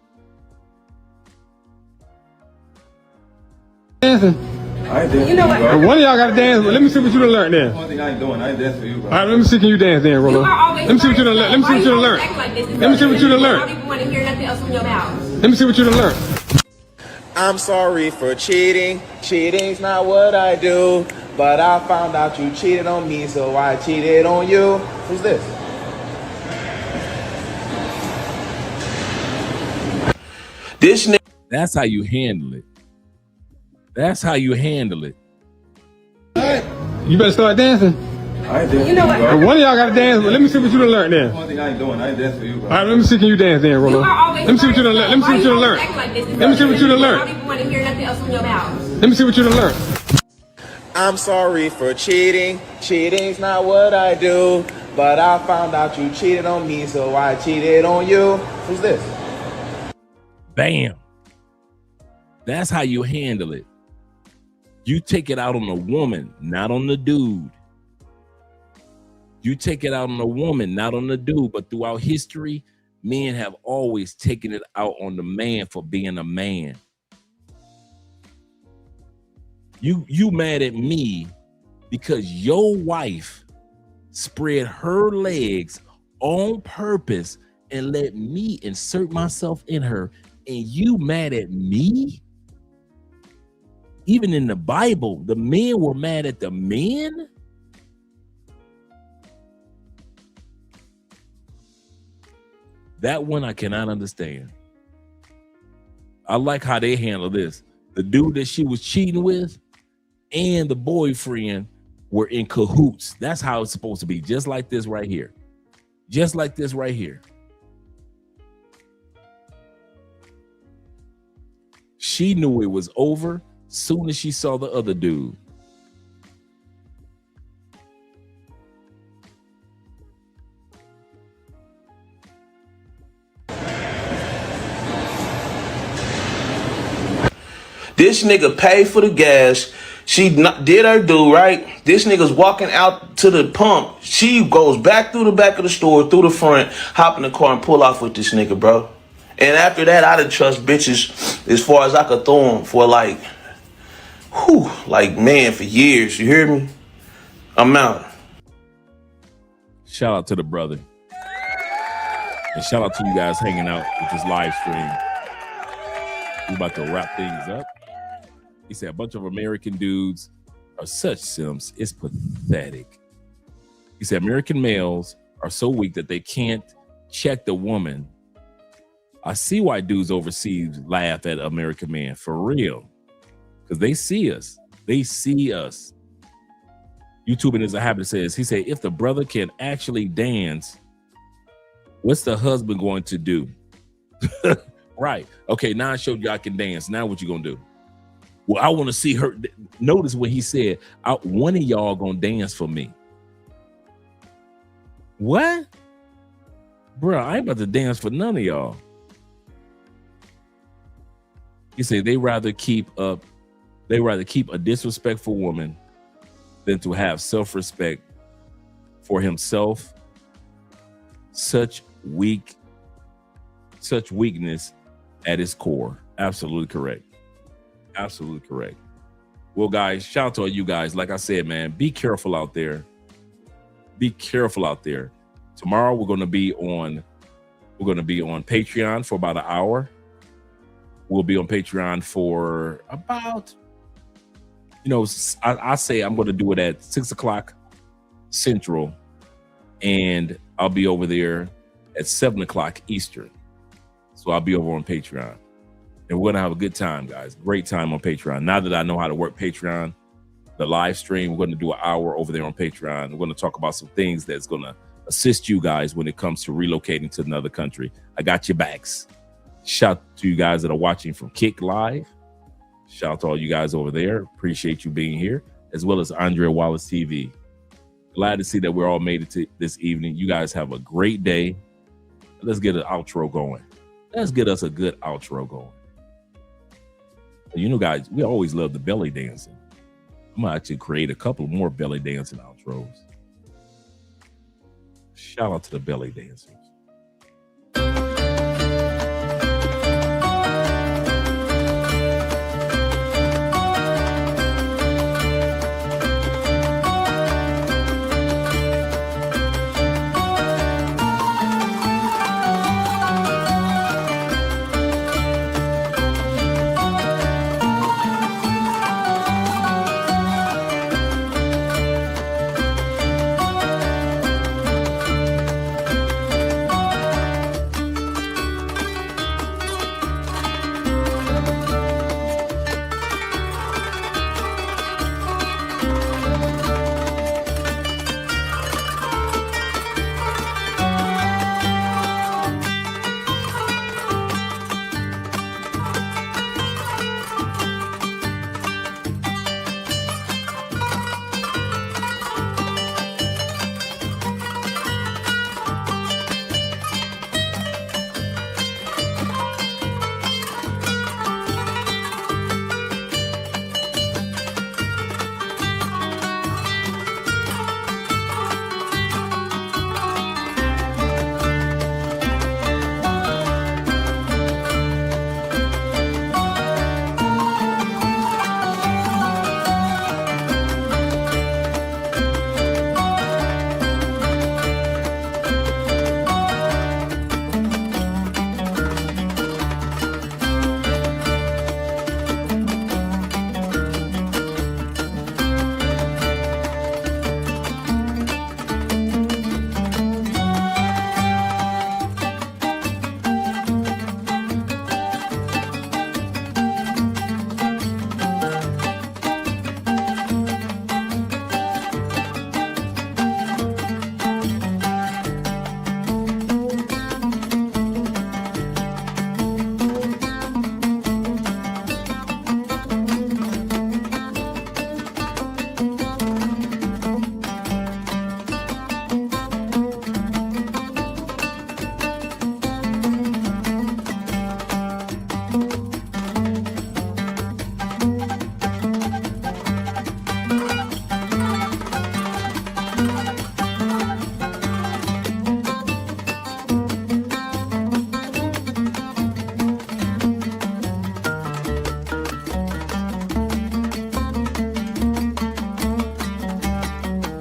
Dancing. I ain't dancing. You know what? One of y'all got to dance. Let me see what you done learned then. One thing I ain't doing. I ain't dancing for you, bro. All right, let me see. Can you dance then, Rolo? Let me see what you done learned. Let me see what you done learned. Let me see what you done learned. I don't even want to hear nothing else from your mouth. Let me see what you done learned. I'm sorry for cheating. Cheating's not what I do. But I found out you cheated on me, so I cheated on you. Who's this? This nigga. That's how you handle it. That's how you handle it. You better start dancing. I dance. You know what? But one of y'all got to dance. But let me see what you done learned then. One thing I ain't doing. I ain't dance for you, bro. All right, let me see. Can you dance then, Rolo? Let me see what you done learned. Let me see what you done learned. Let me see what you done I learned. don't even want to hear nothing else from your mouth. Let me see what you done learned. I'm sorry for cheating. Cheating's not what I do. But I found out you cheated on me, so I cheated on you. Who's this? Bam. That's how you handle it. You take it out on the woman, not on the dude. You take it out on the woman, not on the dude. But throughout history, men have always taken it out on the man for being a man. You mad at me because your wife spread her legs on purpose and let me insert myself in her, and you mad at me? Even in the Bible, the men were mad at the men. That one I cannot understand. I like how they handle this. The dude that she was cheating with and the boyfriend were in cahoots. That's how it's supposed to be. Just like this right here. Just like this right here. She knew it was over soon as she saw the other dude. This nigga paid for the gas. She did her do, right? This nigga's walking out to the pump. She goes back through the back of the store, through the front, hop in the car and pull off with this nigga, bro. And after that, I done trust bitches as far as I could throw them for like man, for years. You hear me? I'm out. Shout out to the brother. And shout out to you guys hanging out with this live stream. We about to wrap things up. He said a bunch of American dudes are such simps. It's pathetic. He said American males are so weak that they can't check the woman. I see why dudes overseas laugh at American men, for real. Because they see us. They see us. YouTubing is a habit says, he said, if the brother can actually dance, what's the husband going to do? Right. Okay, now I showed you I can dance. Now what you gonna do? Well, I want to see her. Notice what he said. One of y'all gonna dance for me. What? Bro, I ain't about to dance for none of y'all. He said they rather keep a disrespectful woman than to have self-respect for himself. Such weakness at its core. Absolutely correct. Absolutely correct. Well, guys, shout out to all you guys. Like I said, man, be careful out there. Be careful out there. Tomorrow we're gonna be on Patreon for about an hour. We'll be on Patreon for about, I say I'm gonna do it at 6 o'clock Central, and I'll be over there at 7 o'clock Eastern. So I'll be over on Patreon. And we're going to have a good time, guys. Great time on Patreon. Now that I know how to work Patreon, the live stream, we're going to do an hour over there on Patreon. We're going to talk about some things that's going to assist you guys when it comes to relocating to another country. I got your backs. Shout out to you guys that are watching from Kick Live. Shout out to all you guys over there. Appreciate you being here, as well as Andrea Wallace TV. Glad to see that we're all made it to this evening. You guys have a great day. Let's get an outro going. Let's get us a good outro going. Guys, we always love the belly dancing. I'm going to actually create a couple more belly dancing outros. Shout out to the belly dancers.